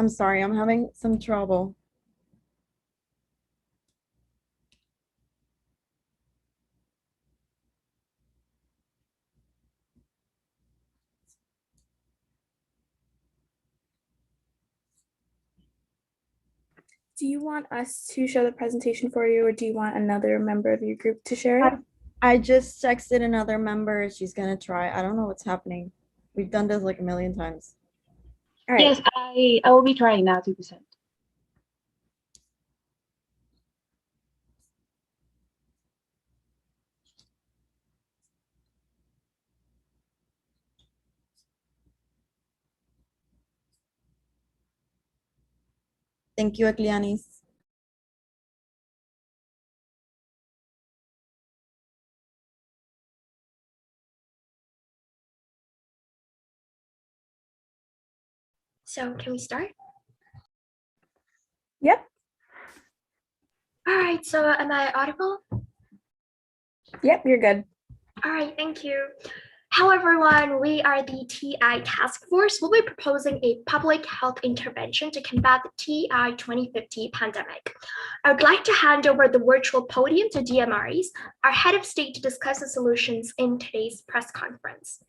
I'm sorry, I'm having some trouble. Do you want us to show the presentation for you, or do you want another member of your group to share it? I just texted another member. She's gonna try. I don't know what's happening. We've done this like a million times. All right. Yes, I will be trying now to present. Thank you, Eklianis. So can we start? Yep. All right, so am I audible? Yep, you're good. All right, thank you. Hello, everyone. We are the TI Task Force. We'll be proposing a public health intervention to combat the TI 2050 pandemic. I would like to hand over the virtual podium to DMREs, our head of state, to discuss the solutions in today's press conference.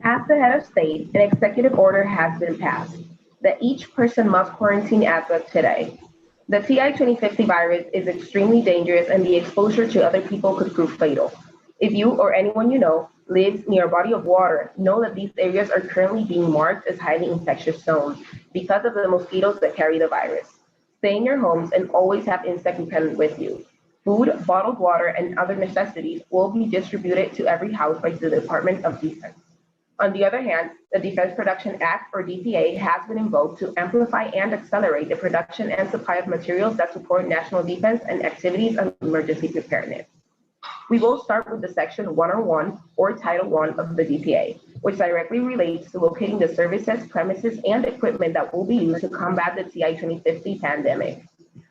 As the head of state, an executive order has been passed that each person must quarantine as of today. The TI 2050 virus is extremely dangerous and the exposure to other people could prove fatal. If you or anyone you know lives near a body of water, know that these areas are currently being marked as highly infectious zones because of the mosquitoes that carry the virus. Stay in your homes and always have insect repellent with you. Food, bottled water, and other necessities will be distributed to every house by the Department of Defense. On the other hand, the Defense Production Act, or DPA, has been invoked to amplify and accelerate the production and supply of materials that support national defense and activities of emergency preparedness. We will start with the Section 101, or Title 1 of the DPA, which directly relates to locating the services, premises, and equipment that will be used to combat the TI 2050 pandemic.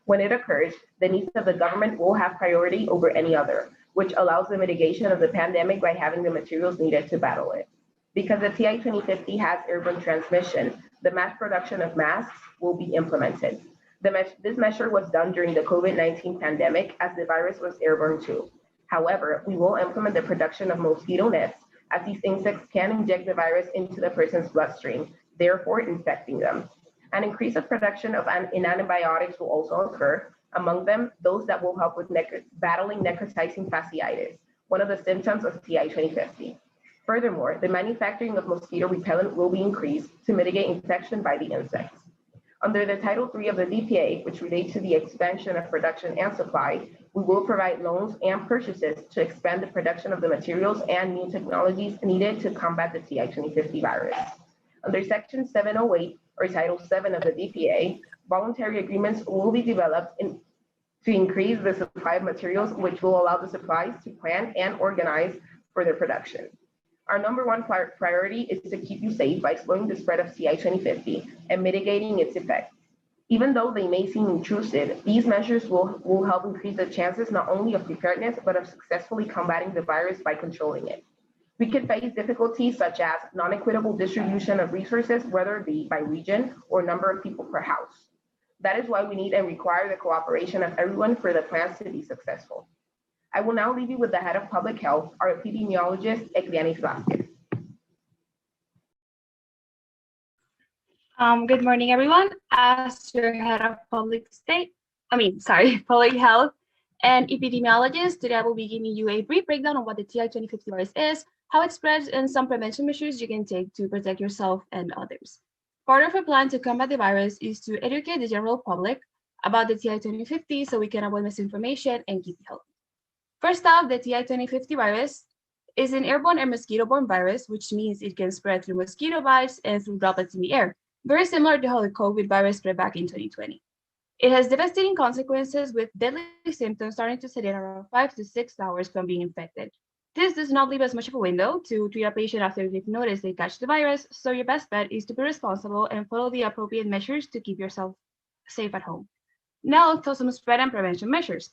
When it occurs, the needs of the government will have priority over any other, which allows the mitigation of the pandemic by having the materials needed to battle it. Because the TI 2050 has airborne transmission, the mass production of masks will be implemented. This measure was done during the COVID-19 pandemic as the virus was airborne too. However, we will implement the production of mosquito nets as these insects can inject the virus into the person's bloodstream, therefore infecting them. An increase of production of antibiotics will also occur, among them those that will help with battling necrotizing fasciitis, one of the symptoms of TI 2050. Furthermore, the manufacturing of mosquito repellent will be increased to mitigate infection by the insects. Under the Title III of the DPA, which relates to the expansion of production and supply, we will provide loans and purchases to expand the production of the materials and new technologies needed to combat the TI 2050 virus. Under Section 708, or Title VII of the DPA, voluntary agreements will be developed to increase the supply of materials, which will allow the supplies to plan and organize for their production. Our number one priority is to keep you safe by slowing the spread of TI 2050 and mitigating its effects. Even though they may seem intrusive, these measures will help increase the chances not only of preparedness, but of successfully combating the virus by controlling it. We could face difficulties such as non-equitable distribution of resources, whether it be by region or number of people per house. That is why we need and require the cooperation of everyone for the plans to be successful. I will now leave you with the head of public health, our epidemiologist, Eklianis Vázquez. Good morning, everyone. As your head of public health and epidemiologist, today I will be giving you a brief breakdown on what the TI 2050 virus is, how it spreads, and some prevention measures you can take to protect yourself and others. Part of our plan to combat the virus is to educate the general public about the TI 2050 so we can avoid misinformation and keep you healthy. First off, the TI 2050 virus is an airborne and mosquito-borne virus, which means it can spread through mosquito bites and through droplets in the air, very similar to how the COVID virus spread back in 2020. It has devastating consequences with deadly symptoms starting to set in around 5 to 6 hours from being infected. This does not leave us much of a window to treat a patient after they've noticed they catch the virus, so your best bet is to be responsible and follow the appropriate measures to keep yourself safe at home. Now let's talk some spread and prevention measures.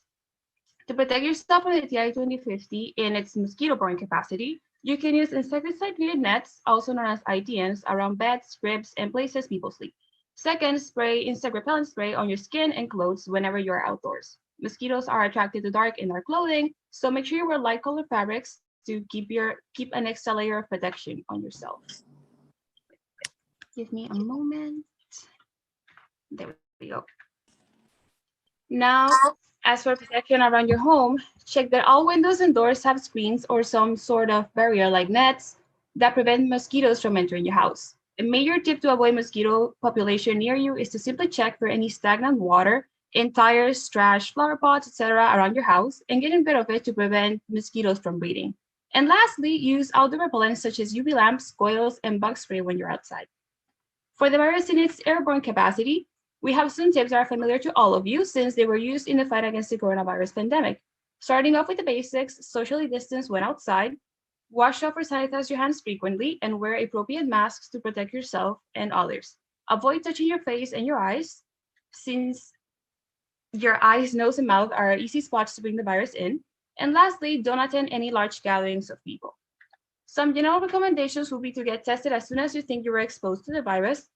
To protect yourself from the TI 2050 in its mosquito-borne capacity, You can use insecticide-treated nets, also known as ITNs, around beds, cribs, and places people sleep. Second, spray insect repellent spray on your skin and clothes whenever you are outdoors. Mosquitoes are attracted to dark and dark clothing, so make sure you wear light colored fabrics to keep an extra layer of protection on yourself. Give me a moment. There we go. Now, as for protection around your home, check that all windows and doors have screens or some sort of barrier like nets that prevent mosquitoes from entering your house. A major tip to avoid mosquito population near you is to simply check for any stagnant water in tires, trash, flower pots, etc. around your house and getting rid of it to prevent mosquitoes from breeding. And lastly, use outdoor repellents such as UV lamps, coils, and bug spray when you're outside. For the virus in its airborne capacity, we have some tips that are familiar to all of you since they were used in the fight against the coronavirus pandemic. Starting off with the basics, socially distance when outside, wash off or sanitize your hands frequently, and wear appropriate masks to protect yourself and others. Avoid touching your face and your eyes, since your eyes, nose, and mouth are easy spots to bring the virus in. And lastly, don't attend any large gatherings of people. Some general recommendations will be to get tested as soon as you think you were exposed to the virus.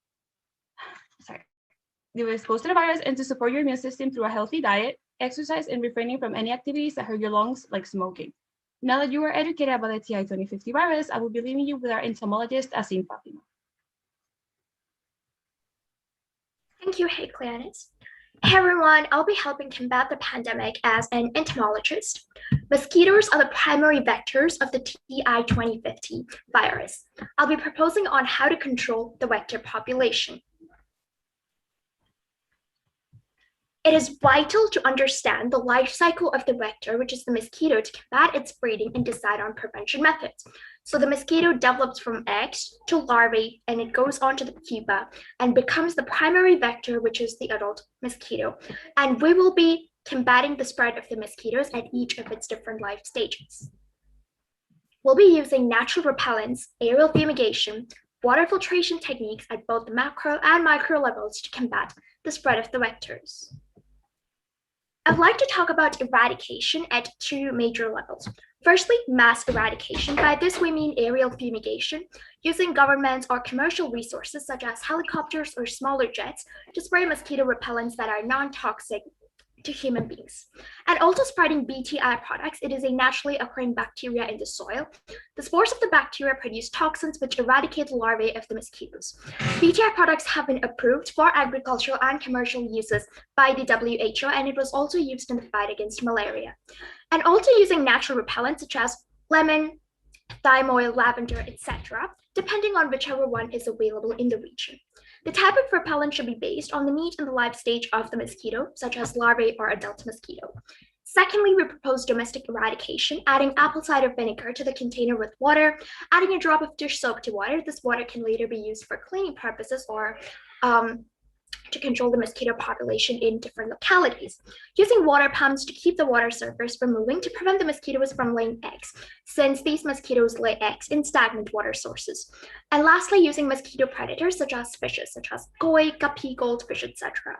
You were exposed to the virus and to support your immune system through a healthy diet, exercise, and refraining from any activities that hurt your lungs, like smoking. Now that you are educated about the TI 2050 virus, I will be leaving you with our entomologist, Asim Fatima. Thank you, Hey Cleanis. Hey everyone, I'll be helping combat the pandemic as an entomologist. Mosquitoes are the primary vectors of the TI 2050 virus. I'll be proposing on how to control the vector population. It is vital to understand the life cycle of the vector, which is the mosquito, to combat its breeding and decide on prevention methods. So the mosquito develops from eggs to larvae, and it goes on to the pupa and becomes the primary vector, which is the adult mosquito. And we will be combating the spread of the mosquitoes at each of its different life stages. We'll be using natural repellents, aerial fumigation, water filtration techniques at both the macro and micro levels to combat the spread of the vectors. I'd like to talk about eradication at two major levels. Firstly, mass eradication. By this, we mean aerial fumigation, using governments or commercial resources such as helicopters or smaller jets to spray mosquito repellents that are non-toxic to human beings. And also spreading BTI products. It is a naturally occurring bacteria in the soil. The spores of the bacteria produce toxins which eradicate the larvae of the mosquitoes. BTI products have been approved for agricultural and commercial uses by the WHO, and it was also used in the fight against malaria. And also using natural repellents such as lemon, thyme oil, lavender, etc., depending on whichever one is available in the region. The type of repellent should be based on the meat and the life stage of the mosquito, such as larvae or adult mosquito. Secondly, we propose domestic eradication, adding apple cider vinegar to the container with water, adding a drop of dish soap to water. This water can later be used for cleaning purposes or to control the mosquito population in different localities. Using water pumps to keep the water surface from moving to prevent the mosquitoes from laying eggs, since these mosquitoes lay eggs in stagnant water sources. And lastly, using mosquito predators such as fishes, such as koi, guppy, goldfish, etc.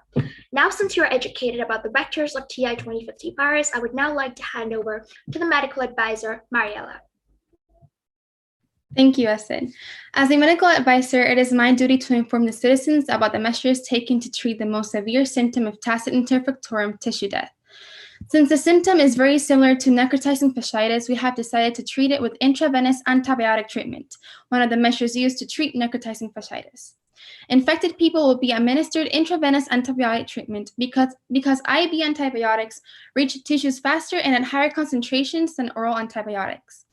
Now, since you're educated about the vectors of TI 2050 virus, I would now like to hand over to the medical advisor, Mariela. Thank you, Essen. As a medical advisor, it is my duty to inform the citizens about the measures taken to treat the most severe symptom of tacet interfectorum tissue death. Since the symptom is very similar to necrotizing fasciitis, we have decided to treat it with intravenous antibiotic treatment, one of the measures used to treat necrotizing fasciitis. Infected people will be administered intravenous antibiotic treatment because IV antibiotics reach tissues faster and at higher concentrations than oral antibiotics.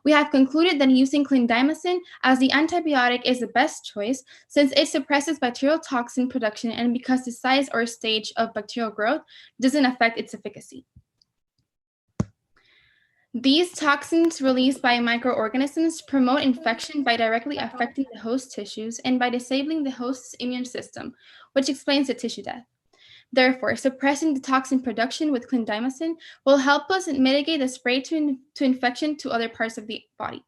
We have concluded that using clindamycin as the antibiotic is the best choice since it suppresses bacterial toxin production and because the size or stage of bacterial growth doesn't affect its efficacy. These toxins released by microorganisms promote infection by directly affecting the host tissues and by disabling the host's immune system, which explains the tissue death. Therefore, suppressing the toxin production with clindamycin will help us mitigate the spread to infection to other parts of the body.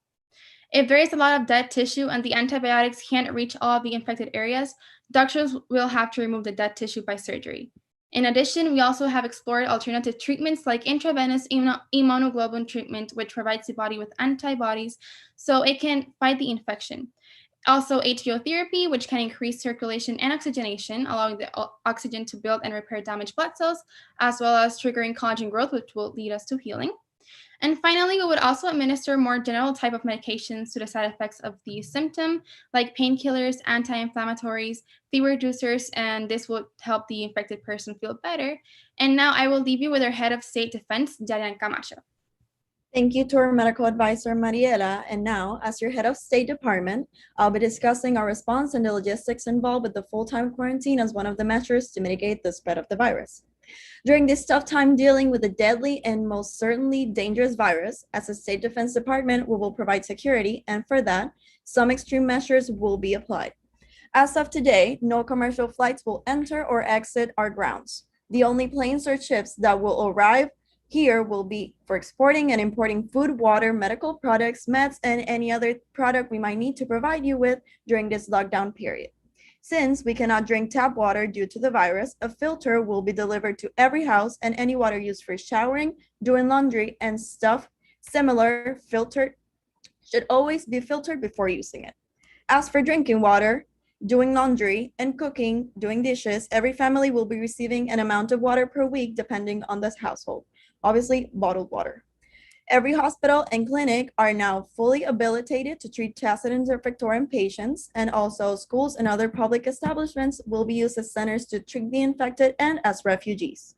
If there is a lot of dead tissue and the antibiotics can't reach all of the infected areas, doctors will have to remove the dead tissue by surgery. In addition, we also have explored alternative treatments like intravenous immunoglobulin treatment, which provides the body with antibodies so it can fight the infection. Also, HVO therapy, which can increase circulation and oxygenation, allowing the oxygen to build and repair damaged blood cells, as well as triggering collagen growth, which will lead us to healing. And finally, we would also administer more general type of medications to the side effects of the symptom, like painkillers, anti-inflammatories, fever reducers, and this would help the infected person feel better. And now I will leave you with our head of state defense, Jarian Camacho. Thank you to our medical advisor, Mariela. And now, as your head of State Department, I'll be discussing our response and the logistics involved with the full-time quarantine as one of the measures to mitigate the spread of the virus. During this tough time dealing with a deadly and most certainly dangerous virus, as a State Defense Department, we will provide security, and for that, some extreme measures will be applied. As of today, no commercial flights will enter or exit our grounds. The only planes or ships that will arrive here will be for exporting and importing food, water, medical products, meds, and any other product we might need to provide you with during this lockdown period. Since we cannot drink tap water due to the virus, a filter will be delivered to every house, and any water used for showering, doing laundry, and stuff similar filtered should always be filtered before using it. As for drinking water, doing laundry, and cooking, doing dishes, every family will be receiving an amount of water per week depending on this household. Obviously, bottled water. Every hospital and clinic are now fully habilitated to treat Tacitus infectorum patients, and also schools and other public establishments will be used as centers to treat the infected and as refugees.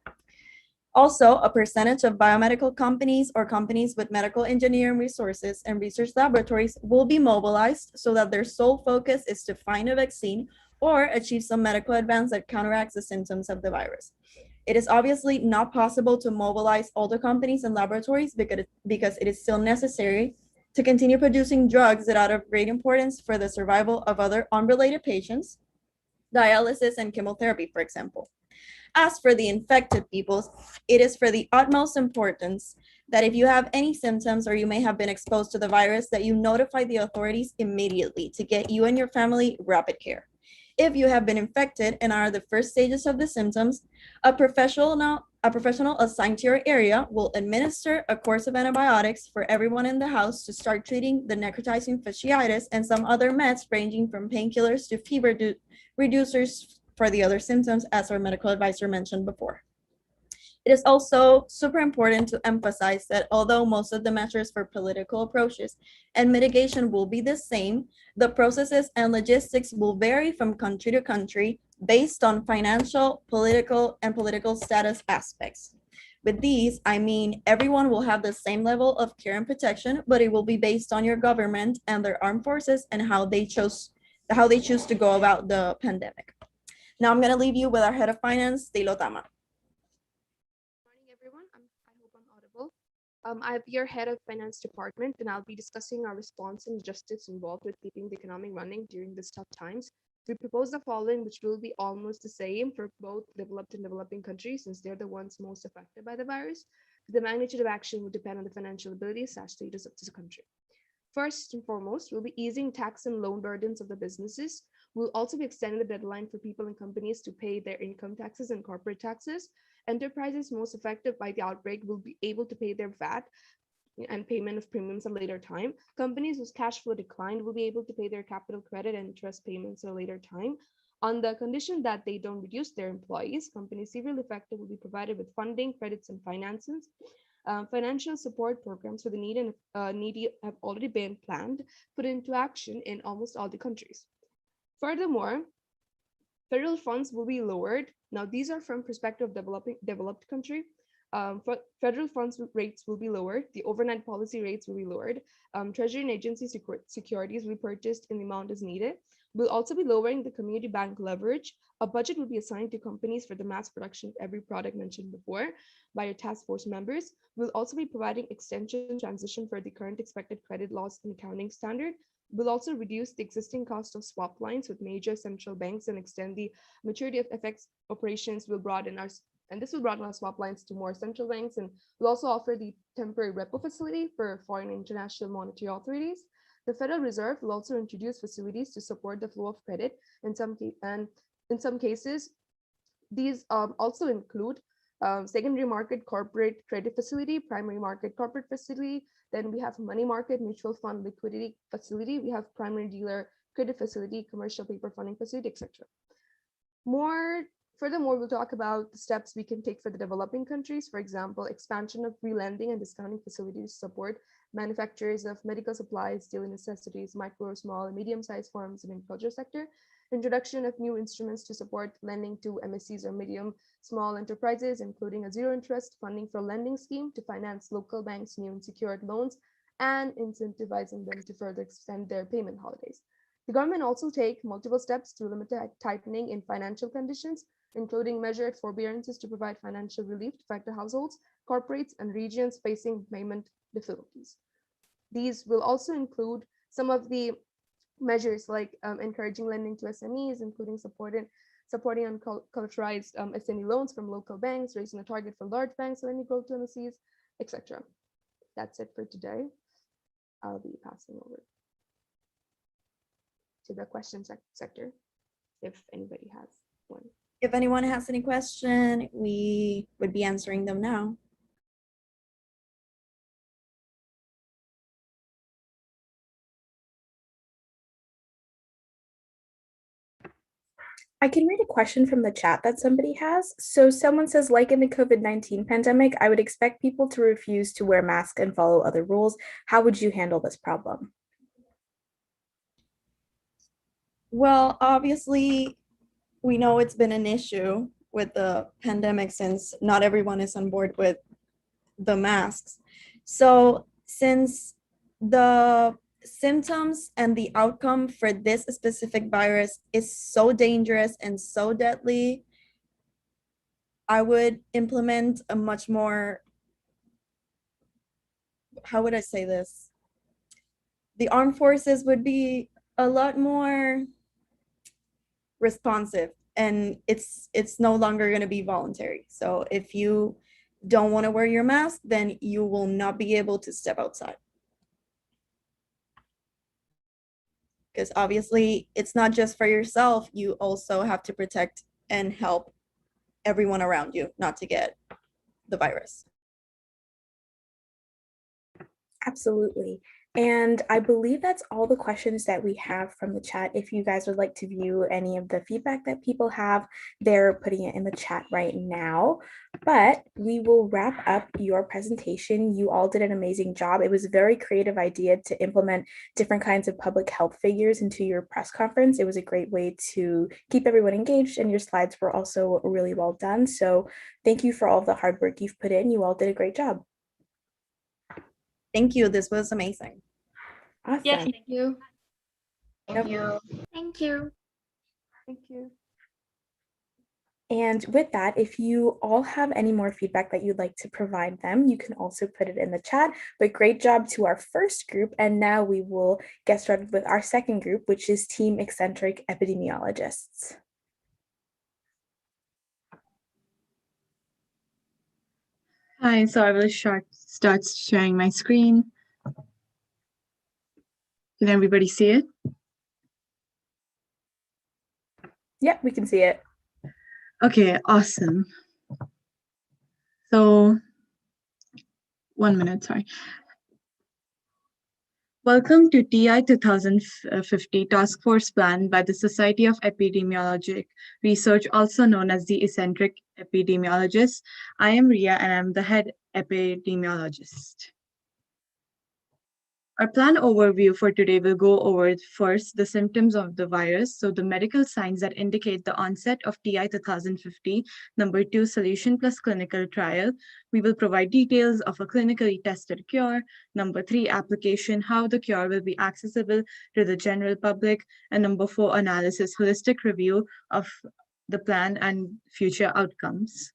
Also, a percentage of biomedical companies or companies with medical engineering resources and research laboratories will be mobilized so that their sole focus is to find a vaccine or achieve some medical advance that counteracts the symptoms of the virus. It is obviously not possible to mobilize all the companies and laboratories because it is still necessary to continue producing drugs that are of great importance for the survival of other unrelated patients, dialysis and chemotherapy, for example. As for the infected peoples, it is for the utmost importance that if you have any symptoms or you may have been exposed to the virus, that you notify the authorities immediately to get you and your family rapid care. If you have been infected and are the first stages of the symptoms, a professional assigned to your area will administer a course of antibiotics for everyone in the house to start treating the necrotizing fasciitis and some other meds ranging from painkillers to fever reducers for the other symptoms, as our medical advisor mentioned before. It is also super important to emphasize that although most of the measures for political approaches and mitigation will be the same, the processes and logistics will vary from country to country based on financial, political status aspects. With these, I mean everyone will have the same level of care and protection, but it will be based on your government and their armed forces and how they choose to go about the pandemic. Now I'm going to leave you with our head of finance, Tilo Tama. Morning, everyone. I hope I'm audible. I'm your head of finance department, and I'll be discussing our response and logistics involved with keeping the economy running during these tough times. We propose the following, which will be almost the same for both developed and developing countries, since they're the ones most affected by the virus. The magnitude of action would depend on the financial ability/status of the country. First and foremost, we'll be easing tax and loan burdens of the businesses. We'll also be extending the deadline for people and companies to pay their income taxes and corporate taxes. Enterprises most affected by the outbreak will be able to pay their VAT and payment of premiums at a later time. Companies whose cash flow declined will be able to pay their capital credit and interest payments at a later time. On the condition that they don't reduce their employees, companies severely affected will be provided with funding, credits, and finances. Financial support programs for the needy have already been planned, put into action in almost all the countries. Furthermore, federal funds will be lowered. Now, these are from perspective of developed country. Federal funds rates will be lowered. The overnight policy rates will be lowered. Treasury and agency securities will be purchased in the amount as needed. We'll also be lowering the community bank leverage. A budget will be assigned to companies for the mass production of every product mentioned before by your task force members. We'll also be providing extension transition for the current expected credit loss and accounting standard. We'll also reduce the existing cost of swap lines with major central banks and extend the maturity of FX operations. This will broaden our swap lines to more central banks, and we'll also offer the temporary repo facility for foreign and international monetary authorities. The Federal Reserve will also introduce facilities to support the flow of credit in some cases. These also include secondary market corporate credit facility, primary market corporate facility. Then we have money market mutual fund liquidity facility. We have primary dealer credit facility, commercial paper funding facility, etc. Furthermore, we'll talk about the steps we can take for the developing countries. For example, expansion of re-lending and discounting facilities to support manufacturers of medical supplies, daily necessities, micro, small, and medium-sized farms and agriculture sector. Introduction of new instruments to support lending to MSCs or medium small enterprises, including a zero interest funding for lending scheme to finance local banks' new unsecured loans and incentivizing them to further extend their payment holidays. The government also take multiple steps to limit the tightening in financial conditions, including measured forbearances to provide financial relief to affected households, corporates, and regions facing payment difficulties. These will also include some of the measures like encouraging lending to SMEs, including supporting uncollateralized SME loans from local banks, raising the target for large banks lending growth to MSCs, etc. That's it for today. I'll be passing over to the question sector if anybody has one. If anyone has any question, we would be answering them now. I can read a question from the chat that somebody has. So someone says, like in the COVID-19 pandemic, I would expect people to refuse to wear masks and follow other rules. How would you handle this problem? Well, obviously, we know it's been an issue with the pandemic since not everyone is on board with the masks. So since the symptoms and the outcome for this specific virus is so dangerous and so deadly, I would implement a much more, how would I say this? The armed forces would be a lot more responsive, and it's no longer going to be voluntary. So if you don't want to wear your mask, then you will not be able to step outside. Because obviously it's not just for yourself, you also have to protect and help everyone around you not to get the virus. Absolutely. And I believe that's all the questions that we have from the chat. If you guys would like to view any of the feedback that people have, they're putting it in the chat right now. But we will wrap up your presentation. You all did an amazing job. It was a very creative idea to implement different kinds of public health figures into your press conference. It was a great way to keep everyone engaged, and your slides were also really well done. So thank you for all of the hard work you've put in. You all did a great job. Thank you. This was amazing. Awesome. Yes, thank you. Thank you. Thank you. Thank you. And with that, if you all have any more feedback that you'd like to provide them, you can also put it in the chat. But great job to our first group. And now we will get started with our second group, which is Team Eccentric Epidemiologists. Hi, so I will start sharing my screen. Can everybody see it? Yeah, we can see it. Okay, awesome. So, 1 minute, sorry. Welcome to TI 2050 Task Force Plan by the Society of Epidemiologic Research, also known as the Eccentric Epidemiologists. I am Ria and I'm the head epidemiologist. Our plan overview for today will go over first the symptoms of the virus, so the medical signs that indicate the onset of TI 2050. Number 2, solution plus clinical trial. We will provide details of a clinically tested cure. Number 3, application, how the cure will be accessible to the general public. And number 4, analysis, holistic review of the plan and future outcomes.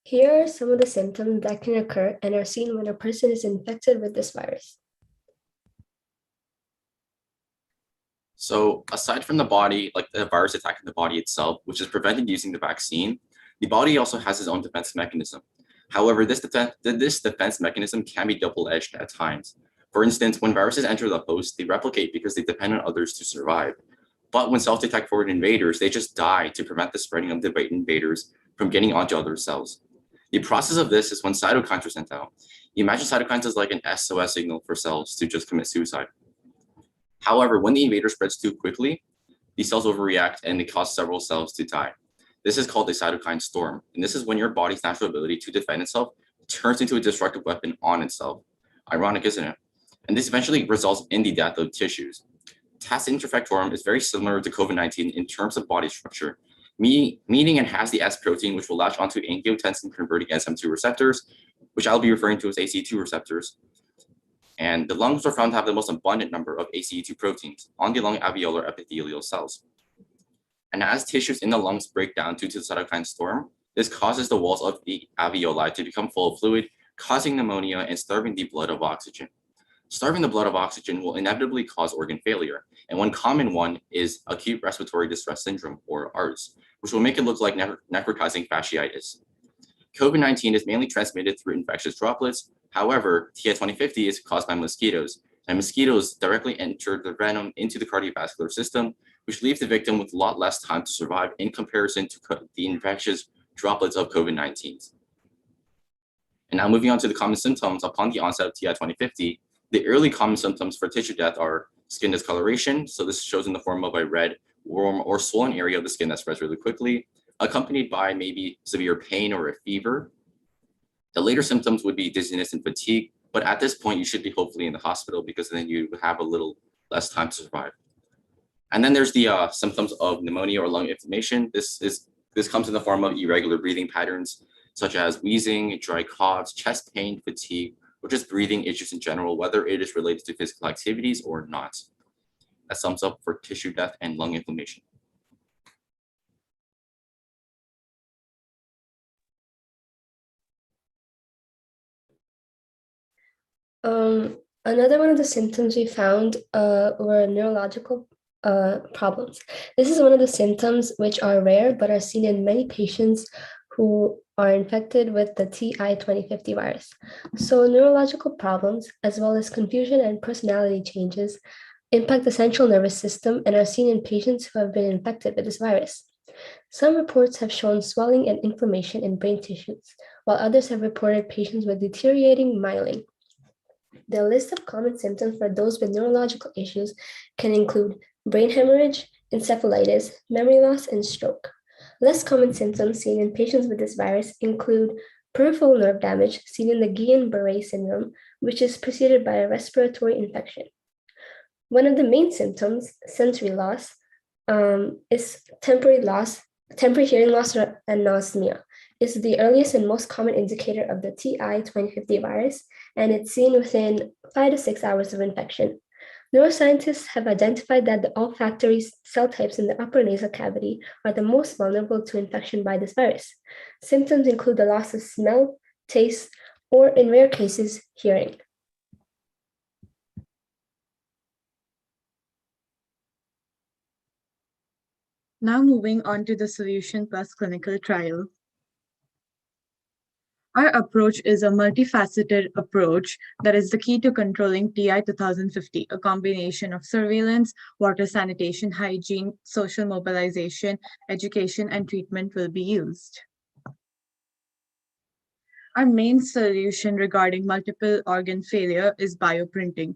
Here are some of the symptoms that can occur and are seen when a person is infected with this virus. So aside from the body, like the virus attacking the body itself, which is prevented using the vaccine, the body also has its own defense mechanism. However, this defense mechanism can be double-edged at times. For instance, when viruses enter the host, they replicate because they depend on others to survive. But when cells detect foreign invaders, they just die to prevent the spreading of the invaders from getting onto other cells. The process of this is when cytokines are sent out. You imagine cytokines as like an SOS signal for cells to just commit suicide. However, when the invader spreads too quickly, these cells overreact and they cause several cells to die. This is called a cytokine storm, and this is when your body's natural ability to defend itself turns into a destructive weapon on itself. Ironic, isn't it? And this eventually results in the death of tissues. Tacit interfectorum is very similar to COVID-19 in terms of body structure, meaning it has the S protein, which will latch onto angiotensin-converting SM2 receptors, which I'll be referring to as ACE2 receptors. And the lungs are found to have the most abundant number of ACE2 proteins on the lung alveolar epithelial cells. And as tissues in the lungs break down due to the cytokine storm, this causes the walls of the alveoli to become full of fluid, causing pneumonia and starving the blood of oxygen. Starving the blood of oxygen will inevitably cause organ failure, and one common one is acute respiratory distress syndrome, or ARDS, which will make it look like necrotizing fasciitis. COVID-19 is mainly transmitted through infectious droplets. However, TI-2050 is caused by mosquitoes, and mosquitoes directly enter the venom into the cardiovascular system, which leaves the victim with a lot less time to survive in comparison to the infectious droplets of COVID-19. And now moving on to the common symptoms upon the onset of TI-2050, the early common symptoms for tissue death are skin discoloration. So this shows in the form of a red, warm, or swollen area of the skin that spreads really quickly, accompanied by maybe severe pain or a fever. The later symptoms would be dizziness and fatigue, but at this point, you should be hopefully in the hospital because then you would have a little less time to survive. And then there's the symptoms of pneumonia or lung inflammation. This comes in the form of irregular breathing patterns, such as wheezing, dry coughs, chest pain, fatigue, or just breathing issues in general, whether it is related to physical activities or not. That sums up for tissue death and lung inflammation. Another one of the symptoms we found were neurological problems. This is one of the symptoms which are rare but are seen in many patients who are infected with the TI-2050 virus. So neurological problems, as well as confusion and personality changes, impact the central nervous system and are seen in patients who have been infected with this virus. Some reports have shown swelling and inflammation in brain tissues, while others have reported patients with deteriorating myelin. The list of common symptoms for those with neurological issues can include brain hemorrhage, encephalitis, memory loss, and stroke. Less common symptoms seen in patients with this virus include peripheral nerve damage seen in the Guillain-Barré syndrome, which is preceded by a respiratory infection. One of the main symptoms, sensory loss, is temporary hearing loss and anosmia. Is the earliest and most common indicator of the TI-2050 virus, and it's seen within 5 to 6 hours of infection. Neuroscientists have identified that the olfactory cell types in the upper nasal cavity are the most vulnerable to infection by this virus. Symptoms include the loss of smell, taste, or in rare cases, hearing. Now moving on to the solution plus clinical trial. Our approach is a multifaceted approach that is the key to controlling TI 2050, a combination of surveillance, water sanitation, hygiene, social mobilization, education, and treatment will be used. Our main solution regarding multiple organ failure is bioprinting.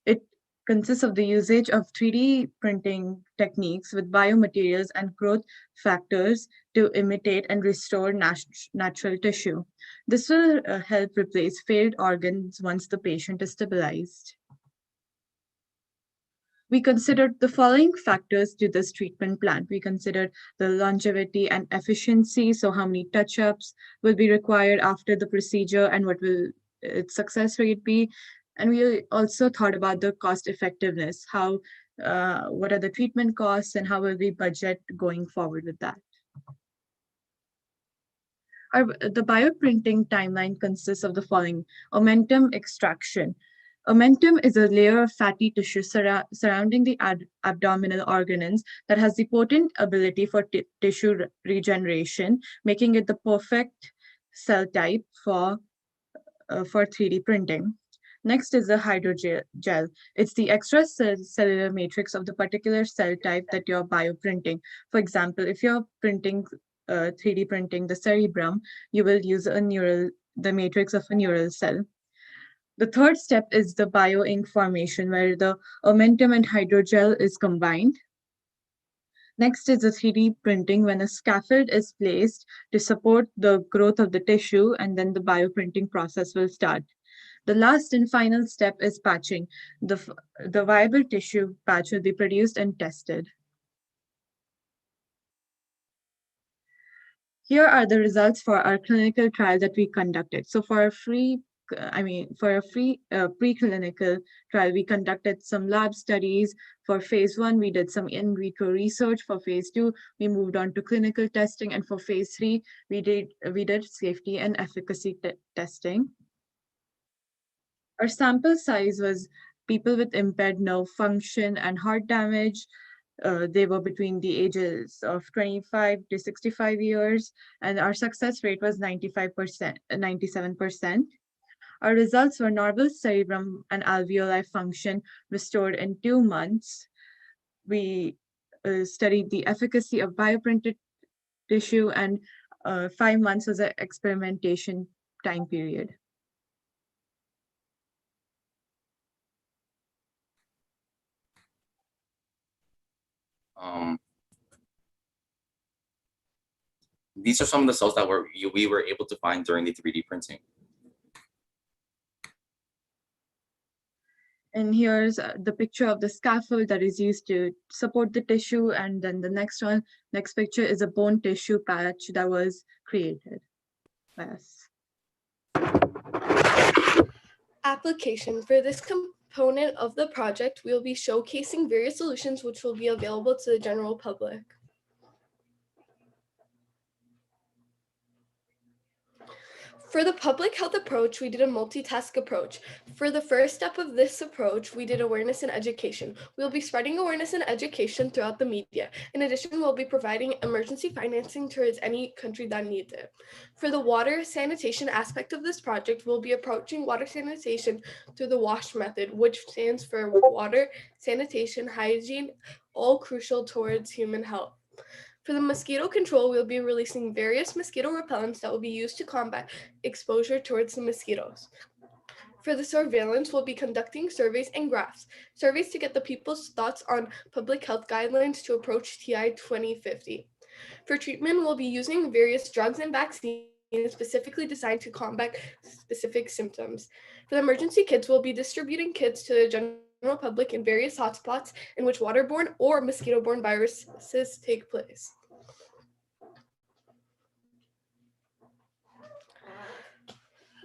It consists of the usage of 3D printing techniques with biomaterials and growth factors to imitate and restore natural tissue. This will help replace failed organs once the patient is stabilized. We considered the following factors to this treatment plan. We considered the longevity and efficiency, so how many touch-ups will be required after the procedure and what will its success rate be. And we also thought about the cost effectiveness, what are the treatment costs and how will we budget going forward with that. The bioprinting timeline consists of the following: omentum extraction. Omentum is a layer of fatty tissue surrounding the abdominal organelles that has the potent ability for tissue regeneration, making it the perfect cell type for 3D printing. Next is the hydrogel. It's the extracellular matrix of the particular cell type that you're bioprinting. For example, if you're printing 3D printing the cerebrum, you will use the matrix of a neural cell. The third step is the bioink formation, where the omentum and hydrogel is combined. Next is the 3D printing, when a scaffold is placed to support the growth of the tissue, and then the bioprinting process will start. The last and final step is patching. The viable tissue patch will be produced and tested. Here are the results for our clinical trial that we conducted. So for a preclinical trial, we conducted some lab studies. For phase 1, we did some in vitro research. For phase 2, we moved on to clinical testing. And for phase 3, we did safety and efficacy testing. Our sample size was people with impaired nerve function and heart damage. They were between the ages of 25 to 65 years, and our success rate was 95%, 97%. Our results were normal cerebrum and alveoli function restored in 2 months. We studied the efficacy of bioprinted tissue, and 5 months was an experimentation time period. These are some of the cells that we were able to find during the 3D printing. And here's the picture of the scaffold that is used to support the tissue. And then the next picture is a bone tissue patch that was created. Yes. Application. For this component of the project, we will be showcasing various solutions which will be available to the general public. For the public health approach, we did a multitask approach. For the first step of this approach, we did awareness and education. We'll be spreading awareness and education throughout the media. In addition, we'll be providing emergency financing towards any country that needs it. For the water sanitation aspect of this project, we'll be approaching water sanitation through the WASH method, which stands for water, sanitation, hygiene, all crucial towards human health. For the mosquito control, we'll be releasing various mosquito repellents that will be used to combat exposure towards the mosquitoes. For the surveillance, we'll be conducting surveys and graphs. Surveys to get the people's thoughts on public health guidelines to approach TI 2050. For treatment, we'll be using various drugs and vaccines specifically designed to combat specific symptoms. For the emergency kits, we'll be distributing kits to the general public in various hotspots in which waterborne or mosquito-borne viruses take place.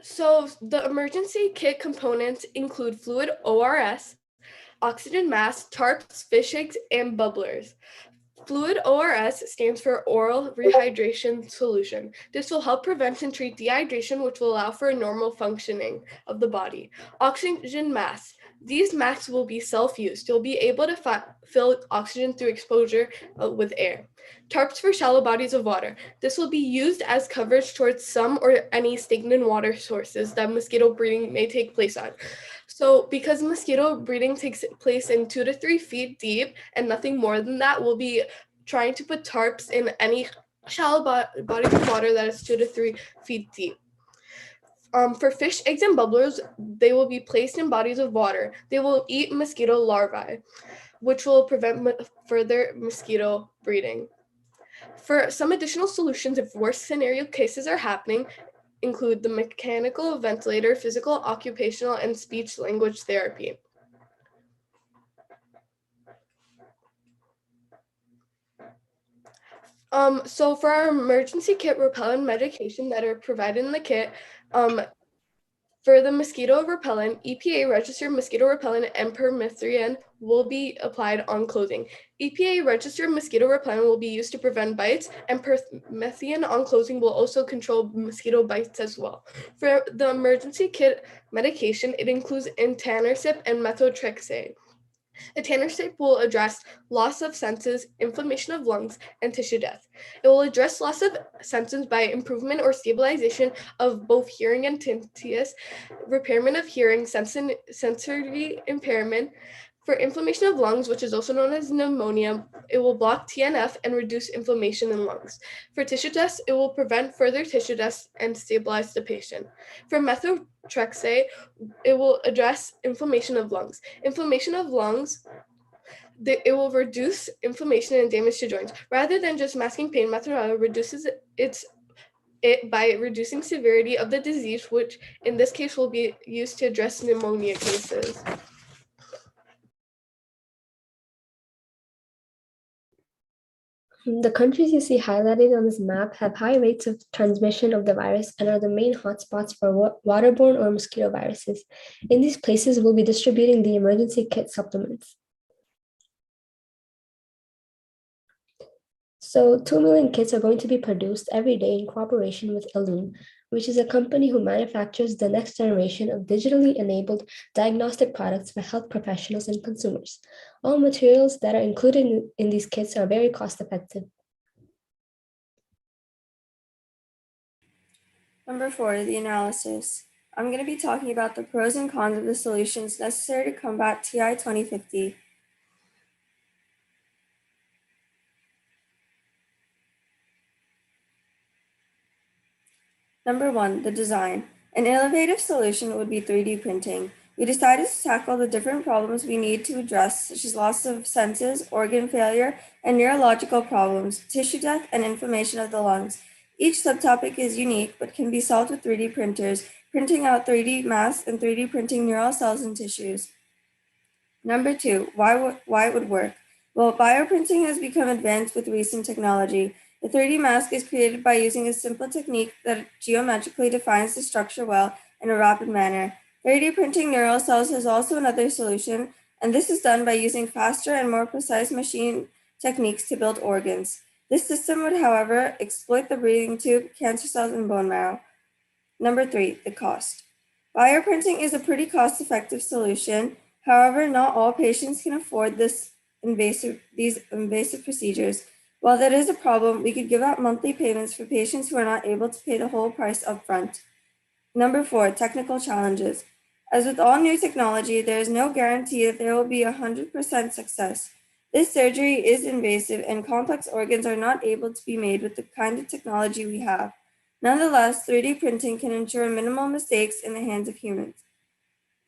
So the emergency kit components include fluid ORS, oxygen mask, tarps, fish eggs, and bubblers. Fluid ORS stands for oral rehydration solution. This will help prevent and treat dehydration, which will allow for a normal functioning of the body. Oxygen masks. These masks will be self-used. You'll be able to fill oxygen through exposure with air. Tarps for shallow bodies of water. This will be used as coverage towards some or any stagnant water sources that mosquito breeding may take place on. So because mosquito breeding takes place in 2 to 3 feet deep and nothing more than that, we'll be trying to put tarps in any shallow bodies of water that is 2 to 3 feet deep. For fish eggs and bubblers, they will be placed in bodies of water. They will eat mosquito larvae, which will prevent further mosquito breeding. For some additional solutions, if worst scenario cases are happening, include the mechanical ventilator, physical, occupational, and speech language therapy. So for our emergency kit repellent medication that are provided in the kit, for the mosquito repellent, EPA registered mosquito repellent and permethrin will be applied on clothing. EPA registered mosquito repellent will be used to prevent bites, and permethrin on clothing will also control mosquito bites as well. For the emergency kit medication, it includes etanercept and methotrexate. Etanercept will address loss of senses, inflammation of lungs, and tissue death. It will address loss of senses by improvement or stabilization of both hearing and tinnitus, repairment of hearing, sensory impairment. For inflammation of lungs, which is also known as pneumonia, it will block TNF and reduce inflammation in lungs. For tissue death, it will prevent further tissue death and stabilize the patient. For methotrexate, it will address inflammation of lungs. Inflammation of lungs, it will reduce inflammation and damage to joints. Rather than just masking pain, methotrexate reduces it by reducing severity of the disease, which in this case will be used to address pneumonia cases. The countries you see highlighted on this map have high rates of transmission of the virus and are the main hotspots for waterborne or mosquito viruses. In these places, we'll be distributing the emergency kit supplements. So 2 million kits are going to be produced every day in cooperation with Elune, which is a company who manufactures the next generation of digitally enabled diagnostic products for health professionals and consumers. All materials that are included in these kits are very cost effective. Number 4, the analysis. I'm going to be talking about the pros and cons of the solutions necessary to combat TI 2050. Number 1, the design. An innovative solution would be 3D printing. We decided to tackle the different problems we need to address, such as loss of senses, organ failure, and neurological problems, tissue death, and inflammation of the lungs. Each subtopic is unique, but can be solved with 3D printers, printing out 3D masks and 3D printing neural cells and tissues. Number 2, why it would work. Well, bioprinting has become advanced with recent technology. The 3D mask is created by using a simple technique that geometrically defines the structure well in a rapid manner. 3D printing neural cells is also another solution, and this is done by using faster and more precise machine techniques to build organs. This system would, however, exploit the breathing tube, cancer cells, and bone marrow. Number 3, the cost. Bioprinting is a pretty cost-effective solution. However, not all patients can afford these invasive procedures. While that is a problem, we could give out monthly payments for patients who are not able to pay the whole price upfront. Number 4, technical challenges. As with all new technology, there is no guarantee that there will be 100% success. This surgery is invasive and complex organs are not able to be made with the kind of technology we have. Nonetheless, 3D printing can ensure minimal mistakes in the hands of humans.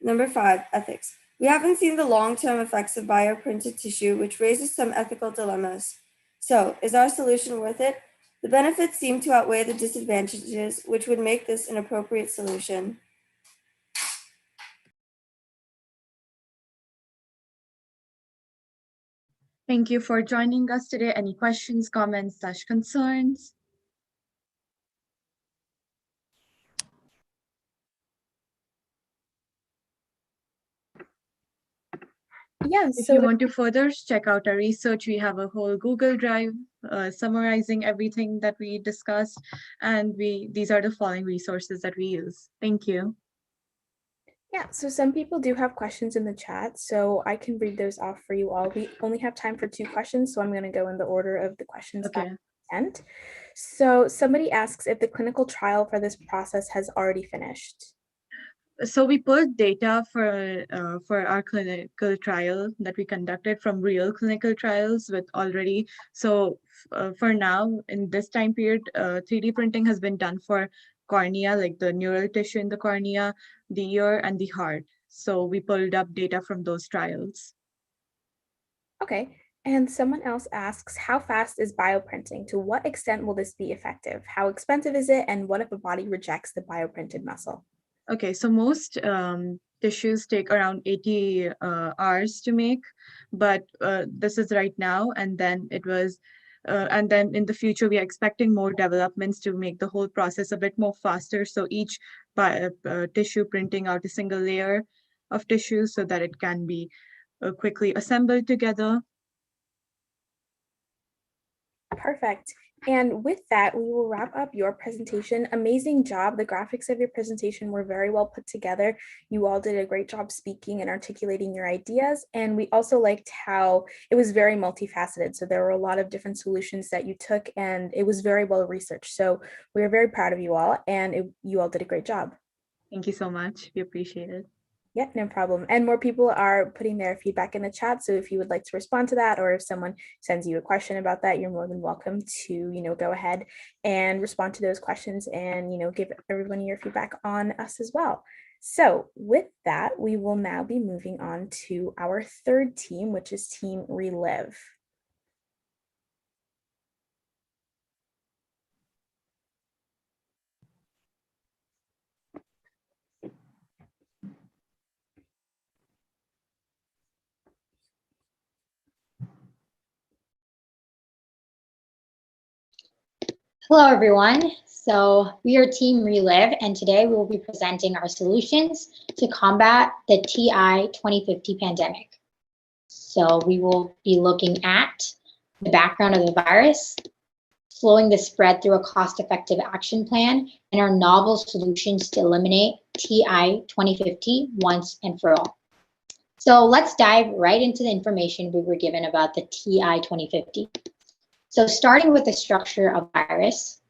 Number 5, ethics. We haven't seen the long-term effects of bioprinted tissue, which raises some ethical dilemmas. So, is our solution worth it? The benefits seem to outweigh the disadvantages, which would make this an appropriate solution. Thank you for joining us today. Any questions, comments, concerns? Yes. If you want to further check out our research, we have a whole Google Drive summarizing everything that we discussed, and these are the following resources that we use. Thank you. Yeah, so some people do have questions in the chat, so I can read those off for you all. We only have time for 2 questions, so I'm going to go in the order of the questions that I sent. So somebody asks if the clinical trial for this process has already finished. So we pulled data for our clinical trial that we conducted from real clinical trials with already. So for now, in this time period, 3D printing has been done for cornea, like the neural tissue in the cornea, the ear, and the heart. So we pulled up data from those trials. Okay. And someone else asks, how fast is bioprinting? To what extent will this be effective? How expensive is it? And what if a body rejects the bioprinted muscle? Okay, so most tissues take around 80 hours to make, but this is right now, and then and then in the future, we are expecting more developments to make the whole process a bit more faster. So each tissue printing out a single layer of tissue so that it can be quickly assembled together. Perfect. And with that, we will wrap up your presentation. Amazing job. The graphics of your presentation were very well put together. You all did a great job speaking and articulating your ideas. And we also liked how it was very multifaceted. So there were a lot of different solutions that you took, and it was very well researched. So we are very proud of you all, and you all did a great job. Thank you so much. We appreciate it. Yeah, no problem. And more people are putting their feedback in the chat. So if you would like to respond to that, or if someone sends you a question about that, you're more than welcome to, go ahead and respond to those questions and, give everyone your feedback on us as well. So with that, we will now be moving on to our third team, which is Team Relive. Hello, everyone. So we are Team Relive, and today we will be presenting our solutions to combat the TI 2050 pandemic. So we will be looking at the background of the virus, slowing the spread through a cost-effective action plan, and our novel solutions to eliminate TI 2050 once and for all. So let's dive right into the information we were given about the TI 2050. So starting with the structure of virus.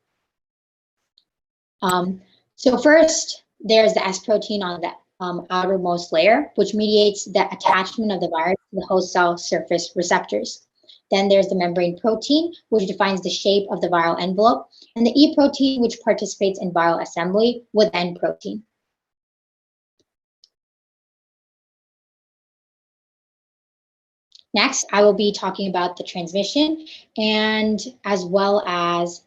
So first, there's the S protein on the outermost layer, which mediates the attachment of the virus to the host cell surface receptors. Then there's the membrane protein, which defines the shape of the viral envelope, and the E protein, which participates in viral assembly with N protein. Next, I will be talking about the transmission and as well as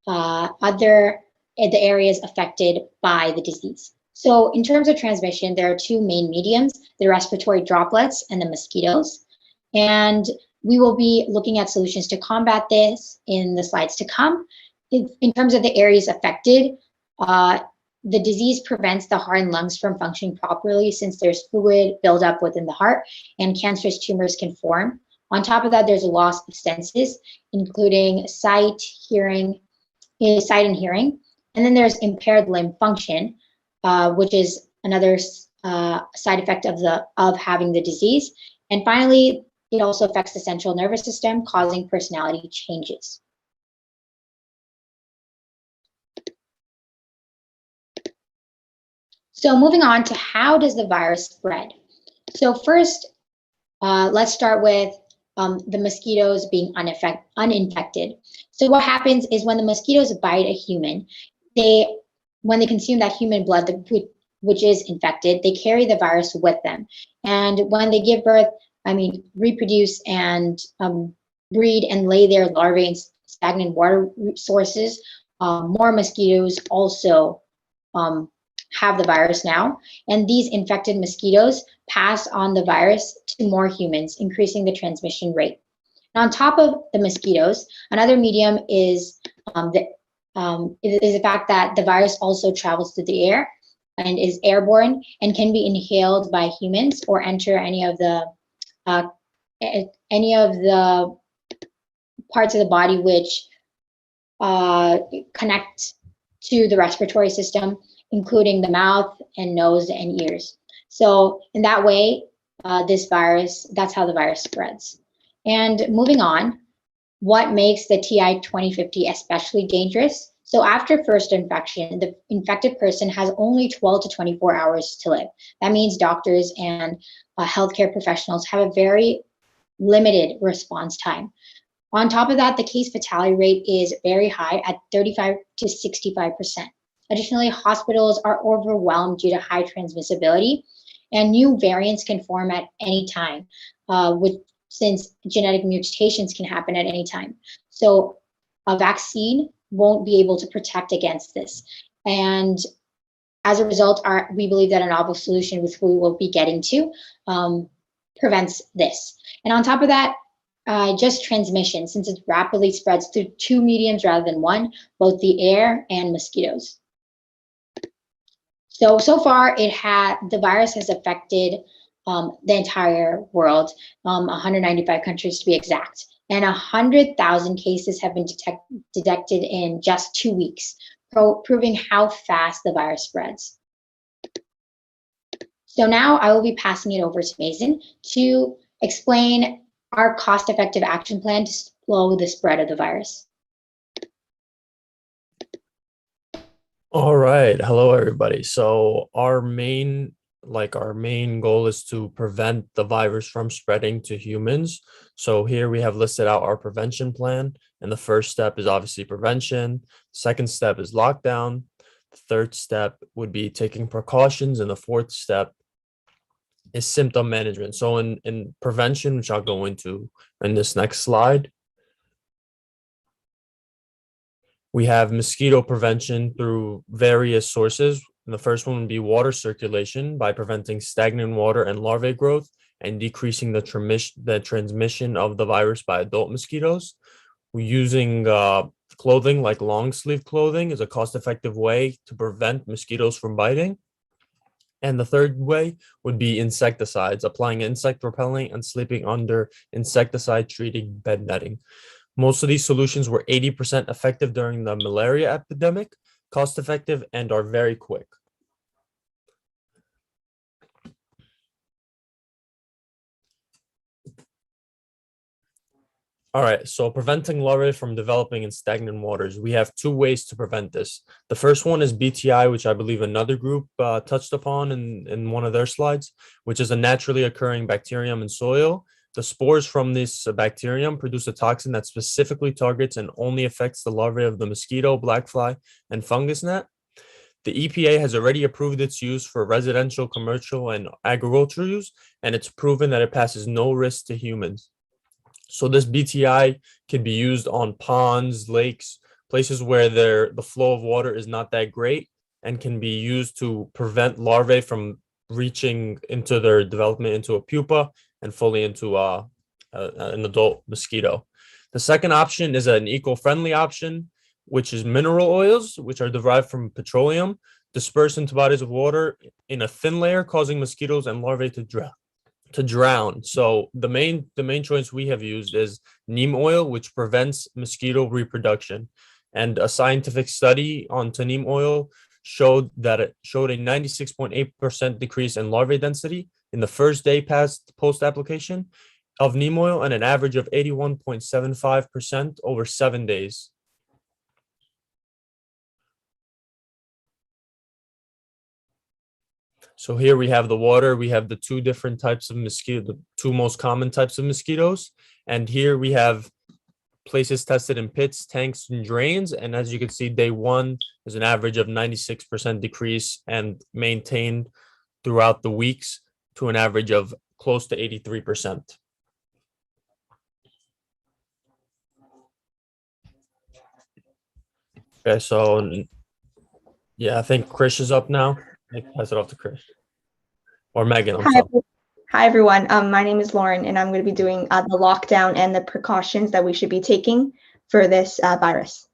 the areas affected by the disease. So in terms of transmission, there are two main mediums, the respiratory droplets and the mosquitoes. And we will be looking at solutions to combat this in the slides to come. In terms of the areas affected, the disease prevents the heart and lungs from functioning properly since there's fluid buildup within the heart and cancerous tumors can form. On top of that, there's a loss of senses, including sight and hearing. And then there's impaired limb function, which is another side effect of having the disease. And finally, it also affects the central nervous system, causing personality changes. So moving on to how does the virus spread? So first, let's start with the mosquitoes being uninfected. So what happens is when the mosquitoes bite a human, when they consume that human blood, which is infected, they carry the virus with them. And when they give birth, reproduce and breed and lay their larvae in stagnant water sources, more mosquitoes also have the virus now. And these infected mosquitoes pass on the virus to more humans, increasing the transmission rate. And on top of the mosquitoes, another medium is the fact that the virus also travels through the air and is airborne and can be inhaled by humans or enter any of the parts of the body which connect to the respiratory system, including the mouth and nose and ears. So in that way, that's how the virus spreads. And moving on, what makes the TI 2050 especially dangerous? So after first infection, the infected person has only 12 to 24 hours to live. That means doctors and healthcare professionals have a very limited response time. On top of that, the case fatality rate is very high at 35 to 65%. Additionally, hospitals are overwhelmed due to high transmissibility, and new variants can form at any time, since genetic mutations can happen at any time. So a vaccine won't be able to protect against this. And as a result, we believe that a novel solution, which we will be getting to, prevents this. And on top of that, just transmission, since it rapidly spreads through two mediums rather than one, both the air and mosquitoes. So far, the virus has affected the entire world, 195 countries to be exact. and 100,000 cases have been detected in just 2 weeks, proving how fast the virus spreads. So now I will be passing it over to Mason to explain our cost-effective action plan to slow the spread of the virus. All right. Hello, everybody. So our main goal is to prevent the virus from spreading to humans. So here we have listed out our prevention plan. And the first step is obviously prevention. Second step is lockdown. The third step would be taking precautions. And the fourth step is symptom management. So in prevention, which I'll go into in this next slide, we have mosquito prevention through various sources. And the first one would be water circulation by preventing stagnant water and larvae growth and decreasing the transmission of the virus by adult mosquitoes. Using clothing like long sleeve clothing is a cost-effective way to prevent mosquitoes from biting. And the third way would be insecticides, applying insect repellent and sleeping under insecticide treated bed netting. Most of these solutions were 80% effective during the malaria epidemic, cost effective, and are very quick. All right, so preventing larvae from developing in stagnant waters. We have two ways to prevent this. The first one is BTI, which I believe another group touched upon in one of their slides, which is a naturally occurring bacterium in soil. The spores from this bacterium produce a toxin that specifically targets and only affects the larvae of the mosquito, black fly, and fungus gnat. The EPA has already approved its use for residential, commercial, and agricultural use, and it's proven that it passes no risk to humans. So this BTI can be used on ponds, lakes, places where the flow of water is not that great, and can be used to prevent larvae from reaching into their development into a pupa and fully into an adult mosquito. The second option is an eco-friendly option, which is mineral oils, which are derived from petroleum, dispersed into bodies of water in a thin layer, causing mosquitoes and larvae to drown. So the main choice we have used is neem oil, which prevents mosquito reproduction. And a scientific study on neem oil showed that it showed a 96.8% decrease in larvae density in the first day post application of neem oil, and an average of 81.75% over 7 days. So here we have the water. We have the two different types of mosquito, the two most common types of mosquitoes. And here we have places tested in pits, tanks, and drains. And as you can see, day one is an average of 96% decrease and maintained throughout the weeks to an average of close to 83%. Okay, so yeah, I think Krish is up now. I pass it off to Krish. Or Megan, I'm sorry. Hi, everyone. My name is Lauren, and I'm going to be doing the lockdown and the precautions that we should be taking for this virus.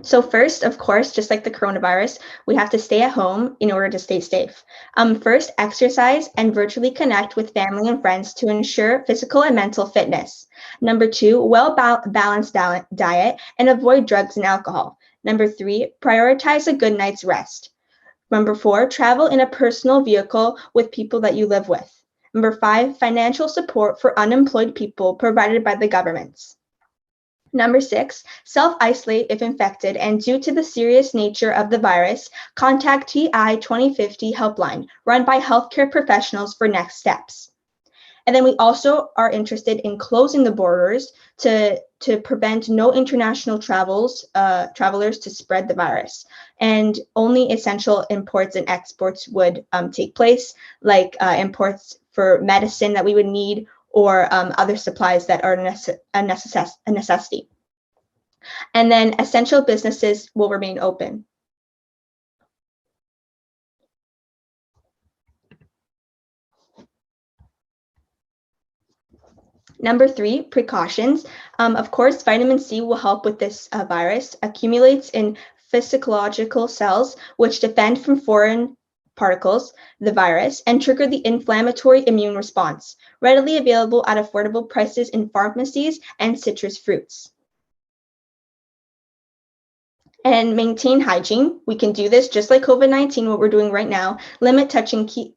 So first, of course, just like the coronavirus, we have to stay at home in order to stay safe. First, exercise and virtually connect with family and friends to ensure physical and mental fitness. Number two, well-balanced diet and avoid drugs and alcohol. Number three, prioritize a good night's rest. Number four, travel in a personal vehicle with people that you live with. Number five, financial support for unemployed people provided by the governments. Number six, self-isolate if infected, and due to the serious nature of the virus, contact TI 2050 helpline run by healthcare professionals for next steps. And then we also are interested in closing the borders to prevent no international travelers to spread the virus. And only essential imports and exports would take place, like imports for medicine that we would need, or other supplies that are a necessity. And then essential businesses will remain open. Number three, precautions. Of course, vitamin C will help with this virus, accumulates in physiological cells, which defend from foreign particles, the virus, and trigger the inflammatory immune response, readily available at affordable prices in pharmacies and citrus fruits. And maintain hygiene. We can do this just like COVID-19, what we're doing right now. Limit touching key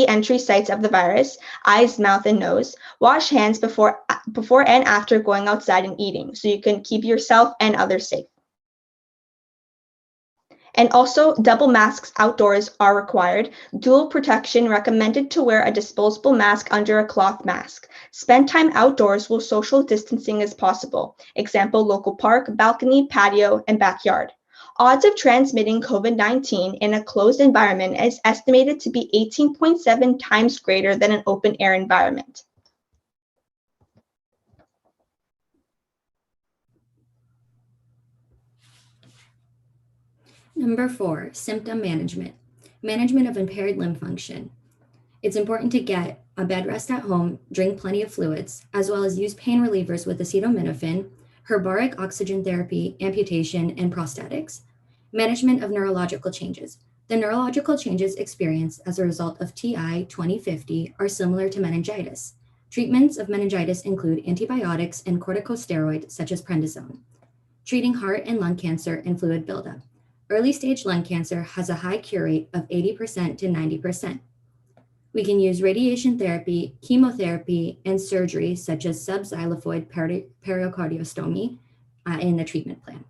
entry sites of the virus, eyes, mouth, and nose. Wash hands before and after going outside and eating, so you can keep yourself and others safe. And also, double masks outdoors are required. Dual protection recommended to wear a disposable mask under a cloth mask. Spend time outdoors while social distancing is possible. Example, local park, balcony, patio, and backyard. Odds of transmitting COVID-19 in a closed environment is estimated to be 18.7 times greater than an open air environment. Number 4, symptom management. Management of impaired limb function. It's important to get a bed rest at home, drink plenty of fluids, as well as use pain relievers with acetaminophen, herbaric oxygen therapy, amputation, and prosthetics. Management of neurological changes. The neurological changes experienced as a result of TI 2050 are similar to meningitis. Treatments of meningitis include antibiotics and corticosteroids such as prednisone. Treating heart and lung cancer and fluid buildup. Early stage lung cancer has a high cure rate of 80% to 90%. We can use radiation therapy, chemotherapy, and surgery such as subxiphoid pericardiostomy in the treatment plan.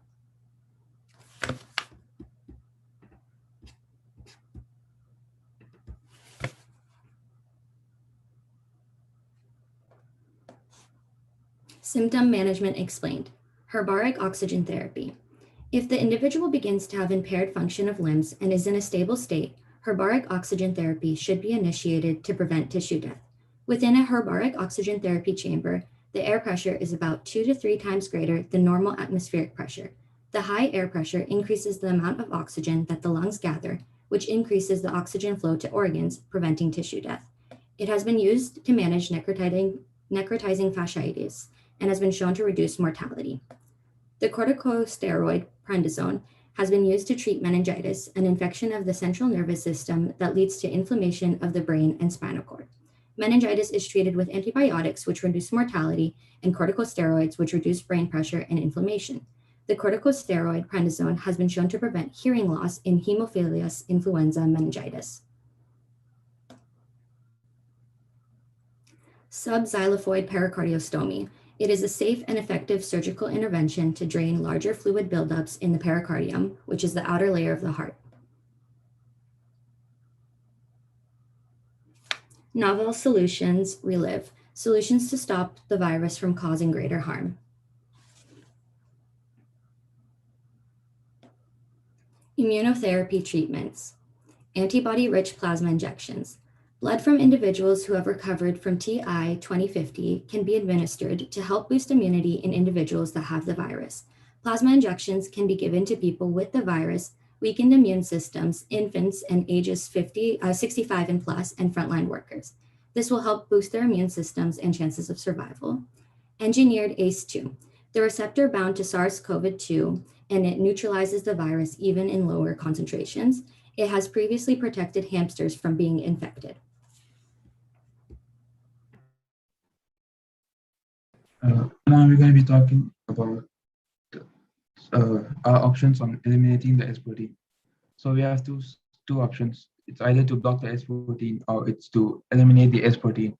Symptom management explained. Herbaric oxygen therapy. If the individual begins to have impaired function of limbs and is in a stable state, herbaric oxygen therapy should be initiated to prevent tissue death. Within a herbaric oxygen therapy chamber, the air pressure is about 2 to 3 times greater than normal atmospheric pressure. The high air pressure increases the amount of oxygen that the lungs gather, which increases the oxygen flow to organs, preventing tissue death. It has been used to manage necrotizing fasciitis and has been shown to reduce mortality. The corticosteroid prednisone has been used to treat meningitis, an infection of the central nervous system that leads to inflammation of the brain and spinal cord. Meningitis is treated with antibiotics, which reduce mortality, and corticosteroids, which reduce brain pressure and inflammation. The corticosteroid prednisone has been shown to prevent hearing loss in Haemophilus influenza meningitis. Subxiphoid pericardiostomy. It is a safe and effective surgical intervention to drain larger fluid buildups in the pericardium, which is the outer layer of the heart. Novel solutions, relive. Solutions to stop the virus from causing greater harm. Immunotherapy treatments. Antibody-rich plasma injections. Blood from individuals who have recovered from TI 2050 can be administered to help boost immunity in individuals that have the virus. Plasma injections can be given to people with the virus, weakened immune systems, infants, and ages 65 and plus, and frontline workers. This will help boost their immune systems and chances of survival. Engineered ACE2. The receptor bound to SARS-CoV-2, and it neutralizes the virus even in lower concentrations. It has previously protected hamsters from being infected. Now we're going to be talking about our options on eliminating the S protein. So we have two options. It's either to block the S protein or it's to eliminate the S protein.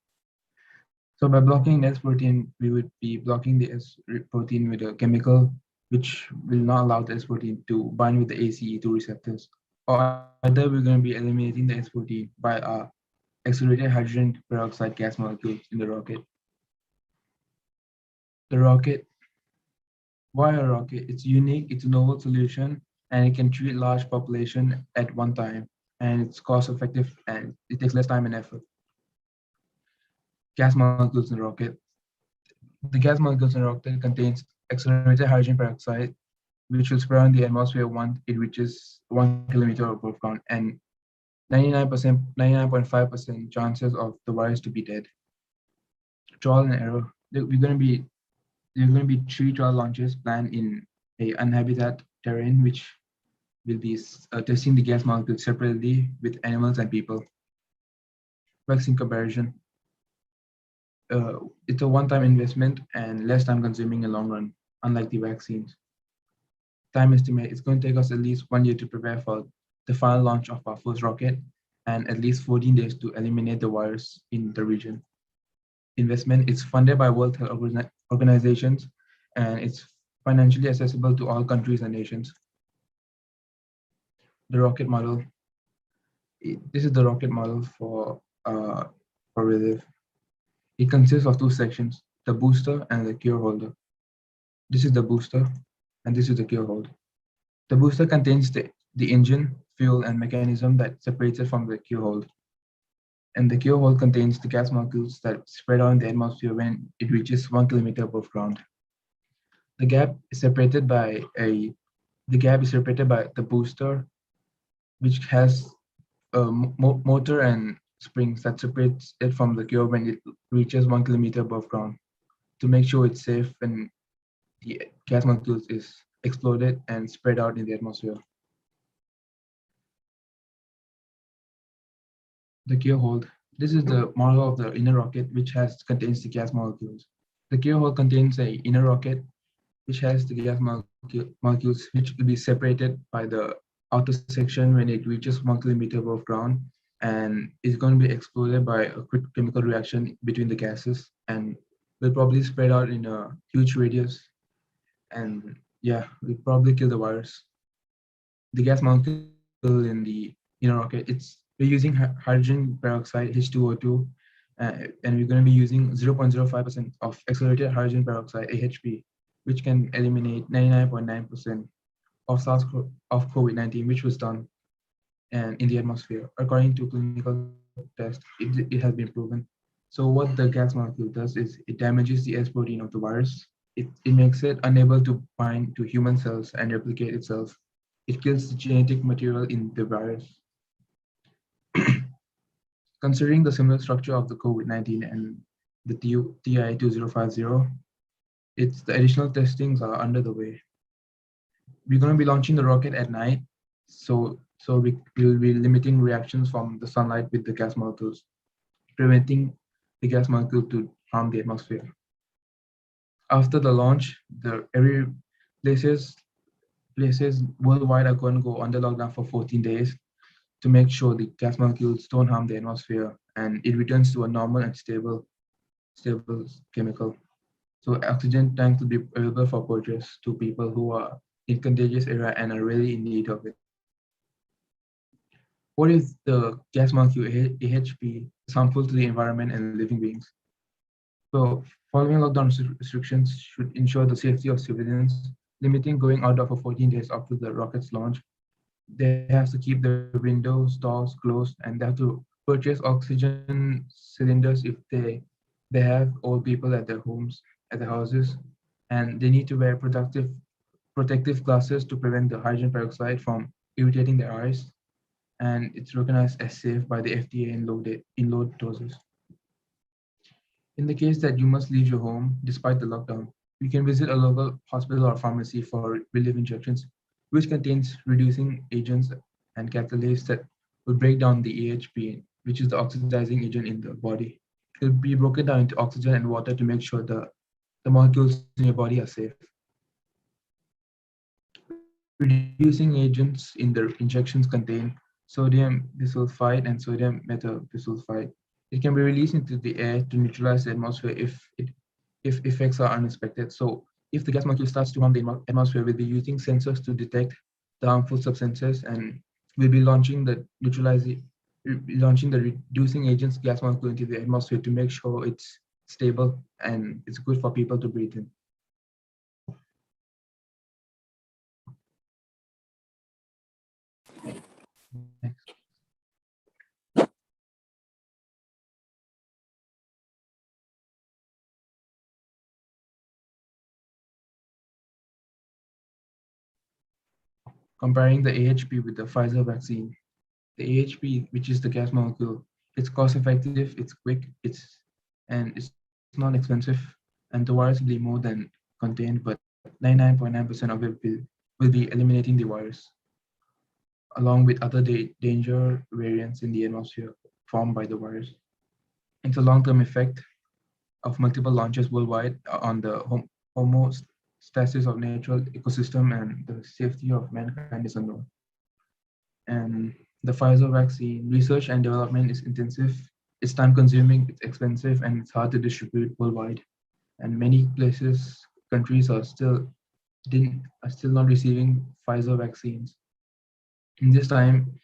So by blocking the S protein, we would be blocking the S protein with a chemical which will not allow the S protein to bind with the ACE2 receptors. Or either we're going to be eliminating the S protein by our accelerated hydrogen peroxide gas molecules in the rocket. The rocket, why a rocket? It's unique, it's a novel solution, and it can treat large population at one time, and it's cost effective and it takes less time and effort. Gas molecules in the rocket. The gas molecules in the rocket contains accelerated hydrogen peroxide, which will spread in the atmosphere once it reaches 1 kilometer above ground, and 99.5% chances of the virus to be dead. Trial and error. There are going to be 3 trial launches planned in a unhabitat terrain, which will be testing the gas molecules separately with animals and people. Vaccine comparison. It's a one-time investment and less time consuming in the long run, unlike the vaccines. Time estimate, it's going to take us at least 1 year to prepare for the final launch of our first rocket and at least 14 days to eliminate the virus in the region. Investment, it's funded by World Health Organizations and it's financially accessible to all countries and nations. The rocket model, this is the rocket model for Relive. It consists of two sections, the booster and the cure holder. This is the booster and this is the cure holder. The booster contains the engine, fuel, and mechanism that separates it from the cure hold. And the cure hold contains the gas molecules that spread out in the atmosphere when it reaches 1 kilometer above ground. The gap is separated by the booster, which has a motor and springs that separates it from the cure when it reaches 1 kilometer above ground to make sure it's safe when the gas molecules is exploded and spread out in the atmosphere. The cure hold. This is the model of the inner rocket which contains the gas molecules. The cure hold contains a inner rocket which has the gas molecules which will be separated by the outer section when it reaches 1 kilometer above ground and is going to be exploded by a quick chemical reaction between the gases and will probably spread out in a huge radius and yeah, will probably kill the virus. The gas molecule in the inner rocket, we're using hydrogen peroxide H2O2 and we're going to be using 0.05% of accelerated hydrogen peroxide AHP, which can eliminate 99.9% of COVID-19, which was done and in the atmosphere. According to clinical tests, it has been proven. So what the gas molecule does is it damages the S protein of the virus. It makes it unable to bind to human cells and replicate itself. It kills the genetic material in the virus. Considering the similar structure of the COVID-19 and the TI-2050, the additional testings are under the way. We're going to be launching the rocket at night, so we will be limiting reactions from the sunlight with the gas molecules, preventing the gas molecule to harm the atmosphere. After the launch, every places worldwide are going to go under lockdown for 14 days to make sure the gas molecules don't harm the atmosphere and it returns to a normal and stable chemical. So oxygen tanks will be available for purchase to people who are in contagious area and are really in need of it. What if the gas molecule AHP is harmful to the environment and living beings? So following lockdown restrictions should ensure the safety of civilians, limiting going out for 14 days after the rocket's launch. They have to keep the windows, doors closed, and they have to purchase oxygen cylinders if they have old people at their homes, at their houses, and they need to wear protective glasses to prevent the hydrogen peroxide from irritating their eyes. And it's recognized as safe by the FDA in low doses. In the case that you must leave your home despite the lockdown, you can visit a local hospital or pharmacy for relief injections, which contains reducing agents and catalysts that will break down the AHP, which is the oxidizing agent in the body. It will be broken down into oxygen and water to make sure the molecules in your body are safe. Reducing agents in the injections contain sodium bisulfite and sodium metabisulfite. It can be released into the air to neutralize the atmosphere if effects are unexpected. So if the gas molecule starts to harm the atmosphere, we'll be using sensors to detect the harmful substances and we'll be launching the reducing agents gas molecule into the atmosphere to make sure it's stable and it's good for people to breathe in. Next. Comparing the AHP with the Pfizer vaccine, the AHP, which is the gas molecule, it's cost effective, it's quick, it's not expensive, and the virus will be more than contained, but 99.9% of it will be eliminating the virus. along with other danger variants in the atmosphere formed by the virus. It's a long-term effect of multiple launches worldwide on the homeostasis of natural ecosystem and the safety of mankind is unknown. And the Pfizer vaccine research and development is intensive, it's time-consuming, it's expensive, and it's hard to distribute worldwide. And many places, countries are still not receiving Pfizer vaccines. In this time,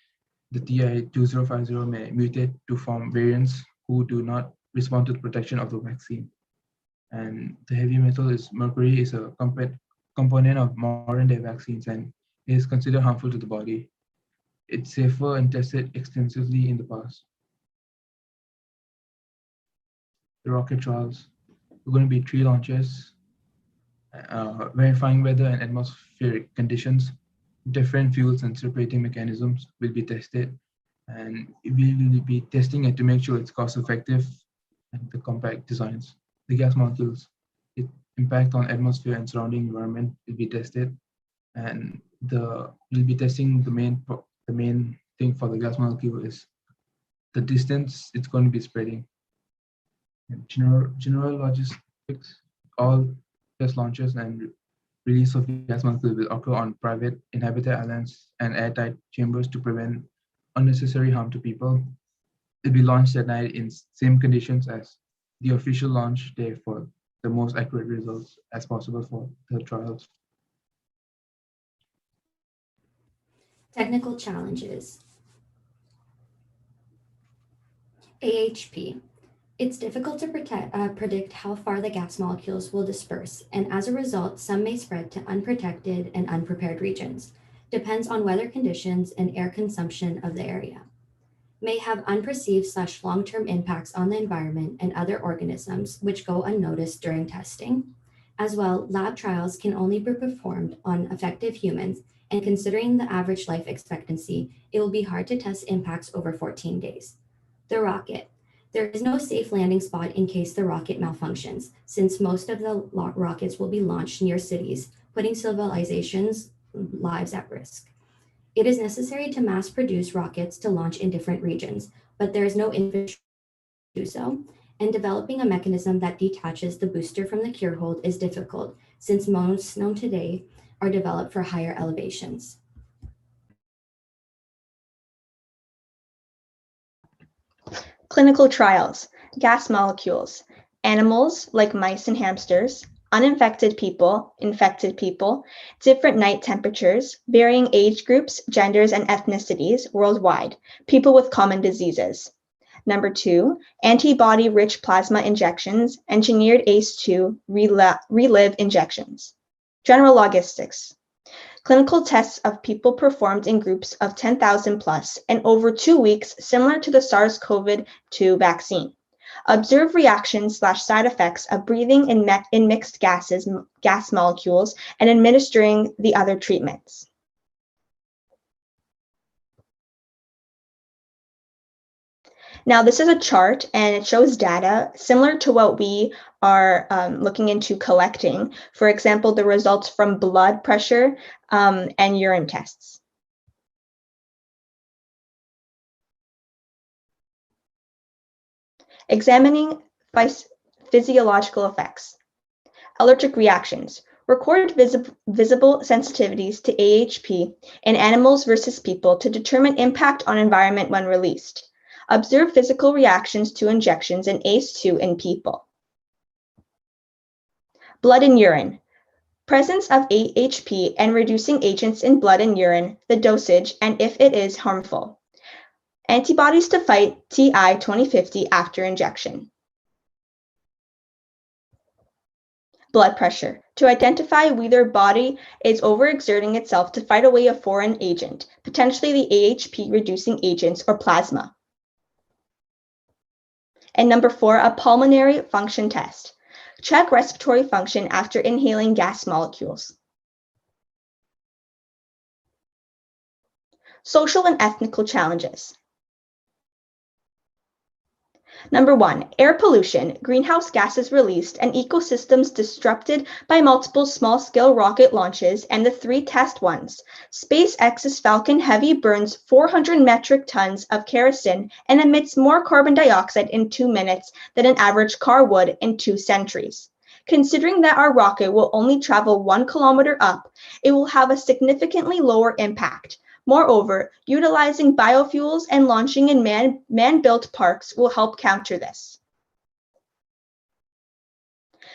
the TI-2050 may mutate to form variants who do not respond to the protection of the vaccine. And the heavy metal is mercury is a component of modern day vaccines and is considered harmful to the body. It's safer and tested extensively in the past. The rocket trials, there are going to be 3 launches, verifying weather and atmospheric conditions. Different fuels and separating mechanisms will be tested, and we will be testing it to make sure it's cost effective and the compact designs. The gas molecules, its impact on atmosphere and surrounding environment will be tested, and we'll be testing the main thing for the gas molecule is the distance it's going to be spreading. And general logistics, all test launches and release of gas molecules will occur on private inhabited islands and airtight chambers to prevent unnecessary harm to people. It'll be launched at night in same conditions as the official launch day for the most accurate results as possible for the trials. Technical challenges. AHP. It's difficult to predict how far the gas molecules will disperse, and as a result, some may spread to unprotected and unprepared regions. Depends on weather conditions and air consumption of the area. May have unperceived / long-term impacts on the environment and other organisms, which go unnoticed during testing. As well, lab trials can only be performed on effective humans, and considering the average life expectancy, it will be hard to test impacts over 14 days. The rocket. There is no safe landing spot in case the rocket malfunctions, since most of the rockets will be launched near cities, putting civilizations' lives at risk. It is necessary to mass produce rockets to launch in different regions, but there is no infrastructure to do so, and developing a mechanism that detaches the booster from the cure hold is difficult, since most known today are developed for higher elevations. Clinical trials, gas molecules, animals like mice and hamsters, uninfected people, infected people, different night temperatures, varying age groups, genders, and ethnicities worldwide, people with common diseases. Number 2, antibody-rich plasma injections, engineered ACE2 relive injections. General logistics. Clinical tests of people performed in groups of 10,000 plus and over 2 weeks, similar to the SARS-CoV-2 vaccine. Observe reactions / side effects of breathing in mixed gas molecules, and administering the other treatments. Now, this is a chart and it shows data similar to what we are looking into collecting. For example, the results from blood pressure and urine tests. Examining physiological effects. Allergic reactions. Record visible sensitivities to AHP in animals versus people to determine impact on environment when released. Observe physical reactions to injections in ACE2 in people. Blood and urine. Presence of AHP and reducing agents in blood and urine, the dosage, and if it is harmful. Antibodies to fight TI-2050 after injection. Blood pressure. To identify whether body is overexerting itself to fight away a foreign agent, potentially the AHP reducing agents or plasma. And number 4, a pulmonary function test. Check respiratory function after inhaling gas molecules. Social and ethnical challenges. Number 1, air pollution, greenhouse gases released, and ecosystems disrupted by multiple small-scale rocket launches and the 3 test ones. SpaceX's Falcon Heavy burns 400 metric tons of kerosene and emits more carbon dioxide in 2 minutes than an average car would in 2 centuries. Considering that our rocket will only travel 1 kilometer up, it will have a significantly lower impact. Moreover, utilizing biofuels and launching in man-built parks will help counter this.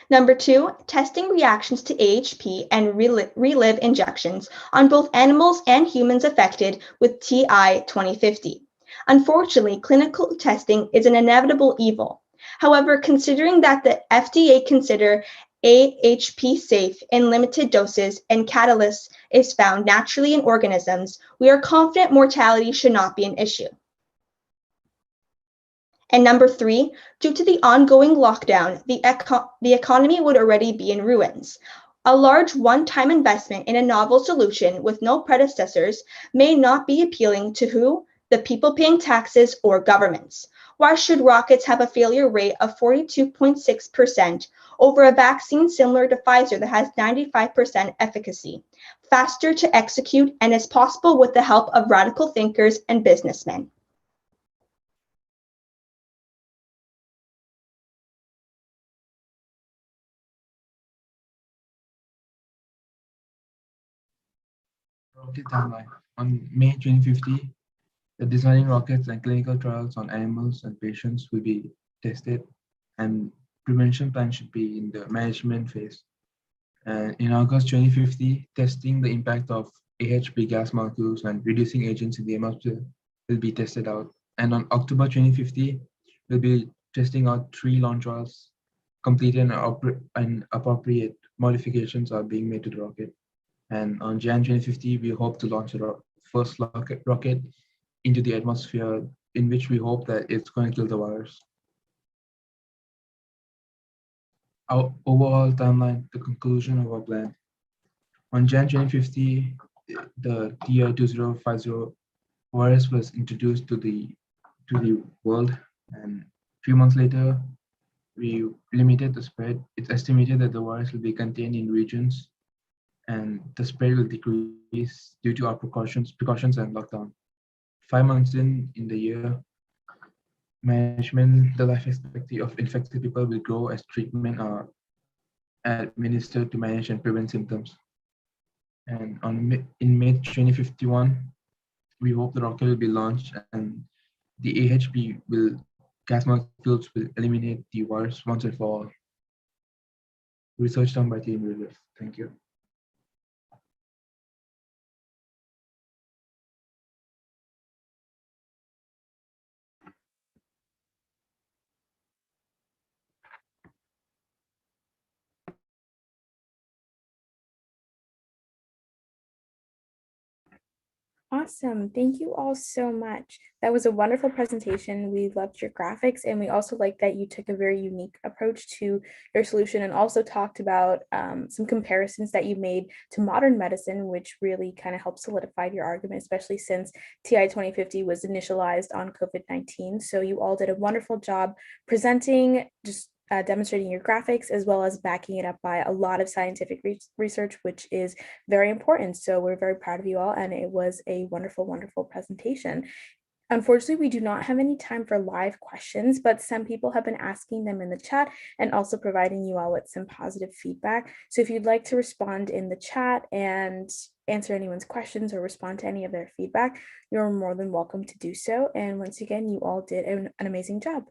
Number 2, testing reactions to AHP and relive injections on both animals and humans affected with TI 2050. Unfortunately, clinical testing is an inevitable evil. However, considering that the FDA consider AHP safe in limited doses and catalyst is found naturally in organisms, we are confident mortality should not be an issue. And number 3, due to the ongoing lockdown, the economy would already be in ruins. A large one-time investment in a novel solution with no predecessors may not be appealing to who? The people paying taxes or governments. Why should rockets have a failure rate of 42.6% over a vaccine similar to Pfizer that has 95% efficacy, faster to execute, and is possible with the help of radical thinkers and businessmen? Rocket timeline. On May 2050, the designing rockets and clinical trials on animals and patients will be tested, and prevention plan should be in the management phase. And in August 2050, testing the impact of AHP gas molecules and reducing agents in the atmosphere will be tested out. And on October 2050, we'll be testing out 3 launch trials completed and appropriate modifications are being made to the rocket. And on Jan 2050, we hope to launch the first rocket into the atmosphere, in which we hope that it's going to kill the virus. Our overall timeline, the conclusion of our plan. On Jan 2050, the TI-2050 virus was introduced to the world, and a few months later, we limited the spread. It's estimated that the virus will be contained in regions, and the spread will decrease due to our precautions and lockdown. 5 months in the year, management, the life expectancy of infected people will grow as treatment are administered to manage and prevent symptoms. And in May 2051, we hope the rocket will be launched and the AHP gas molecules will eliminate the virus once and for all. Research done by Team Relief. Thank you. Awesome. Thank you all so much. That was a wonderful presentation. We loved your graphics, and we also like that you took a very unique approach to your solution and also talked about some comparisons that you made to modern medicine, which really kind of helped solidify your argument, especially since TI 2050 was initialized on COVID-19. So you all did a wonderful job presenting, just demonstrating your graphics, as well as backing it up by a lot of scientific research, which is very important. So we're very proud of you all, and it was a wonderful, wonderful presentation. Unfortunately, we do not have any time for live questions, but some people have been asking them in the chat and also providing you all with some positive feedback. So if you'd like to respond in the chat and answer anyone's questions or respond to any of their feedback, you're more than welcome to do so. And once again, you all did an amazing job.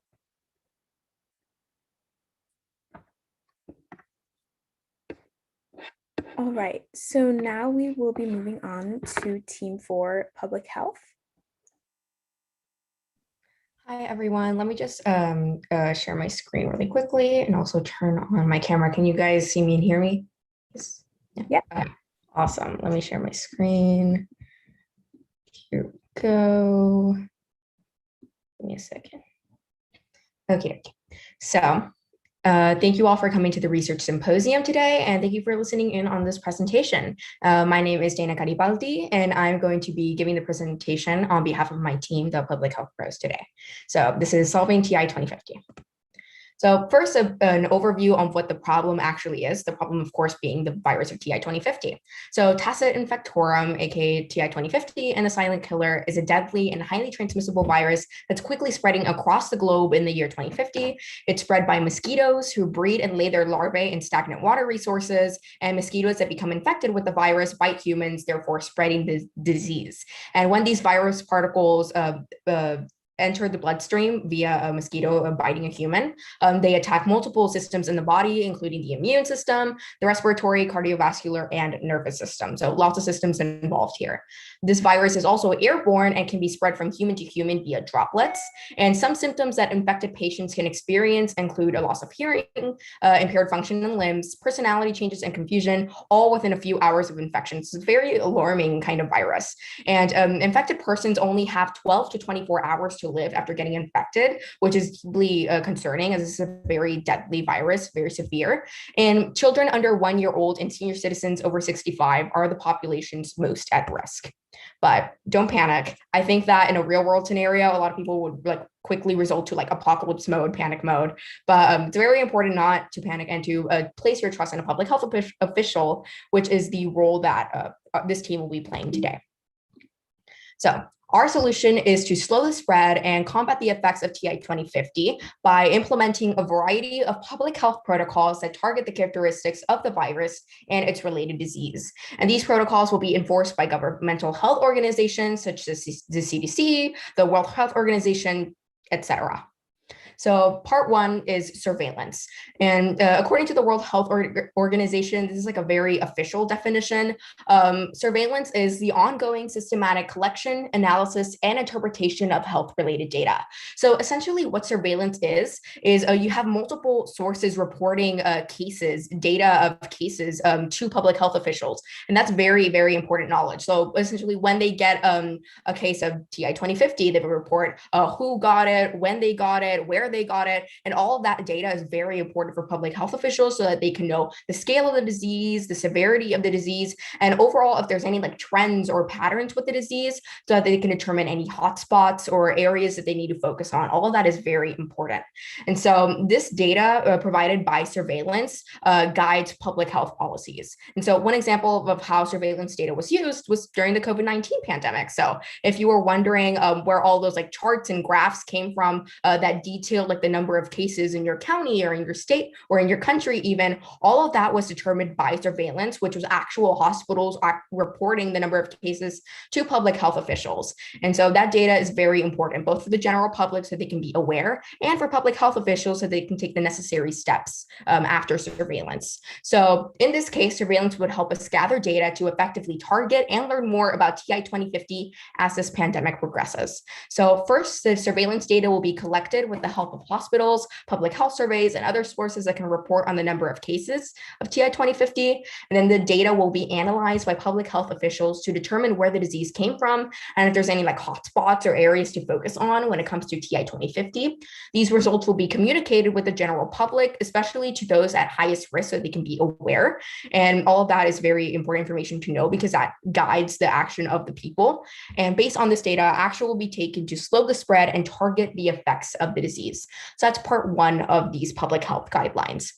All right, so now we will be moving on to Team 4 Public Health. Hi, everyone. Let me just share my screen really quickly and also turn on my camera. Can you guys see me and hear me? Yes. Yeah. Awesome. Let me share my screen. Here we go. Give me a second. Okay. So Thank you all for coming to the Research Symposium today, and thank you for listening in on this presentation. My name is Dana Garibaldi, and I'm going to be giving the presentation on behalf of my team, the Public Health Pros, today. So this is Solving TI 2050. So first, an overview on what the problem actually is. The problem, of course, being the virus of TI 2050. So tacet infectorum, aka TI 2050, and the silent killer is a deadly and highly transmissible virus that's quickly spreading across the globe in the year 2050. It's spread by mosquitoes who breed and lay their larvae in stagnant water resources, and mosquitoes that become infected with the virus bite humans, therefore spreading the disease. And when these virus particles enter the bloodstream via a mosquito biting a human. They attack multiple systems in the body, including the immune system, the respiratory, cardiovascular, and nervous system. So lots of systems involved here. This virus is also airborne and can be spread from human to human via droplets. And some symptoms that infected patients can experience include a loss of hearing, impaired function in limbs, personality changes, and confusion, all within a few hours of infection. It's a very alarming kind of virus. And infected persons only have 12 to 24 hours to live after getting infected, which is really concerning, as this is a very deadly virus, very severe. And children under 1 year old and senior citizens over 65 are the populations most at risk. But don't panic. I think that in a real world scenario, a lot of people would quickly result to apocalypse mode, panic mode. But it's very important not to panic and to place your trust in a public health official, which is the role that this team will be playing today. So our solution is to slow the spread and combat the effects of TI 2050 by implementing a variety of public health protocols that target the characteristics of the virus and its related disease. And these protocols will be enforced by governmental health organizations such as the CDC, the World Health Organization, etc. So part one is surveillance. And according to the World Health Organization, this is a very official definition. Surveillance is the ongoing systematic collection, analysis, and interpretation of health-related data. So essentially what surveillance is you have multiple sources reporting data of cases to public health officials. And that's very, very important knowledge. So essentially when they get a case of TI 2050, they will report who got it, when they got it, where they got it, and all of that data is very important for public health officials so that they can know the scale of the disease, the severity of the disease, and overall if there's any trends or patterns with the disease so that they can determine any hotspots or areas that they need to focus on. All of that is very important. And so this data provided by surveillance guides public health policies. And so one example of how surveillance data was used was during the COVID-19 pandemic. So if you were wondering where all those charts and graphs came from that detail the number of cases in your county or in your state or in your country even, all of that was determined by surveillance, which was actual hospitals reporting the number of cases to public health officials. And so that data is very important, both for the general public so they can be aware and for public health officials so they can take the necessary steps after surveillance. So in this case, surveillance would help us gather data to effectively target and learn more about TI 2050 as this pandemic progresses. So first, the surveillance data will be collected with the help of hospitals, public health surveys, and other sources that can report on the number of cases of TI 2050. And then the data will be analyzed by public health officials to determine where the disease came from and if there's any hotspots or areas to focus on when it comes to TI 2050. These results will be communicated with the general public, especially to those at highest risk so they can be aware. And all of that is very important information to know because that guides the action of the people. And based on this data, action will be taken to slow the spread and target the effects of the disease. So that's part one of these public health guidelines.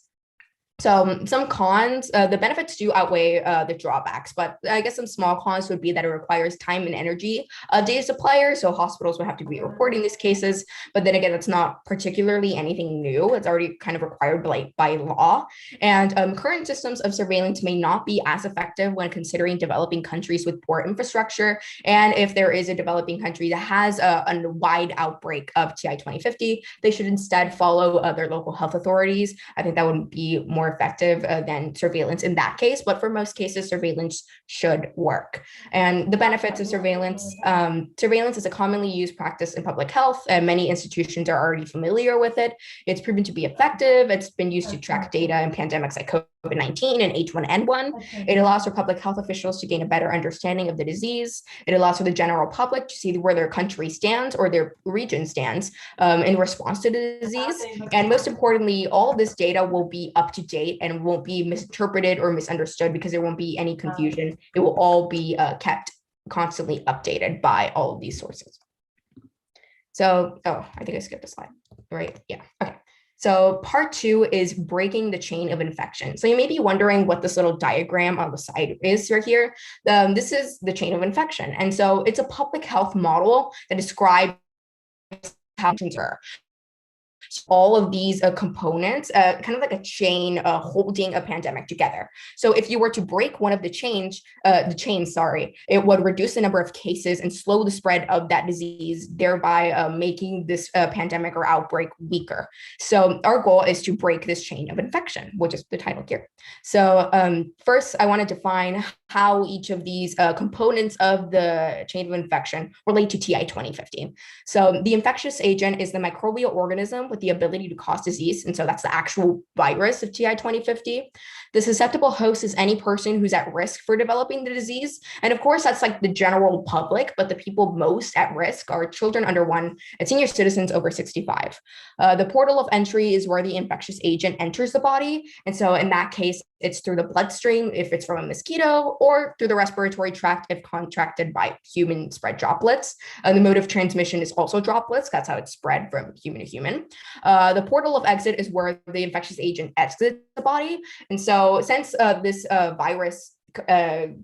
So some cons, the benefits do outweigh the drawbacks, but I guess some small cons would be that it requires time and energy of data suppliers. So hospitals would have to be reporting these cases, but then again, that's not particularly anything new. It's already kind of required by law. And current systems of surveillance may not be as effective when considering developing countries with poor infrastructure. And if there is a developing country that has a wide outbreak of TI 2050, they should instead follow their local health authorities. I think that would be more effective than surveillance in that case, but for most cases, surveillance should work. And the benefits of surveillance, surveillance is a commonly used practice in public health, and many institutions are already familiar with it. It's proven to be effective. It's been used to track data in pandemics like COVID-19 and H1N1. It allows for public health officials to gain a better understanding of the disease. It allows for the general public to see where their country stands or their region stands in response to the disease. And most importantly, all of this data will be up to date and won't be misinterpreted or misunderstood because there won't be any confusion. It will all be kept constantly updated by all of these sources. So, oh, I think I skipped a slide, right? Yeah, okay. So part 2 is breaking the chain of infection. So you may be wondering what this little diagram on the side is right here. This is the chain of infection. And so it's a public health model that describes how infections are. All of these components, kind of like a chain holding a pandemic together. So if you were to break one of the chains, it would reduce the number of cases and slow the spread of that disease, thereby making this pandemic or outbreak weaker. So our goal is to break this chain of infection, which is the title here. So first, I want to define how each of these components of the chain of infection relate to TI 2050. So the infectious agent is the microbial organism with the ability to cause disease. And so that's the actual virus of TI 2050. The susceptible host is any person who's at risk for developing the disease. And of course, that's like the general public, but the people most at risk are children under 1 and senior citizens over 65. The portal of entry is where the infectious agent enters the body. And so in that case, it's through the bloodstream if it's from a mosquito, or through the respiratory tract if contracted by human spread droplets. The mode of transmission is also droplets. That's how it's spread from human to human. The portal of exit is where the infectious agent exits the body. And so since this virus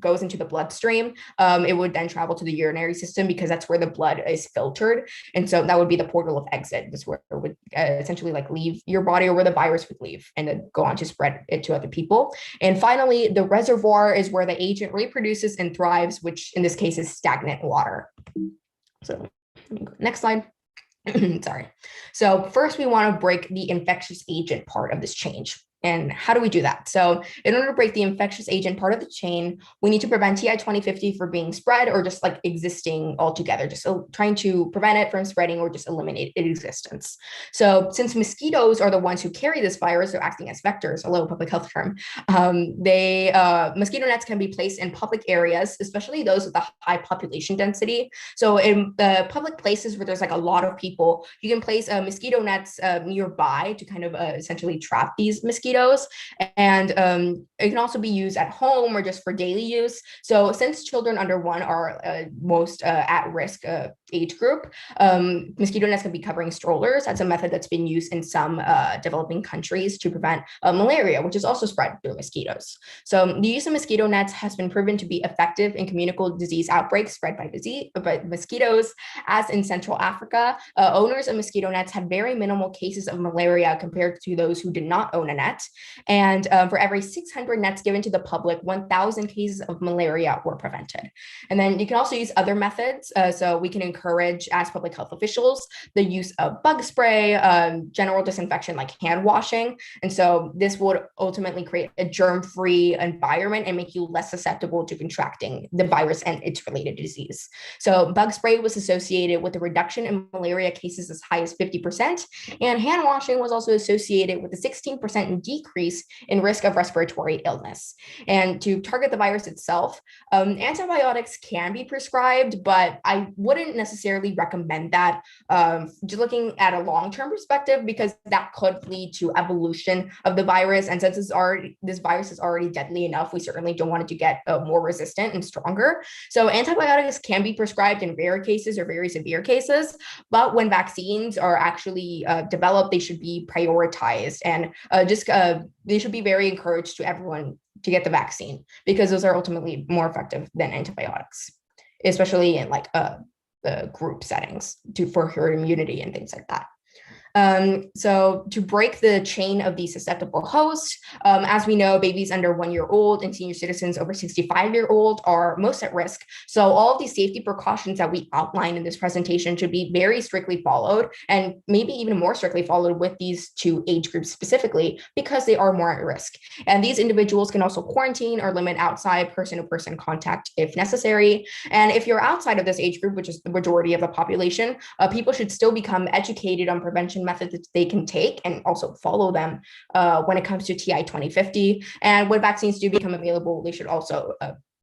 goes into the bloodstream, it would then travel to the urinary system because that's where the blood is filtered. And so that would be the portal of exit. This where it would essentially like leave your body, or where the virus would leave and then go on to spread it to other people. And finally, the reservoir is where the agent reproduces and thrives, which in this case is stagnant water. So next slide. Sorry. So first we want to break the infectious agent part of this change. And how do we do that? So in order to break the infectious agent part of the chain, we need to prevent TI 2050 from being spread or just like existing altogether, just trying to prevent it from spreading or just eliminate its existence. So since mosquitoes are the ones who carry this virus, they're acting as vectors, a low public health term, mosquito nets can be placed in public areas, especially those with a high population density. So in the public places where there's like a lot of people, you can place mosquito nets nearby to kind of essentially trap these mosquitoes. And it can also be used at home or just for daily use. So since children under 1 are most at risk age group, mosquito nets can be covering strollers. That's a method that's been used in some developing countries to prevent malaria, which is also spread through mosquitoes. So the use of mosquito nets has been proven to be effective in communicable disease outbreaks spread by mosquitoes, as in Central Africa, owners of mosquito nets had very minimal cases of malaria compared to those who did not own a net. And for every 600 nets given to the public, 1,000 cases of malaria were prevented. And then you can also use other methods. So we can encourage, as public health officials, the use of bug spray, general disinfection like hand washing. And so this would ultimately create a germ-free environment and make you less susceptible to contracting the virus and its related disease. So bug spray was associated with a reduction in malaria cases as high as 50%. And hand washing was also associated with a 16% decrease in risk of respiratory illness. And to target the virus itself, antibiotics can be prescribed, but I wouldn't necessarily recommend that, just looking at a long-term perspective, because that could lead to evolution of the virus. And since this virus is already deadly enough, we certainly don't want it to get more resistant and stronger. So antibiotics can be prescribed in rare cases or very severe cases, but when vaccines are actually developed, they should be prioritized, and they should be very encouraged to everyone to get the vaccine, because those are ultimately more effective than antibiotics, especially in like the group settings for herd immunity and things like that. So to break the chain of the susceptible host, as we know, babies under 1 year old and senior citizens over 65-year-old are most at risk. So all of these safety precautions that we outline in this presentation should be very strictly followed, and maybe even more strictly followed with these 2 age groups specifically, because they are more at risk. And these individuals can also quarantine or limit outside person-to-person contact if necessary. And if you're outside of this age group, which is the majority of the population, people should still become educated on prevention methods that they can take and also follow them when it comes to TI 2050. And when vaccines do become available, they should also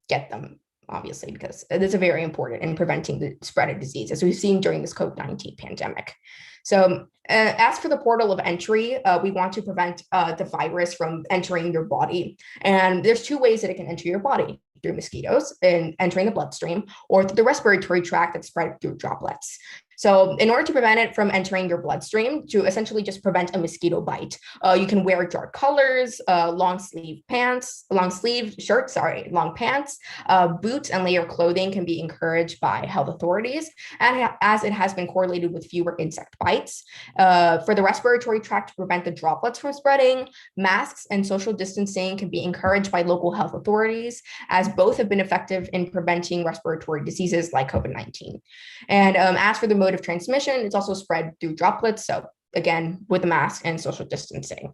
get them, obviously, because it is very important in preventing the spread of disease, as we've seen during this COVID-19 pandemic. So as for the portal of entry, we want to prevent the virus from entering your body. And there's two ways that it can enter your body: through mosquitoes and entering the bloodstream, or through the respiratory tract that's spread through droplets. So in order to prevent it from entering your bloodstream, to essentially just prevent a mosquito bite, you can wear dark colors, long sleeve shirts, long pants, boots and layer clothing can be encouraged by health authorities, and as it has been correlated with fewer insect bites. For the respiratory tract, to prevent the droplets from spreading, masks and social distancing can be encouraged by local health authorities, as both have been effective in preventing respiratory diseases like COVID-19. And as for the mode of transmission, it's also spread through droplets. So again, with the mask and social distancing.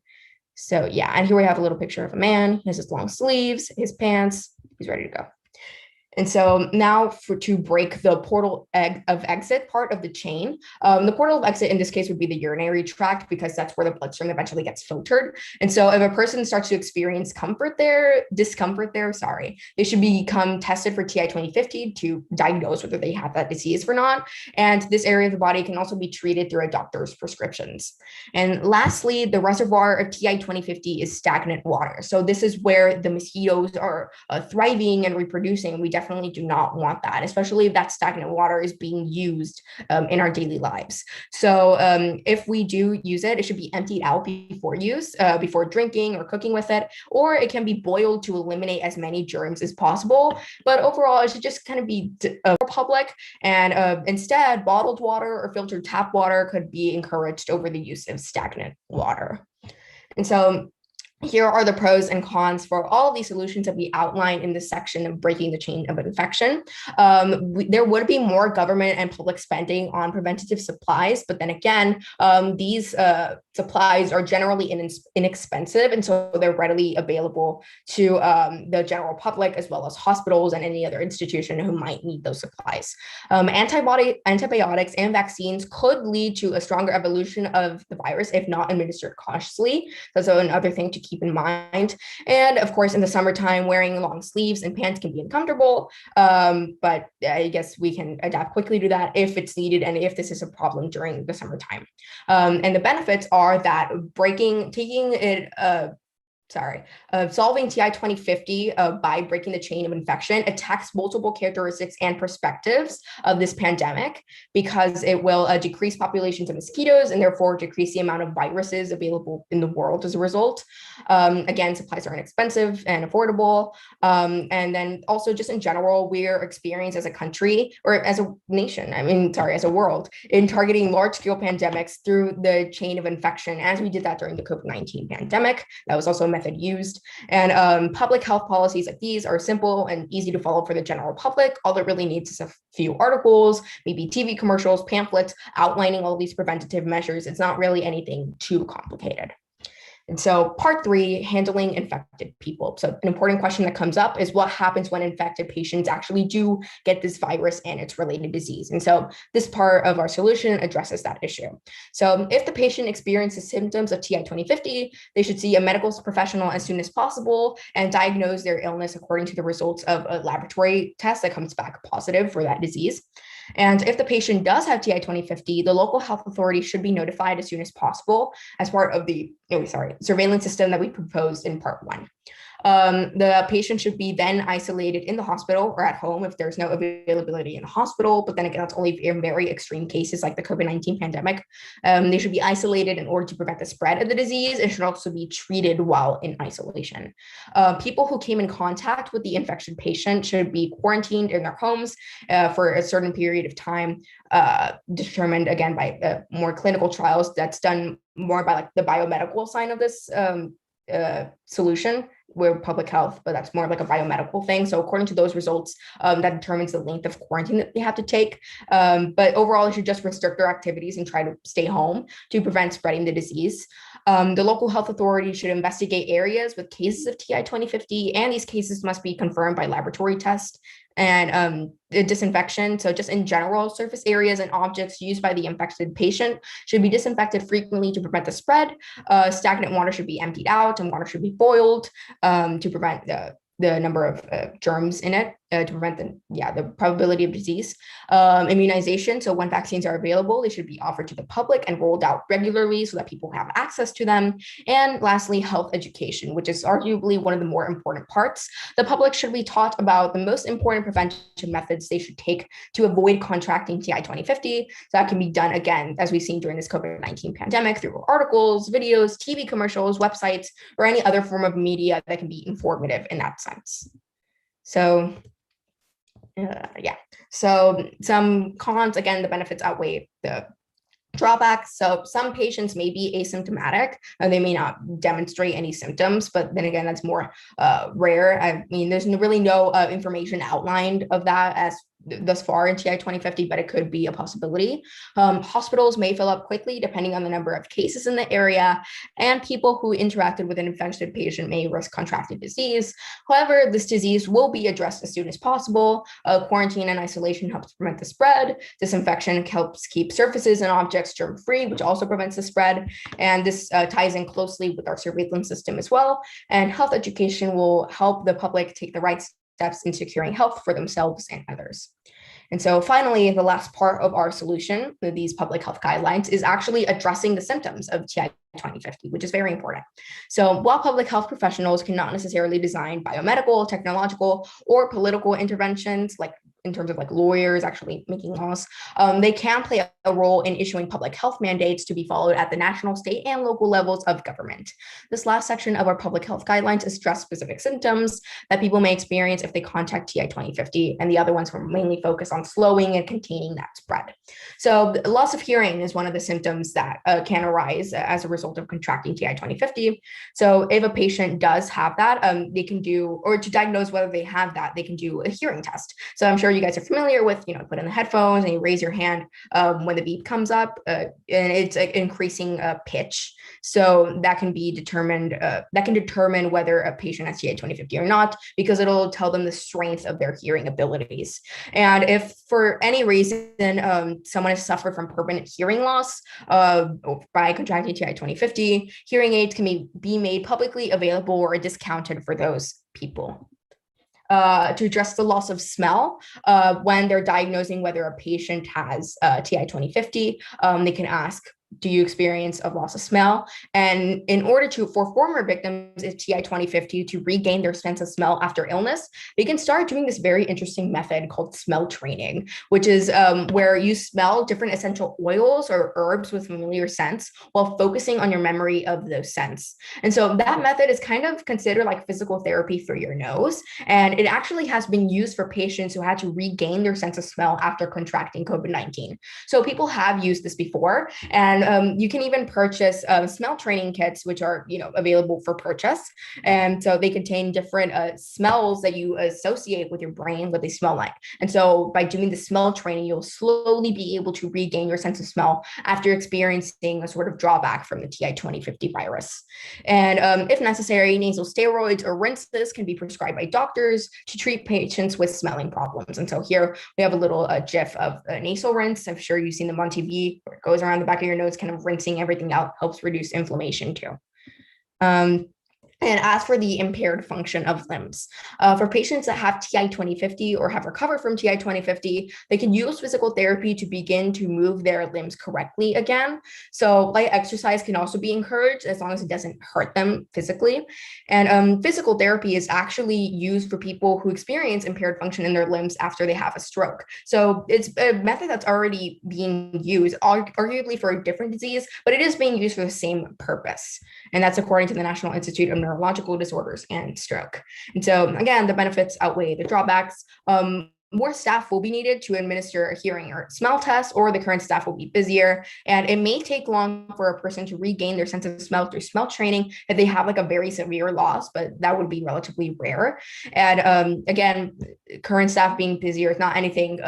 So yeah, and here we have a little picture of a man. He has his long sleeves, his pants, he's ready to go. And so now to break the portal of exit part of the chain, the portal of exit in this case would be the urinary tract, because that's where the bloodstream eventually gets filtered. And so if a person starts to experience discomfort there, they should become tested for TI 2050 to diagnose whether they have that disease or not. And this area of the body can also be treated through a doctor's prescriptions. And lastly, the reservoir of TI 2050 is stagnant water. So this is where the mosquitoes are thriving and reproducing. We definitely do not want that, especially if that stagnant water is being used in our daily lives. So if we do use it, it should be emptied out before use, before drinking or cooking with it, or it can be boiled to eliminate as many germs as possible. But overall, it should just kind of be more public, and instead, bottled water or filtered tap water could be encouraged over the use of stagnant water. And so here are the pros and cons for all of these solutions that we outline in this section of breaking the chain of infection. There would be more government and public spending on preventative supplies, but then again, these supplies are generally inexpensive, and so they're readily available to the general public, as well as hospitals and any other institution who might need those supplies. Antibiotics and vaccines could lead to a stronger evolution of the virus if not administered cautiously. That's another thing to keep in mind. And of course, in the summertime, wearing long sleeves and pants can be uncomfortable, but I guess we can adapt quickly to that if it's needed and if this is a problem during the summertime. And the benefits are that solving TI 2050 by breaking the chain of infection attacks multiple characteristics and perspectives of this pandemic, because it will decrease populations of mosquitoes and therefore decrease the amount of viruses available in the world as a result. Again, supplies are inexpensive and affordable. And then also just in general, we're experienced as a country, or as a nation, as a world, in targeting large-scale pandemics through the chain of infection, as we did that during the COVID-19 pandemic. That was also a method used. And public health policies like these are simple and easy to follow for the general public. All it really needs is a few articles, maybe TV commercials, pamphlets outlining all these preventative measures. It's not really anything too complicated. And so part 3, handling infected people. So an important question that comes up is what happens when infected patients actually do get this virus and its related disease. And so this part of our solution addresses that issue. So if the patient experiences symptoms of TI 2050, they should see a medical professional as soon as possible and diagnose their illness according to the results of a laboratory test that comes back positive for that disease. And if the patient does have TI 2050, the local health authority should be notified as soon as possible as part of the surveillance system that we proposed in part 1. The patient should be then isolated in the hospital or at home if there's no availability in the hospital. But then again, that's only in very extreme cases like the COVID-19 pandemic. They should be isolated in order to prevent the spread of the disease and should also be treated while in isolation. People who came in contact with the infected patient should be quarantined in their homes for a certain period of time, determined again by more clinical trials. That's done more by the biomedical side of this solution. We're public health, but that's more like a biomedical thing. So according to those results, that determines the length of quarantine that they have to take. But overall, they should just restrict their activities and try to stay home to prevent spreading the disease. The local health authority should investigate areas with cases of TI 2050, and these cases must be confirmed by laboratory test and the disinfection. So just in general, surface areas and objects used by the infected patient should be disinfected frequently to prevent the spread. Stagnant water should be emptied out and water should be boiled to prevent the number of germs in it to prevent the probability of disease. Immunization, so when vaccines are available, they should be offered to the public and rolled out regularly so that people have access to them. And lastly, health education, which is arguably one of the more important parts. The public should be taught about the most important prevention methods they should take to avoid contracting TI 2050. So that can be done, again, as we've seen during this COVID-19 pandemic, through articles, videos, TV commercials, websites, or any other form of media that can be informative in that sense. So so some cons, again, the benefits outweigh the drawbacks. So some patients may be asymptomatic and they may not demonstrate any symptoms, but then again, that's more rare. I mean, there's really no information outlined of that as thus far in TI 2050, but it could be a possibility. Hospitals may fill up quickly depending on the number of cases in the area, and people who interacted with an infected patient may risk contracting disease. However, this disease will be addressed as soon as possible. Quarantine and isolation helps prevent the spread. Disinfection helps keep surfaces and objects germ-free, which also prevents the spread. And this ties in closely with our surveillance system as well. And health education will help the public take the right steps in securing health for themselves and others. And so finally, the last part of our solution with these public health guidelines is actually addressing the symptoms of TI 2050, which is very important. So while public health professionals cannot necessarily design biomedical, technological, or political interventions, like in terms of like lawyers actually making laws, they can play a role in issuing public health mandates to be followed at the national, state, and local levels of government. This last section of our public health guidelines address specific symptoms that people may experience if they contact TI 2050, and the other ones were mainly focused on slowing and containing that spread. So loss of hearing is one of the symptoms that can arise as a result of contracting TI 2050. So if a patient does have that, they can do, or to diagnose whether they have that, they can do a hearing test. So I'm sure you guys are familiar with, put in the headphones and you raise your hand when the beep comes up, and it's increasing pitch. So that can be determined, that can determine whether a patient has TI 2050 or not, because it'll tell them the strength of their hearing abilities. And if for any reason someone has suffered from permanent hearing loss by contracting TI 2050, hearing aids can be made publicly available or discounted for those people. To address the loss of smell, when they're diagnosing whether a patient has TI 2050, they can ask, do you experience a loss of smell? And in order for former victims of TI 2050 to regain their sense of smell after illness, they can start doing this very interesting method called smell training, which is where you smell different essential oils or herbs with familiar scents while focusing on your memory of those scents. And so that method is kind of considered like physical therapy for your nose. And it actually has been used for patients who had to regain their sense of smell after contracting COVID-19. So people have used this before, and you can even purchase smell training kits, which are available for purchase. And so they contain different smells that you associate with your brain, what they smell like. And so by doing the smell training, you'll slowly be able to regain your sense of smell after experiencing a sort of drawback from the TI 2050 virus. And if necessary, nasal steroids or rinses can be prescribed by doctors to treat patients with smelling problems. And so here we have a little GIF of a nasal rinse. I'm sure you've seen them on TV, where it goes around the back of your nose, kind of rinsing everything out, helps reduce inflammation too. And as for the impaired function of limbs, for patients that have TI 2050 or have recovered from TI 2050, they can use physical therapy to begin to move their limbs correctly again. So light exercise can also be encouraged as long as it doesn't hurt them physically. And physical therapy is actually used for people who experience impaired function in their limbs after they have a stroke. So it's a method that's already being used, arguably for a different disease, but it is being used for the same purpose. And that's according to the National Institute of Neurological Disorders and Stroke. And so again, the benefits outweigh the drawbacks. More staff will be needed to administer a hearing or smell test, or the current staff will be busier. And it may take long for a person to regain their sense of smell through smell training if they have like a very severe loss, but that would be relatively rare. And again, current staff being busier is not anything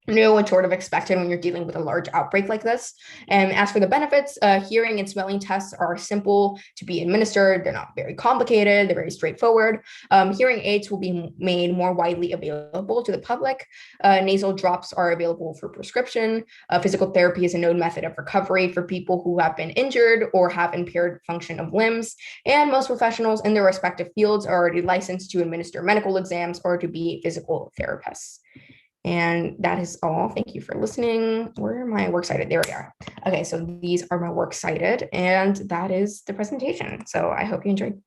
know and sort of expected when you're dealing with a large outbreak like this. And as for the benefits, hearing and smelling tests are simple to be administered. They're not very complicated. They're very straightforward. Hearing aids will be made more widely available to the public. Nasal drops are available for prescription. Physical therapy is a known method of recovery for people who have been injured or have impaired function of limbs. And most professionals in their respective fields are already licensed to administer medical exams or to be physical therapists. And that is all. Thank you for listening. Where am I works cited? There we are. Okay, so these are my works cited, and that is the presentation. So I hope you enjoyed.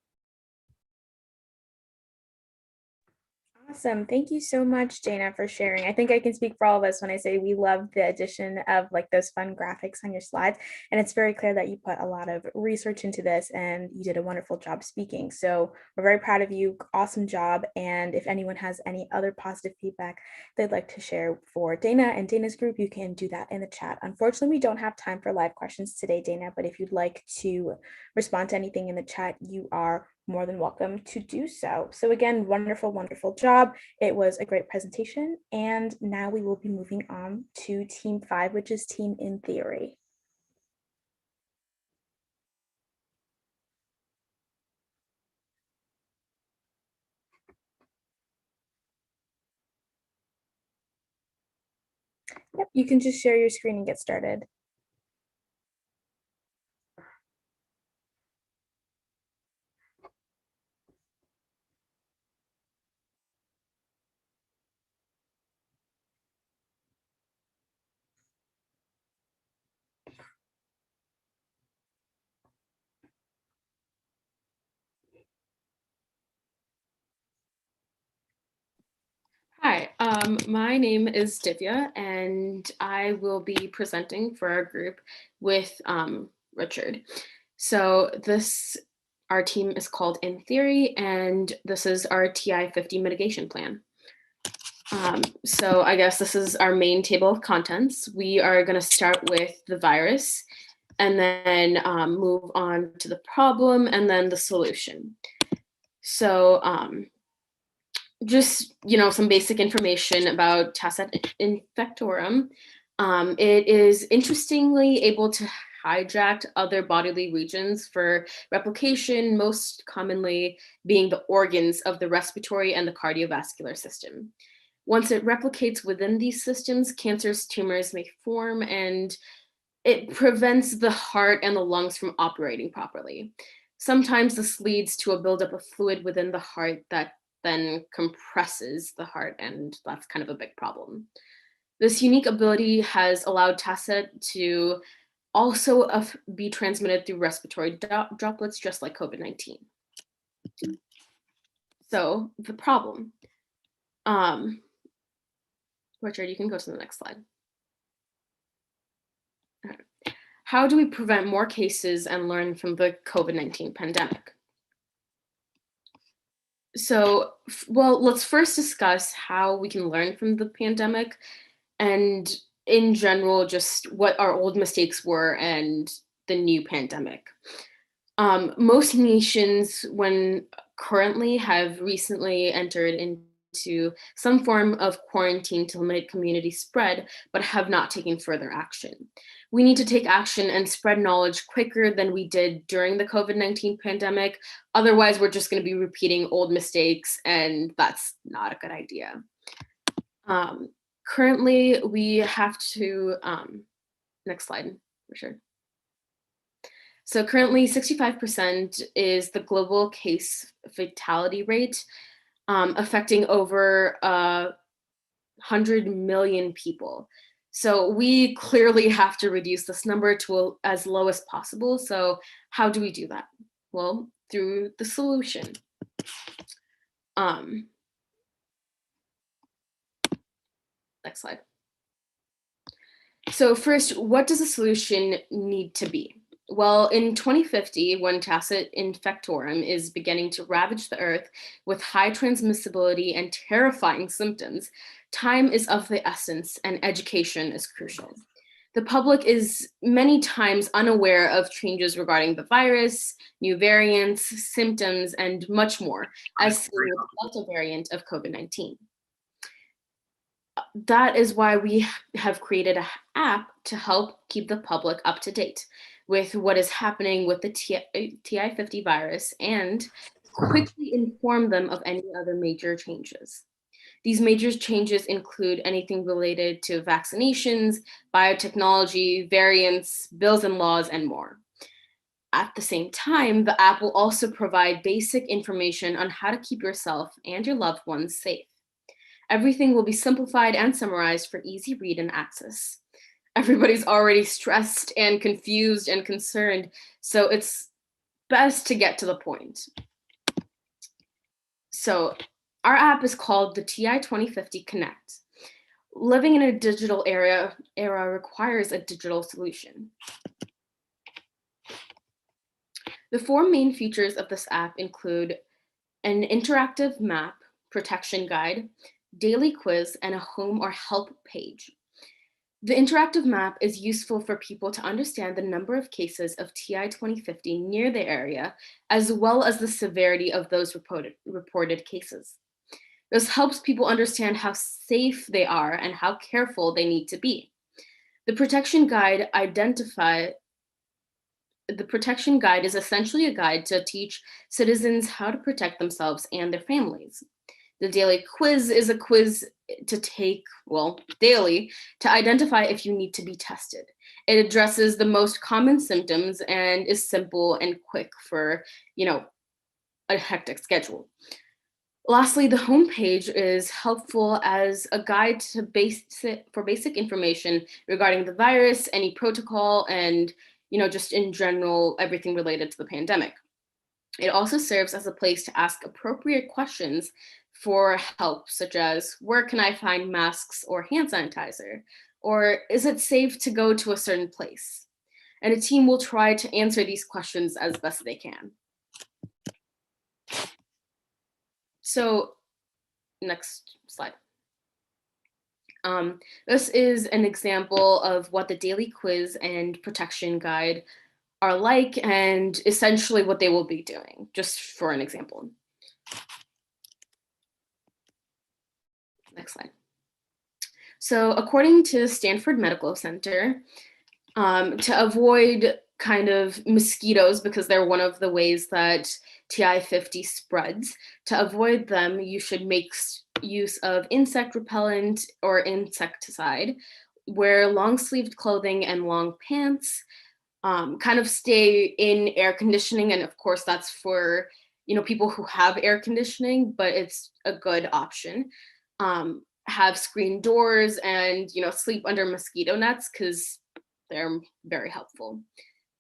Awesome. Thank you so much, Dana, for sharing. I think I can speak for all of us when I say we love the addition of like those fun graphics on your slides. And it's very clear that you put a lot of research into this and you did a wonderful job speaking. So we're very proud of you. Awesome job. And if anyone has any other positive feedback they'd like to share for Dana and Dana's group, you can do that in the chat. Unfortunately, we don't have time for live questions today, Dana, but if you'd like to respond to anything in the chat, you are more than welcome to do so. So again, wonderful, wonderful job. It was a great presentation. And now we will be moving on to team 5, which is team in theory. Yep, you can just share your screen and get started. Hi, my name is Divya, and I will be presenting for our group with Richard. So our team is called In Theory, and this is our TI 50 mitigation plan. So I guess this is our main table of contents. We are going to start with the virus, and then move on to the problem, and then the solution. So just, some basic information about Tasset infectorum. It is interestingly able to hijack other bodily regions for replication, most commonly being the organs of the respiratory and the cardiovascular system. Once it replicates within these systems, cancerous tumors may form, and it prevents the heart and the lungs from operating properly. Sometimes this leads to a buildup of fluid within the heart that then compresses the heart, and that's kind of a big problem. This unique ability has allowed Tasset to also be transmitted through respiratory droplets, just like COVID-19. So the problem. Richard, you can go to the next slide. Okay. How do we prevent more cases and learn from the COVID-19 pandemic? So, well, let's first discuss how we can learn from the pandemic and in general, just what our old mistakes were and the new pandemic. Most nations currently have recently entered into some form of quarantine to limit community spread, but have not taken further action. We need to take action and spread knowledge quicker than we did during the COVID-19 pandemic. Otherwise, we're just going to be repeating old mistakes, and that's not a good idea. Currently, we have to, next slide, for sure. So currently 65% is the global case fatality rate, affecting over 100 million people. So we clearly have to reduce this number to as low as possible. So how do we do that? Well, through the solution. Next slide. So first, what does a solution need to be? Well, in 2050, when Tasset infectorum is beginning to ravage the earth with high transmissibility and terrifying symptoms, time is of the essence and education is crucial. The public is many times unaware of changes regarding the virus, new variants, symptoms, and much more, as seen with the Delta variant of COVID-19. that is why we have created an app to help keep the public up to date with what is happening with the TI-50 virus and quickly inform them of any other major changes. These major changes include anything related to vaccinations, biotechnology, variants, bills and laws, and more. At the same time, the app will also provide basic information on how to keep yourself and your loved ones safe. Everything will be simplified and summarized for easy read and access. Everybody's already stressed and confused and concerned, so it's best to get to the point. So our app is called the TI 2050 Connect. Living in a digital era requires a digital solution. The 4 main features of this app include an interactive map, protection guide, daily quiz, and a home or help page. The interactive map is useful for people to understand the number of cases of TI 2050 near the area, as well as the severity of those reported cases. This helps people understand how safe they are and how careful they need to be. The protection guide is essentially a guide to teach citizens how to protect themselves and their families. The daily quiz is a quiz to take, daily, to identify if you need to be tested. It addresses the most common symptoms and is simple and quick for, a hectic schedule. Lastly, the homepage is helpful as a guide for basic information regarding the virus, any protocol, and just in general, everything related to the pandemic. It also serves as a place to ask appropriate questions for help, such as where can I find masks or hand sanitizer? Or is it safe to go to a certain place? And a team will try to answer these questions as best they can. So next slide. This is an example of what the daily quiz and protection guide are like and essentially what they will be doing, just for an example. Next slide. So according to Stanford Medical Center, to avoid kind of mosquitoes, because they're one of the ways that TI-50 spreads, to avoid them, you should make use of insect repellent or insecticide, wear long-sleeved clothing and long pants, kind of stay in air conditioning. And of course, that's for people who have air conditioning, but it's a good option. Have screen doors and sleep under mosquito nets because they're very helpful.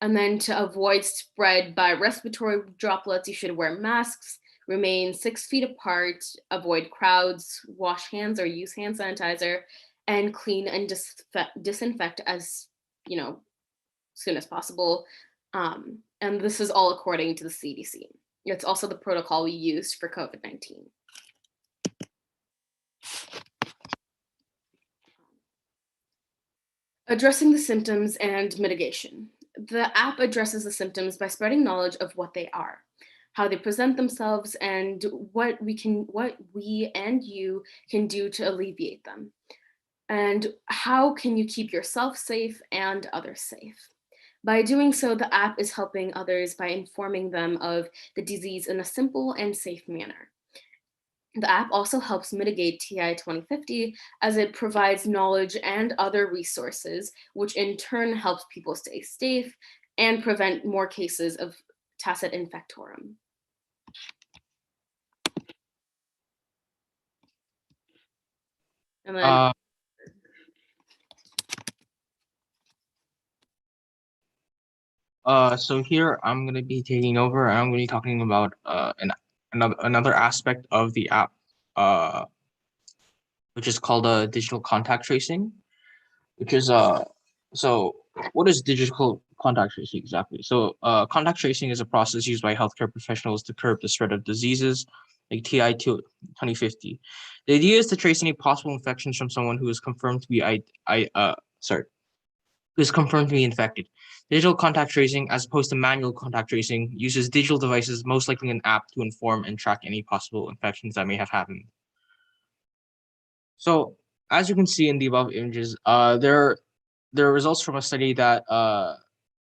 And then to avoid spread by respiratory droplets, you should wear masks, remain 6 feet apart, avoid crowds, wash hands or use hand sanitizer, and clean and disinfect as soon as possible. And this is all according to the CDC. It's also the protocol we used for COVID-19. Addressing the symptoms and mitigation. The app addresses the symptoms by spreading knowledge of what they are, how they present themselves, and what we and you can do to alleviate them. And how can you keep yourself safe and others safe? By doing so, the app is helping others by informing them of the disease in a simple and safe manner. The app also helps mitigate TI 2050 as it provides knowledge and other resources, which in turn helps people stay safe and prevent more cases of tacet infectorum. And then so here I'm going to be taking over and I'm going to be talking about another aspect of the app, which is called digital contact tracing, which is so what is digital contact tracing exactly? So contact tracing is a process used by healthcare professionals to curb the spread of diseases like TI 2050. The idea is to trace any possible infections from someone who is confirmed to be infected. Digital contact tracing, as opposed to manual contact tracing, uses digital devices, most likely an app, to inform and track any possible infections that may have happened. So as you can see in the above images, there are results from a study that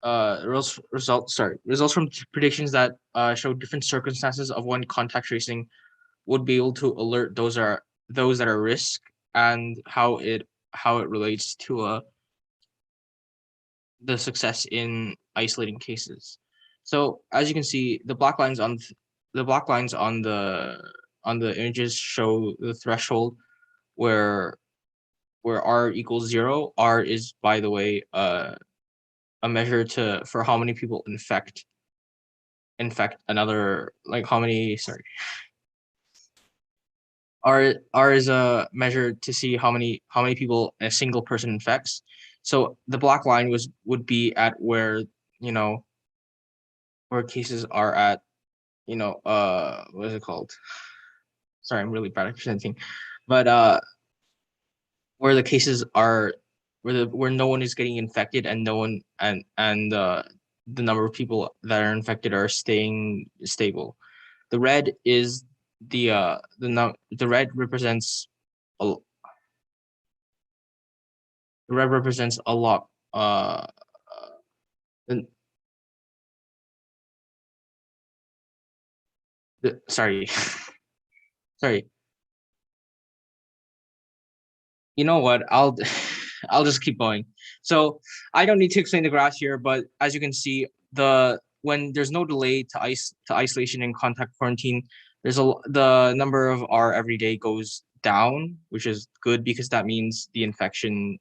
results from predictions that show different circumstances of when contact tracing would be able to alert those that are risk, and how it relates to the success in isolating cases. So as you can see, the black lines on the images show the threshold where R equals 0. R is, by the way, a measure for how many people infect another, like how many, sorry. R is a measure to see how many people a single person infects. So the black line would be at where, where cases are at, what is it called? Sorry, I'm really bad at presenting. But where the cases are, where no one is getting infected, and no one and the number of people that are infected are staying stable. The red is the red represents a the red represents a lot. The, sorry, sorry. You know what? I'll just keep going. So I don't need to explain the graph here, but as you can see, when there's no delay to isolation and contact quarantine, the number of R every day goes down, which is good because that means the infection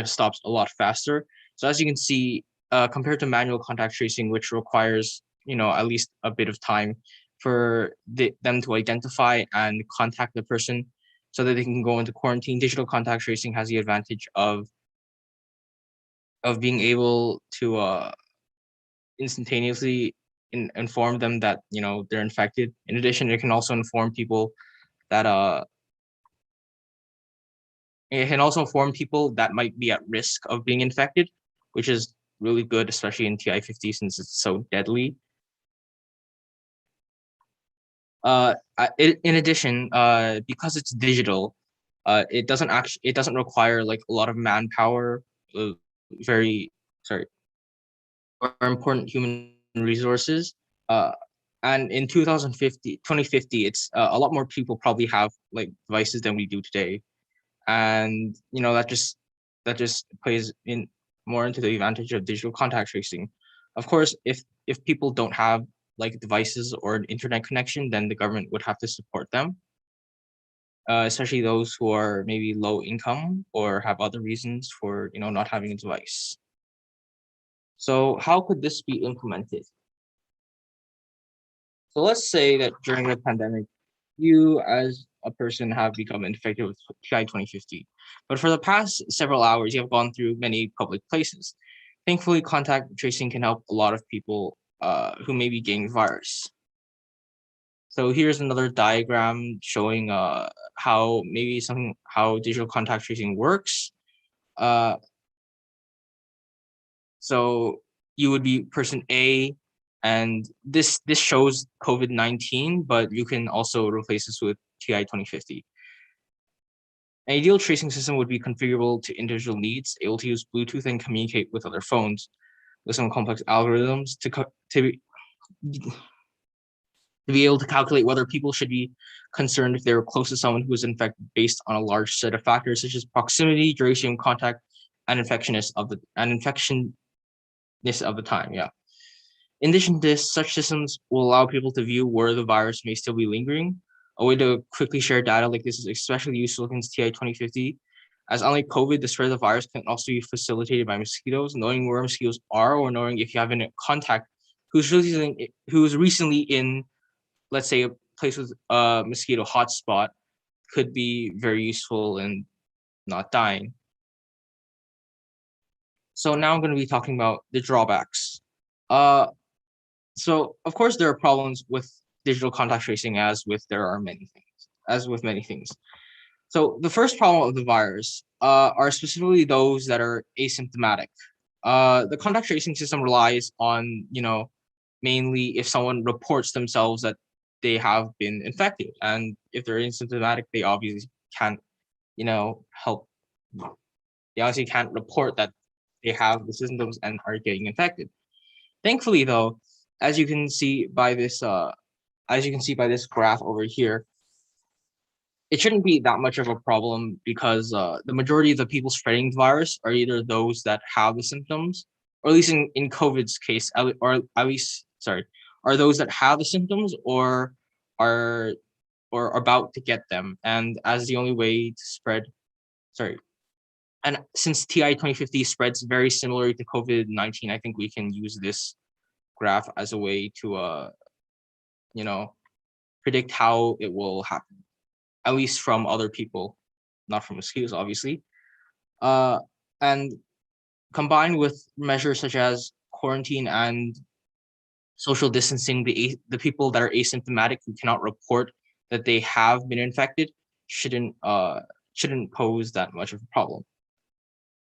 stops a lot faster. So as you can see, compared to manual contact tracing, which requires at least a bit of time for them to identify and contact the person so that they can go into quarantine, digital contact tracing has the advantage of being able to instantaneously inform them that they're infected. In addition, it can also inform people that might be at risk of being infected, which is really good, especially in TI-50 since it's so deadly. In addition, because it's digital, it doesn't require like a lot of manpower, very sorry, or important human resources. And in 2050, it's a lot more people probably have like devices than we do today, and that just plays in more into the advantage of digital contact tracing. Of course, if people don't have like devices or an internet connection, then the government would have to support them, especially those who are maybe low income or have other reasons for not having a device. So how could this be implemented? So let's say that during the pandemic, you as a person have become infected with TI 2050, but for the past several hours, you have gone through many public places. Thankfully, contact tracing can help a lot of people who may be getting the virus. So here's another diagram showing how digital contact tracing works. So you would be person A, and this shows COVID-19, but you can also replace this with TI 2050. An ideal tracing system would be configurable to individual needs, able to use Bluetooth and communicate with other phones with some complex algorithms to be able to calculate whether people should be concerned if they were close to someone who was infected based on a large set of factors such as proximity, duration of contact, and infectionness of the time. Yeah. In addition to this, such systems will allow people to view where the virus may still be lingering. A way to quickly share data like this is especially useful against TI 2050, as unlike COVID, the spread of the virus can also be facilitated by mosquitoes. Knowing where mosquitoes are, or knowing if you have a contact who's recently in, let's say, a place with a mosquito hotspot, could be very useful in not dying. So now I'm going to be talking about the drawbacks. So of course there are problems with digital contact tracing, as with many things. So the first problem of the virus are specifically those that are asymptomatic. The contact tracing system relies on, mainly if someone reports themselves that they have been infected, and if they're asymptomatic, they obviously can't help. They honestly can't report that they have the symptoms and are getting infected. Thankfully, though, as you can see by this graph over here, it shouldn't be that much of a problem because the majority of the people spreading the virus are either those that have the symptoms, or at least in COVID's case, are those that have the symptoms or are about to get them. And as the only way to spread, and since TI 2050 spreads very similarly to COVID-19, I think we can use this graph as a way to predict how it will happen, at least from other people, not from mosquitoes, obviously. And combined with measures such as quarantine and social distancing, the people that are asymptomatic who cannot report that they have been infected shouldn't pose that much of a problem.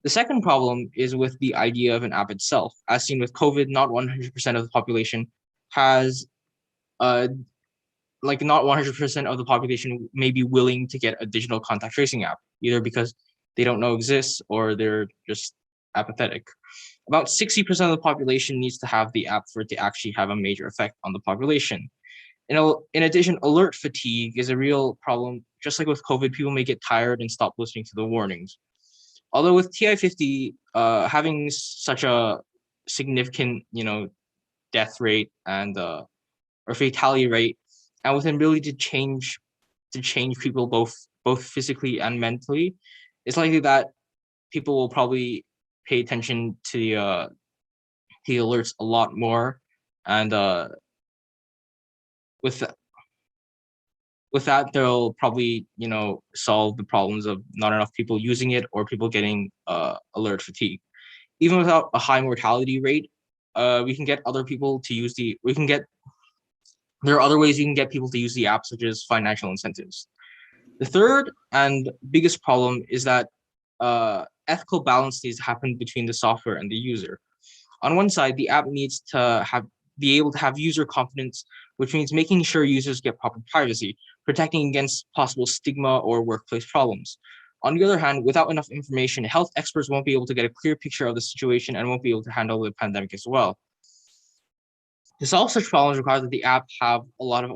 The second problem is with the idea of an app itself. As seen with COVID, not 100% of the population has not 100% of the population may be willing to get a digital contact tracing app, either because they don't know exists or they're just apathetic. About 60% of the population needs to have the app for it to actually have a major effect on the population. In addition, alert fatigue is a real problem. Just like with COVID, people may get tired and stop listening to the warnings. Although with TI-50 having such a significant, death rate and or fatality rate, and with an ability to change people both physically and mentally, it's likely that people will probably pay attention to the alerts a lot more, and with that they'll probably solve the problems of not enough people using it or people getting alert fatigue. Even without a high mortality rate, we can get other people to use there are other ways you can get people to use the app, such as financial incentives. The third and biggest problem is that ethical balance needs to happen between the software and the user. On one side, the app needs to be able to have user confidence, which means making sure users get proper privacy, protecting against possible stigma or workplace problems. On the other hand, without enough information, health experts won't be able to get a clear picture of the situation and won't be able to handle the pandemic as well. To solve such problems requires that the app have a lot of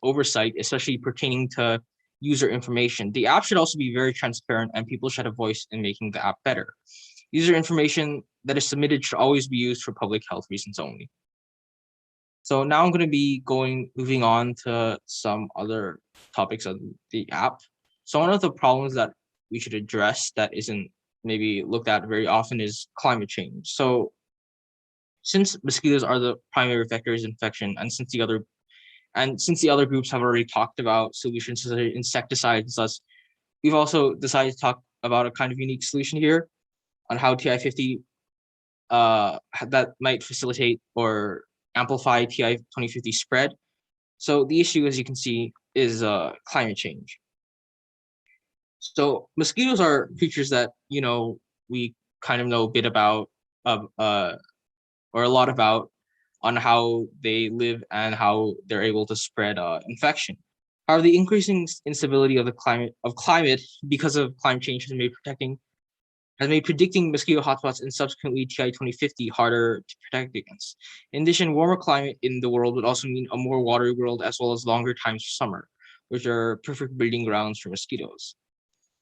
oversight, especially pertaining to user information. The app should also be very transparent and people should have a voice in making the app better. User information that is submitted should always be used for public health reasons only. So now I'm going to be moving on to some other topics of the app. So one of the problems that we should address that isn't maybe looked at very often is climate change. So since mosquitoes are the primary vectors of infection, and since the other groups have already talked about solutions such as insecticides and such, we've also decided to talk about a kind of unique solution here on how TI-50 that might facilitate or amplify TI-2050 spread. So the issue, as you can see, is climate change. So mosquitoes are creatures that we kind of know a bit about, or a lot about, on how they live and how they're able to spread infection. However, the increasing instability of the climate because of climate change has made predicting mosquito hotspots and subsequently TI 2050 harder to protect against. In addition, warmer climate in the world would also mean a more watery world as well as longer times for summer, which are perfect breeding grounds for mosquitoes.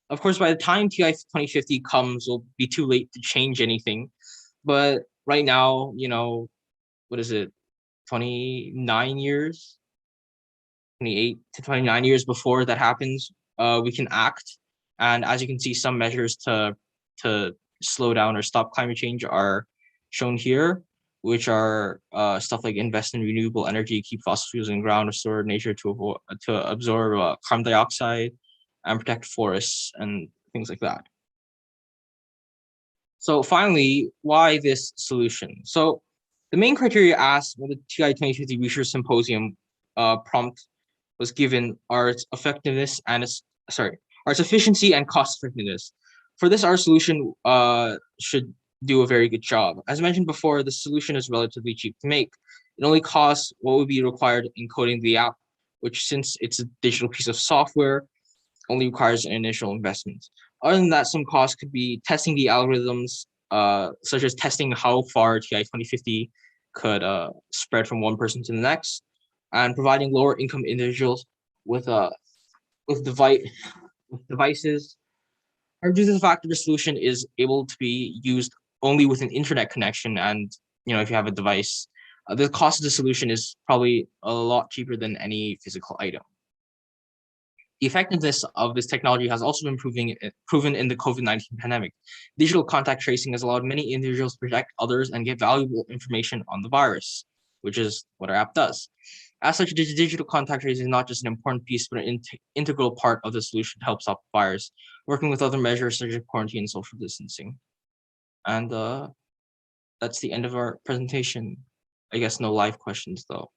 Of course, by the time TI 2050 comes, it'll be too late to change anything. But right now, what is it, 29 years? 28 to 29 years before that happens, we can act. And as you can see, some measures to slow down or stop climate change are shown here, which are stuff like invest in renewable energy, keep fossil fuels in ground, restore nature to absorb carbon dioxide, and protect forests and things like that. So finally, why this solution? So the main criteria asked when the TI 2050 Research Symposium prompt was given are its effectiveness and its efficiency and cost effectiveness. For this, our solution should do a very good job. As mentioned before, the solution is relatively cheap to make. It only costs what would be required in coding the app, which since it's a digital piece of software, only requires an initial investment. Other than that, some costs could be testing the algorithms, such as testing how far TI 2050 could spread from one person to the next, and providing lower income individuals with with device with devices. Or due to the fact that the solution is able to be used only with an internet connection, and if you have a device, the cost of the solution is probably a lot cheaper than any physical item. The effectiveness of this technology has also been proven in the COVID-19 pandemic. Digital contact tracing has allowed many individuals to protect others and get valuable information on the virus, which is what our app does. As such, digital contact tracing is not just an important piece, but an integral part of the solution to help stop the virus, working with other measures such as quarantine and social distancing. And that's the end of our presentation. I guess no live questions, though.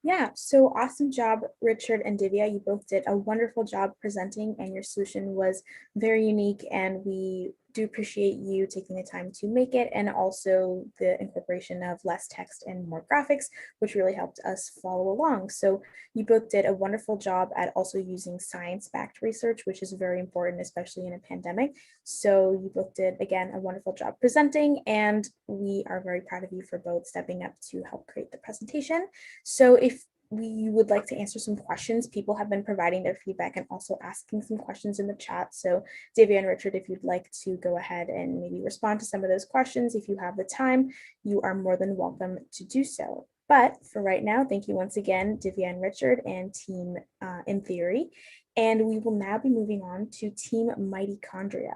Yeah, so awesome job, Richard and Divya. You both did a wonderful job presenting, and your solution was very unique, and we do appreciate you taking the time to make it, and also the incorporation of less text and more graphics, which really helped us follow along. So you both did a wonderful job at also using science-backed research, which is very important, especially in a pandemic. So you both did, again, a wonderful job presenting, and we are very proud of you for both stepping up to help create the presentation. So if we would like to answer some questions, people have been providing their feedback and also asking some questions in the chat. So Divya and Richard, if you'd like to go ahead and maybe respond to some of those questions, if you have the time, you are more than welcome to do so. But for right now, thank you once again, Divya and Richard and Team In Theory. And we will now be moving on to Team Mitochondria.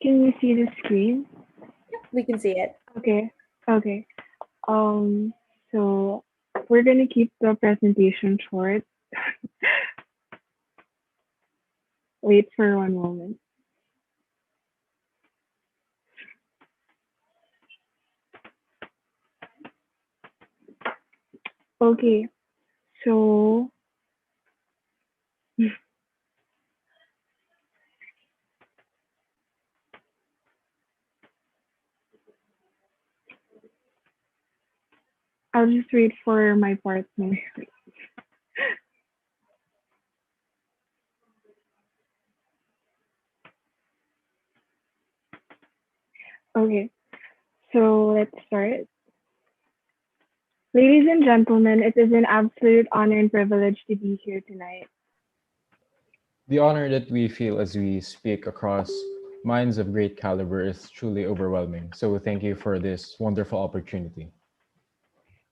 Can you see the screen? We can see it. Okay. So we're gonna keep the presentation short. Wait for one moment. Okay, so I'll just wait for my partner. Okay, so let's start. Ladies and gentlemen, it is an absolute honor and privilege to be here tonight. The honor that we feel as we speak across minds of great caliber is truly overwhelming. So thank you for this wonderful opportunity.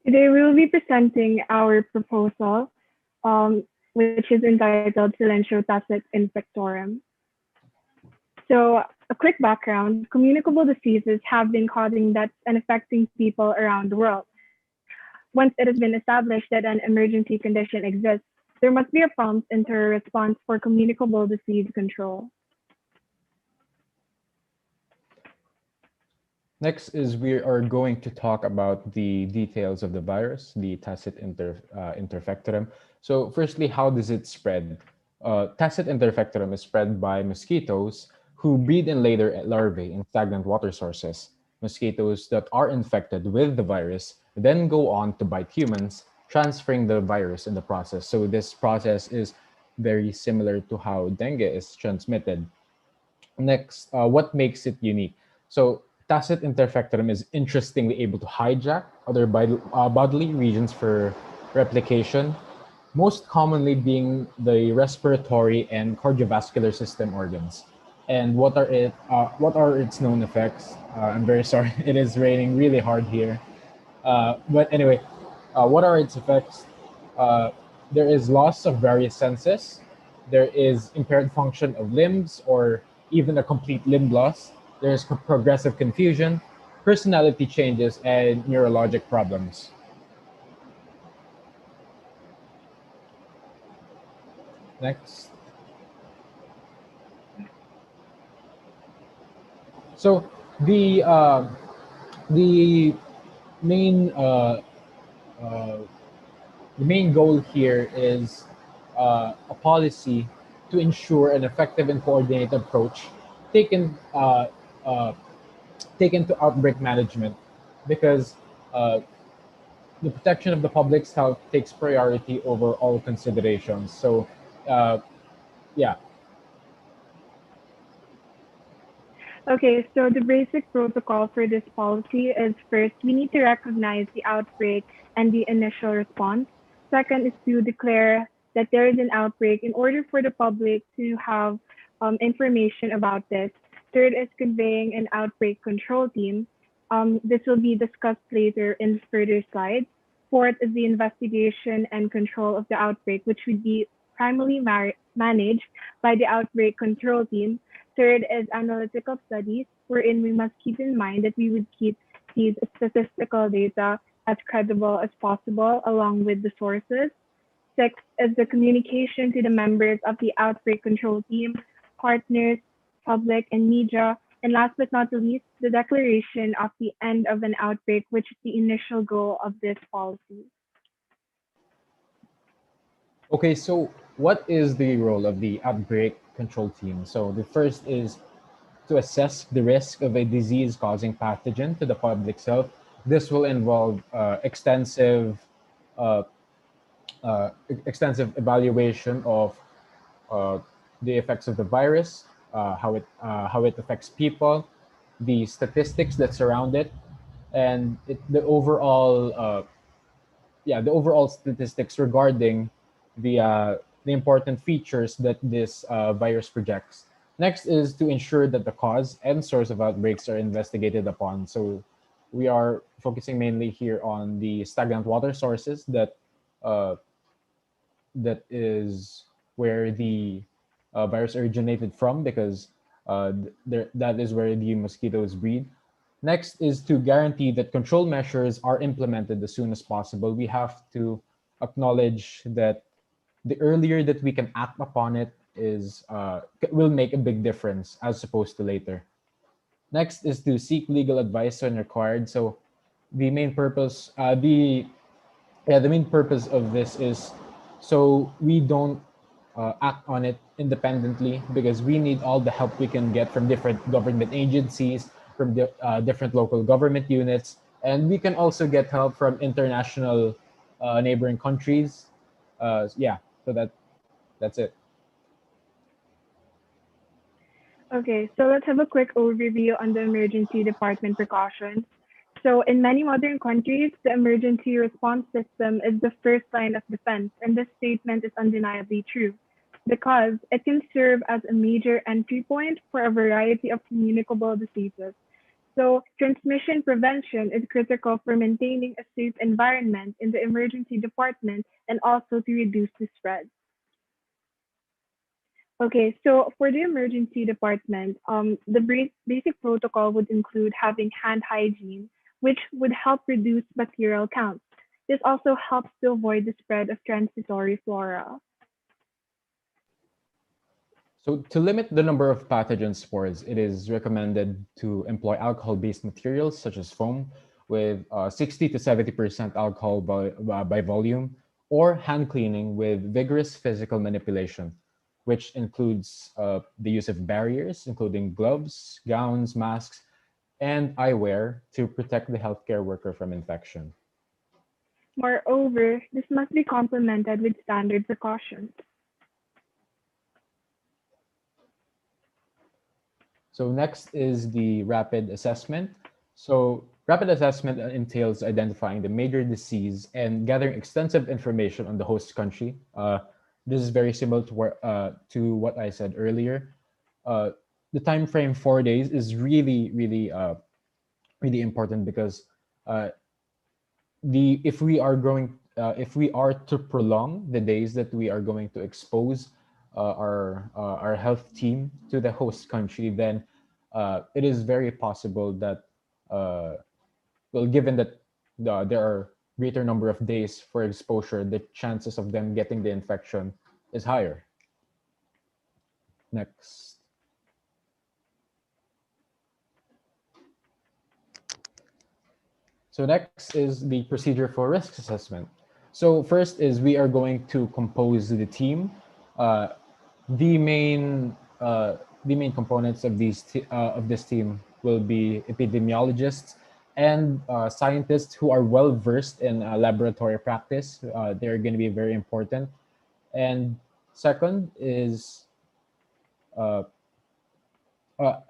Today we will be presenting our proposal, which is entitled Silencio Tacet Infectorum. So a quick background, communicable diseases have been causing deaths and affecting people around the world. Once it has been established that an emergency condition exists, there must be a prompt response for communicable disease control. Next is we are going to talk about the details of the virus, the tacit interfectorum. So firstly, how does it spread? Tacit interfectorum is spread by mosquitoes who breed and lay their larvae in stagnant water sources. Mosquitoes that are infected with the virus then go on to bite humans, transferring the virus in the process. So this process is very similar to how dengue is transmitted. Next, what makes it unique? So tacit interfectorum is interestingly able to hijack other bodily regions for replication, most commonly being the respiratory and cardiovascular system organs. And what are its known effects? I'm very sorry, it is raining really hard here. But anyway, what are its effects? There is loss of various senses. There is impaired function of limbs or even a complete limb loss. There is progressive confusion, personality changes, and neurologic problems. Next. So the uh, the main uh, the main goal here is a policy to ensure an effective and coordinated approach taken uh, taken to outbreak management, because uh, the protection of the public's health takes priority over all considerations. So, yeah. Okay, so the basic protocol for this policy is first, we need to recognize the outbreak and the initial response. Second is to declare that there is an outbreak in order for the public to have information about this. Third is conveying an outbreak control team. This will be discussed later in further slides. Fourth is the investigation and control of the outbreak, which would be primarily managed by the outbreak control team. Third is analytical studies, wherein we must keep in mind that we would keep these statistical data as credible as possible along with the sources. Sixth is the communication to the members of the outbreak control team, partners, public, and media. And last but not the least, the declaration of the end of an outbreak, which is the initial goal of this policy. Okay, so what is the role of the outbreak control team? So the first is to assess the risk of a disease causing pathogen to the public's health. This will involve uh, extensive evaluation of uh, the effects of the virus, how it affects people, the statistics that surround it, and the overall statistics regarding the important features that this virus projects. Next is to ensure that the cause and source of outbreaks are investigated upon. So we are focusing mainly here on the stagnant water sources uh, that is where the virus originated from, because that is where the mosquitoes breed. Next is to guarantee that control measures are implemented as soon as possible. We have to acknowledge that the earlier that we can act upon it is will make a big difference as opposed to later. Next is to seek legal advice when required. So the main purpose, the main purpose of this is so we don't act on it independently, because we need all the help we can get from different government agencies, from different local government units, and we can also get help from international neighboring countries. Yeah, so that's it. Okay, so let's have a quick overview on the emergency department precautions. So in many modern countries, the emergency response system is the first line of defense, and this statement is undeniably true because it can serve as a major entry point for a variety of communicable diseases. So transmission prevention is critical for maintaining a safe environment in the emergency department and also to reduce the spread. Okay, so for the emergency department, the basic protocol would include having hand hygiene, which would help reduce bacterial counts. This also helps to avoid the spread of transitory flora. So to limit the number of pathogen spores, it is recommended to employ alcohol-based materials such as foam with 60 to 70% alcohol by volume, or hand cleaning with vigorous physical manipulation, which includes the use of barriers, including gloves, gowns, masks, and eyewear to protect the healthcare worker from infection. Moreover, this must be complemented with standard precautions. So next is the rapid assessment. So rapid assessment entails identifying the major disease and gathering extensive information on the host country. This is very similar to what I said earlier. Uh, the time frame 4 days is really important, because uh, the if we are to prolong the days that we are going to expose our health team to the host country, then it is very possible that well, given that there are greater number of days for exposure, the chances of them getting the infection is higher. Next. So next is the procedure for risk assessment. So first is we are going to compose the team. Uh, the main components of of this team will be epidemiologists and scientists who are well versed in laboratory practice. They're going to be very important. And second is uh,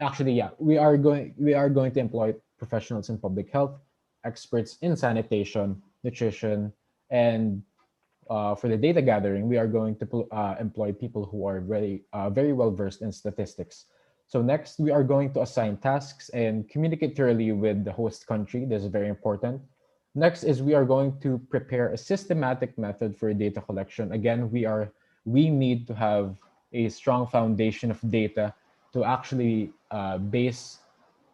actually, yeah, we are going to employ professionals in public health, experts in sanitation, nutrition, and for the data gathering, we are going to employ people who are very well versed in statistics. So next, we are going to assign tasks and communicate thoroughly with the host country. This is very important. Next is we are going to prepare a systematic method for data collection. Again, we need to have a strong foundation of data to actually base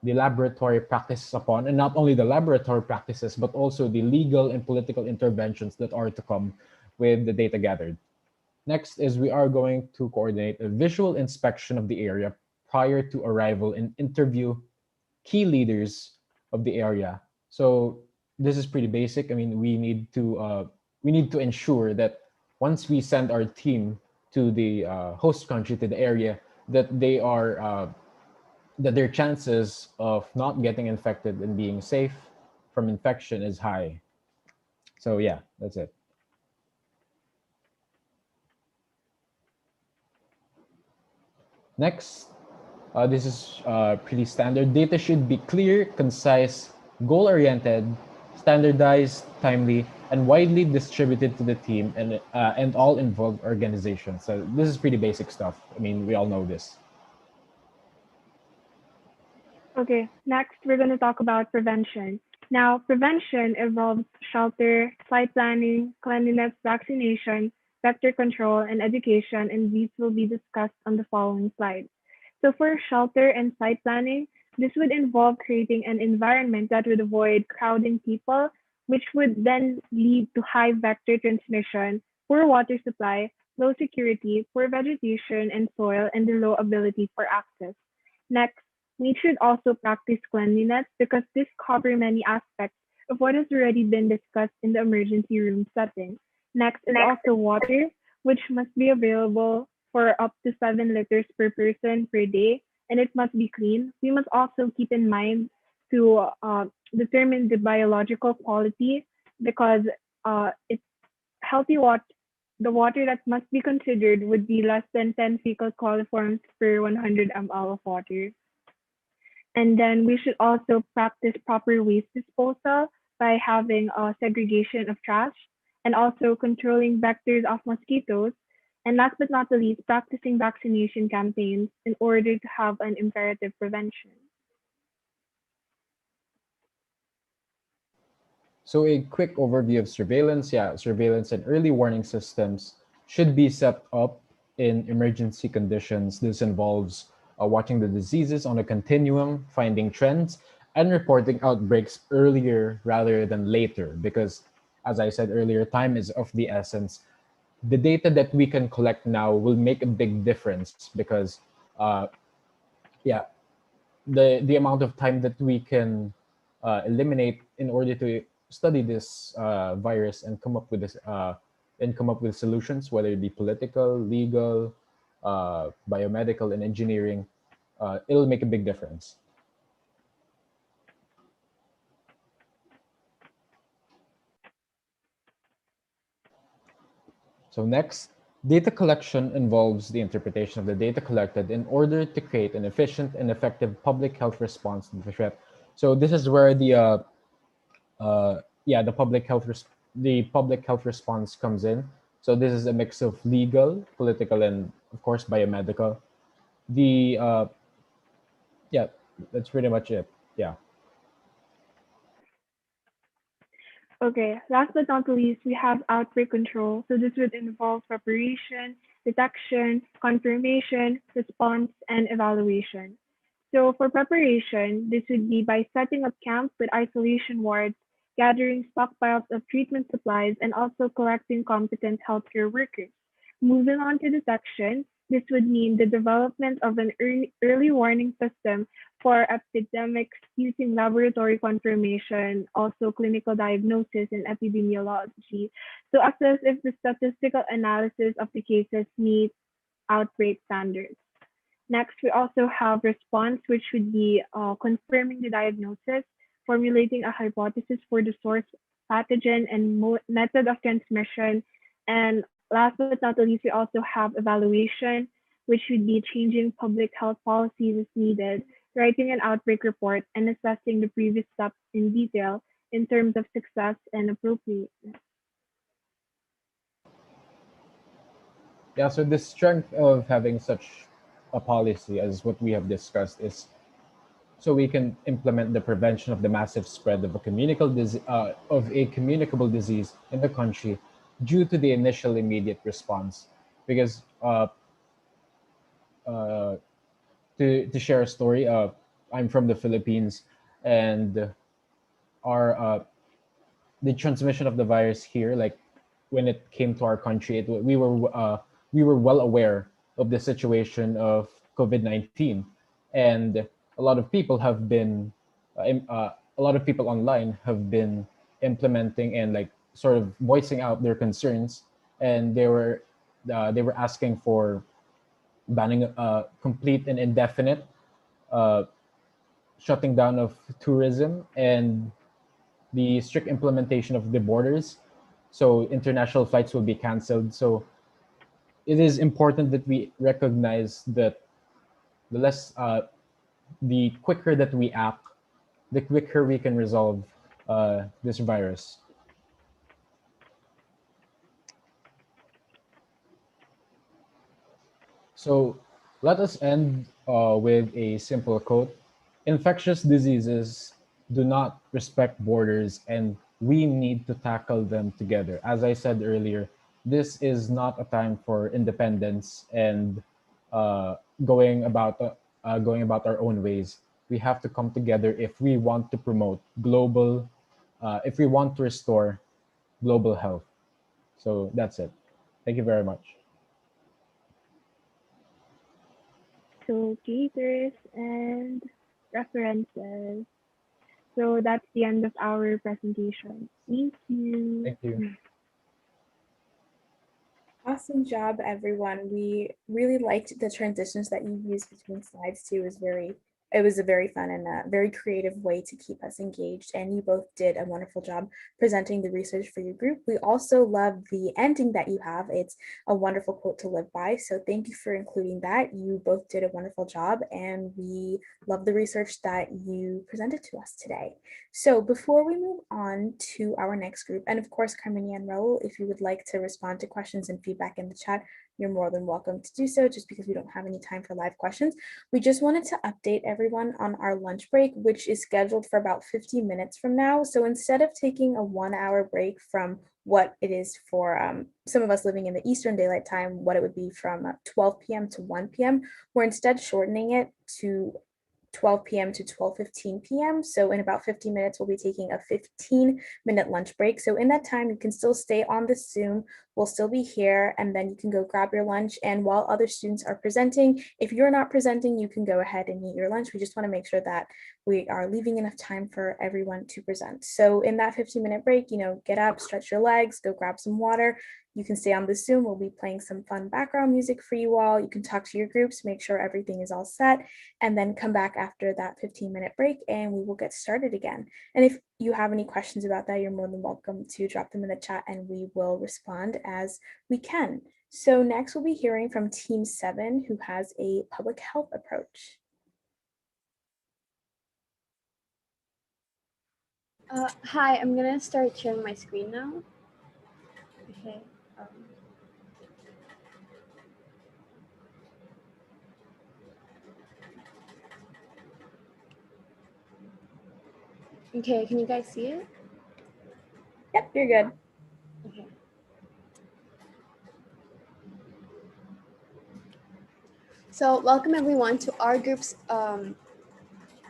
the laboratory practices upon, and not only the laboratory practices, but also the legal and political interventions that are to come with the data gathered. Next is we are going to coordinate a visual inspection of the area prior to arrival and interview key leaders of the area. So this is pretty basic. I mean, we need to ensure that once we send our team to the host country, to the area, that they are that their chances of not getting infected and being safe from infection is high. So yeah, that's it. Next, this is pretty standard. Data should be clear, concise, goal-oriented, standardized, timely, and widely distributed to the team and all involved organizations. So this is pretty basic stuff. I mean, we all know this. Okay, next we're going to talk about prevention. Now, prevention involves shelter, site planning, cleanliness, vaccination, vector control, and education, and these will be discussed on the following slide. So for shelter and site planning, this would involve creating an environment that would avoid crowding people, which would then lead to high vector transmission, poor water supply, low security, poor vegetation and soil, and the low ability for access. Next, we should also practice cleanliness because this covers many aspects of what has already been discussed in the emergency room setting. Next is also water, which must be available for up to 7 liters per person per day, and it must be clean. We must also keep in mind to determine the biological quality because it's healthy water. The water that must be considered would be less than 10 fecal coliforms per 100 ml of water. And then we should also practice proper waste disposal by having a segregation of trash and also controlling vectors of mosquitoes. And last but not the least, practicing vaccination campaigns in order to have an imperative prevention. So a quick overview of surveillance. Yeah, surveillance and early warning systems should be set up in emergency conditions. This involves watching the diseases on a continuum, finding trends, and reporting outbreaks earlier rather than later. Because, as I said earlier, time is of the essence. The data that we can collect now will make a big difference because, yeah, the amount of time that we can eliminate in order to study this virus and come up with solutions, whether it be political, legal, biomedical, and engineering, it'll make a big difference. So next, data collection involves the interpretation of the data collected in order to create an efficient and effective public health response to the threat. So this is where the public health response comes in. So this is a mix of legal, political, and of course biomedical. The Yeah, that's pretty much it. Yeah. Okay, last but not least, we have outbreak control. So this would involve preparation, detection, confirmation, response, and evaluation. So for preparation, this would be by setting up camps with isolation wards, gathering stockpiles of treatment supplies, and also collecting competent healthcare workers. Moving on to detection, This would mean the development of an early warning system for epidemics using laboratory confirmation, also clinical diagnosis and epidemiology, to assess if the statistical analysis of the cases meet outbreak standards. Next, we also have response, which would be confirming the diagnosis, formulating a hypothesis for the source pathogen and method of transmission. And last but not least, we also have evaluation, which would be changing public health policies as needed, writing an outbreak report, and assessing the previous steps in detail in terms of success and appropriateness. Yeah, so the strength of having such a policy as what we have discussed is so we can implement the prevention of the massive spread of a communicable disease in the country due to the initial immediate response. Because to share a story, I'm from the Philippines, and our the transmission of the virus here, like when it came to our country, we were well aware of the situation of COVID-19, and a lot of people online have been implementing and like sort of voicing out their concerns, and they were asking for banning complete and indefinite uh, shutting down of tourism and the strict implementation of the borders. So international flights will be canceled. So it is important that we recognize that the less, the quicker that we act, the quicker we can resolve this virus. So let us end with a simple quote. Infectious diseases do not respect borders, and we need to tackle them together. As I said earlier, this is not a time for independence and uh, going about our own ways. We have to come together if we want to promote if we want to restore global health. So that's it. Thank you very much. So papers and references. So that's the end of our presentation. Thank you. Thank you. Awesome job, everyone. We really liked the transitions that you used between slides too. It was a very fun and a very creative way to keep us engaged. And you both did a wonderful job presenting the research for your group. We also love the ending that you have. It's a wonderful quote to live by. So thank you for including that. You both did a wonderful job, and we love the research that you presented to us today. So before we move on to our next group, and of course, Carmenia and Raul, if you would like to respond to questions and feedback in the chat, you're more than welcome to do so, just because we don't have any time for live questions. We just wanted to update everyone on our lunch break, which is scheduled for about 15 minutes from now. So instead of taking a 1 hour break from what it is for some of us living in the Eastern Daylight Time, what it would be from 12 p.m. to 1 p.m., we're instead shortening it to 12 p.m. to 12:15 p.m. So in about 15 minutes, we'll be taking a 15-minute lunch break. So in that time, you can still stay on the Zoom. We'll still be here, and then you can go grab your lunch. And while other students are presenting, if you're not presenting, you can go ahead and eat your lunch. We just want to make sure that we are leaving enough time for everyone to present. So in that 15-minute break, get up, stretch your legs, go grab some water. You can stay on the Zoom. We'll be playing some fun background music for you all. You can talk to your groups, make sure everything is all set, and then come back after that 15-minute break and we will get started again. And if you have any questions about that, you're more than welcome to drop them in the chat and we will respond as we can. So next we'll be hearing from Team 7, who has a public health approach. Hi, I'm gonna start sharing my screen now. Okay. Okay, can you guys see it? Yep, you're good. Okay. So welcome everyone to our group's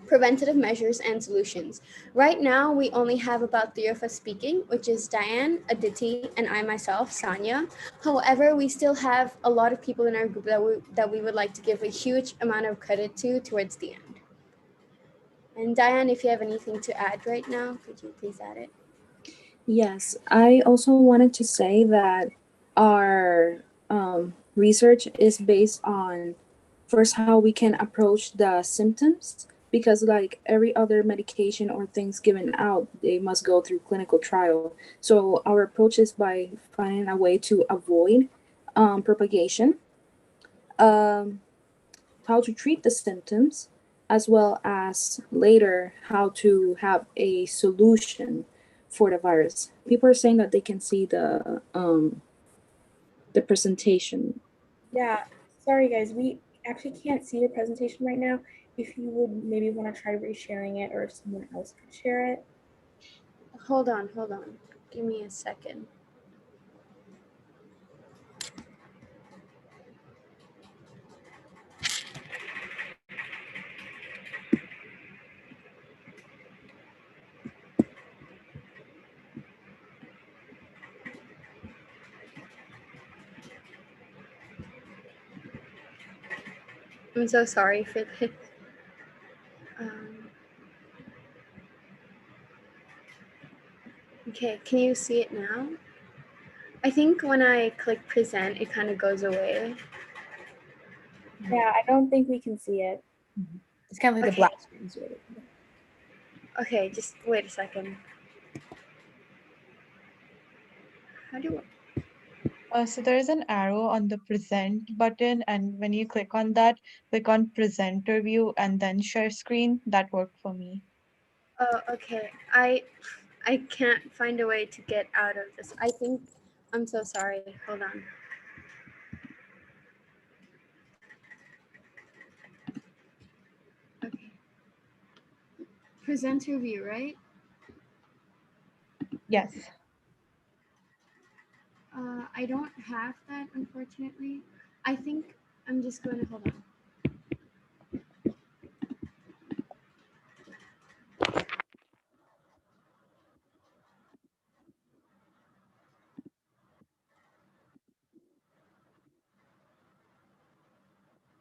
preventative measures, and solutions. Right now, we only have about 3 of us speaking, which is Diane, Aditi, and I myself, Sanya. However, we still have a lot of people in our group that we would like to give a huge amount of credit to towards the end. And Diane, if you have anything to add right now, could you please add it? Yes, I also wanted to say that our research is based on first how we can approach the symptoms, because like every other medication or things given out, they must go through clinical trial. So our approach is by finding a way to avoid propagation, um, how to treat the symptoms, as well as later how to have a solution for the virus. People are saying that they can see the presentation. Yeah, sorry guys, we actually can't see your presentation right now. If you would maybe want to try resharing it, or if someone else could share it. Hold on. Give me a second. I'm so sorry for this. Okay, can you see it now? I think when I click present, it kind of goes away. Yeah, I don't think we can see it. It's kind of like the black screen. Okay, just wait a second. How do So there is an arrow on the present button, and when you click on that, click on presenter view and then share screen. That worked for me. Oh, okay. I can't find a way to get out of this. I think I'm so sorry. Hold on. Okay. Presenter view, right? Yes. I don't have that, unfortunately. I think I'm just going to hold on.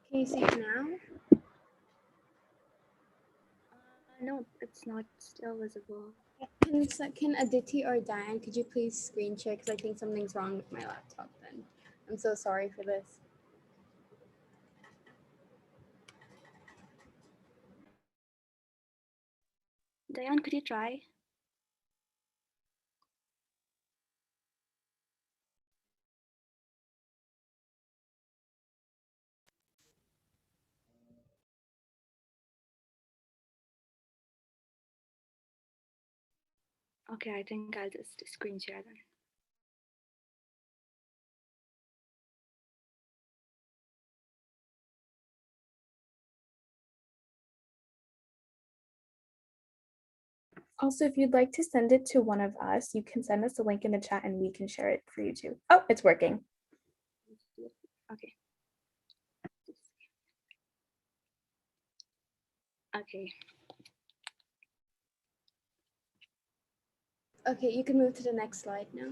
Can you see it now? No, it's not still visible. Can Aditi or Diane, could you please screen share? Because I think something's wrong with my laptop then. I'm so sorry for this. Diane, could you try? Okay, I think I'll just screen share then. Also, if you'd like to send it to one of us, you can send us a link in the chat and we can share it for you too. Oh, it's working. Okay. Okay. Okay, you can move to the next slide now.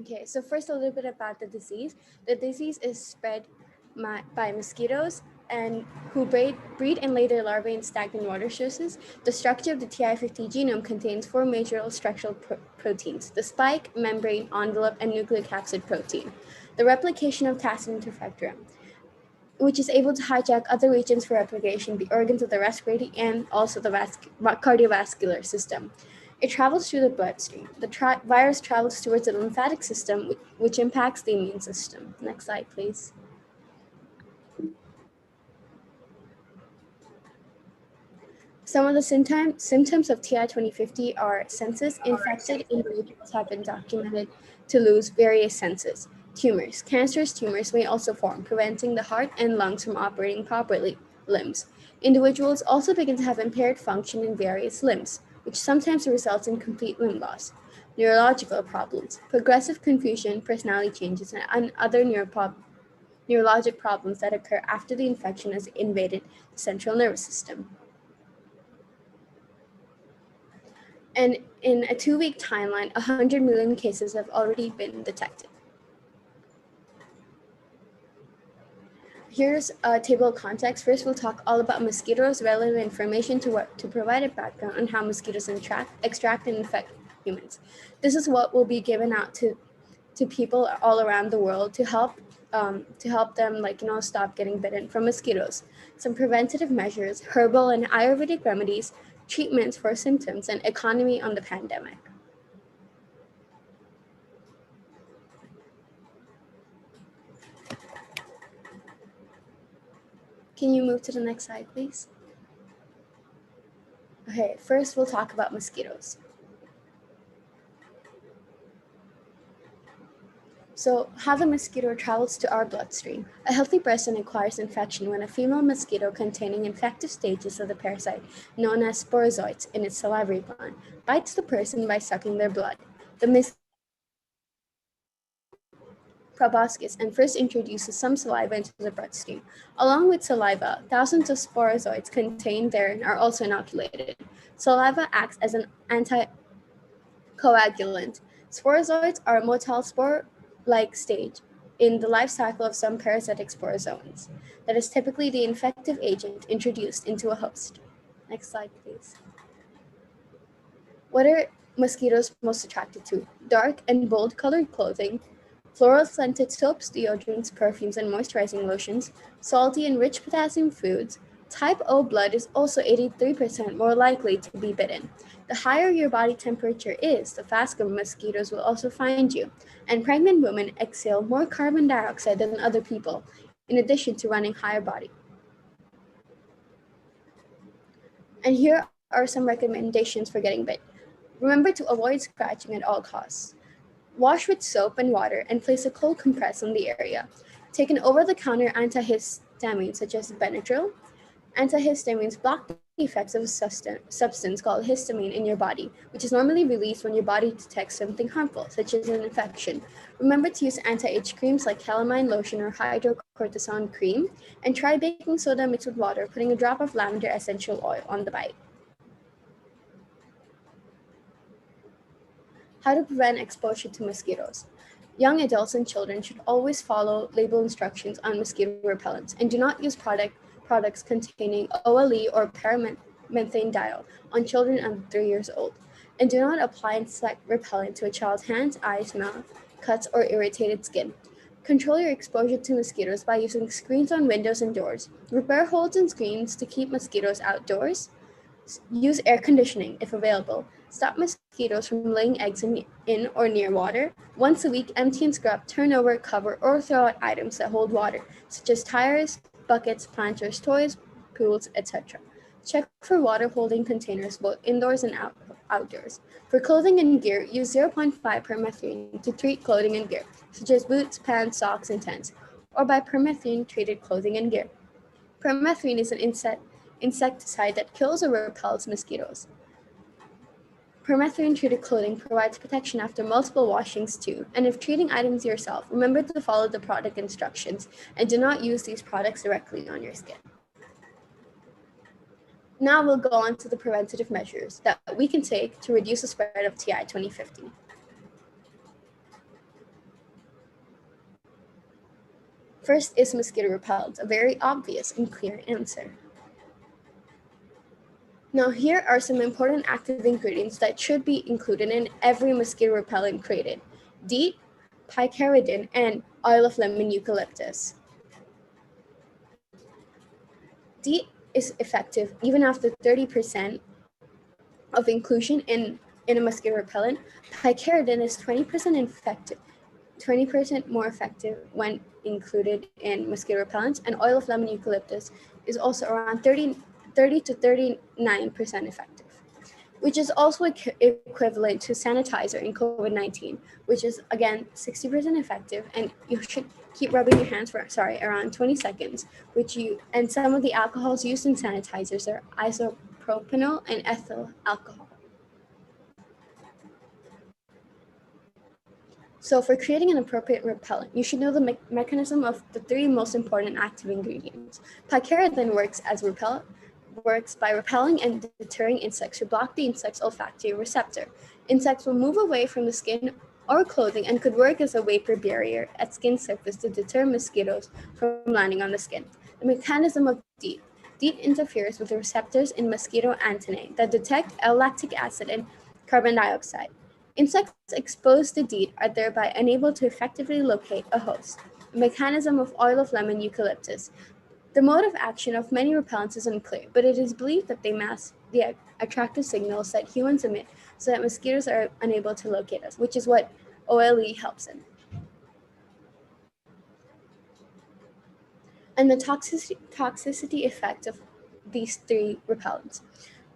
Okay, so first a little bit about the disease. The disease is spread by mosquitoes and who breed and lay their larvae in stagnant water sources. The structure of the TI50 genome contains 4 major structural proteins: the spike, membrane, envelope, and nucleocapsid protein. The replication of tacit interfectorum, which is able to hijack other regions for replication, the organs of the respiratory and also the cardiovascular system. It travels through the bloodstream. The virus travels towards the lymphatic system, which impacts the immune system. Next slide, please. Some of the symptoms of TI 2050 are senses. Infected individuals have been documented to lose various senses. Tumors. Cancerous tumors may also form, preventing the heart and lungs from operating properly. Limbs. Individuals also begin to have impaired function in various limbs, which sometimes results in complete limb loss. Neurological problems. Progressive confusion, personality changes, and other neurologic problems that occur after the infection has invaded the central nervous system. And in a 2-week timeline, 100 million cases have already been detected. Here's a table of context. First, we'll talk all about mosquitoes, relevant information to provide a background on how mosquitoes extract and infect humans. This is what will be given out to people all around the world to help them, stop getting bitten from mosquitoes. Some preventative measures, herbal and Ayurvedic remedies, treatments for symptoms, and economy on the pandemic. Can you move to the next slide, please? Okay, first we'll talk about mosquitoes. So, how the mosquito travels to our bloodstream. A healthy person acquires infection when a female mosquito containing infective stages of the parasite, known as sporozoites, in its salivary gland, bites the person by sucking their blood. The proboscis and first introduces some saliva into the bloodstream. Along with saliva, thousands of sporozoites contained therein are also inoculated. Saliva acts as an anticoagulant. Sporozoites are a motile spore-like stage in the life cycle of some parasitic sporozoans. That is typically the infective agent introduced into a host. Next slide, please. What are mosquitoes most attracted to? Dark and bold colored clothing, floral scented soaps, deodorants, perfumes, and moisturizing lotions, salty and rich potassium foods. Type O blood is also 83% more likely to be bitten. The higher your body temperature is, the faster mosquitoes will also find you. And pregnant women exhale more carbon dioxide than other people, in addition to running higher body. And here are some recommendations for getting bit. Remember to avoid scratching at all costs. Wash with soap and water and place a cold compress on the area. Take an over-the-counter antihistamine such as Benadryl. Antihistamines block the effects of a substance called histamine in your body, which is normally released when your body detects something harmful, such as an infection. Remember to use anti-itch creams like calamine lotion or hydrocortisone cream, and try baking soda mixed with water, putting a drop of lavender essential oil on the bite. How to prevent exposure to mosquitoes. Young adults and children should always follow label instructions on mosquito repellents and do not use products containing OLE or paramethanediol on children under 3 years old. And do not apply insect repellent to a child's hands, eyes, mouth, cuts, or irritated skin. Control your exposure to mosquitoes by using screens on windows and doors. Repair holes in screens to keep mosquitoes outdoors. Use air conditioning if available. Stop mosquitoes from laying eggs in or near water. Once a week, empty and scrub, turn over, cover, or throw out items that hold water, such as tires, buckets, planters, toys, pools, etc. Check for water holding containers both indoors and outdoors. For clothing and gear, use 0.5 permethrin to treat clothing and gear, such as boots, pants, socks, and tents, or by permethrin treated clothing and gear. Permethrin is an insecticide that kills or repels mosquitoes. Permethrin-treated clothing provides protection after multiple washings too, and if treating items yourself, remember to follow the product instructions and do not use these products directly on your skin. Now we'll go on to the preventative measures that we can take to reduce the spread of TI 2050. First is mosquito repellent, a very obvious and clear answer. Now here are some important active ingredients that should be included in every mosquito repellent created: DEET, picaridin, and oil of lemon eucalyptus. DEET is effective even after 30% of inclusion in a mosquito repellent. Picaridin is 20% more effective when included in mosquito repellents, and oil of lemon eucalyptus is also around 30 to 39% effective, which is also equivalent to sanitizer in COVID-19, which is again 60% effective, and you should keep rubbing your hands for around 20 seconds, and some of the alcohols used in sanitizers are isopropanol and ethyl alcohol. So for creating an appropriate repellent, you should know the mechanism of the three most important active ingredients. Picaridin works by repelling and deterring insects who block the insect's olfactory receptor. Insects will move away from the skin or clothing and could work as a vapor barrier at skin surface to deter mosquitoes from landing on the skin. The mechanism of DEET. DEET interferes with the receptors in mosquito antennae that detect L-lactic acid and carbon dioxide. Insects exposed to DEET are thereby unable to effectively locate a host. The mechanism of oil of lemon eucalyptus. The mode of action of many repellents is unclear, but it is believed that they mask the attractive signals that humans emit so that mosquitoes are unable to locate us, which is what OLE helps in. And the toxicity effect of these three repellents.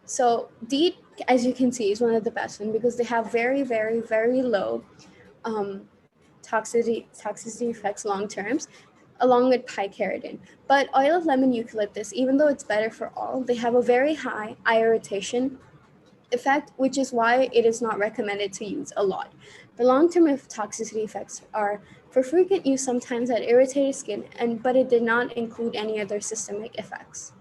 So DEET, as you can see, is one of the best ones because they have very, very, very low toxicity effects long terms, along with picaridin. But oil of lemon eucalyptus, even though it's better for all, they have a very high eye irritation effect, which is why it is not recommended to use a lot. The long-term toxicity effects are for frequent use sometimes at irritated skin, but it did not include any other systemic effects.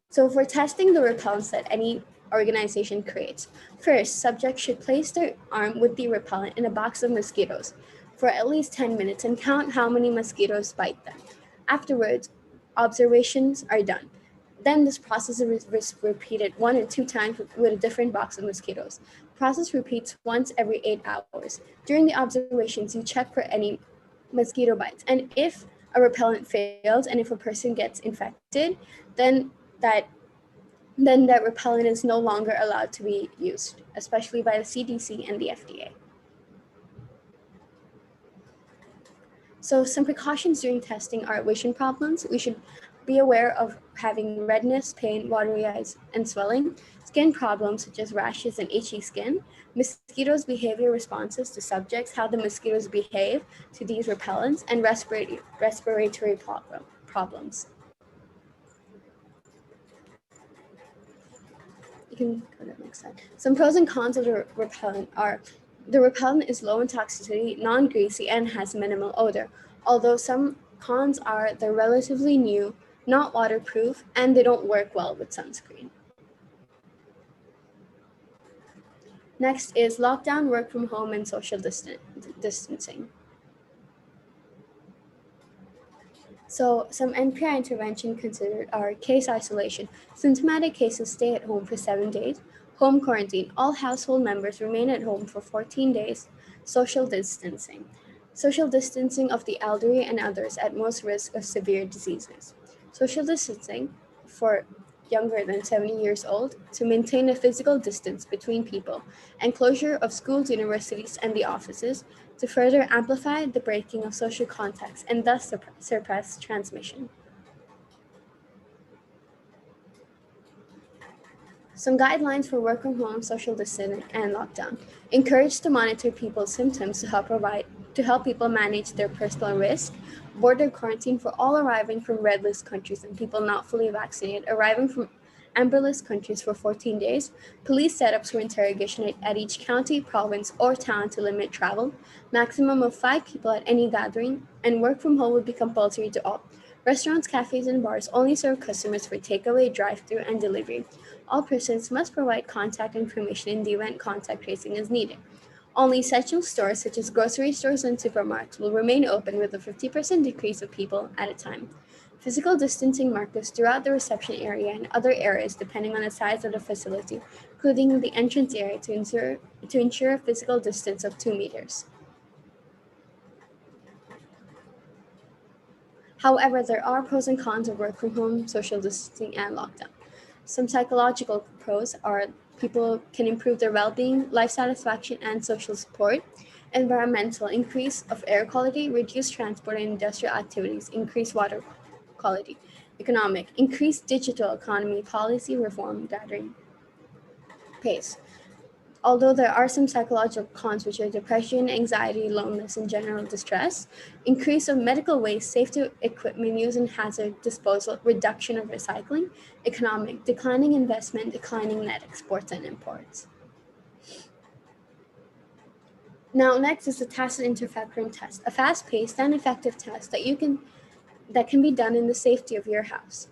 So for testing the repellents that any organization creates, first, subjects should place their arm with the repellent in a box of mosquitoes for at least 10 minutes and count how many mosquitoes bite them. Afterwards, observations are done. Then this process is repeated 1 or 2 times with a different box of mosquitoes. The process repeats once every 8 hours. During the observations, you check for any mosquito bites. And if a repellent fails and if a person gets infected, then that repellent is no longer allowed to be used, especially by the CDC and the FDA. So some precautions during testing are vision problems. We should be aware of having redness, pain, watery eyes, and swelling, skin problems such as rashes and itchy skin, mosquitoes' behavior responses to subjects, how the mosquitoes behave to these repellents, and respiratory problems. You can go to the next slide. Some pros and cons of the repellent are the repellent is low in toxicity, non-greasy, and has minimal odor. Although some cons are they're relatively new, not waterproof, and they don't work well with sunscreen. Next is lockdown, work from home, and social distancing. So some NPI intervention considered are case isolation. Symptomatic cases stay at home for 7 days. Home quarantine. All household members remain at home for 14 days. Social distancing. Social distancing of the elderly and others at most risk of severe diseases. Social distancing for younger than 70 years old to maintain a physical distance between people, and closure of schools, universities, and the offices to further amplify the breaking of social contacts and thus suppress transmission. Some guidelines for work from home, social distancing, and lockdown. Encourage to monitor people's symptoms to help people manage their personal risk. Border quarantine for all arriving from red list countries and people not fully vaccinated arriving from amber list countries for 14 days. Police setups for interrogation at each county, province, or town to limit travel. Maximum of 5 people at any gathering, and work from home will be compulsory to all. Restaurants, cafes, and bars only serve customers for takeaway, drive-through, and delivery. All persons must provide contact information in the event contact tracing is needed. Only essential stores such as grocery stores and supermarkets will remain open with a 50% decrease of people at a time. Physical distancing markers throughout the reception area and other areas depending on the size of the facility, including the entrance area to ensure a physical distance of 2 meters. However, there are pros and cons of work from home, social distancing, and lockdown. Some psychological pros are people can improve their well-being, life satisfaction, and social support. Environmental, increase of air quality, reduce transport and industrial activities, increase water quality. Economic, increased digital economy, policy reform, gathering pace. Although there are some psychological cons, which are depression, anxiety, loneliness, and general distress, increase of medical waste, safety equipment use and hazard disposal, reduction of recycling, economic, declining investment, declining net exports and imports. Now, next is the tacit interfactorum test, a fast-paced and effective test that can be done in the safety of your house.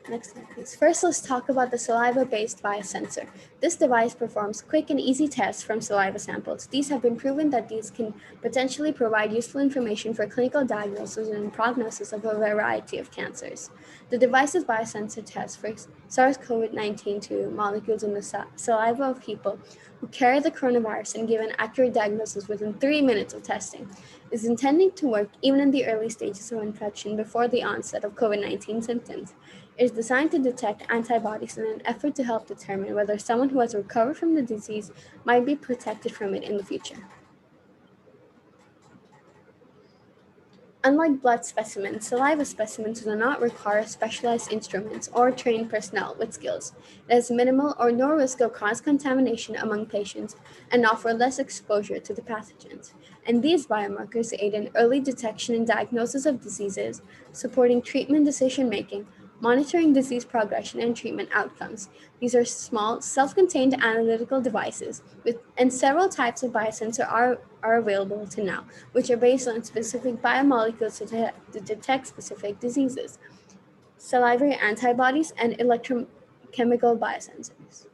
Next slide, please. First, let's talk about the saliva-based biosensor. This device performs quick and easy tests from saliva samples. These have been proven that these can potentially provide useful information for clinical diagnosis and prognosis of a variety of cancers. The device's biosensor tests for SARS-CoV-2 molecules in the saliva of people who carry the coronavirus and give an accurate diagnosis within 3 minutes of testing. Is intended to work even in the early stages of infection before the onset of COVID-19 symptoms. It is designed to detect antibodies in an effort to help determine whether someone who has recovered from the disease might be protected from it in the future. Unlike blood specimens, saliva specimens do not require specialized instruments or trained personnel with skills. It has minimal or no risk of cross-contamination among patients and offer less exposure to the pathogens. And these biomarkers aid in early detection and diagnosis of diseases, supporting treatment decision-making, monitoring disease progression and treatment outcomes. These are small, self-contained analytical devices, and several types of biosensor are available to now, which are based on specific biomolecules to detect specific diseases, salivary antibodies, and electrochemical biosensors.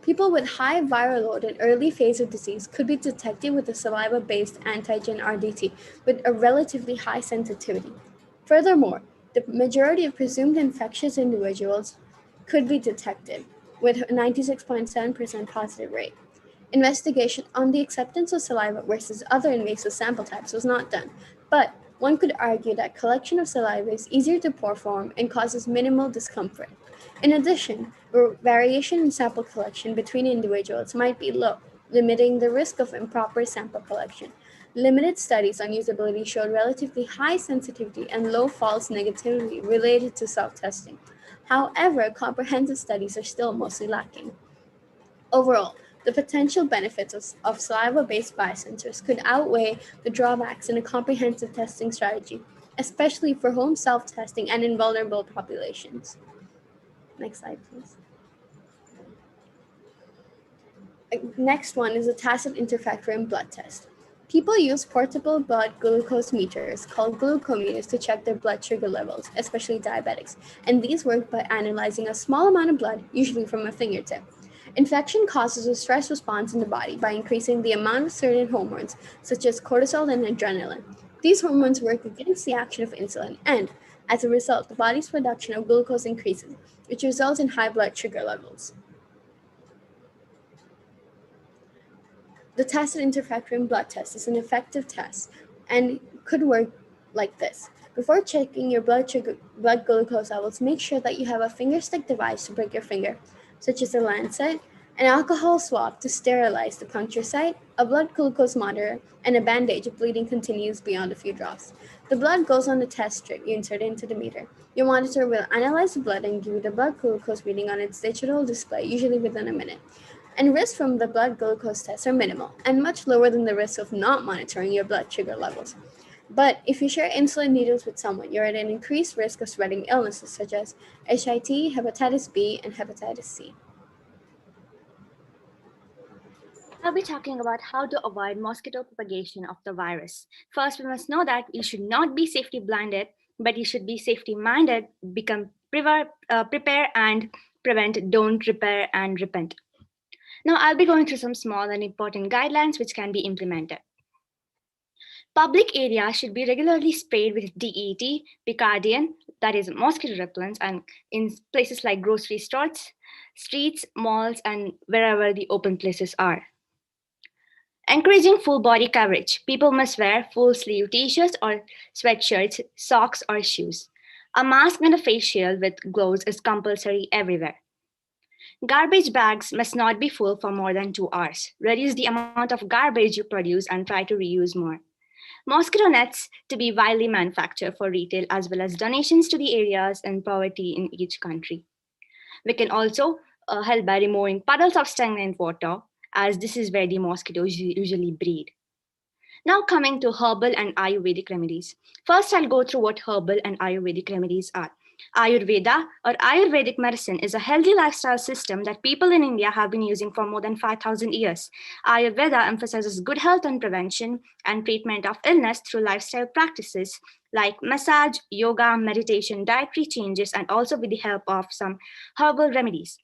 People with high viral load and early phase of disease could be detected with a saliva-based antigen RDT with a relatively high sensitivity. Furthermore, the majority of presumed infectious individuals could be detected with a 96.7% positive rate. Investigation on the acceptance of saliva versus other invasive sample types was not done, but one could argue that collection of saliva is easier to perform and causes minimal discomfort. In addition, variation in sample collection between individuals might be low, limiting the risk of improper sample collection. Limited studies on usability showed relatively high sensitivity and low false negativity related to self-testing. However, comprehensive studies are still mostly lacking. Overall, the potential benefits of saliva-based biosensors could outweigh the drawbacks in a comprehensive testing strategy, especially for home self-testing and in vulnerable populations. Next slide, please. Next one is a tacit interfactorum blood test. People use portable blood glucose meters called glucometers to check their blood sugar levels, especially diabetics, and these work by analyzing a small amount of blood, usually from a fingertip. Infection causes a stress response in the body by increasing the amount of certain hormones, such as cortisol and adrenaline. These hormones work against the action of insulin, and as a result, the body's production of glucose increases, which results in high blood sugar levels. The tacit interfactorum blood test is an effective test and could work like this. Before checking your blood glucose levels, make sure that you have a finger stick device to prick your finger, such as a lancet, an alcohol swab to sterilize the puncture site, a blood glucose monitor, and a bandage if bleeding continues beyond a few drops. The blood goes on the test strip you insert into the meter. Your monitor will analyze the blood and give you the blood glucose reading on its digital display, usually within a minute. And risks from the blood glucose tests are minimal and much lower than the risk of not monitoring your blood sugar levels. But if you share insulin needles with someone, you're at an increased risk of spreading illnesses such as HIT, hepatitis B, and hepatitis C. I'll be talking about how to avoid mosquito propagation of the virus. First, we must know that you should not be safety blinded, but you should be safety minded, prepare and prevent, don't repair and repent. Now, I'll be going through some small and important guidelines which can be implemented. Public areas should be regularly sprayed with DET, Picardian, that is mosquito repellents, and in places like grocery stores, streets, malls, and wherever the open places are. Encouraging full body coverage. People must wear full sleeve t-shirts or sweatshirts, socks, or shoes. A mask and a face shield with gloves is compulsory everywhere. Garbage bags must not be full for more than 2 hours. Reduce the amount of garbage you produce and try to reuse more. Mosquito nets to be widely manufactured for retail as well as donations to the areas in poverty in each country. We can also help by removing puddles of stagnant water, as this is where the mosquitoes usually breed. Now coming to herbal and Ayurvedic remedies. First, I'll go through what herbal and Ayurvedic remedies are. Ayurveda or Ayurvedic medicine is a healthy lifestyle system that people in India have been using for more than 5,000 years. Ayurveda emphasizes good health and prevention and treatment of illness through lifestyle practices like massage, yoga, meditation, dietary changes, and also with the help of some herbal remedies.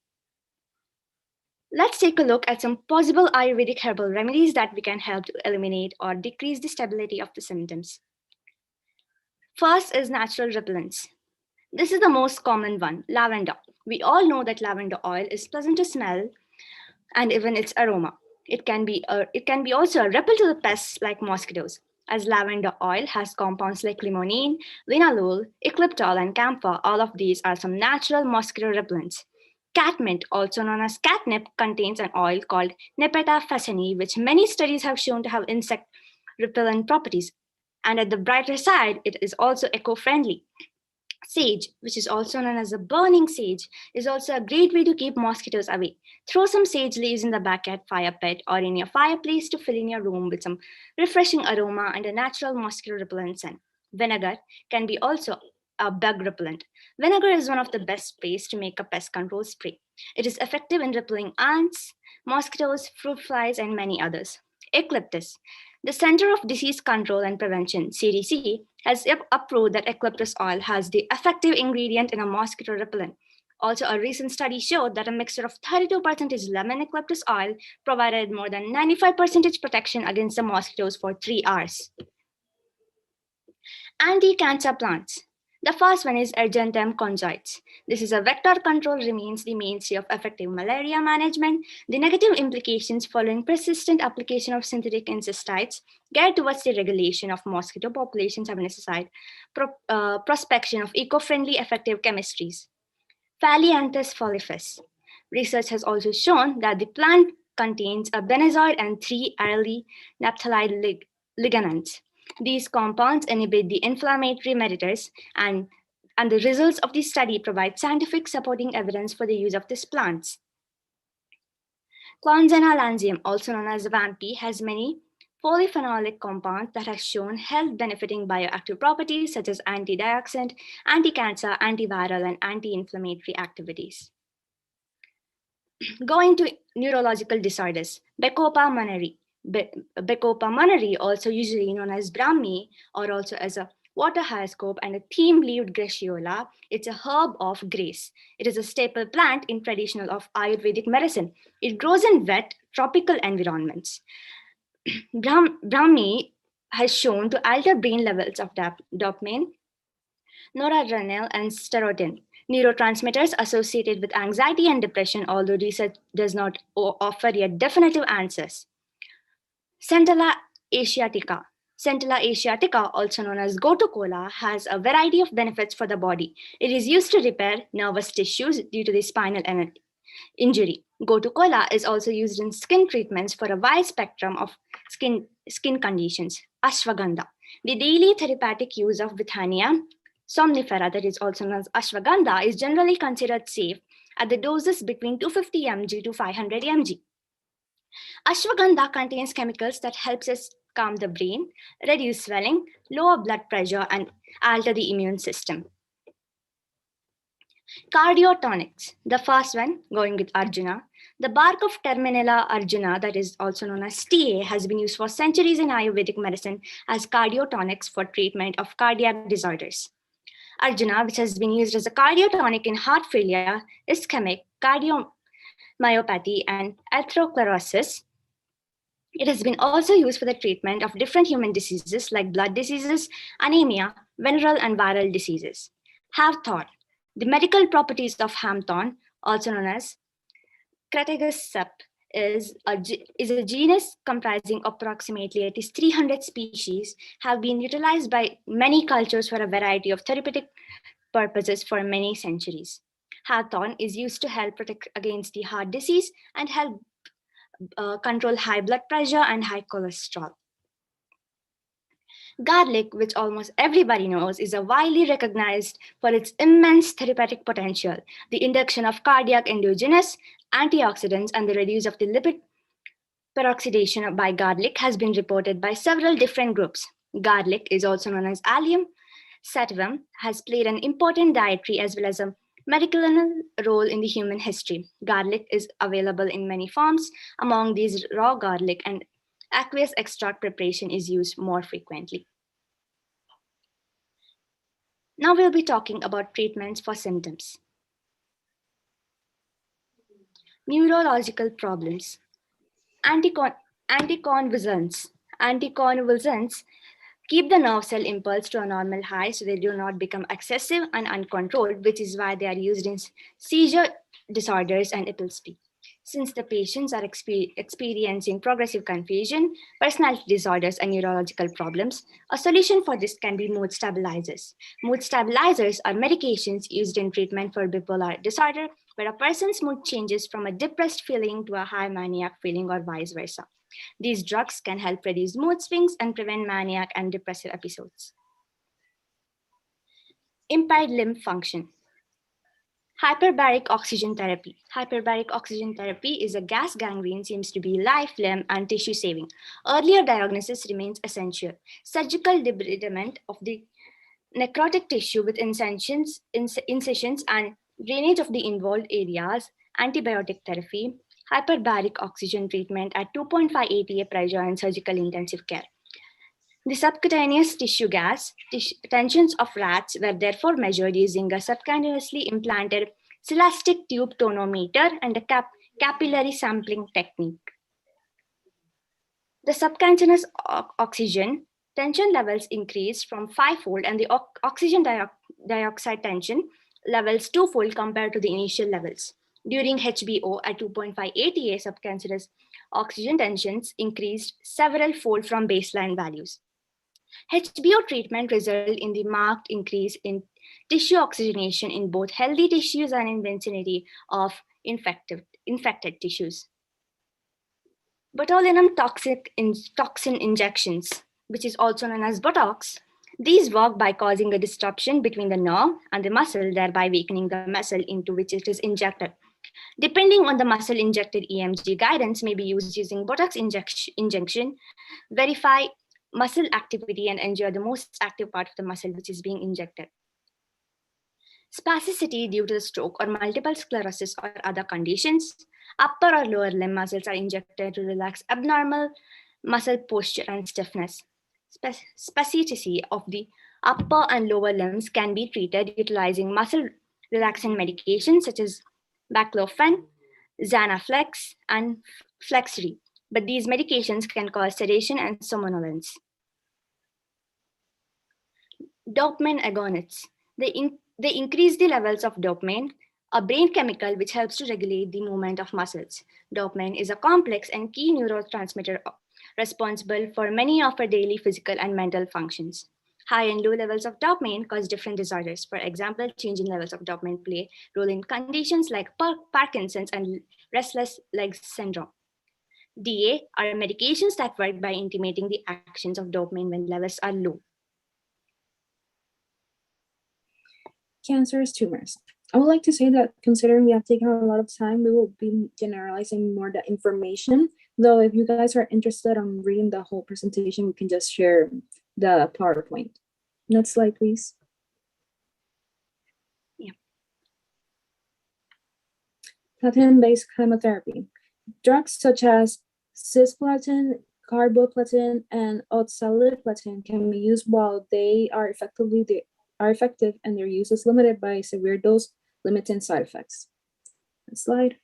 Let's take a look at some possible Ayurvedic herbal remedies that we can help to eliminate or decrease the stability of the symptoms. First is natural repellents. This is the most common one, lavender. We all know that lavender oil is pleasant to smell and even its aroma. It can be also a repel to the pests like mosquitoes, as lavender oil has compounds like limonene, linalool, eucalyptol, and camphor. All of these are some natural mosquito repellents. Catmint, also known as catnip, contains an oil called Nepeta fascini, which many studies have shown to have insect repellent properties. And at the brighter side, it is also eco-friendly. Sage, which is also known as a burning sage, is also a great way to keep mosquitoes away. Throw some sage leaves in the backyard fire pit or in your fireplace to fill in your room with some refreshing aroma and a natural mosquito repellent scent. Vinegar can be also a bug repellent. Vinegar is one of the best sprays to make a pest control spray. It is effective in repelling ants, mosquitoes, fruit flies, and many others. Eucalyptus. The Center of Disease Control and Prevention, CDC, has approved that eucalyptus oil has the effective ingredient in a mosquito repellent. Also, a recent study showed that a mixture of 32% lemon eucalyptus oil provided more than 95% protection against the mosquitoes for 3 hours. Anti-cancer plants. The first one is Argentum conjoides. This is a vector control remains the mainstay of effective malaria management. The negative implications following persistent application of synthetic insecticides geared towards the regulation of mosquito populations have necessitated prospection of eco-friendly effective chemistries. Phalianthus foliifus. Research has also shown that the plant contains a benzoid and 3 aryl naphthalide ligands. These compounds inhibit the inflammatory mediators, and the results of this study provide scientific supporting evidence for the use of these plants. Clonzena lanzium, also known as Vampi, has many polyphenolic compounds that have shown health benefiting bioactive properties such as antioxidant, anti-cancer, antiviral, and anti-inflammatory activities. Going to neurological disorders, Bacopa monnieri. Bacopa monnieri, also usually known as Brahmi or also as a water hyacinth and a theme-leaved gratiola, it's a herb of grace. It is a staple plant in traditional of Ayurvedic medicine. It grows in wet, tropical environments. Brahmi has shown to alter brain levels of dopamine, noradrenaline, and serotonin, neurotransmitters associated with anxiety and depression, although research does not offer yet definitive answers. Centella asiatica. Centella asiatica, also known as gotu kola, has a variety of benefits for the body. It is used to repair nervous tissues due to the spinal injury. Gotu kola is also used in skin treatments for a wide spectrum of skin conditions. Ashwagandha. The daily therapeutic use of Withania somnifera, that is also known as ashwagandha, is generally considered safe at the doses between 250 mg to 500 mg. Ashwagandha contains chemicals that helps us calm the brain, reduce swelling, lower blood pressure, and alter the immune system. Cardiotonics. The first one, going with Arjuna. The bark of Terminella arjuna, that is also known as TA, has been used for centuries in Ayurvedic medicine as cardiotonics for treatment of cardiac disorders. Arjuna, which has been used as a cardiotonic in heart failure, ischemic, cardiomyopathy, and atherosclerosis. It has been also used for the treatment of different human diseases like blood diseases, anemia, venereal and viral diseases. Hawthorn. The medical properties of hawthorn, also known as Crataegus sep, is a genus comprising approximately at least 300 species, have been utilized by many cultures for a variety of therapeutic purposes for many centuries. Hawthorn is used to help protect against the heart disease and help control high blood pressure and high cholesterol. Garlic, which almost everybody knows, is widely recognized for its immense therapeutic potential. The induction of cardiac endogenous antioxidants and the reduce of the lipid peroxidation by garlic has been reported by several different groups. Garlic is also known as Allium Sativum has played an important dietary as well as a medicinal role in the human history. Garlic is available in many forms. Among these, raw garlic and aqueous extract preparation is used more frequently. Now we'll be talking about treatments for symptoms. Neurological problems. Anticonvulsants. Anticonvulsants keep the nerve cell impulse to a normal high so they do not become excessive and uncontrolled, which is why they are used in seizure disorders and epilepsy. Since the patients are experiencing progressive confusion, personality disorders, and neurological problems, a solution for this can be mood stabilizers. Mood stabilizers are medications used in treatment for bipolar disorder, where a person's mood changes from a depressed feeling to a high maniac feeling or vice versa. These drugs can help reduce mood swings and prevent maniac and depressive episodes. Impaired limb function. Hyperbaric oxygen therapy. Hyperbaric oxygen therapy is a gas gangrene seems to be life, limb, and tissue saving. Earlier diagnosis remains essential. Surgical debridement of the necrotic tissue with incisions and drainage of the involved areas, antibiotic therapy, hyperbaric oxygen treatment at 2.5 atpa pressure and surgical intensive care. The subcutaneous tissue gas tensions of rats were therefore measured using a subcutaneously implanted celastic tube tonometer and a capillary sampling technique. The subcutaneous oxygen tension levels increased from 5-fold and the oxygen dioxide tension levels 2-fold compared to the initial levels. During HBO at 2.5 ATA, subcutaneous oxygen tensions increased several fold from baseline values. HBO treatment resulted in the marked increase in tissue oxygenation in both healthy tissues and in vicinity of infected tissues. Botulinum toxin injections, which is also known as Botox, these work by causing a disruption between the nerve and the muscle, thereby weakening the muscle into which it is injected. Depending on the muscle injected EMG guidance may be used using Botox injection, verify muscle activity and enjoy the most active part of the muscle which is being injected. Spasticity due to the stroke or multiple sclerosis or other conditions. Upper or lower limb muscles are injected to relax abnormal muscle posture and stiffness. Spasticity of the upper and lower limbs can be treated utilizing muscle relaxant medications such as baclofen, Xanaflex, and Flexri. But these medications can cause sedation and somnolence. Dopamine agonists. They increase the levels of dopamine, a brain chemical which helps to regulate the movement of muscles. Dopamine is a complex and key neurotransmitter responsible for many of our daily physical and mental functions. High and low levels of dopamine cause different disorders. For example, change in levels of dopamine play a role in conditions like Parkinson's and restless legs syndrome. DA are medications that work by intimating the actions of dopamine when levels are low. Cancerous tumors. I would like to say that considering we have taken a lot of time, we will be generalizing more the information. Though if you guys are interested in reading the whole presentation, we can just share the PowerPoint. Next slide, please. Yeah. Platinum-based chemotherapy. Drugs such as cisplatin, carboplatin, and oxaliplatin can be used while they are effective and their use is limited by severe dose limiting side effects. Next slide.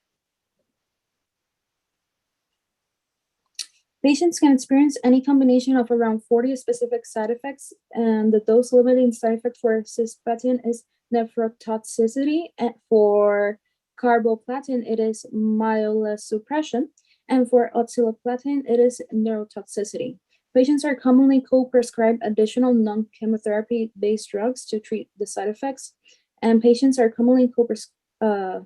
Patients can experience any combination of around 40 specific side effects, and the dose limiting side effect for cisplatin is nephrotoxicity, and for carboplatin it is myelosuppression, and for oxaliplatin it is neurotoxicity. Patients are commonly co-prescribed additional non-chemotherapy based drugs to treat the side effects, and patients are commonly co-prescribed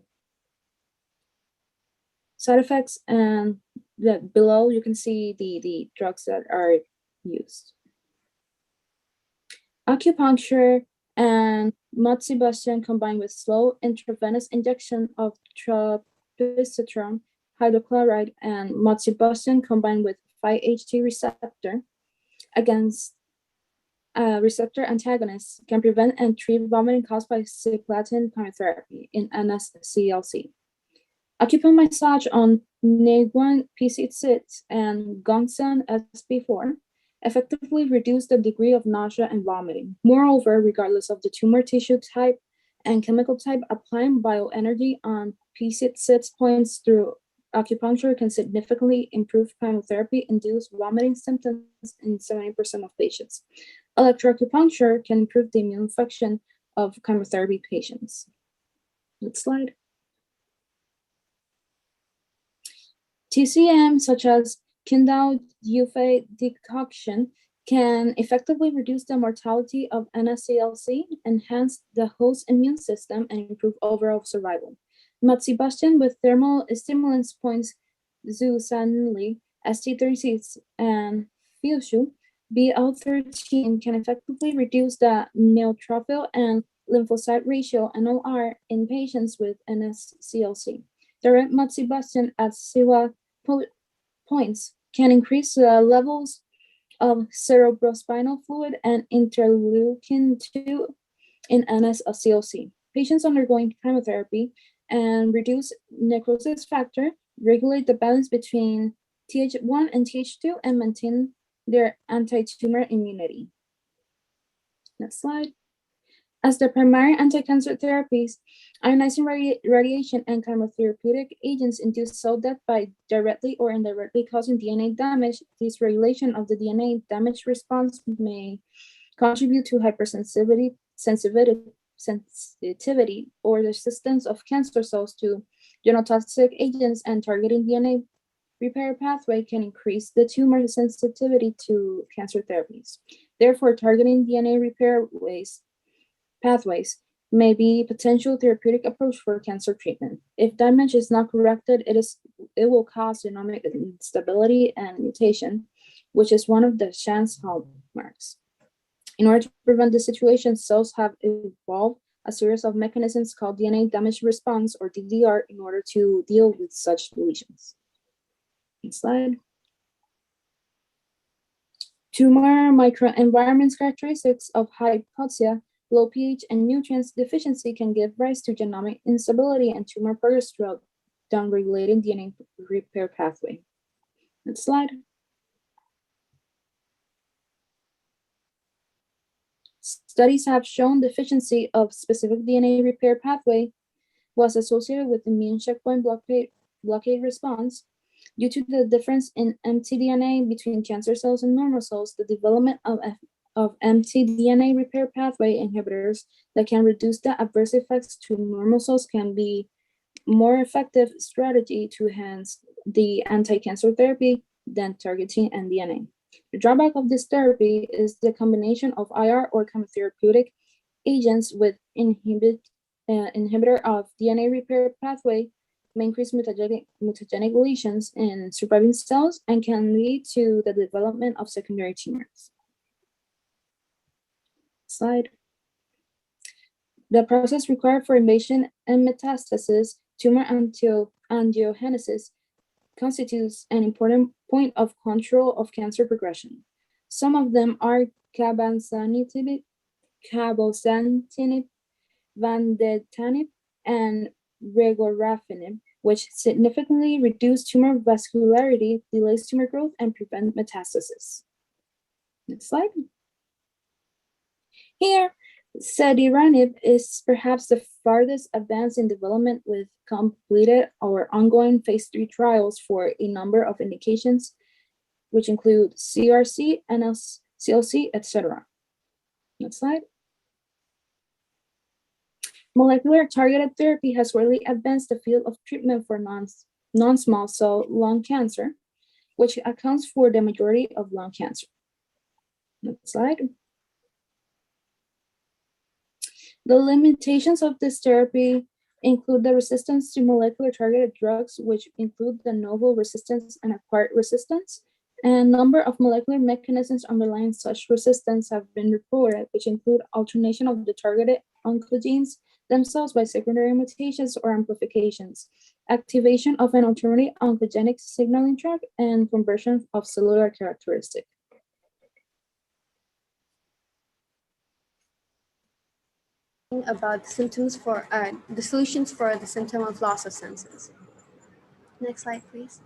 side effects, and below you can see the drugs that are used. Acupuncture and moxibustion combined with slow intravenous injection of tropicitron hydrochloride and moxibustion combined with 5-HT receptor against receptor antagonists can prevent and treat vomiting caused by cisplatin chemotherapy in NSCLC. Acupant massage on Neguan PC6 and Gongsan SB4 effectively reduce the degree of nausea and vomiting. Moreover, regardless of the tumor tissue type and chemical type, applying bioenergy on PC6 points through acupuncture can significantly improve chemotherapy-induced vomiting symptoms in 70% of patients. Electroacupuncture can improve the immune function of chemotherapy patients. Next slide. TCM, such as Kindau Yufei decoction, can effectively reduce the mortality of NSCLC, enhance the host immune system, and improve overall survival. Matsibastion with thermal stimulants points Zusanli, ST36, and Fiushu, BL13 can effectively reduce the neutrophil and lymphocyte ratio, NOR, in patients with NSCLC. Direct moxibustion at Siwa points can increase the levels of cerebrospinal fluid and interleukin-2 in NSCLC. Patients undergoing chemotherapy and reduce necrosis factor regulate the balance between Th1 and Th2 and maintain their anti-tumor immunity. Next slide. As the primary anti-cancer therapies, ionizing radiation and chemotherapeutic agents induce cell death by directly or indirectly causing DNA damage. This regulation of the DNA damage response may contribute to hypersensitivity or resistance of cancer cells to genotoxic agents, and targeting DNA repair pathway can increase the tumor sensitivity to cancer therapies. Therefore, targeting DNA repair pathways may be a potential therapeutic approach for cancer treatment. If damage is not corrected, it will cause genomic instability and mutation, which is one of the chance hallmarks. In order to prevent this situation, cells have evolved a series of mechanisms called DNA damage response, or DDR, in order to deal with such lesions. Next slide. Tumor microenvironment characteristics of hypoxia, low pH, and nutrients deficiency can give rise to genomic instability and tumor progress throughout downregulating DNA repair pathway. Next slide. Studies have shown deficiency of specific DNA repair pathway was associated with immune checkpoint blockade response. Due to the difference in mtDNA between cancer cells and normal cells, the development of mtDNA repair pathway inhibitors that can reduce the adverse effects to normal cells can be more effective strategy to enhance the anti-cancer therapy than targeting mDNA. The drawback of this therapy is the combination of IR or chemotherapeutic agents with inhibitor of DNA repair pathway may increase mutagenic lesions in surviving cells and can lead to the development of secondary tumors. Slide. The process required for invasion and metastasis, tumor angiogenesis, constitutes an important point of control of cancer progression. Some of them are cabozantinib, vandetanib, and regorafenib, which significantly reduce tumor vascularity, delays tumor growth, and prevent metastasis. Next slide. Here, Sediranib is perhaps the farthest advanced in development, with completed or ongoing phase 3 trials for a number of indications, which include CRC, NSCLC, etc. Next slide. Molecular targeted therapy has greatly advanced the field of treatment for non-small cell lung cancer, which accounts for the majority of lung cancer. Next slide. The limitations of this therapy include the resistance to molecular targeted drugs, which include the novel resistance and acquired resistance, and number of molecular mechanisms underlying such resistance have been reported, which include alternation of the targeted oncogenes themselves by secondary mutations or amplifications, activation of an alternative oncogenic signaling track, and conversion of cellular characteristic. about the symptoms for the solutions for the symptom of loss of senses. Next slide, please.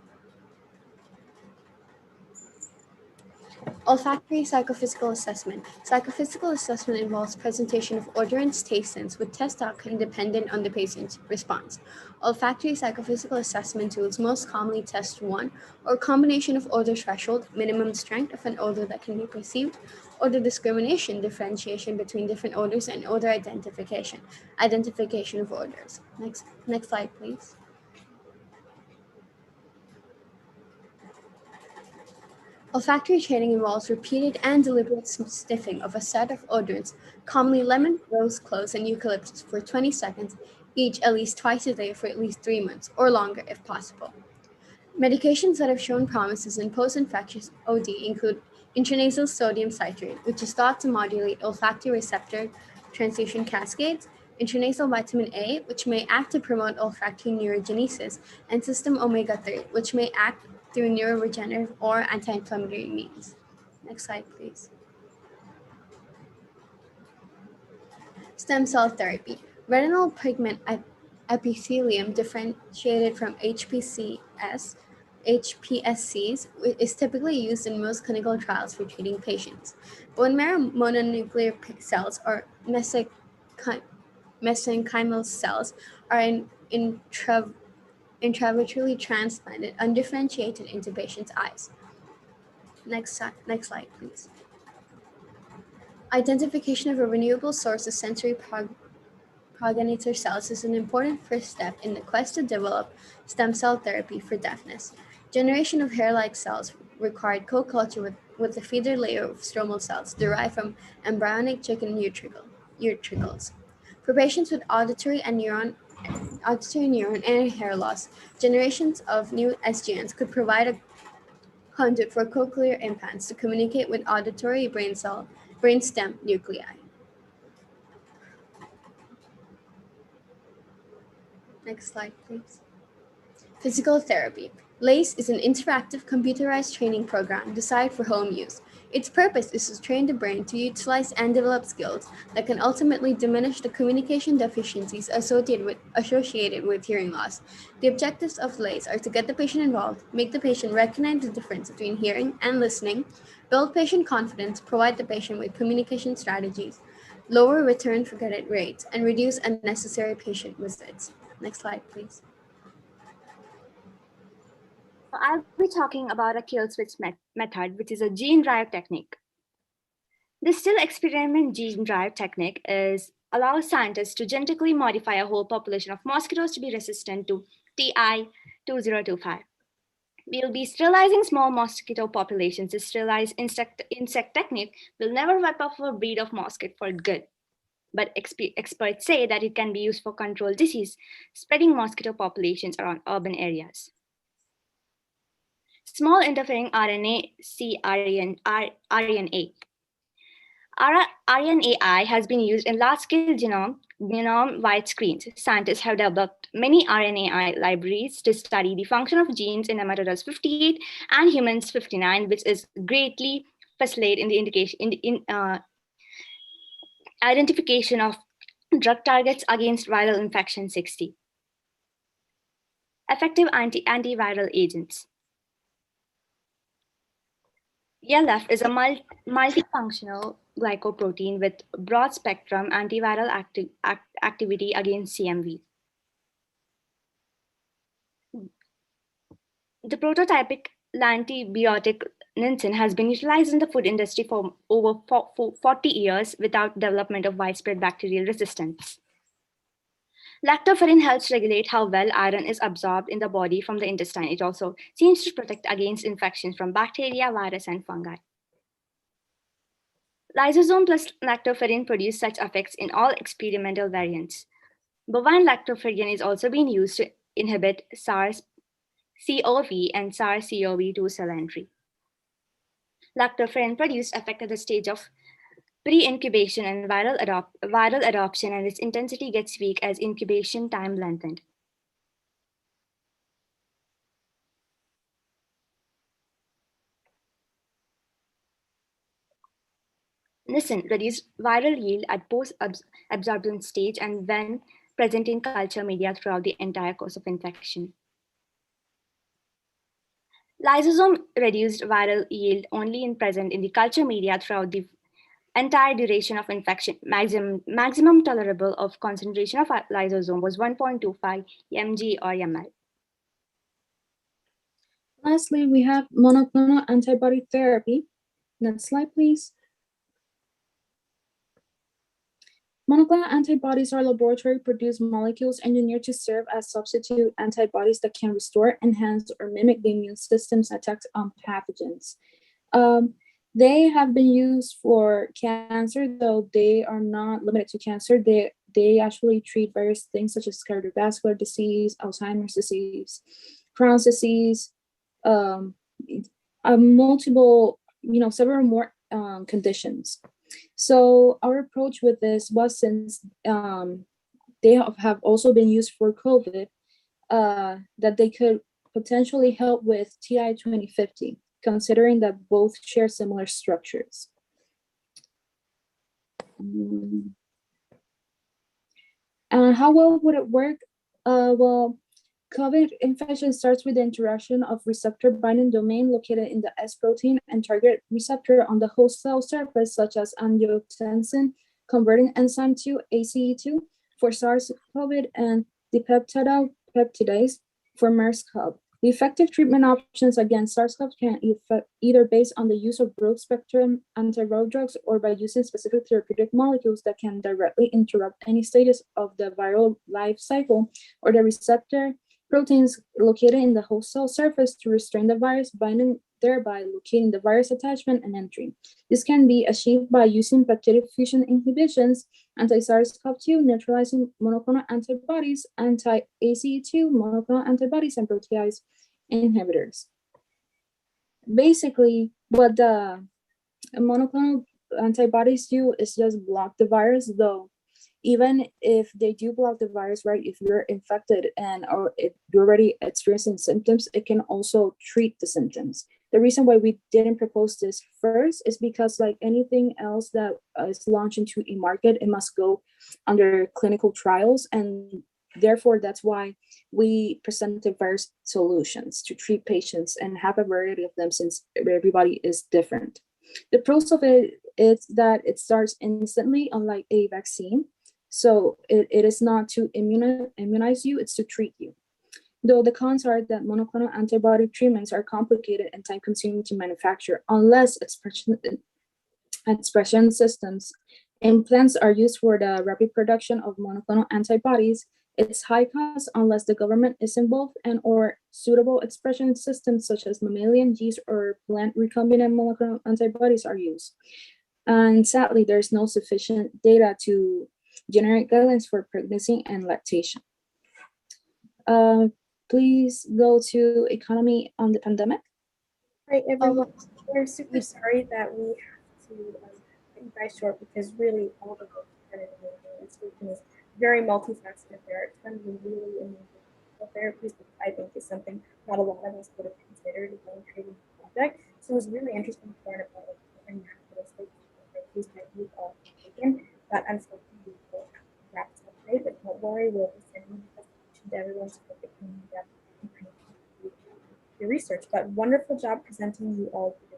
Olfactory psychophysical assessment. Psychophysical assessment involves presentation of odorants, taste sense, with test outcome dependent on the patient's response. Olfactory psychophysical assessment tools most commonly test one or combination of odor threshold, minimum strength of an odor that can be perceived, odor discrimination, differentiation between different odors, and odor identification, identification of odors. Next slide, please. Olfactory training involves repeated and deliberate sniffing of a set of odorants, commonly lemon, rose, cloves, and eucalyptus, for 20 seconds each at least twice a day for at least 3 months, or longer if possible. Medications that have shown promises in post-infectious OD include intranasal sodium citrate, which is thought to modulate olfactory receptor transduction cascades, intranasal vitamin A, which may act to promote olfactory neurogenesis, and system omega-3, which may act through neuroregenerative or anti-inflammatory means. Next slide, please. Stem cell therapy. Retinal pigment epithelium differentiated from HPSCs is typically used in most clinical trials for treating patients. Bone marrow mononuclear cells, or mesenchymal cells, are intravitreally transplanted, undifferentiated, into patients' eyes. Next slide, please. Identification of a renewable source of sensory progenitor cells is an important first step in the quest to develop stem cell therapy for deafness. Generation of hair-like cells required co-culture with a feeder layer of stromal cells derived from embryonic chicken utricles. For patients with auditory neuron and hair loss, generations of new SGNs could provide a conduit for cochlear implants to communicate with auditory brainstem nuclei. Next slide, please. Physical therapy. LACE is an interactive computerized training program designed for home use. Its purpose is to train the brain to utilize and develop skills that can ultimately diminish the communication deficiencies associated with hearing loss. The objectives of LACE are to get the patient involved, make the patient recognize the difference between hearing and listening, build patient confidence, provide the patient with communication strategies, lower return forget rates, and reduce unnecessary patient visits. Next slide, please. I'll be talking about a kill switch method, which is a gene-drive technique. The still experiment gene-drive technique allows scientists to genetically modify a whole population of mosquitoes to be resistant to TI-2025. We'll be sterilizing small mosquito populations. The sterilized insect technique will never wipe off a breed of mosquito for good. But experts say that it can be used for control disease, spreading mosquito populations around urban areas. Small interfering RNA, RNA. RNAi has been used in large-scale genome-wide screens. Scientists have developed many RNAi libraries to study the function of genes in nematodes 58 and humans 59, which is greatly facilitated in the identification of drug targets against viral infection 60. Effective antiviral agents. ELF is a multifunctional glycoprotein with broad spectrum antiviral activity against CMV. The prototypic antibiotic niacin has been utilized in the food industry for over 40 years without development of widespread bacterial resistance. Lactoferrin helps regulate how well iron is absorbed in the body from the intestine. It also seems to protect against infections from bacteria, virus, and fungi. Lysosome plus lactoferrin produce such effects in all experimental variants. Bovine lactoferrin is also being used to inhibit SARS-CoV and SARS-CoV-2 cell entry. Lactoferrin produced affect at the stage of pre-incubation and viral adoption, and its intensity gets weak as incubation time lengthened. Nisin reduced viral yield at post-absorption stage and when present in culture media throughout the entire course of infection. Lysosome reduced viral yield only in present in the culture media throughout the entire duration of infection. Maximum tolerable of concentration of lysosome was 1.25 mg or ml. Lastly, we have monoclonal antibody therapy. Next slide, please. Monoclonal antibodies are laboratory-produced molecules engineered to serve as substitute antibodies that can restore, enhance, or mimic the immune system's attacks on pathogens. They have been used for cancer, though they are not limited to cancer. They actually treat various things such as cardiovascular disease, Alzheimer's disease, Crohn's disease, multiple, several more conditions. So our approach with this was, since they have also been used for COVID, that they could potentially help with TI 2050, considering that both share similar structures. How well would it work? Well, COVID infection starts with the interaction of receptor binding domain located in the S protein and target receptor on the host cell surface, such as angiotensin converting enzyme 2, ACE2, for SARS-CoV and the peptidase for MERS-CoV. The effective treatment options against SARS-CoV can either based on the use of broad-spectrum antiviral drugs or by using specific therapeutic molecules that can directly interrupt any stages of the viral life cycle or the receptor proteins located in the host cell surface to restrain the virus binding, thereby locating the virus attachment and entry. This can be achieved by using peptidic fusion inhibitions, anti-SARS-CoV-2 neutralizing monoclonal antibodies, anti-ACE2 monoclonal antibodies, and protease inhibitors. Basically, what the monoclonal antibodies do is just block the virus, though even if they do block the virus, right, if you're infected and or if you're already experiencing symptoms, it can also treat the symptoms. The reason why we didn't propose this first is because, like anything else that is launched into a market, it must go under clinical trials, and therefore that's why we presented various solutions to treat patients and have a variety of them, since everybody is different. The pros of it is that it starts instantly, unlike a vaccine. So it is not to immunize you, it's to treat you. Though the cons are that monoclonal antibody treatments are complicated and time-consuming to manufacture, unless expression systems implants are used for the rapid production of monoclonal antibodies. It's high cost unless the government is involved, and or suitable expression systems such as mammalian, yeast, or plant recombinant monoclonal antibodies are used. And sadly, there's no sufficient data to generate guidelines for pregnancy and lactation. Please go to economy on the pandemic. Right, everyone. We're super sorry that we have to cut you guys short, because really all the work that it is very multifaceted. There are tons of really amazing therapies, which I think is something not a lot of us would have considered when creating the project. So it was really interesting to learn about different therapies that you've all taken, but unfortunately we will have to wrap this up today. But don't worry, we'll be sending the presentation to everyone so that they can your research. But wonderful job presenting you all together.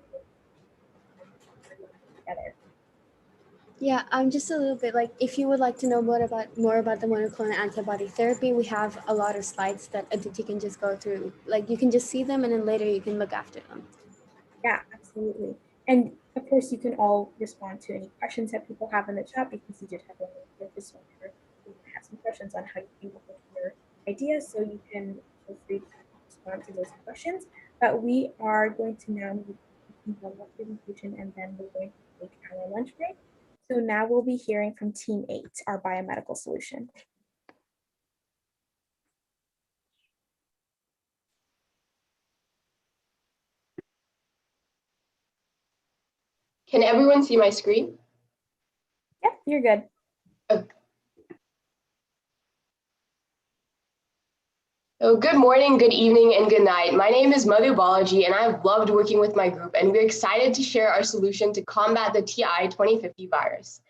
Yeah, just a little bit, like, if you would like to know more about the monoclonal antibody therapy, we have a lot of slides that Aditi can just go through. Like, you can just see them and then later you can look after them. Yeah, absolutely. And of course, you can all respond to any questions that people have in the chat, because you did have a link here. Just whenever you have some questions on how you came up with your ideas, so you can feel free to respond to those questions. But we are going to now move to the presentation, and then we're going to take our lunch break. So now we'll be hearing from Team 8, our biomedical solution. Can everyone see my screen? Yep, you're good. Okay. Oh, good morning, good evening, and good night. My name is Madhu Balaji, and I've loved working with my group, and we're excited to share our solution to combat the TI 2050 virus.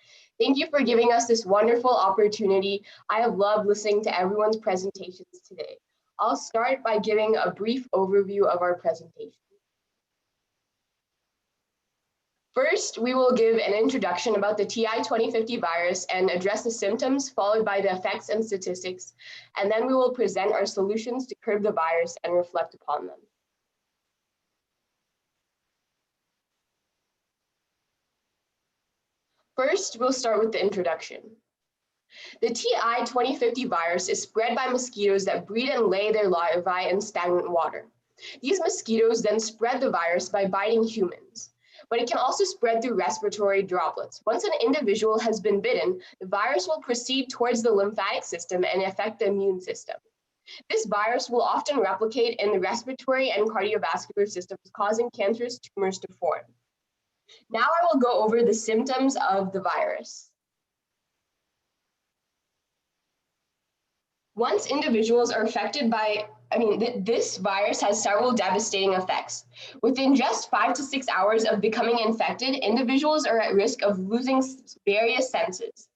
Thank you for giving us this wonderful opportunity. I have loved listening to everyone's presentations today. I'll start by giving a brief overview of our presentation. First, we will give an introduction about the TI 2050 virus and address the symptoms, followed by the effects and statistics, and then we will present our solutions to curb the virus and reflect upon them. First, we'll start with the introduction. The TI 2050 virus is spread by mosquitoes that breed and lay their larvae in stagnant water. These mosquitoes then spread the virus by biting humans. But it can also spread through respiratory droplets. Once an individual has been bitten, the virus will proceed towards the lymphatic system and affect the immune system. This virus will often replicate in the respiratory and cardiovascular systems, causing cancerous tumors to form. Now I will go over the symptoms of the virus. Once individuals are affected by, this virus has several devastating effects. Within just 5 to 6 hours of becoming infected, individuals are at risk of losing various senses.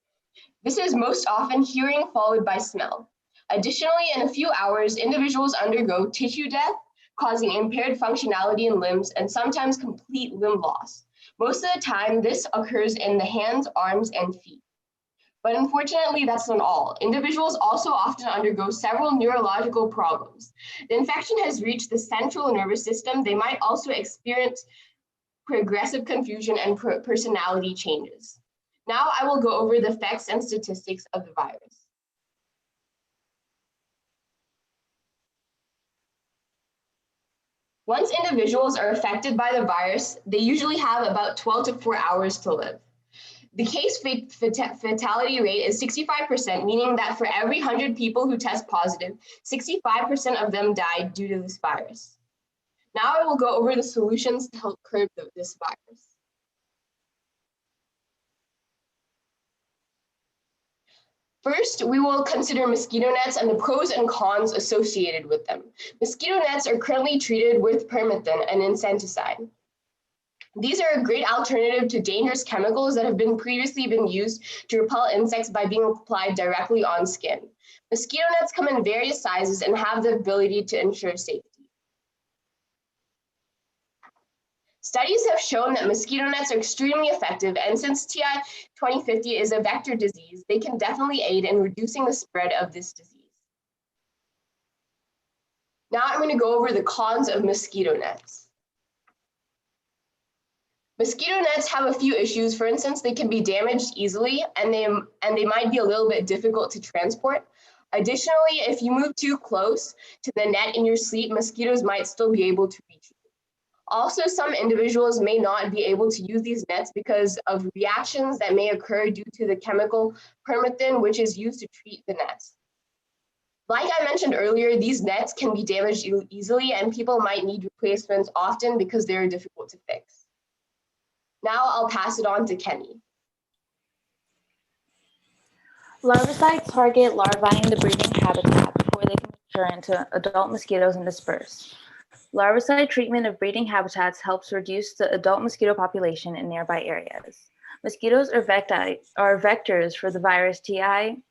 This is most often hearing followed by smell. Additionally, in a few hours, individuals undergo tissue death, causing impaired functionality in limbs and sometimes complete limb loss. Most of the time, this occurs in the hands, arms, and feet. But unfortunately, that's not all. Individuals also often undergo several neurological problems. The infection has reached the central nervous system. They might also experience progressive confusion and personality changes. Now I will go over the effects and statistics of the virus. Once individuals are affected by the virus, they usually have about 12 to 4 hours to live. The case fatality rate is 65%, meaning that for every 100 people who test positive, 65% of them died due to this virus. Now I will go over the solutions to help curb this virus. First, we will consider mosquito nets and the pros and cons associated with them. Mosquito nets are currently treated with permethrin, an insecticide. These are a great alternative to dangerous chemicals that have previously been used to repel insects by being applied directly on skin. Mosquito nets come in various sizes and have the ability to ensure safety. Studies have shown that mosquito nets are extremely effective, and since TI 2050 is a vector disease, they can definitely aid in reducing the spread of this disease. Now I'm going to go over the cons of mosquito nets. Mosquito nets have a few issues. For instance, they can be damaged easily and they might be a little bit difficult to transport. Additionally, if you move too close to the net in your sleep, mosquitoes might still be able to reach you. Also, some individuals may not be able to use these nets because of reactions that may occur due to the chemical permethrin, which is used to treat the nets. Like I mentioned earlier, these nets can be damaged easily and people might need replacements often because they're difficult to fix. Now I'll pass it on to Kenny. Larvicides target larvae in the breeding habitat before they can mature into adult mosquitoes and disperse. Larvicide treatment of breeding habitats helps reduce the adult mosquito population in nearby areas. Mosquitoes are vectors for the virus TI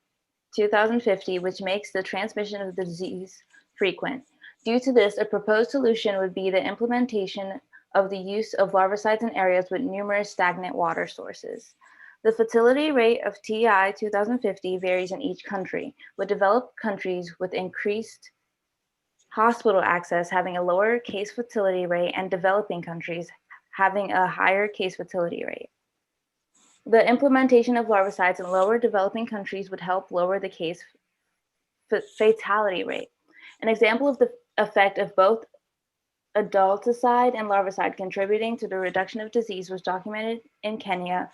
2050, which makes the transmission of the disease frequent. Due to this, a proposed solution would be the implementation of the use of larvicides in areas with numerous stagnant water sources. The fertility rate of TI 2050 varies in each country, with developed countries with increased hospital access having a lower case fertility rate and developing countries having a higher case fertility rate. The implementation of larvicides in lower developing countries would help lower the case fatality rate. An example of the effect of both adulticide and larvicide contributing to the reduction of disease was documented in Kenya,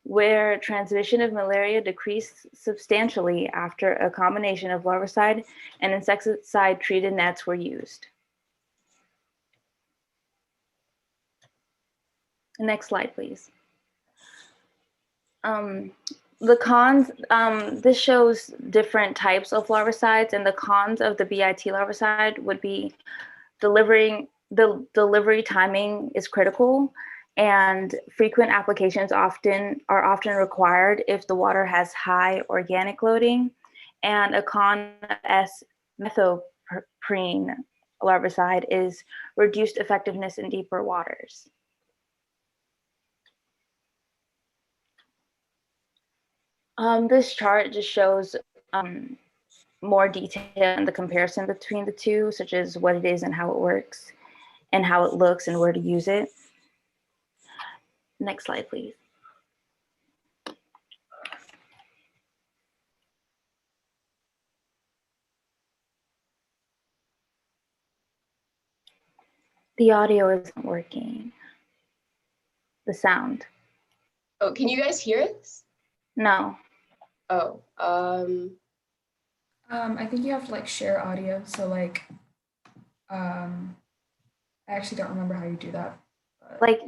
where transmission of malaria decreased substantially after a combination of larvicide and insecticide-treated nets were used. Next slide, please. The cons, this shows different types of larvicides, and the cons of the BIT larvicide would be the delivery timing is critical, and frequent applications are often required if the water has high organic loading. And a con S methoprene larvicide is reduced effectiveness in deeper waters. This chart just shows more detail in the comparison between the two, such as what it is and how it works, and how it looks and where to use it. Next slide, please. The audio isn't working. The sound. Oh, can you guys hear us? No. Oh, I think you have to like share audio. So like, I actually don't remember how you do that. Like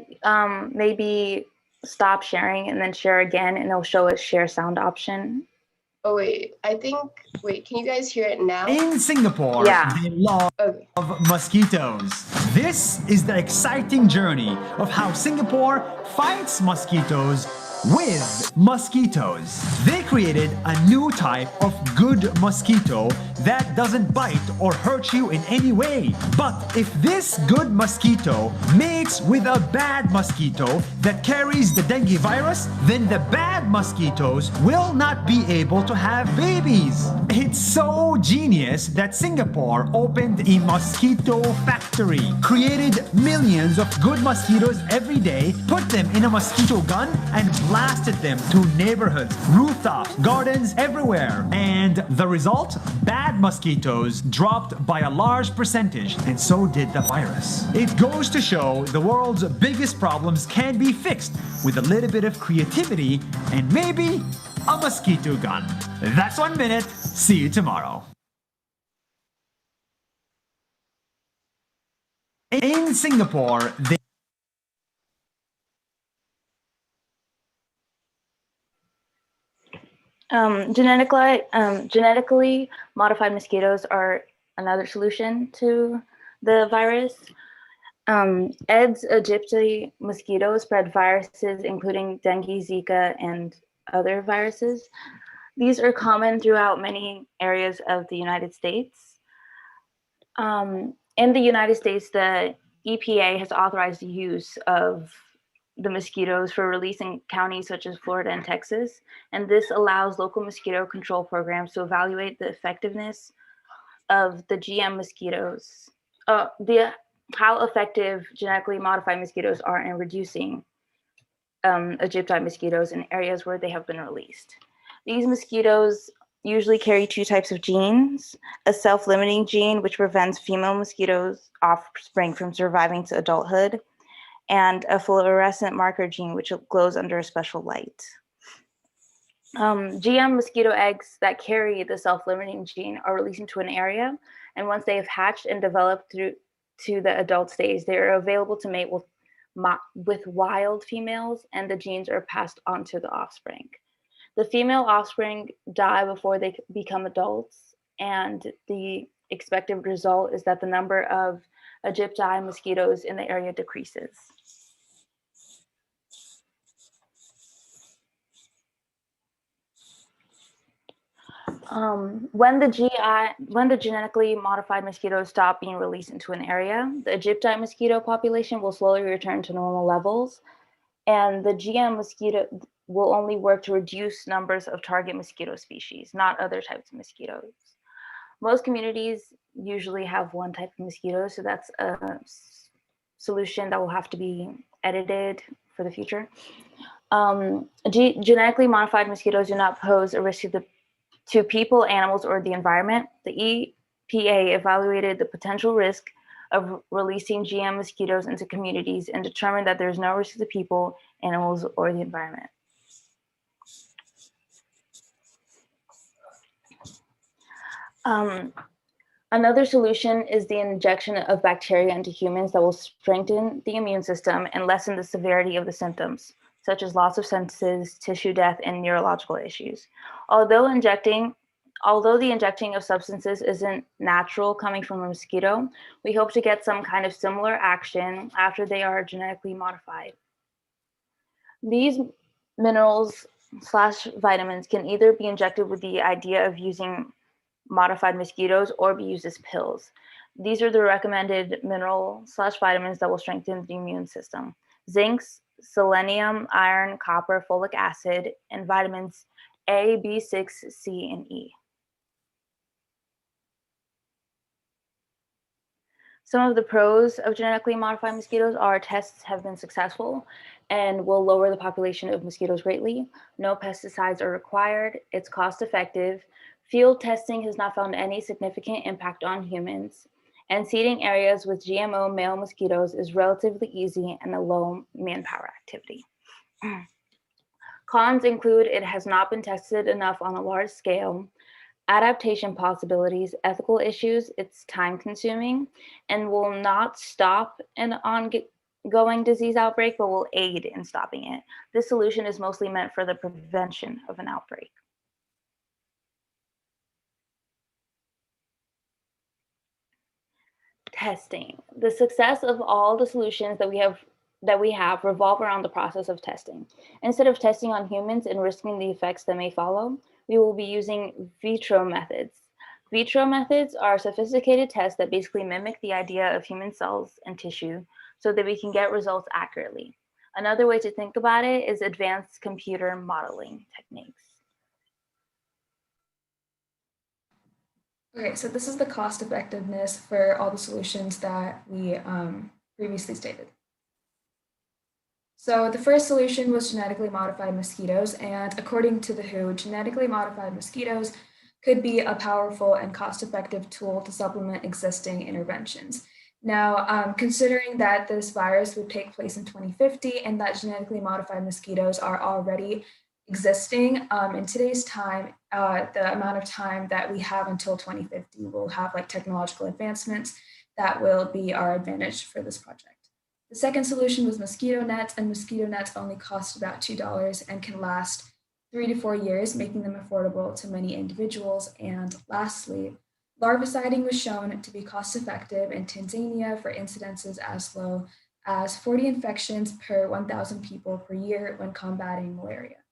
maybe stop sharing and then share again, and it'll show a share sound option. oh wait, can you guys hear it now? In Singapore, they love mosquitoes. This is the exciting journey of how Singapore fights mosquitoes with mosquitoes. They created a new type of good mosquito that doesn't bite or hurt you in any way. But if this good mosquito mates with a bad mosquito that carries the dengue virus, then the bad mosquitoes will not be able to have babies. It's so genius that Singapore opened a mosquito factory, created millions of good mosquitoes every day, put them in a mosquito gun, and blasted them to neighborhoods, rooftops, gardens, everywhere. And the result? Bad mosquitoes dropped by a large percentage, and so did the virus. It goes to show the world's biggest problems can be fixed with a little bit of creativity and maybe a mosquito gun. That's 1 minute. See you tomorrow. In Singapore, they genetically modified mosquitoes are another solution to the virus. Aedes aegypti mosquitoes spread viruses including dengue, Zika, and other viruses. These are common throughout many areas of the United States. In the United States, the EPA has authorized the use of the mosquitoes for release in counties such as Florida and Texas. And this allows local mosquito control programs to evaluate the effectiveness of the GM mosquitoes, how effective genetically modified mosquitoes are in reducing Egypti mosquitoes in areas where they have been released. These mosquitoes usually carry two types of genes: a self-limiting gene, which prevents female mosquitoes' offspring from surviving to adulthood, and a fluorescent marker gene, which glows under a special light. GM mosquito eggs that carry the self-limiting gene are released into an area, and once they have hatched and developed through to the adult stage, they are available to mate with wild females, and the genes are passed on to the offspring. The female offspring die before they become adults, and the expected result is that the number of Egypti mosquitoes in the area decreases. When the genetically modified mosquitoes stop being released into an area, the Egypti mosquito population will slowly return to normal levels, and the GM mosquito will only work to reduce numbers of target mosquito species, not other types of mosquitoes. Most communities usually have one type of mosquito, so that's a solution that will have to be edited for the future. Genetically modified mosquitoes do not pose a risk to people, animals, or the environment. The EPA evaluated the potential risk of releasing GM mosquitoes into communities and determined that there's no risk to people, animals, or the environment. Another solution is the injection of bacteria into humans that will strengthen the immune system and lessen the severity of the symptoms, such as loss of senses, tissue death, and neurological issues. Although the injecting of substances isn't natural coming from a mosquito, we hope to get some kind of similar action after they are genetically modified. These minerals / vitamins can either be injected with the idea of using modified mosquitoes or be used as pills. These are the recommended mineral / vitamins that will strengthen the immune system: zinc, selenium, iron, copper, folic acid, and vitamins A, B6, C, and E. Some of the pros of genetically modified mosquitoes are tests have been successful and will lower the population of mosquitoes greatly. No pesticides are required. It's cost effective. Field testing has not found any significant impact on humans. And seeding areas with GMO male mosquitoes is relatively easy and a low manpower activity. Cons include it has not been tested enough on a large scale, adaptation possibilities, ethical issues, it's time consuming, and will not stop an ongoing disease outbreak, but will aid in stopping it. This solution is mostly meant for the prevention of an outbreak. Testing. The success of all the solutions that we have revolve around the process of testing. Instead of testing on humans and risking the effects that may follow, we will be using vitro methods. Vitro methods are sophisticated tests that basically mimic the idea of human cells and tissue so that we can get results accurately. Another way to think about it is advanced computer modeling techniques. Okay, so this is the cost effectiveness for all the solutions that we previously stated. So the first solution was genetically modified mosquitoes, and according to the WHO, genetically modified mosquitoes could be a powerful and cost-effective tool to supplement existing interventions. Now, considering that this virus would take place in 2050 and that genetically modified mosquitoes are already existing, in today's time, the amount of time that we have until 2050 will have like technological advancements that will be our advantage for this project. The second solution was mosquito nets, and mosquito nets only cost about $2 and can last 3 to 4 years, making them affordable to many individuals. And lastly, larviciding was shown to be cost effective in Tanzania for incidences as low as 40 infections per 1,000 people per year when combating malaria.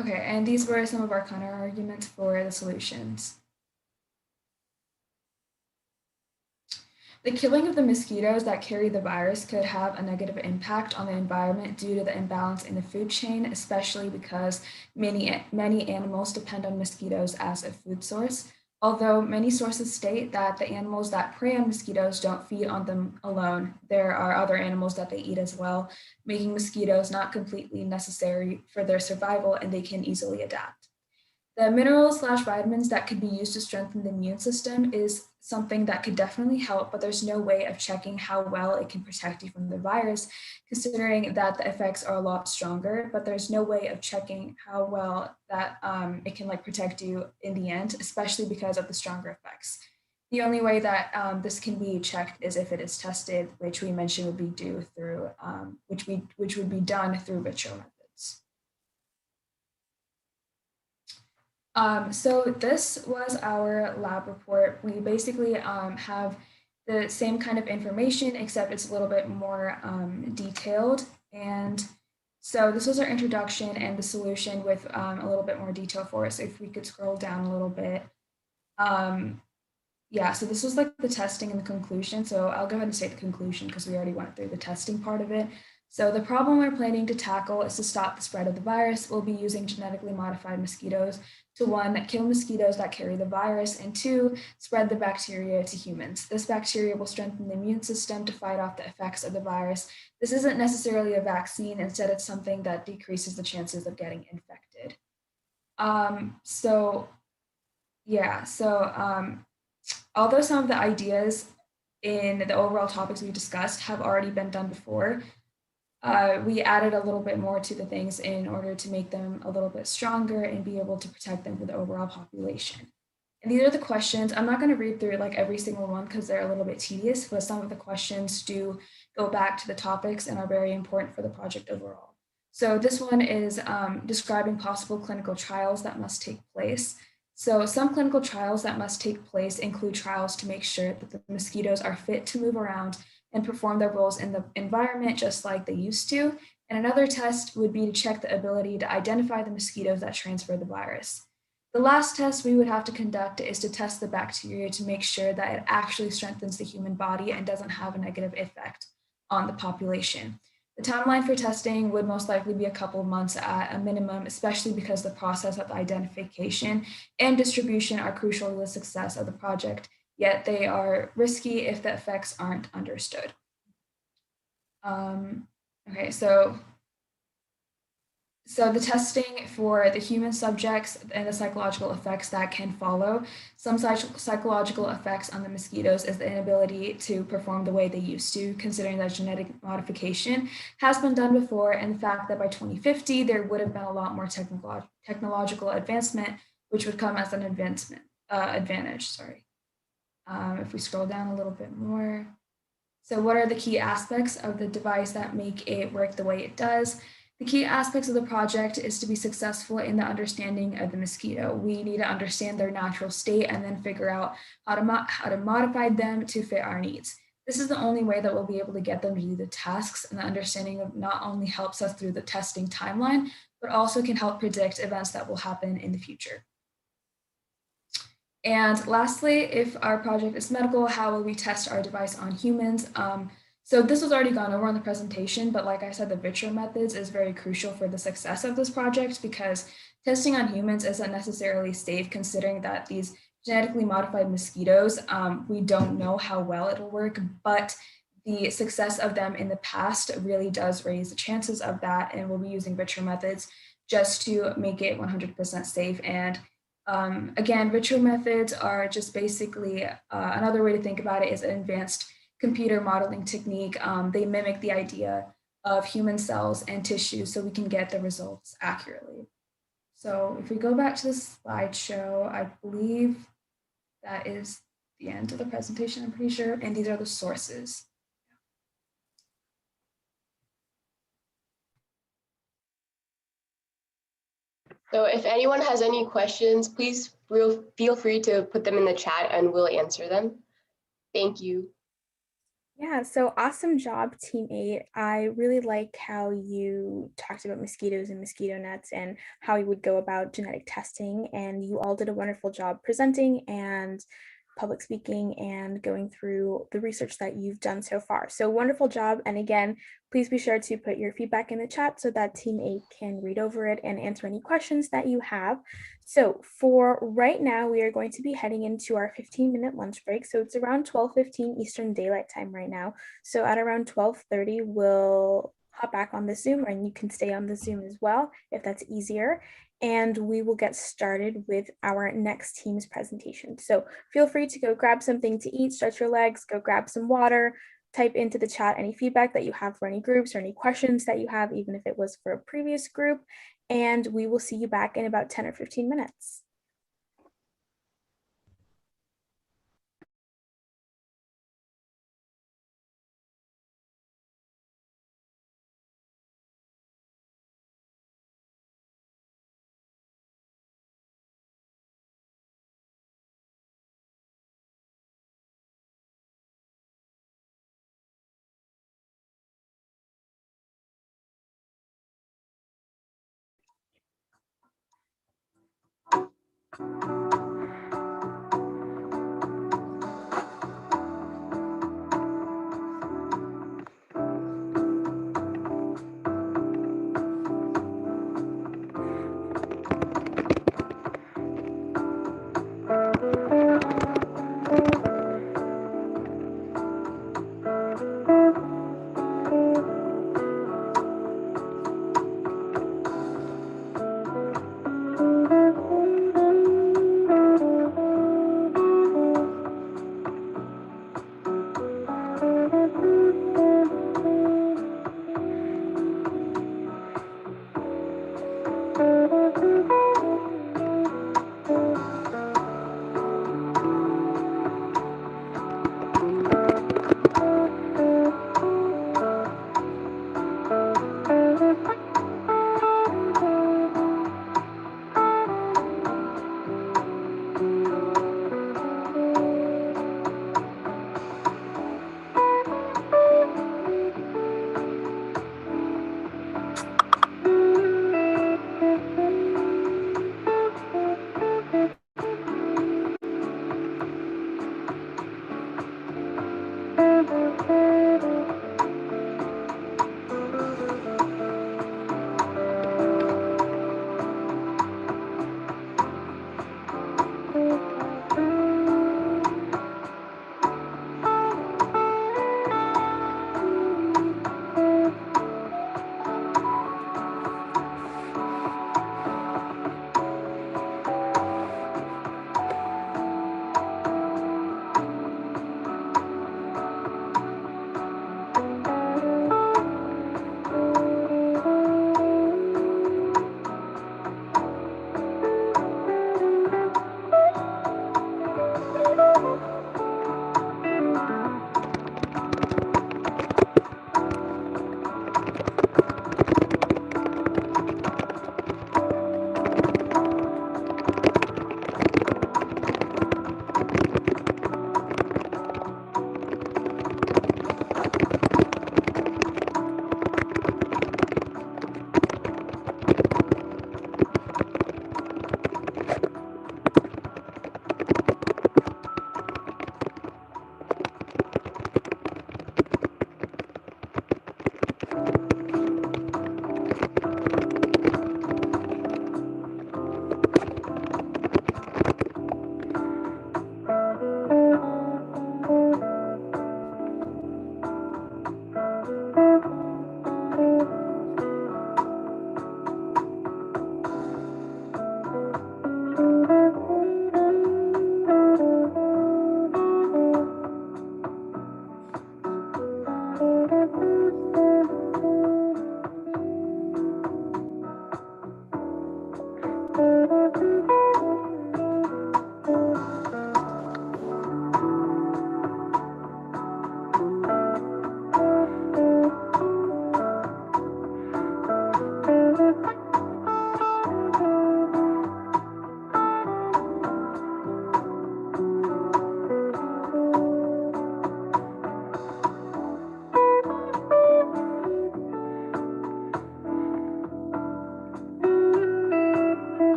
Okay, and these were some of our counter arguments for the solutions. The killing of the mosquitoes that carry the virus could have a negative impact on the environment due to the imbalance in the food chain, especially because many animals depend on mosquitoes as a food source. Although many sources state that the animals that prey on mosquitoes don't feed on them alone, there are other animals that they eat as well, making mosquitoes not completely necessary for their survival, and they can easily adapt. The minerals / vitamins that could be used to strengthen the immune system is something that could definitely help, but there's no way of checking how well it can protect you from the virus, considering that the effects are a lot stronger, but there's no way of checking how well that it can like protect you in the end, especially because of the stronger effects. The only way that this can be checked is if it is tested, which we mentioned would be due through, which would be done through vitro methods. So this was our lab report. We basically have the same kind of information, except it's a little bit more detailed. And so this was our introduction and the solution with a little bit more detail for us. If we could scroll down a little bit. Yeah, so this was like the testing and the conclusion. So I'll go ahead and say the conclusion because we already went through the testing part of it. So the problem we're planning to tackle is to stop the spread of the virus. We'll be using genetically modified mosquitoes to 1, kill mosquitoes that carry the virus, and 2, spread the bacteria to humans. This bacteria will strengthen the immune system to fight off the effects of the virus. This isn't necessarily a vaccine. Instead, it's something that decreases the chances of getting infected. Although some of the ideas in the overall topics we discussed have already been done before, we added a little bit more to the things in order to make them a little bit stronger and be able to protect them for the overall population. And these are the questions. I'm not going to read through like every single one because they're a little bit tedious, but some of the questions do go back to the topics and are very important for the project overall. So this one is describing possible clinical trials that must take place. So some clinical trials that must take place include trials to make sure that the mosquitoes are fit to move around and perform their roles in the environment just like they used to. And another test would be to check the ability to identify the mosquitoes that transfer the virus. The last test we would have to conduct is to test the bacteria to make sure that it actually strengthens the human body and doesn't have a negative effect on the population. The timeline for testing would most likely be a couple of months at a minimum, especially because the process of identification and distribution are crucial to the success of the project, yet they are risky if the effects aren't understood. Okay, so the testing for the human subjects and the psychological effects that can follow. Some psychological effects on the mosquitoes is the inability to perform the way they used to, considering that genetic modification has been done before, and the fact that by 2050 there would have been a lot more technological advancement, which would come as an advantage. If we scroll down a little bit more. So what are the key aspects of the device that make it work the way it does? The key aspects of the project is to be successful in the understanding of the mosquito. We need to understand their natural state and then figure out how to modify them to fit our needs. This is the only way that we'll be able to get them to do the tasks, and the understanding of not only helps us through the testing timeline, but also can help predict events that will happen in the future. And lastly, if our project is medical, how will we test our device on humans? So this was already gone over on the presentation, but like I said, the vitro methods is very crucial for the success of this project because testing on humans isn't necessarily safe, considering that these genetically modified mosquitoes, we don't know how well it'll work, but the success of them in the past really does raise the chances of that, and we'll be using vitro methods just to make it 100% safe. And again, vitro methods are just basically another way to think about it is an advanced computer modeling technique. They mimic the idea of human cells and tissues so we can get the results accurately. So if we go back to the slideshow, I believe that is the end of the presentation, I'm pretty sure, and these are the sources. So if anyone has any questions, please feel free to put them in the chat and we'll answer them. Thank you. Yeah, so awesome job, Team 8. I really like how you talked about mosquitoes and mosquito nets and how you would go about genetic testing. And you all did a wonderful job presenting and public speaking and going through the research that you've done so far. So wonderful job. And again, please be sure to put your feedback in the chat so that Team 8 can read over it and answer any questions that you have. So for right now, we are going to be heading into our 15-minute lunch break. So it's around 12:15 Eastern Daylight Time right now. So at around 12:30, we'll hop back on the Zoom, and you can stay on the Zoom as well if that's easier. And we will get started with our next team's presentation. So feel free to go grab something to eat, stretch your legs, go grab some water, type into the chat any feedback that you have for any groups or any questions that you have, even if it was for a previous group. And we will see you back in about 10 or 15 minutes.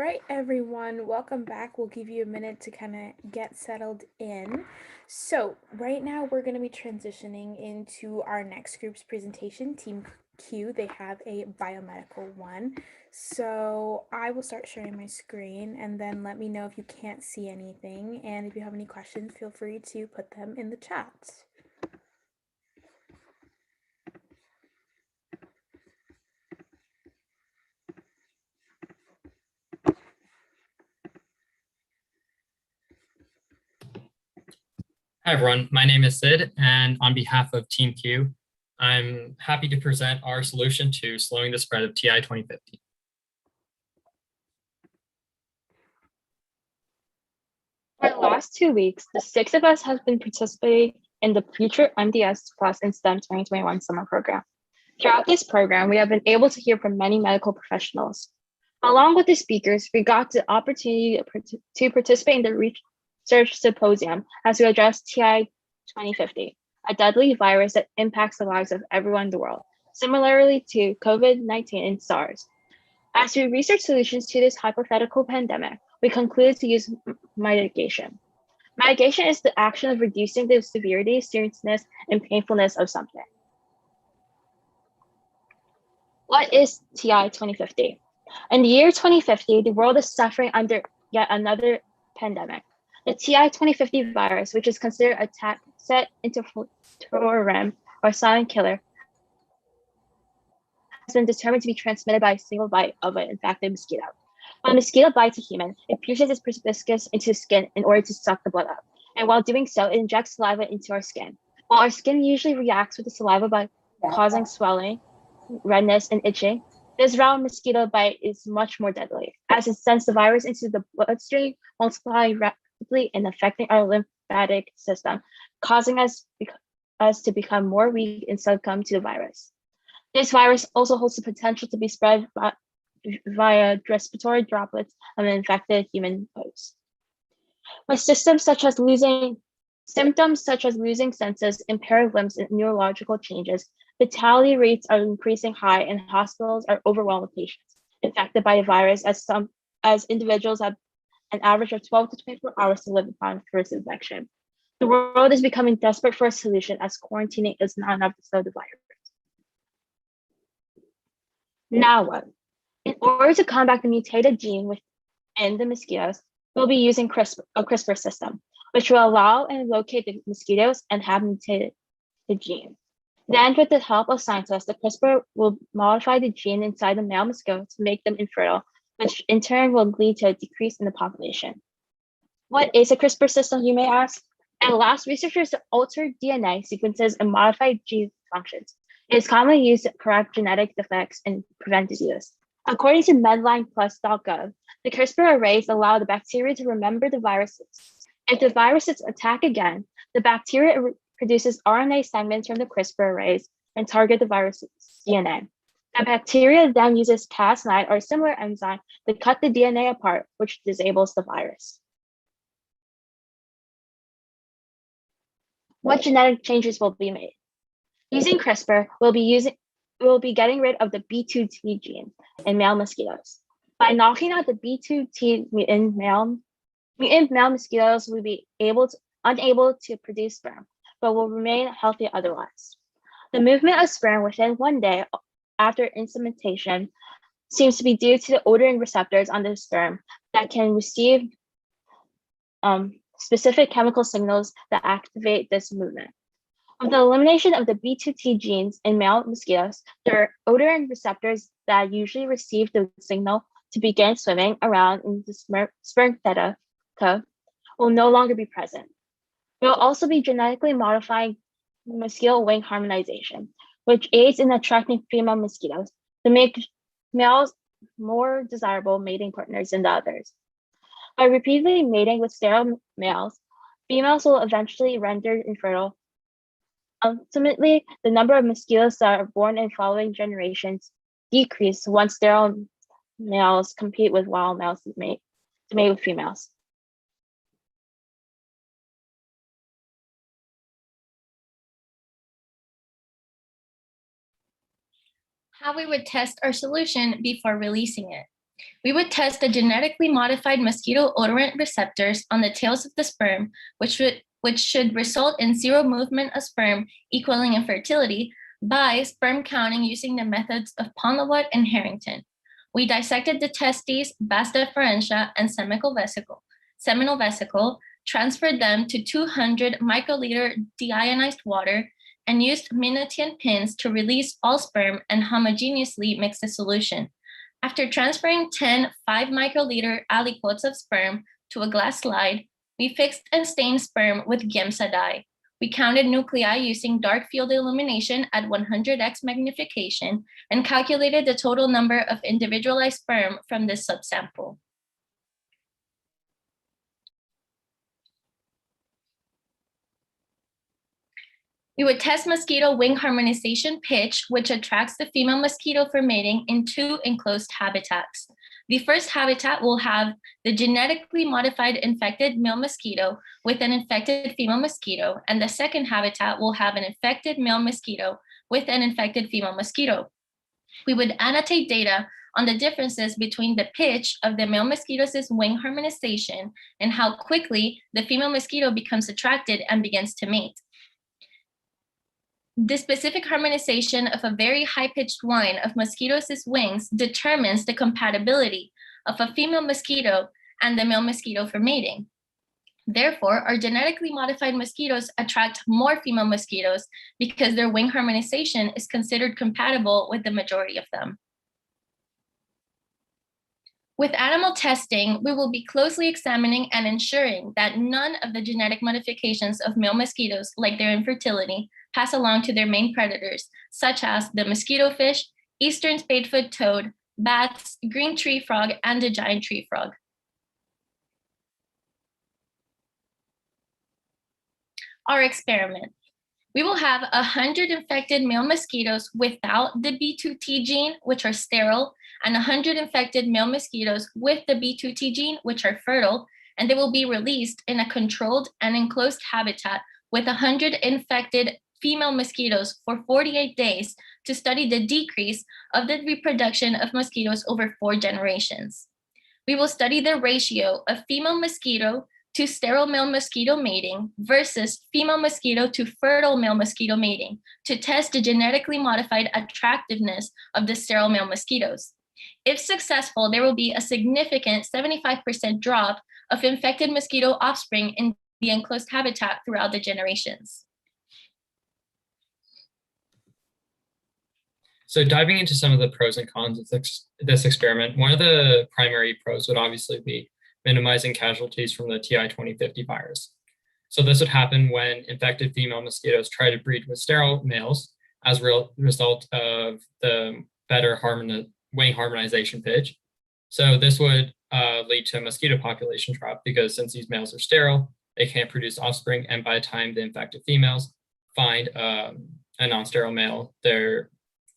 right, everyone, welcome back. We'll give you a minute to kind of get settled in. So right now we're going to be transitioning into our next group's presentation, Team Q. They have a biomedical one. So I will start sharing my screen and then let me know if you can't see anything. And if you have any questions, feel free to put them in the chat. Hi, everyone. My name is Sid, and on behalf of Team Q, I'm happy to present our solution to slowing the spread of TI 2050. For the last 2 weeks, the 6 of us have been participating in the Future MDS Plus in STEM 2021 summer program. Throughout this program, we have been able to hear from many medical professionals. Along with the speakers, we got the opportunity to participate in the Research Symposium as we address TI 2050, a deadly virus that impacts the lives of everyone in the world, similarly to COVID-19 and SARS. As we research solutions to this hypothetical pandemic, we concluded to use mitigation. Mitigation is the action of reducing the severity, seriousness, and painfulness of something. What is TI 2050? In the year 2050, the world is suffering under yet another pandemic. The TI 2050 virus, which is considered a Tacet interferotum or silent killer, has been determined to be transmitted by a single bite of an infected mosquito. When a mosquito bites a human, it pierces its proboscis into the skin in order to suck the blood up. And while doing so, it injects saliva into our skin. While our skin usually reacts with the saliva by causing swelling, redness, and itching, this round mosquito bite is much more deadly, as it sends the virus into the bloodstream, multiplying rapidly and affecting our lymphatic system, causing us to become more weak and succumb to the virus. This virus also holds the potential to be spread via respiratory droplets of an infected human host. With symptoms such as losing senses, impaired limbs, and neurological changes, fatality rates are increasing high, and hospitals are overwhelmed with patients infected by the virus, as individuals have an average of 12 to 24 hours to live upon first infection. The world is becoming desperate for a solution, as quarantining is not enough to slow the virus. Now what? In order to combat the mutated gene within the mosquitoes, we'll be using a CRISPR system, which will allow and locate the mosquitoes and have mutated the gene. Then, with the help of scientists, the CRISPR will modify the gene inside the male mosquito to make them infertile, which in turn will lead to a decrease in the population. What is a CRISPR system, you may ask? It allows researchers to alter DNA sequences and modify gene functions. It is commonly used to correct genetic defects and prevent disease. According to medlineplus.gov, the CRISPR arrays allow the bacteria to remember the viruses. If the viruses attack again, the bacteria produces RNA segments from the CRISPR arrays and target the virus's DNA. The bacteria then uses Cas9 or a similar enzyme to cut the DNA apart, which disables the virus. What genetic changes will be made? Using CRISPR, we'll be getting rid of the B2T gene in male mosquitoes. By knocking out the B2T mutant male mosquitoes will be unable to produce sperm, but will remain healthy otherwise. The movement of sperm within 1 day after insemination seems to be due to the odorant receptors on the sperm that can receive specific chemical signals that activate this movement. With the elimination of the B2T genes in male mosquitoes, there are odorant receptors that usually receive the signal to begin swimming around in the spermtheca will no longer be present. We'll also be genetically modifying mosquito wing harmonization, which aids in attracting female mosquitoes to make males more desirable mating partners than the others. By repeatedly mating with sterile males, females will eventually render infertile. Ultimately, the number of mosquitoes that are born in following generations decrease once sterile males compete with wild males to mate with females. How we would test our solution before releasing it. We would test the genetically modified mosquito odorant receptors on the tails of the sperm, which should result in zero movement of sperm equaling infertility by sperm counting using the methods of Pondlewat and Harrington. We dissected the testes, vas deferentia, and seminal vesicle, transferred them to 200 microliter deionized water, and used Minutian pins to release all sperm and homogeneously mix the solution. After transferring 10 5 microliter aliquots of sperm to a glass slide, we fixed and stained sperm with Giemsa dye. We counted nuclei using dark field illumination at 100x magnification and calculated the total number of individualized sperm from this subsample. We would test mosquito wing harmonization pitch, which attracts the female mosquito for mating in 2 enclosed habitats. The first habitat will have the genetically modified infected male mosquito with an infected female mosquito, and the second habitat will have an infected male mosquito with an infected female mosquito. We would annotate data on the differences between the pitch of the male mosquito's wing harmonization and how quickly the female mosquito becomes attracted and begins to mate. The specific harmonization of a very high-pitched whine of mosquitoes' wings determines the compatibility of a female mosquito and the male mosquito for mating. Therefore, our genetically modified mosquitoes attract more female mosquitoes because their wing harmonization is considered compatible with the majority of them. With animal testing, we will be closely examining and ensuring that none of the genetic modifications of male mosquitoes, like their infertility, pass along to their main predators, such as the mosquito fish, eastern spadefoot toad, bats, green tree frog, and the giant tree frog. Our experiment. We will have 100 infected male mosquitoes without the B2T gene, which are sterile, and 100 infected male mosquitoes with the B2T gene, which are fertile, and they will be released in a controlled and enclosed habitat with 100 infected female mosquitoes for 48 days to study the decrease of the reproduction of mosquitoes over 4 generations. We will study the ratio of female mosquito to sterile male mosquito mating versus female mosquito to fertile male mosquito mating to test the genetically modified attractiveness of the sterile male mosquitoes. If successful, there will be a significant 75% drop of infected mosquito offspring in the enclosed habitat throughout the generations. So diving into some of the pros and cons of this experiment, one of the primary pros would obviously be minimizing casualties from the TI-2050 virus. So this would happen when infected female mosquitoes try to breed with sterile males as a result of the better wing harmonization pitch. So this would lead to a mosquito population drop because since these males are sterile, they can't produce offspring, and by the time the infected females find a non-sterile male, they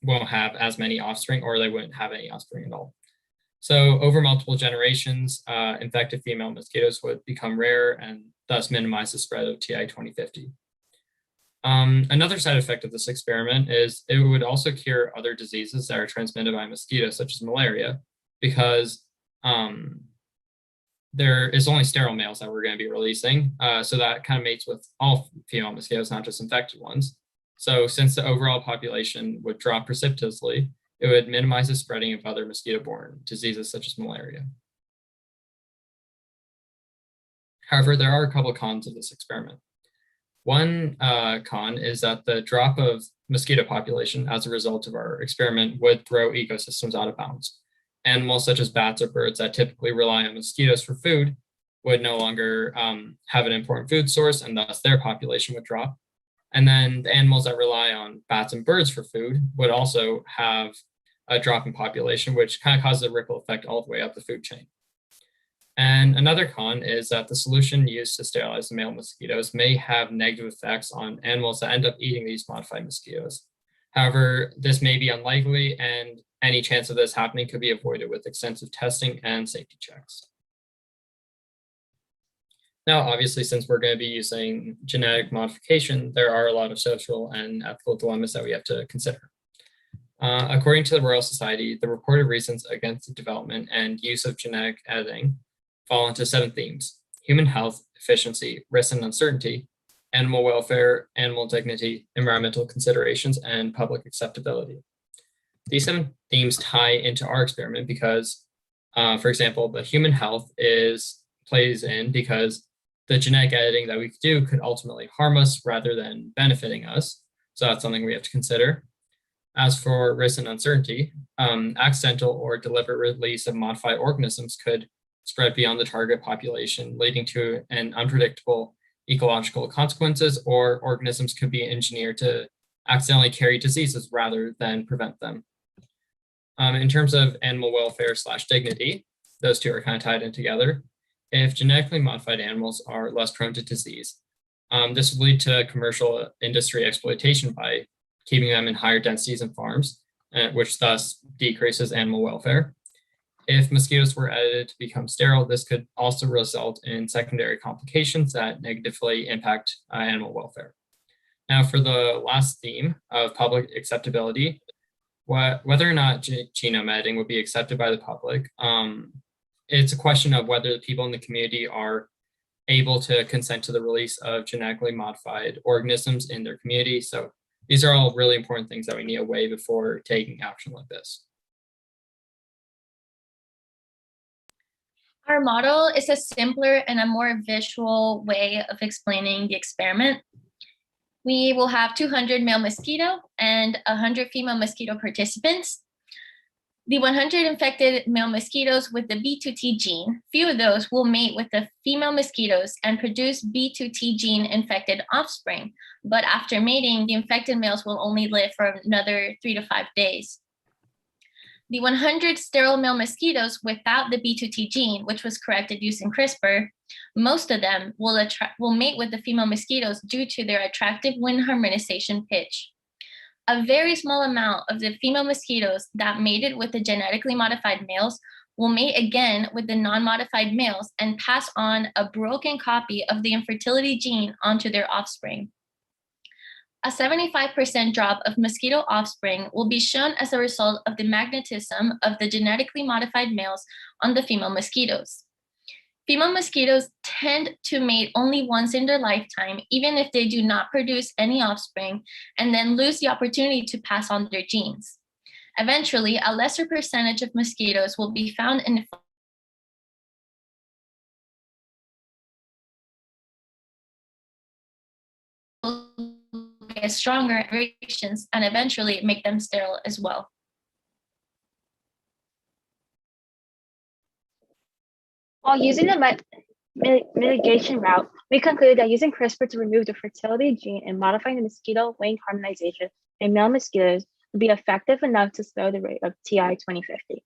won't have as many offspring, or they wouldn't have any offspring at all. So over multiple generations, infected female mosquitoes would become rare and thus minimize the spread of TI-2050. Another side effect of this experiment is it would also cure other diseases that are transmitted by mosquitoes, such as malaria, because there is only sterile males that we're going to be releasing. So that kind of mates with all female mosquitoes, not just infected ones. So since the overall population would drop precipitously, it would minimize the spreading of other mosquito-borne diseases such as malaria. However, there are a couple of cons of this experiment. One con is that the drop of mosquito population as a result of our experiment would throw ecosystems out of bounds. Animals such as bats or birds that typically rely on mosquitoes for food would no longer have an important food source, and thus their population would drop. And then the animals that rely on bats and birds for food would also have a drop in population, which kind of causes a ripple effect all the way up the food chain. And another con is that the solution used to sterilize the male mosquitoes may have negative effects on animals that end up eating these modified mosquitoes. However, this may be unlikely, and any chance of this happening could be avoided with extensive testing and safety checks. Now, obviously, since we're going to be using genetic modification, there are a lot of social and ethical dilemmas that we have to consider. According to the Royal Society, the reported reasons against the development and use of genetic editing fall into 7 themes: human health, efficiency, risk and uncertainty, animal welfare, animal dignity, environmental considerations, and public acceptability. These 7 themes tie into our experiment because, for example, the human health plays in because the genetic editing that we could do could ultimately harm us rather than benefiting us. So that's something we have to consider. As for risk and uncertainty, accidental or deliberate release of modified organisms could spread beyond the target population, leading to an unpredictable ecological consequences, or organisms could be engineered to accidentally carry diseases rather than prevent them. In terms of animal welfare / dignity, those two are kind of tied in together. If genetically modified animals are less prone to disease, this would lead to commercial industry exploitation by keeping them in higher densities in farms, which thus decreases animal welfare. If mosquitoes were edited to become sterile, this could also result in secondary complications that negatively impact animal welfare. Now, for the last theme of public acceptability, whether or not genome editing would be accepted by the public, it's a question of whether the people in the community are able to consent to the release of genetically modified organisms in their community. So these are all really important things that we need to weigh before taking action like this. Our model is a simpler and a more visual way of explaining the experiment. We will have 200 male mosquito and 100 female mosquito participants. The 100 infected male mosquitoes with the B2T gene, few of those will mate with the female mosquitoes and produce B2T gene infected offspring. But after mating, the infected males will only live for another 3 to 5 days. The 100 sterile male mosquitoes without the B2T gene, which was corrected using CRISPR, most of them will mate with the female mosquitoes due to their attractive wing harmonization pitch. A very small amount of the female mosquitoes that mated with the genetically modified males will mate again with the non-modified males and pass on a broken copy of the infertility gene onto their offspring. A 75% drop of mosquito offspring will be shown as a result of the magnetism of the genetically modified males on the female mosquitoes. Female mosquitoes tend to mate only once in their lifetime, even if they do not produce any offspring, and then lose the opportunity to pass on their genes. Eventually, a lesser percentage of mosquitoes will be found in get stronger variations and eventually make them sterile as well. While using the mitigation route, we concluded that using CRISPR to remove the fertility gene and modifying the mosquito wing harmonization in male mosquitoes would be effective enough to slow the rate of TI 2050.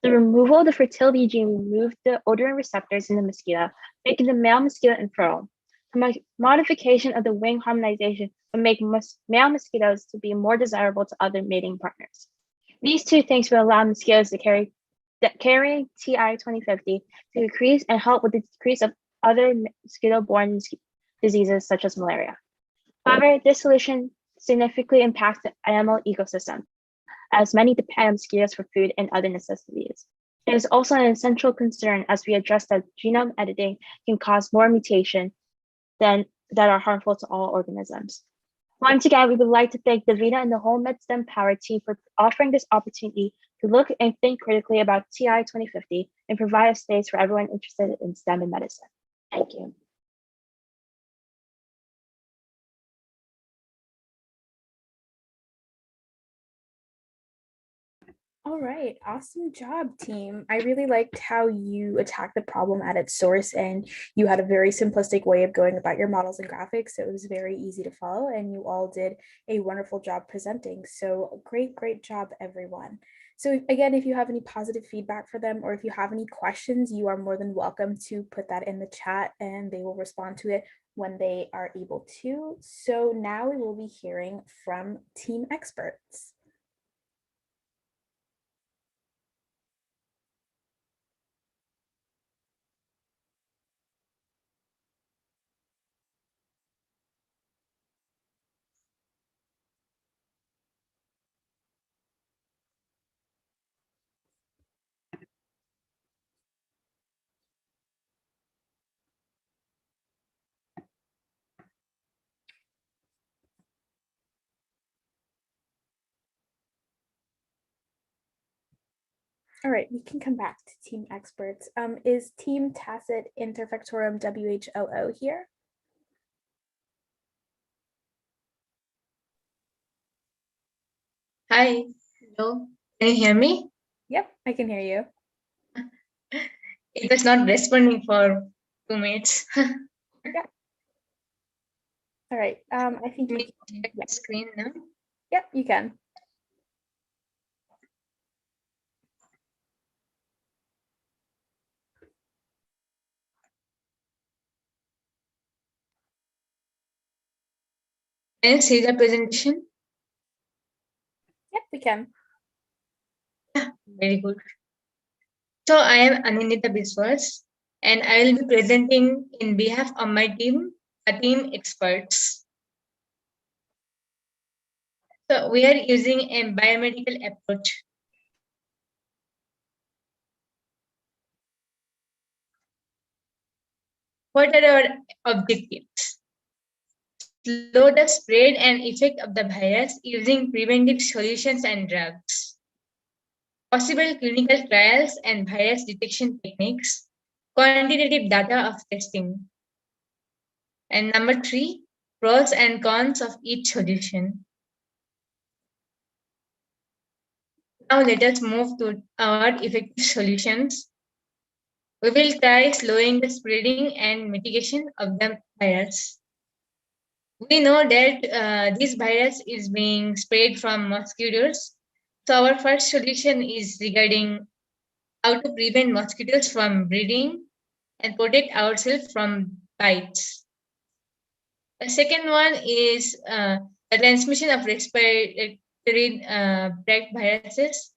The removal of the fertility gene removed the odorant receptors in the mosquito, making the male mosquito infertile. The modification of the wing harmonization would make male mosquitoes to be more desirable to other mating partners. These two things will allow mosquitoes to carry TI 2050 to decrease and help with the decrease of other mosquito-borne diseases such as malaria. However, this solution significantly impacts the animal ecosystem, as many depend on mosquitoes for food and other necessities. It is also an essential concern as we address that genome editing can cause more mutation that are harmful to all organisms. Once again, we would like to thank Davina and the whole MedStem Power team for offering this opportunity to look and think critically about TI 2050 and provide a space for everyone interested in STEM and medicine. Thank you. All right, awesome job, team. I really liked how you attacked the problem at its source, and you had a very simplistic way of going about your models and graphics, so it was very easy to follow, and you all did a wonderful job presenting. So great job, everyone. So again, if you have any positive feedback for them, or if you have any questions, you are more than welcome to put that in the chat, and they will respond to it when they are able to. So now we will be hearing from team experts. All right, we can come back to team experts. Is Team Tacet Interfectorum WHOO here? Hi, hello. Can you hear me? Yep, I can hear you. It was not responding for 2 minutes. Yeah. All right. I think you can check the screen now. Yep, you can. Can you see the presentation? Yep, we can. Very good. So I am Anindita Biswas, and I will be presenting in behalf of my team, a team experts. So we are using a biomedical approach. What are our objectives? Slow the spread and effect of the virus using preventive solutions and drugs. Possible clinical trials and virus detection techniques, quantitative data of testing. And number 3, pros and cons of each solution. Now let us move to our effective solutions. We will try slowing the spreading and mitigation of the virus. We know that this virus is being spread from mosquitoes. So our first solution is regarding how to prevent mosquitoes from breeding and protect ourselves from bites. The second one is the transmission of respiratory tract viruses.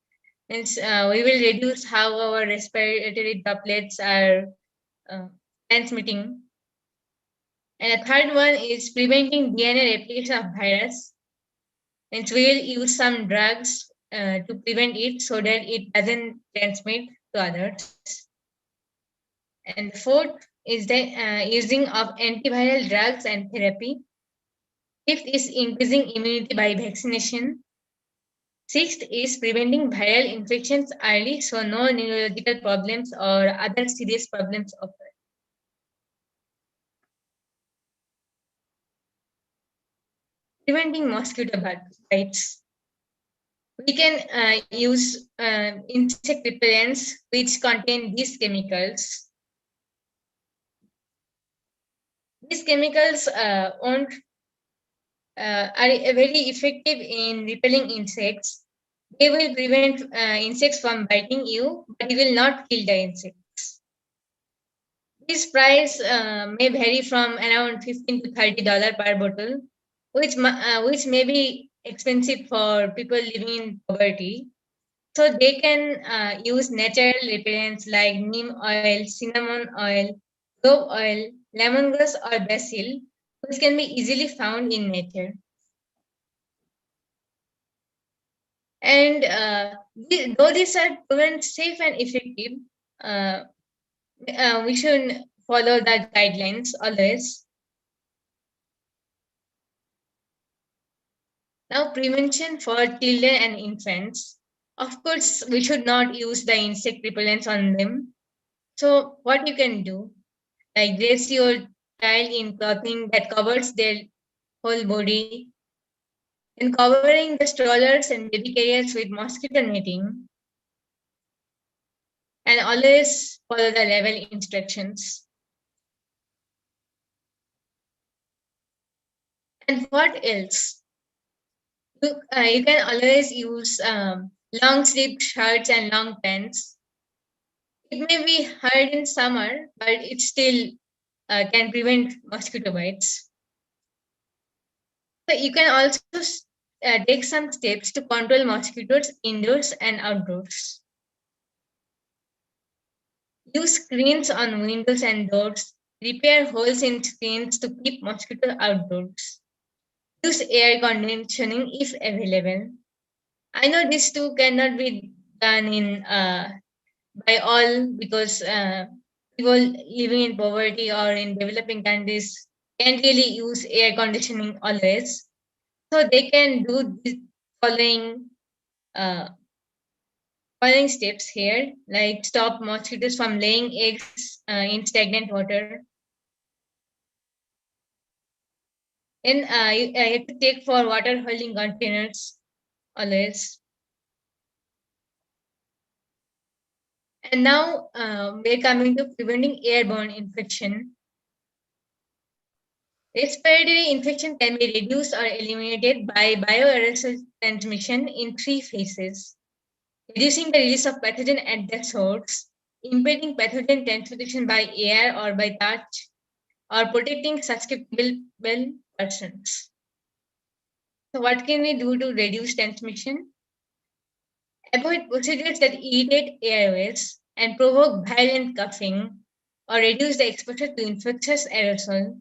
Means we will reduce how our respiratory droplets are transmitting. And the third one is preventing DNA replication of virus. Means we will use some drugs to prevent it so that it doesn't transmit to others. And fourth is the using of antiviral drugs and therapy. Fifth is increasing immunity by vaccination. Sixth is preventing viral infections early so no neurological problems or other serious problems occur. Preventing mosquito bites. We can use insect repellents which contain these chemicals. These chemicals are very effective in repelling insects. They will prevent insects from biting you, but it will not kill the insects. This price may vary from around $15 to $30 per bottle, which may be expensive for people living in poverty. So they can use natural repellents like neem oil, cinnamon oil, clove oil, lemongrass, or basil, which can be easily found in nature. And though these are proven safe and effective, we should follow the guidelines always. Now, prevention for children and infants. Of course, we should not use the insect repellents on them. So, what you can do, like dress your child in clothing that covers their whole body, and covering the strollers and baby carriers with mosquito netting, and always follow the level instructions. And what else? You can always use long sleeve shirts and long pants. It may be hard in summer, but it still can prevent mosquito bites. So you can also take some steps to control mosquitoes indoors and outdoors. Use screens on windows and doors. Repair holes in screens to keep mosquitoes outdoors. Use air conditioning if available. I know this too cannot be done in by all because people living in poverty or in developing countries can't really use air conditioning always. So they can do this following following steps here, like stop mosquitoes from laying eggs in stagnant water. Then you have to take for water holding containers always. And now we're coming to preventing airborne infection. Respiratory infection can be reduced or eliminated by bioaerosol transmission in 3 phases: reducing the release of pathogen at the source, impeding pathogen transmission by air or by touch, or protecting susceptible persons. So what can we do to reduce transmission? Avoid procedures that irritate airways and provoke violent coughing or reduce the exposure to infectious aerosol.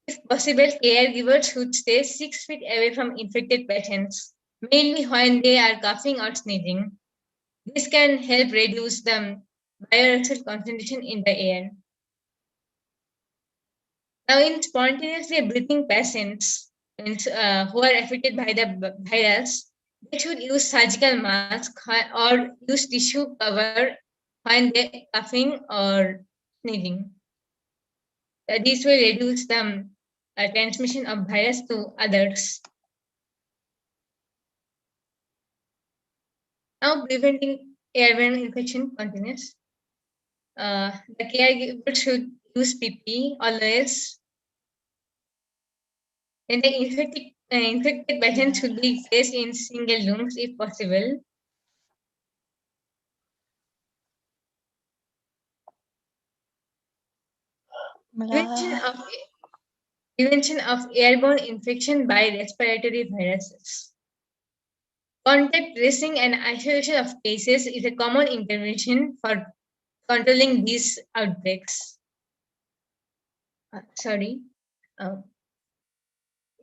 If possible, caregivers should stay 6 feet away from infected patients, mainly when they are coughing or sneezing. This can help reduce the bioaerosol concentration in the air. Now, in spontaneously breathing patients who are affected by the virus, they should use surgical mask or use tissue cover when they coughing or sneezing. This will reduce the transmission of virus to others. Now, preventing airborne infection continues. The caregiver should use PPE always. Then the infected patient should be placed in single rooms if possible. Prevention of airborne infection by respiratory viruses. Contact tracing and isolation of cases is a common intervention for controlling these outbreaks.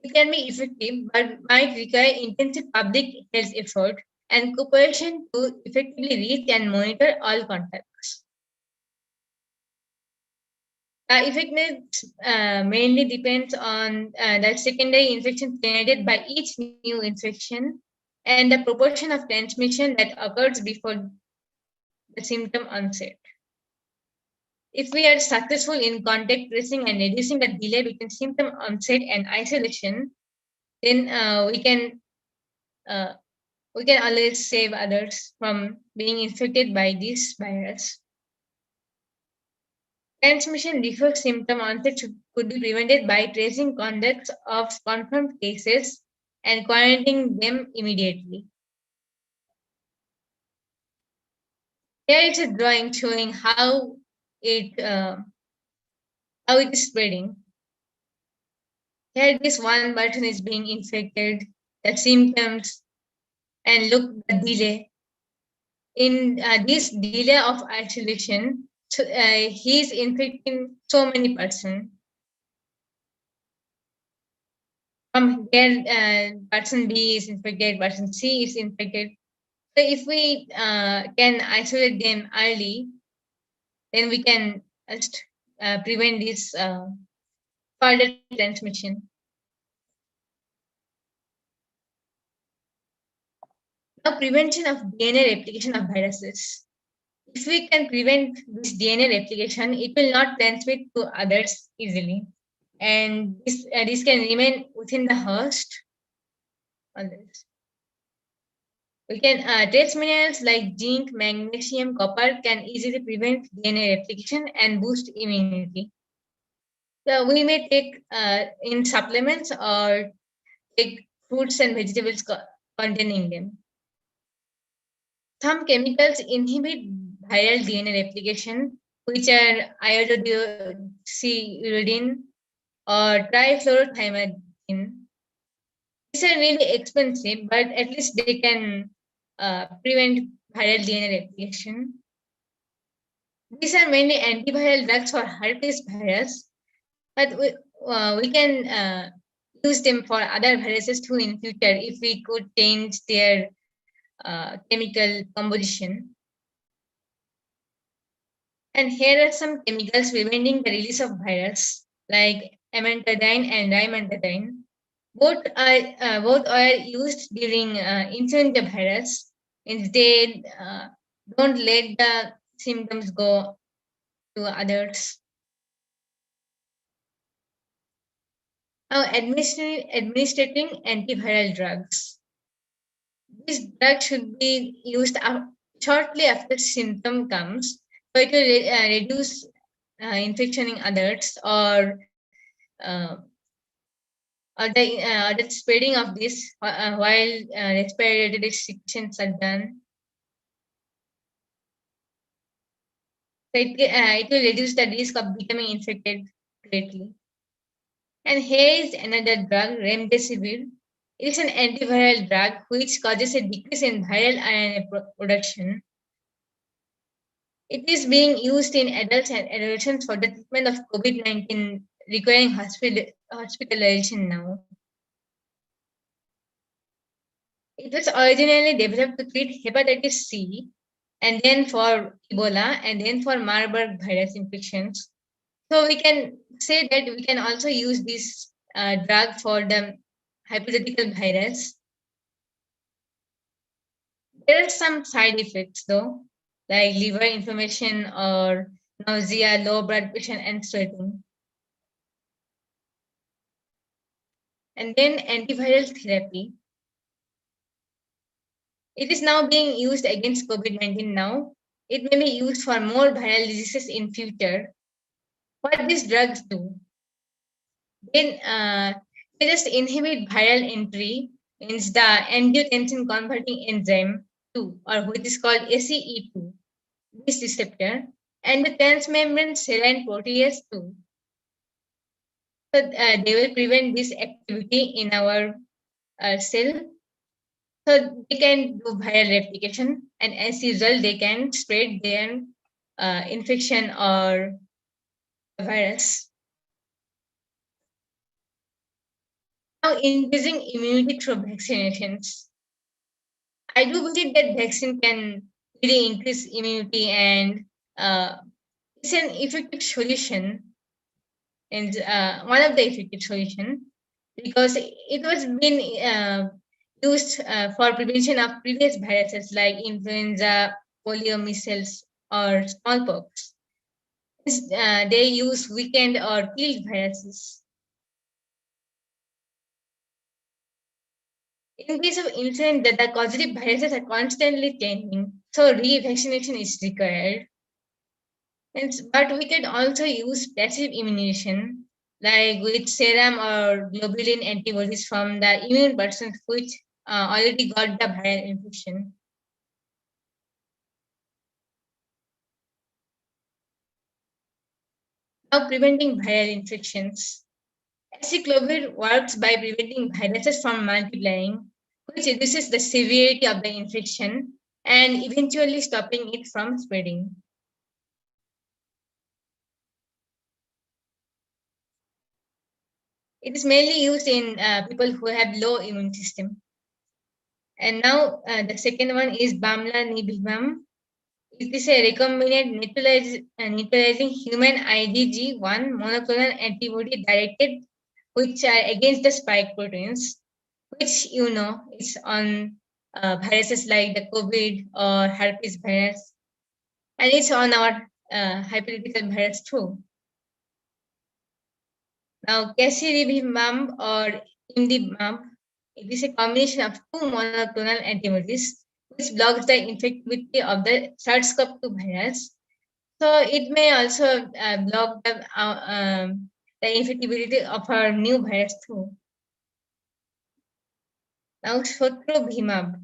It can be effective, but might require intensive public health effort and cooperation to effectively reach and monitor all contacts. Effectiveness mainly depends on the secondary infection generated by each new infection and the proportion of transmission that occurs before the symptom onset. If we are successful in contact tracing and reducing the delay between symptom onset and isolation, then we can always save others from being infected by this virus. Transmission before symptom onset could be prevented by tracing contacts of confirmed cases and quarantining them immediately. Here is a drawing showing how it is spreading. Here this one person is being infected, the symptoms, and look the delay. In this delay of isolation, he is infecting so many persons. From there, person B is infected, person C is infected. So if we can isolate them early, then we can just prevent this further transmission. Now, prevention of DNA replication of viruses. If we can prevent this DNA replication, it will not transmit to others easily. And this can remain within the host. We can trace minerals like zinc, magnesium, copper can easily prevent DNA replication and boost immunity. So we may take in supplements or take fruits and vegetables containing them. Some chemicals inhibit viral DNA replication, which are iododeoxyuridine or trifluorothiazide. These are really expensive, but at least they can prevent viral DNA replication. These are mainly antiviral drugs for herpes virus, but we can use them for other viruses too in future if we could change their chemical composition. And here are some chemicals preventing the release of virus, like amantadine and dimantadine. Both are used during influenza virus Instead, don't let the symptoms go to others. Now, administering antiviral drugs. This drug should be used shortly after symptom comes, so it will reduce infection in others uh, or the spreading of this while respiratory restrictions are done. So it will reduce the risk of becoming infected greatly. And here is another drug, remdesivir. It is an antiviral drug which causes a decrease in viral RNA production. It is being used in adults and adolescents for the treatment of COVID-19 requiring hospitalization now. It was originally developed to treat hepatitis C, and then for Ebola, and then for Marburg virus infections. So we can say that we can also use this drug for the hypothetical virus. There are some side effects though, like liver inflammation or nausea, low blood pressure, and sweating. And then antiviral therapy. It is now being used against COVID-19 now. It may be used for more viral diseases in future. What these drugs do? They just inhibit viral entry, means the angiotensin converting enzyme 2, or which is called ACE2, this receptor, and the transmembrane serine protease 2. So they will prevent this activity in our cell. So they can do viral replication, and as usual, they can spread their infection or virus. Now, increasing immunity through vaccinations. I do believe that vaccine can really increase immunity, and it's an effective solution, and one of the effective solution, because it was been used for prevention of previous viruses like influenza, polio, measles, or smallpox. They use weakened or killed viruses. In case of influenza, the causative viruses are constantly changing, so revaccination is required. But we can also use passive immunization, like with serum or globulin antibodies from the immune person which already got the viral infection. Now, preventing viral infections. Acyclovir works by preventing viruses from multiplying, which reduces the severity of the infection and eventually stopping it from spreading. It is mainly used in people who have low immune system. And now the second one is bamlanivimab. It is a recombinant neutralizing human IgG1 monoclonal antibody directed which are against the spike proteins, which you know is on viruses like the COVID or herpes virus, and it's on our hypothetical virus too. Now, casirivimab or imdimab, it is a combination of two monoclonal antibodies which blocks the infectivity of the SARS-CoV-2 virus. So it may also block the infectivity of our new virus too. Now, sotrovimab,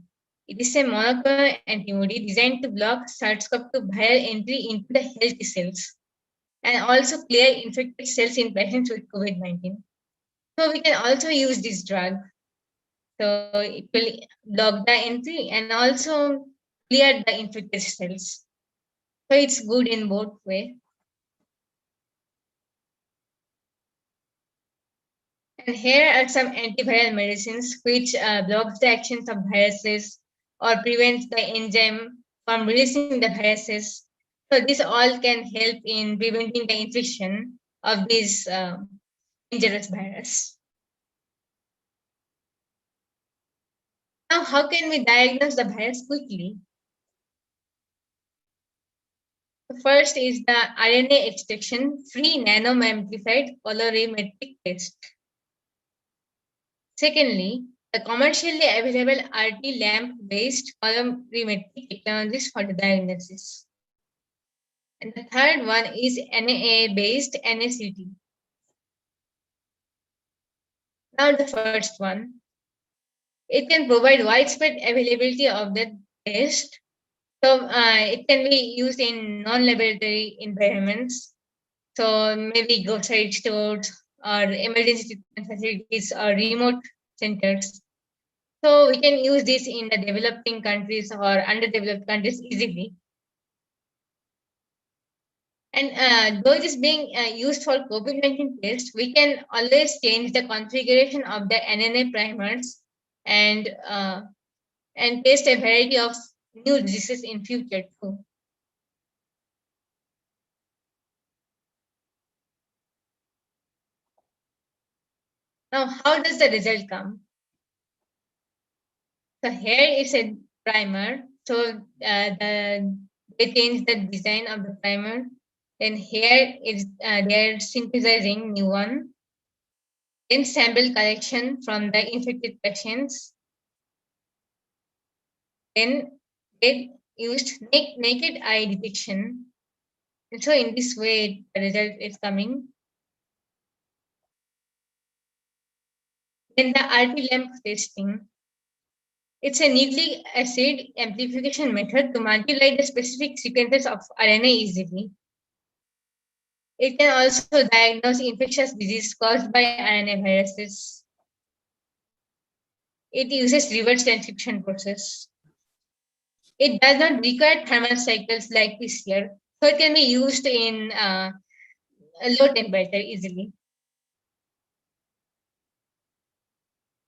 it is a monoclonal antibody designed to block SARS-CoV-2 viral entry into the healthy cells and also clear infected cells in patients with COVID-19. So we can also use this drug. So it will block the entry and also clear the infected cells. So it's good in both ways. And here are some antiviral medicines which blocks the actions of viruses or prevents the enzyme from releasing the viruses. So this all can help in preventing the infection of this dangerous virus. 。 。 。 。 。 。 。 。 。 。 。 。 。 。 . 。 . 。 。 . 。 And here are some antiviral medicines which blocks the actions of viruses or prevents the enzyme from releasing the viruses. So this all can help in preventing the infection of this dangerous virus. Now, how can we diagnose the virus quickly? The first is the RNA extraction-free nano-amplified colorimetric test. Secondly, the commercially available RT-LAMP-based colorimetric technologies for the diagnosis. And the third one is NAA-based NACT. Now the first one. It can provide widespread availability of the test. So it can be used in non-laboratory environments. So maybe grocery stores or emergency treatment facilities or remote centers. So we can use this in the developing countries or underdeveloped countries easily. And though it is being used for COVID-19 test, we can always change the configuration of the NNA primers and test a variety of new diseases in future too. Now, how does the result come? So here is a primer. So they change the design of the primer. Then here is they are synthesizing new one. Then sample collection from the infected patients. Then they used naked eye detection. And so in this way, the result is coming. Then the RT-LAMP testing. It's a nucleic acid amplification method to multiply the specific sequences of RNA easily. It can also diagnose infectious disease caused by RNA viruses. It uses reverse transcription process. It does not require thermal cycles like PCR, so it can be used in a low temperature easily.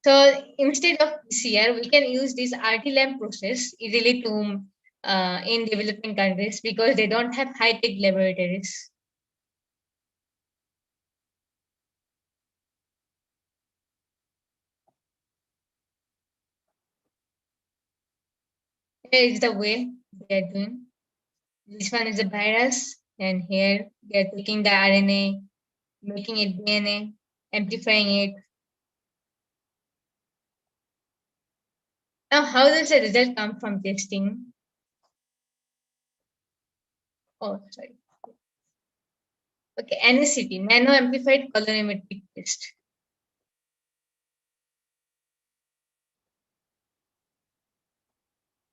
So instead of PCR, we can use this RT-LAMP process easily to in developing countries because they don't have high-tech laboratories. Here is the way they are doing. This one is a virus, and here they are taking the RNA, making it DNA, amplifying it. Now, how does the result come from testing? Oh, sorry. Okay, NACT, nano amplified colorimetric test.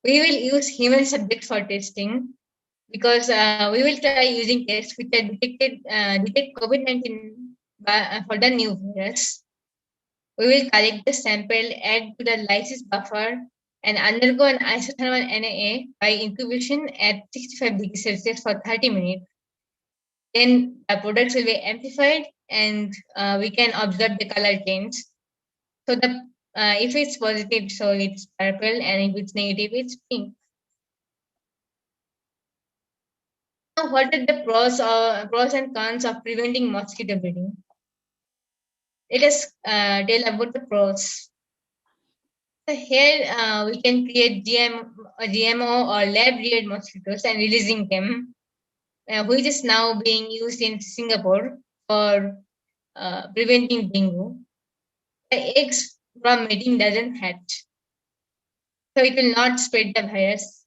We will use human subjects for testing because we will try using tests which are detect COVID-19 for the new virus. We will collect the sample, add to the lysis buffer, and undergo an isothermal NAA by incubation at 65 degrees Celsius for 30 minutes. Then the products will be amplified and we can observe the color change. So the if it's positive, so it's purple, and if it's negative, it's pink. Now, what are the pros and cons of preventing mosquito breeding? Let us tell about the pros. So here we can create GMO or lab-reared mosquitoes and releasing them, which is now being used in Singapore for preventing dengue. The eggs from mating doesn't hatch, so it will not spread the virus.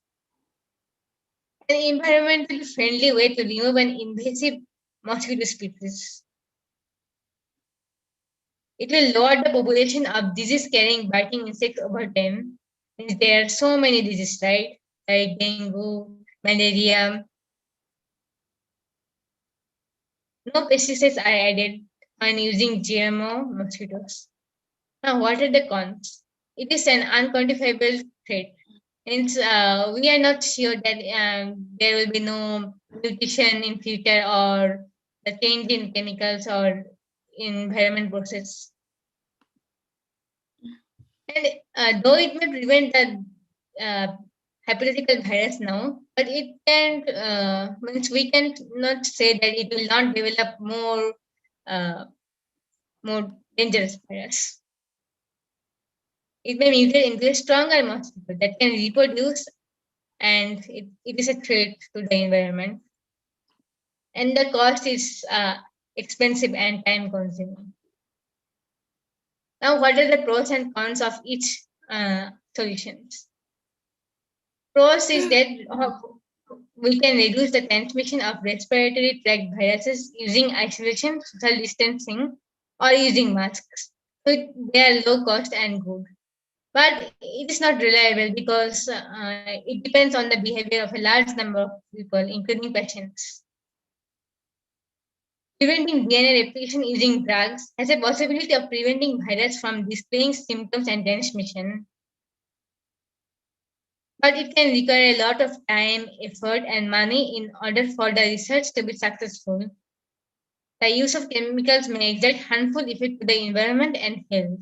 An environmentally friendly way to remove an invasive mosquito species. It will lower the population of disease-carrying biting insects over time. There are so many diseases, right? Like dengue, malaria. No pesticides are added when using GMO mosquitoes. Now, what are the cons? It is an unquantifiable threat. Hence, we are not sure that there will be no mutation in future or the change in chemicals or environment process. And though it may prevent the hypothetical virus now, but it can means we can not say that it will not develop more dangerous virus. it may mutate into a stronger mosquito that can reproduce, and it is a threat to the environment. And the cost is expensive and time consuming. Now, what are the pros and cons of each solutions? Pros is that we can reduce the transmission of respiratory tract viruses using isolation, social distancing, or using masks. So they are low cost and good. But it is not reliable because it depends on the behavior of a large number of people, including patients. Preventing DNA replication using drugs has a possibility of preventing virus from displaying symptoms and transmission. But it can require a lot of time, effort, and money in order for the research to be successful. The use of chemicals may exert harmful effect to the environment and health.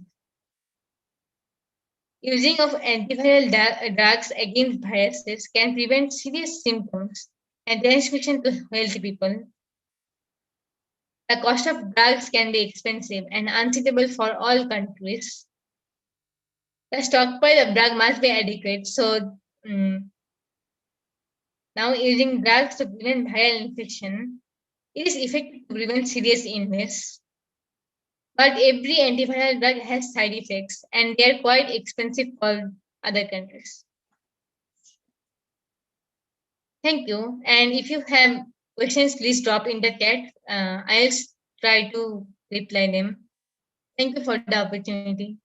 Using of antiviral drugs against viruses can prevent serious symptoms and transmission to healthy people. The cost of drugs can be expensive and unsuitable for all countries. The stockpile of drug must be adequate. So now using drugs to prevent viral infection, it is effective to prevent serious illness. But every antiviral drug has side effects and they are quite expensive for other countries. Thank you. And if you have questions, please drop in the chat. I'll try to reply them. Thank you for the opportunity.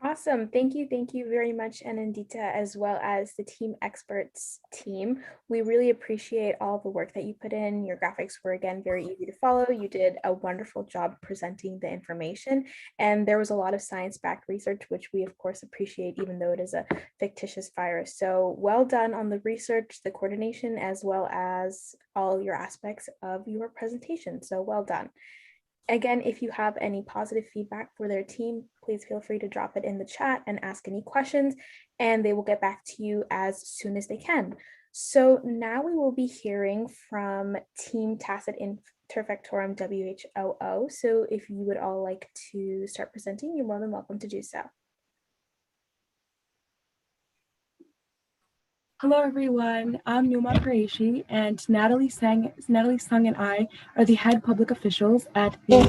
Awesome. Thank you very much, Anandita, as well as the team experts team. We really appreciate all the work that you put in. Your graphics were, again, very easy to follow. You did a wonderful job presenting the information, and there was a lot of science-backed research, which we, of course, appreciate, even though it is a fictitious virus. So well done on the research, the coordination, as well as all your aspects of your presentation. So well done. Again, if you have any positive feedback for their team, please feel free to drop it in the chat and ask any questions, and they will get back to you as soon as they can. So now we will be hearing from Team Tacet Interfectorum WHOO. So if you would all like to start presenting, you're more than welcome to do so. Hello, everyone. I'm Numa Qureshi, and Natalie Sung and I are the head public officials at the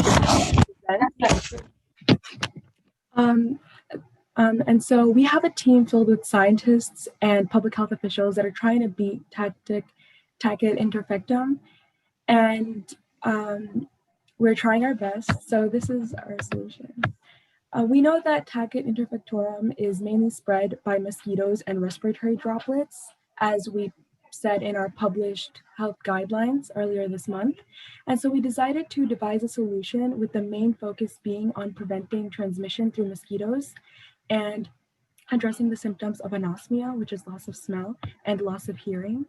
and so we have a team filled with scientists and public health officials that are trying to beat Tacet interfectum, and we're trying our best. So this is our solution. We know that Tacet interfectorum is mainly spread by mosquitoes and respiratory droplets, as we said in our published health guidelines earlier this month. And so we decided to devise a solution with the main focus being on preventing transmission through mosquitoes and addressing the symptoms of anosmia, which is loss of smell, and loss of hearing.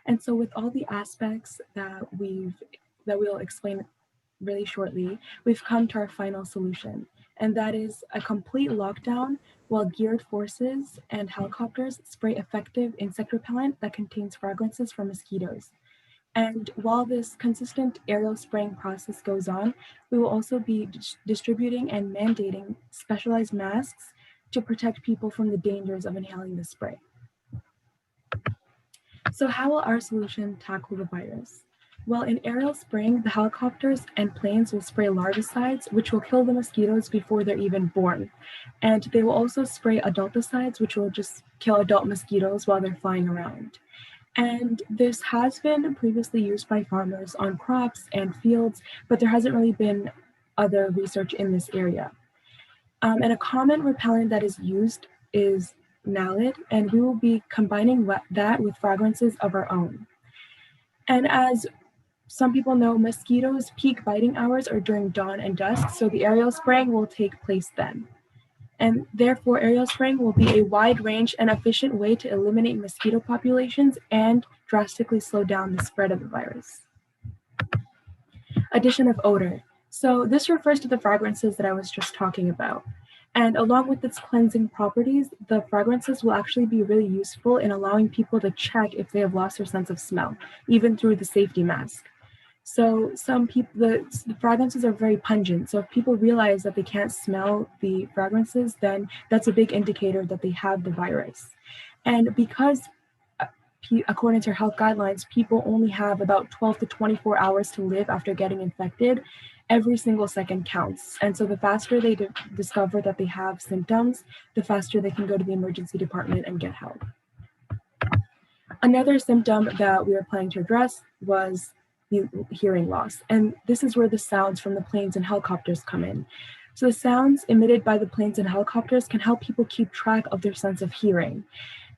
And so with all the aspects that we'll explain really shortly, we've come to our final solution, and that is a complete lockdown while geared forces and helicopters spray effective insect repellent that contains fragrances for mosquitoes. And while this consistent aerial spraying process goes on, we will also be distributing and mandating specialized masks to protect people from the dangers of inhaling the spray. So how will our solution tackle the virus? Well, in aerial spraying, the helicopters and planes will spray larvicides, which will kill the mosquitoes before they're even born. And they will also spray adulticides, which will just kill adult mosquitoes while they're flying around. And this has been previously used by farmers on crops and fields, but there hasn't really been other research in this area. And a common repellent that is used is malate, and we will be combining that with fragrances of our own. And as some people know, mosquitoes' peak biting hours are during dawn and dusk, so the aerial spraying will take place then. And therefore, aerial spraying will be a wide range and efficient way to eliminate mosquito populations and drastically slow down the spread of the virus. Addition of odor. So this refers to the fragrances that I was just talking about. And along with its cleansing properties, the fragrances will actually be really useful in allowing people to check if they have lost their sense of smell, even through the safety mask. So some people, the fragrances are very pungent. So if people realize that they can't smell the fragrances, then that's a big indicator that they have the virus. And because according to health guidelines, people only have about 12 to 24 hours to live after getting infected, every single second counts. And so the faster they discover that they have symptoms, the faster they can go to the emergency department and get help. Another symptom that we were planning to address was the hearing loss. And this is where the sounds from the planes and helicopters come in. So the sounds emitted by the planes and helicopters can help people keep track of their sense of hearing.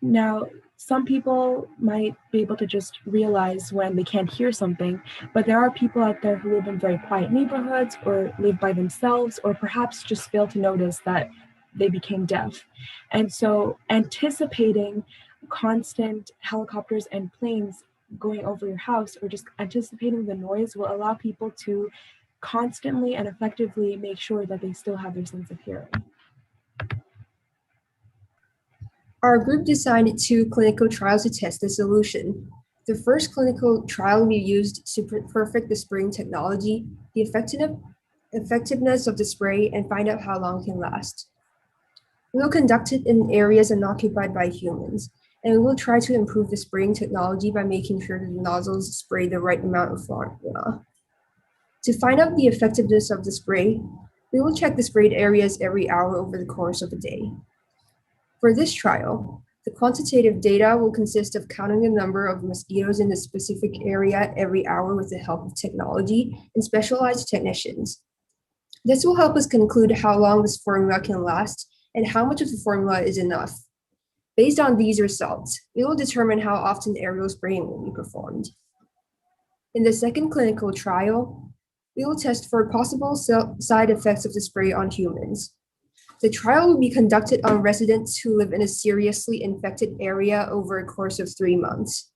Now, some people might be able to just realize when they can't hear something, but there are people out there who live in very quiet neighborhoods or live by themselves, or perhaps just fail to notice that they became deaf. And so anticipating constant helicopters and planes going over your house, or just anticipating the noise, will allow people to constantly and effectively make sure that they still have their sense of hearing. Our group designed 2 clinical trials to test the solution. The first clinical trial we used to perfect the spraying technology, the effectiveness of the spray, and find out how long it can last. We will conduct it in areas unoccupied by humans, and we will try to improve the spraying technology by making sure that the nozzles spray the right amount of formula. To find out the effectiveness of the spray, we will check the sprayed areas every hour over the course of a day. For this trial, the quantitative data will consist of counting the number of mosquitoes in a specific area every hour with the help of technology and specialized technicians. This will help us conclude how long this formula can last and how much of the formula is enough. Based on these results, we will determine how often aerial spraying will be performed. In the second clinical trial, we will test for possible side effects of the spray on humans. The trial will be conducted on residents who live in a seriously infected area over a course of 3 months.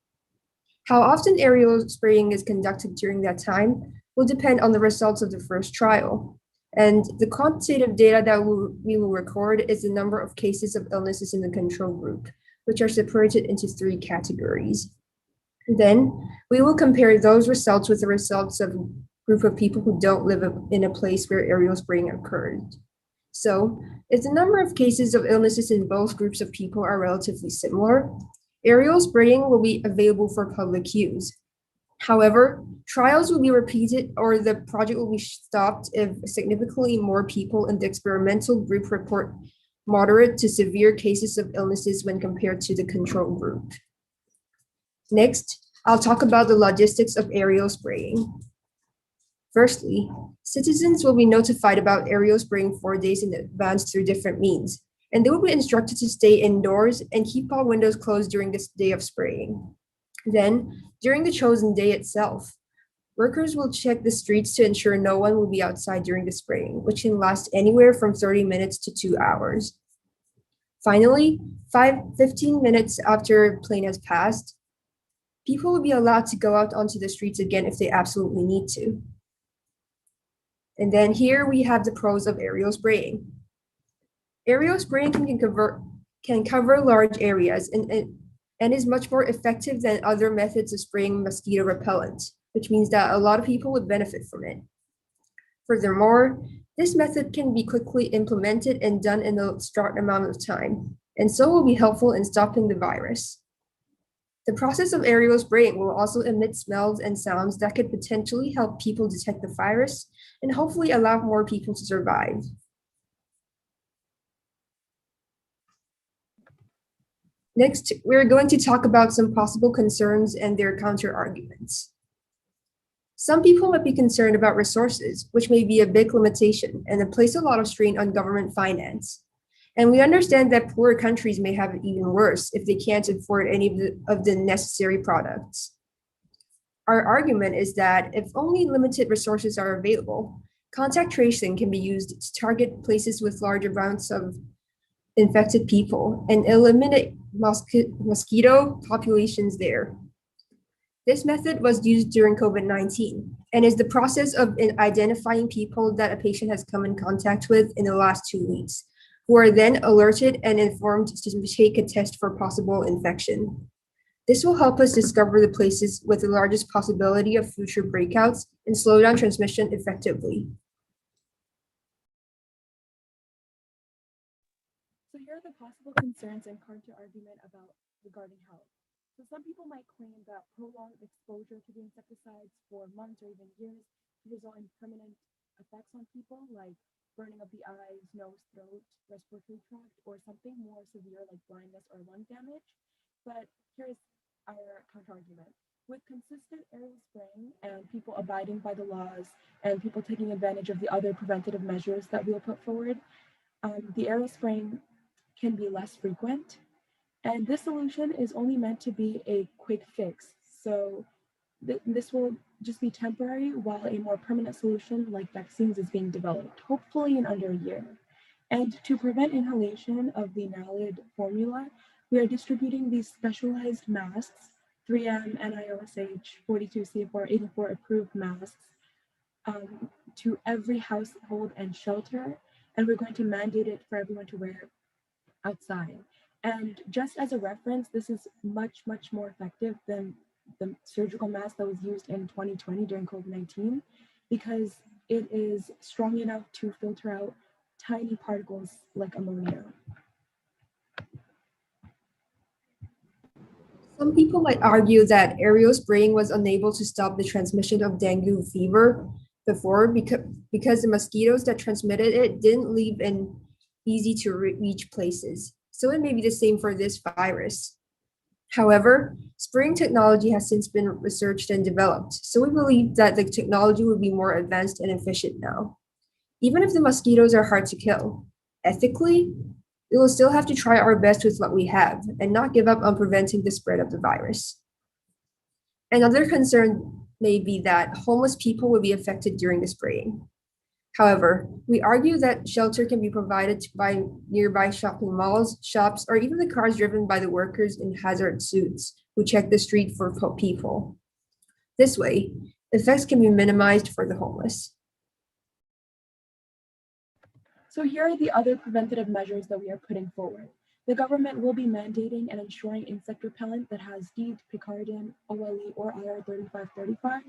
How often aerial spraying is conducted during that time will depend on the results of the first trial. And the quantitative data that we will record is the number of cases of illnesses in the control group, which are separated into 3 categories. Then we will compare those results with the results of a group of people who don't live in a place where aerial spraying occurred. So, if the number of cases of illnesses in both groups of people are relatively similar, aerial spraying will be available for public use. However, trials will be repeated or the project will be stopped if significantly more people in the experimental group report moderate to severe cases of illnesses when compared to the control group. Next, I'll talk about the logistics of aerial spraying. Firstly, citizens will be notified about aerial spraying 4 days in advance through different means, and they will be instructed to stay indoors and keep all windows closed during this day of spraying. Then, during the chosen day itself, workers will check the streets to ensure no one will be outside during the spraying, which can last anywhere from 30 minutes to 2 hours. Finally, 15 minutes after a plane has passed, people will be allowed to go out onto the streets again if they absolutely need to. And then here we have the pros of aerial spraying. Aerial spraying can cover large areas and is much more effective than other methods of spraying mosquito repellent, which means that a lot of people would benefit from it. Furthermore, this method can be quickly implemented and done in a short amount of time, and so will be helpful in stopping the virus. The process of aerial spraying will also emit smells and sounds that could potentially help people detect the virus and hopefully allow more people to survive. Next, we're going to talk about some possible concerns and their counter-arguments. Some people might be concerned about resources, which may be a big limitation and place a lot of strain on government finance. And we understand that poorer countries may have it even worse if they can't afford any of the necessary products. Our argument is that if only limited resources are available, contact tracing can be used to target places with large amounts of infected people and eliminate mosquito populations there. This method was used during COVID-19 and is the process of identifying people that a patient has come in contact with in the last 2 weeks, who are then alerted and informed to take a test for possible infection. This will help us discover the places with the largest possibility of future breakouts and slow down transmission effectively. So here are the possible concerns and counter-argument regarding health. So some people might claim that prolonged exposure to the insecticides for months or even years can result in permanent effects on people, like burning of the eyes, nose, throat, respiratory tract, or something more severe like blindness or lung damage. But here's our counterargument. With consistent aerial spraying and people abiding by the laws and people taking advantage of the other preventative measures that we'll put forward, the aerial spraying can be less frequent. And this solution is only meant to be a quick fix. So this will just be temporary while a more permanent solution like vaccines is being developed, hopefully in under a year. And to prevent inhalation of the malid formula, we are distributing these specialized masks, 3M, NIOSH, 42 CFR 84 approved masks, to every household and shelter. And we're going to mandate it for everyone to wear outside. And just as a reference, this is much, much more effective than the surgical mask that was used in 2020 during COVID-19, because it is strong enough to filter out tiny particles like ammonia. Some people might argue that aerial spraying was unable to stop the transmission of dengue fever before because the mosquitoes that transmitted it didn't live in easy to reach places. So it may be the same for this virus. However, spraying technology has since been researched and developed, so we believe that the technology will be more advanced and efficient now. Even if the mosquitoes are hard to kill, ethically, we will still have to try our best with what we have and not give up on preventing the spread of the virus. Another concern may be that homeless people will be affected during the spraying. However, we argue that shelter can be provided by nearby shopping malls, shops, or even the cars driven by the workers in hazard suits who check the street for people. This way, effects can be minimized for the homeless. So here are the other preventative measures that we are putting forward. The government will be mandating and ensuring insect repellent that has DEET, Picaridin, OLE, or IR 3535,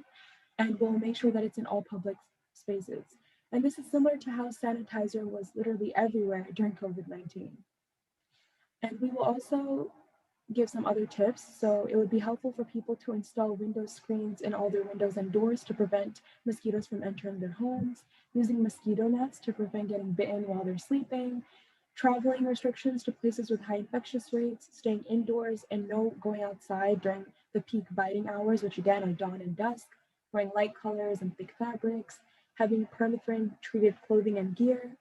and we'll make sure that it's in all public spaces. And this is similar to how sanitizer was literally everywhere during COVID-19. And we will also give some other tips. So it would be helpful for people to install window screens in all their windows and doors to prevent mosquitoes from entering their homes, using mosquito nets to prevent getting bitten while they're sleeping, traveling restrictions to places with high infectious rates, staying indoors, and no going outside during the peak biting hours, which again are dawn and dusk, wearing light colors and thick fabrics, having permethrin treated clothing and gear,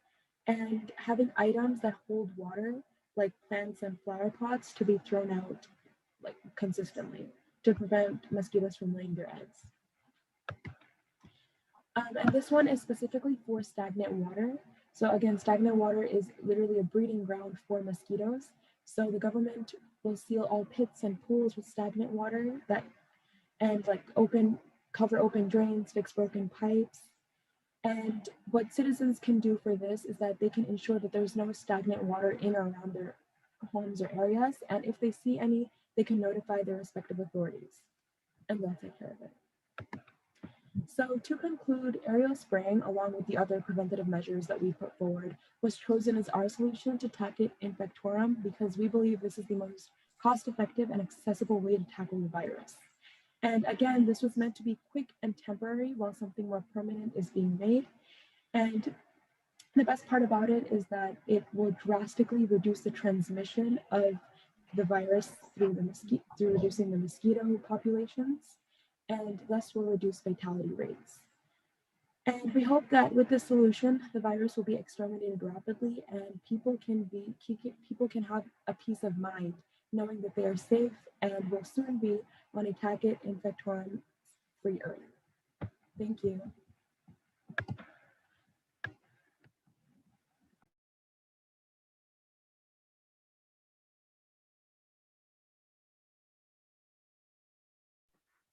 and having items that hold water like plants and flower pots to be thrown out like consistently to prevent mosquitoes from laying their eggs. And this one is specifically for stagnant water. So again, stagnant water is literally a breeding ground for mosquitoes. So the government will seal all pits and pools with stagnant water and like cover open drains, fix broken pipes. And what citizens can do for this is that they can ensure that there's no stagnant water in or around their homes or areas. And if they see any, they can notify their respective authorities and they'll take care of it. So to conclude, aerial spraying, along with the other preventative measures that we put forward, was chosen as our solution to tackle infectorum because we believe this is the most cost-effective and accessible way to tackle the virus. And again, this was meant to be quick and temporary while something more permanent is being made. And the best part about it is that it will drastically reduce the transmission of the virus through reducing the mosquito populations, and thus will reduce fatality rates. And we hope that with this solution, the virus will be exterminated rapidly and people can have a peace of mind knowing that they are safe and will soon be on a Taggart infectorum free earth. Thank you.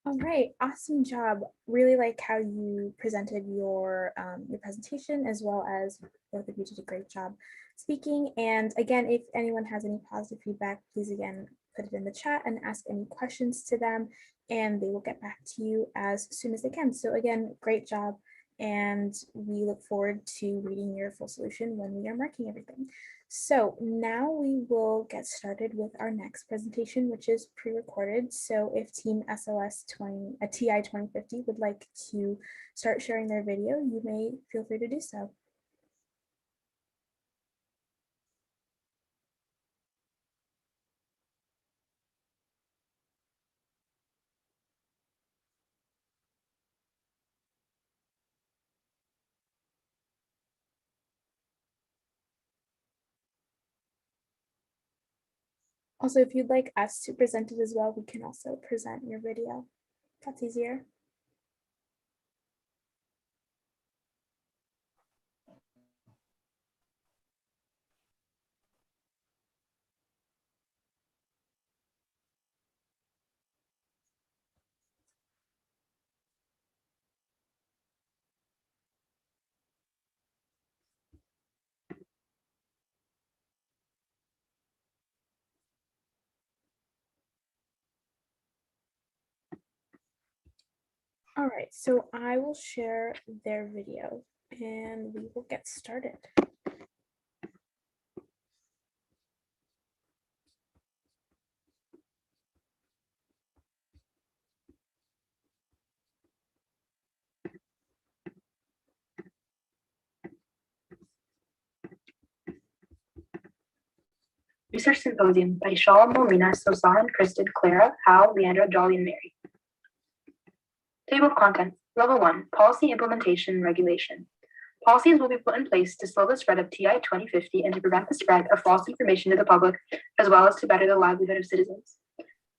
All right, awesome job. Really like how you presented your presentation, as well as both of you did a great job speaking. And again, if anyone has any positive feedback, please again put it in the chat and ask any questions to them, and they will get back to you as soon as they can. So again, great job. And we look forward to reading your full solution when we are marking everything. So now we will get started with our next presentation, which is pre-recorded. So if Team SOS TI 2050 would like to start sharing their video, you may feel free to do so. Also, if you'd like us to present it as well, we can also present your video. That's easier. All right, so I will share their video and we will get started. Research Symposium by Shaw, Molina, Sozan, Kristen, Clara, Hal, Leandra, Jolly, and Mary. Table of Contents. Level 1, Policy Implementation and Regulation. Policies will be put in place to slow the spread of TI 2050 and to prevent the spread of false information to the public, as well as to better the livelihood of citizens.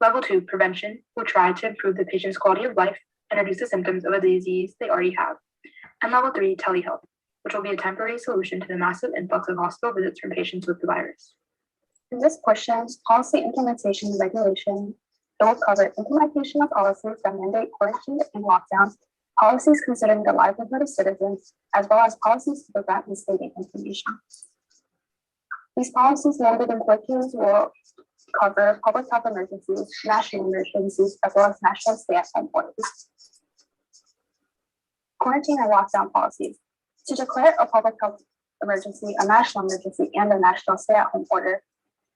Level 2, Prevention will try to improve the patient's quality of life and reduce the symptoms of a disease they already have. And Level 3, Telehealth, which will be a temporary solution to the massive influx of hospital visits from patients with the virus. In this portion, policy implementation and regulation, it will cover implementation of policies that mandate quarantine and lockdowns, policies considering the livelihood of citizens, as well as policies to prevent misleading information. These policies mandated in quarantines will cover public health emergencies, national emergencies, as well as national stay-at-home orders. Quarantine and lockdown policies. To declare a public health emergency, a national emergency, and a national stay-at-home order,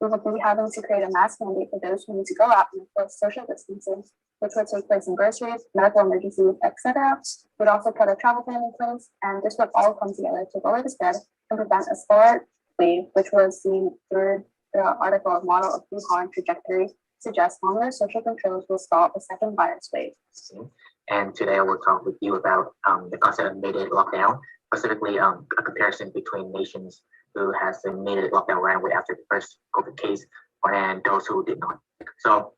we will be having to create a mask mandate for those who need to go out and enforce social distancing, which would take place in groceries, medical emergencies, etc. Would also put a travel ban in place, and this would all come together to lower the spread and prevent a slower wave, which was seen through the article of Model of Wuhan Trajectory suggests longer social controls will stall a second virus wave. And today I will talk with you about the concept of mandated lockdown, specifically a comparison between nations who has a mandated lockdown right away after the first COVID case and those who did not. So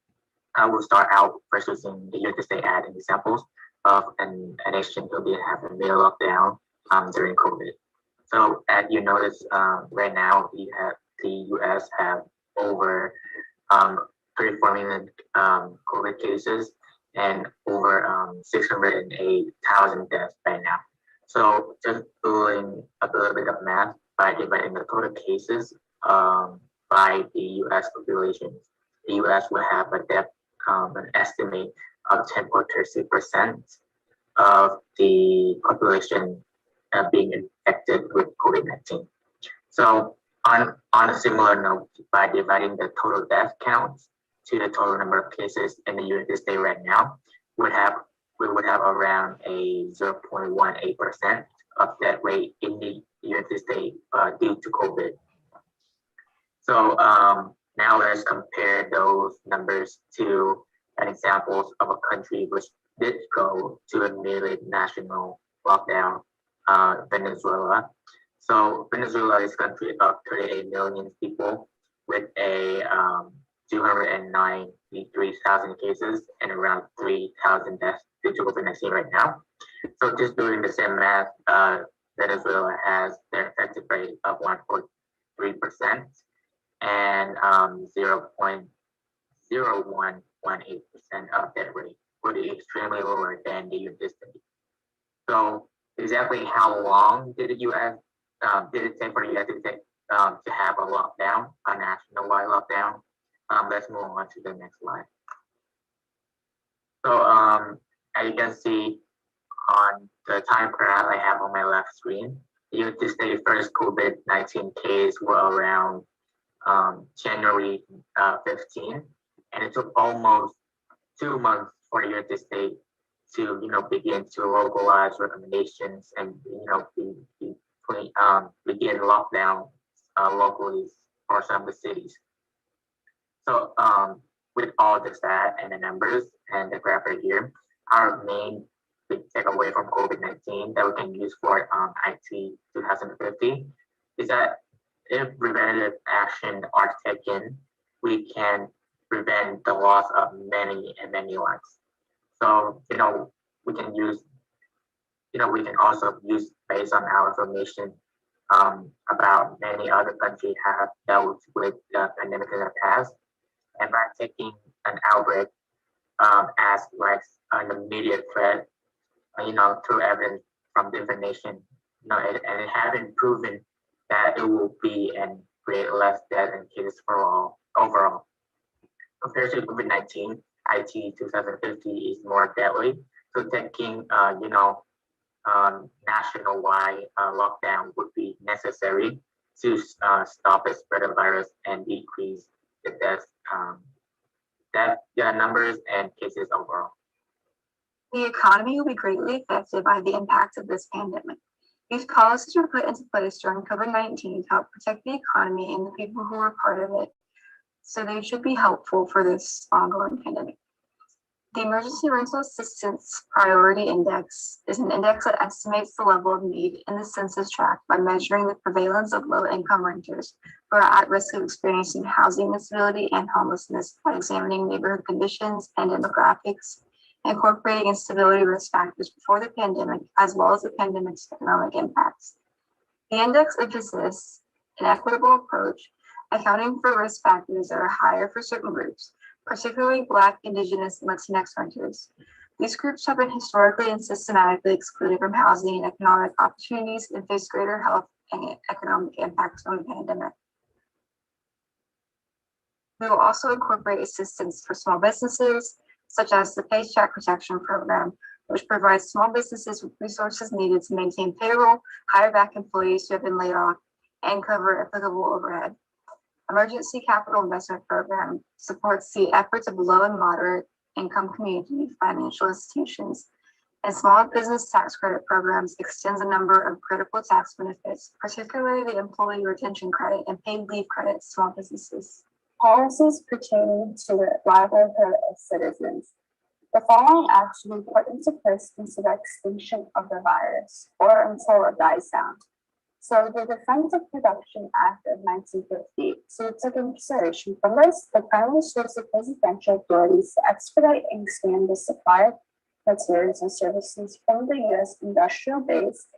I will start out first using the United States as examples of a nation who did have a mandated lockdown during COVID. So as you notice, right now the US have over 34 million COVID cases and over 608,000 deaths right now. So just doing a little bit of math by dividing the total cases by the US population, the US will have a death, an estimate of 10.36% of the population being infected with COVID-19. So on a similar note, by dividing the total death counts to the total number of cases in the United States right now, we would have around a 0.18% of death rate in the United States due to COVID. So now let's compare those numbers to an examples of a country which did go to a nearly national lockdown, Venezuela. So Venezuela is a country of 38 million people with a 293,000 cases and around 3,000 deaths due to COVID-19 right now. So just doing the same math, Venezuela has their infected rate of 1.3% and 0.0118% of that rate, would be extremely lower than the United States. So exactly how long did the US did it take for the US to have a lockdown, a national-wide lockdown? Let's move on to the next slide. So as you can see on the time graph I have on my left screen, the United States first COVID-19 case were around January 15, and it took almost 2 months for the United States to begin to localize recommendations and begin lockdown locally for some of the cities. So with all this data and the numbers and the graph right here, our main big takeaway from COVID-19 that we can use for IT 2050 is that if preventative action are taken, we can prevent the loss of many and many lives. So we can use, we can also use based on our information about many other countries have dealt with the pandemic in the past, and by taking an outbreak as like an immediate threat, through evidence from the information, and it has been proven that it will be and create less death and cases for all overall. Compared to COVID-19, IT 2050 is more deadly. So taking, nationwide lockdown would be necessary to stop the spread of virus and decrease the death numbers and cases overall. The economy will be greatly affected by the impact of this pandemic. These policies were put into place during COVID-19 to help protect the economy and the people who are part of it, so they should be helpful for this ongoing pandemic. The Emergency Rental Assistance Priority Index is an index that estimates the level of need in the census tract by measuring the prevalence of low-income renters who are at risk of experiencing housing instability and homelessness by examining neighborhood conditions and demographics, incorporating instability risk factors before the pandemic, as well as the pandemic's economic impacts. The index emphasizes an equitable approach, accounting for risk factors that are higher for certain groups, particularly Black, Indigenous, and Latinx renters. These groups have been historically and systematically excluded from housing and economic opportunities and face greater health and economic impacts from the pandemic. We will also incorporate assistance for small businesses, such as the Paycheck Protection Program, which provides small businesses with resources needed to maintain payroll, hire back employees who have been laid off, and cover applicable overhead. Emergency Capital Investment Program supports the efforts of low and moderate income community financial institutions, and small business tax credit programs extends a number of critical tax benefits, particularly the employee retention credit and paid leave credit to small businesses. Policies pertaining to the livelihood of citizens. The following actions will be put into place until the extinction of the virus or until it dies down. So the Defense of Production Act of 1950, so it took into consideration from this, the primary source of presidential authorities to expedite and expand the supply of materials and services from the U.S. industrial base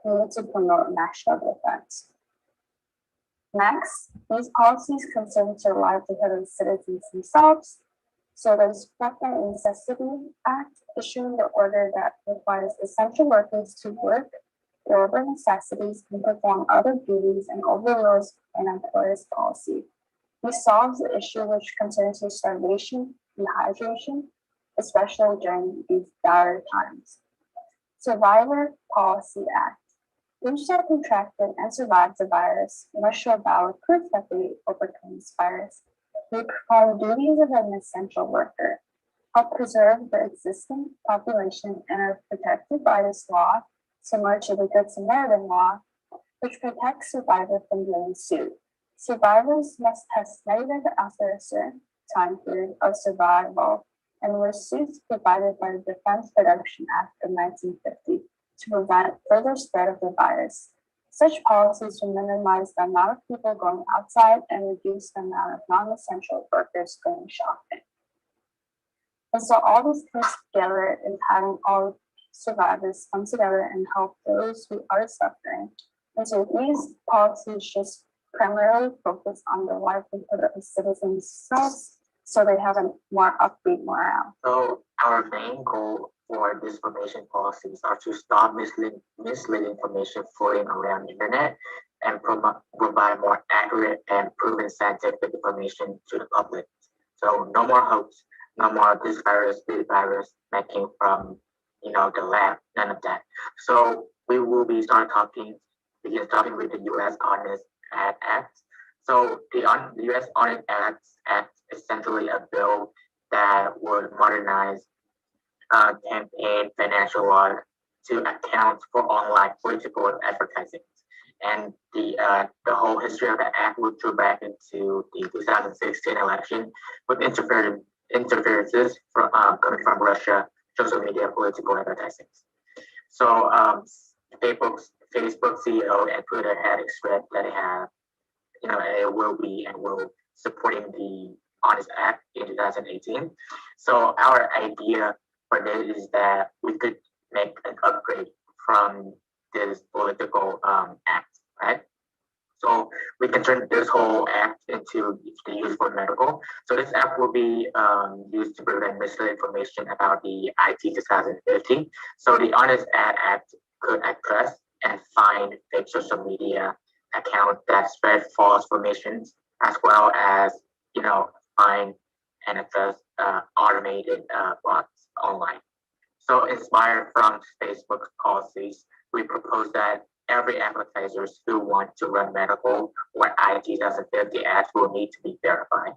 needed to promote national defense. Next, these policies concern the livelihood of citizens themselves. So there's Preference and Necessity Act, issuing the order that requires essential workers to work wherever necessities can perform other duties and overrules an employer's policy. This solves the issue which concerns the starvation, dehydration, especially during these dire times. Survivor Policy Act. Those who have contracted and survived the virus must show valid proof that they overcome this virus. They perform the duties of an essential worker, help preserve the existing population, and are protected by this law, similar to the Good Samaritan law, which protects survivors from being sued. Survivors must test negative after a certain time period of survival, and were suits provided by the Defense Production Act of 1950 to prevent further spread of the virus. Such policies will minimize the amount of people going outside and reduce the amount of non-essential workers going shopping. And so all this comes together is having all survivors come together and help those who are suffering. And so these policies just primarily focus on the livelihood of citizens themselves, so they have a more upbeat morale. So our main goal for disinformation policies are to stop misleading information floating around the internet and provide more accurate and proven scientific information to the public. So no more hoax, no more this virus that came from, the lab, none of that. So we will be begin talking with the U.S. Honest Act. So the U.S. Honest Act is essentially a bill that would modernize campaign financial law to account for online political advertising. And the whole history of the act would go back into the 2016 election with interferences from coming from Russia, social media, political advertising. So Facebook CEO and Twitter had expressed that it will be and will supporting the Honest Act in 2018. So our idea for this is that we could make an upgrade from this political act, right? So we can turn this whole act into the use for medical. So this act will be used to prevent misinformation about the IT 2050. So the Honest Act could address and find fake social media accounts that spread false information, as well as find and address automated bots online. So inspired from Facebook's policies, we propose that every advertisers who want to run medical or IT 2050 ads will need to be verified.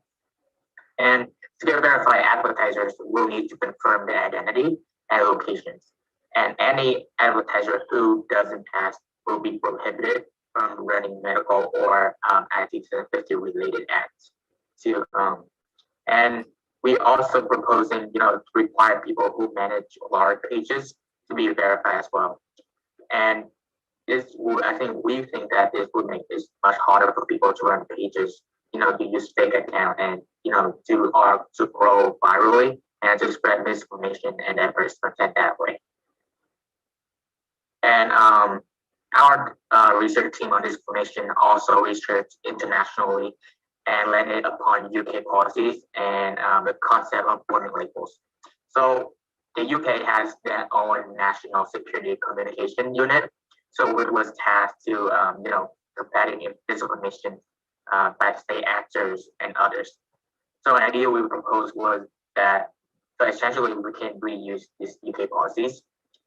And to get verified, advertisers will need to confirm their identity and locations. And any advertiser who doesn't pass will be prohibited from running medical or IT 2050 related ads. And we also proposing, to require people who manage large pages to be verified as well. And we think that this would make this much harder for people to run pages, to use fake account and, to grow virally and to spread misinformation and adverse content that way. And our research team on this information also researched internationally and landed upon UK policies and the concept of warning labels. So the UK has their own national security communication unit. So it was tasked to, combating disinformation by state actors and others. So an idea we proposed was that, so essentially we can reuse these UK policies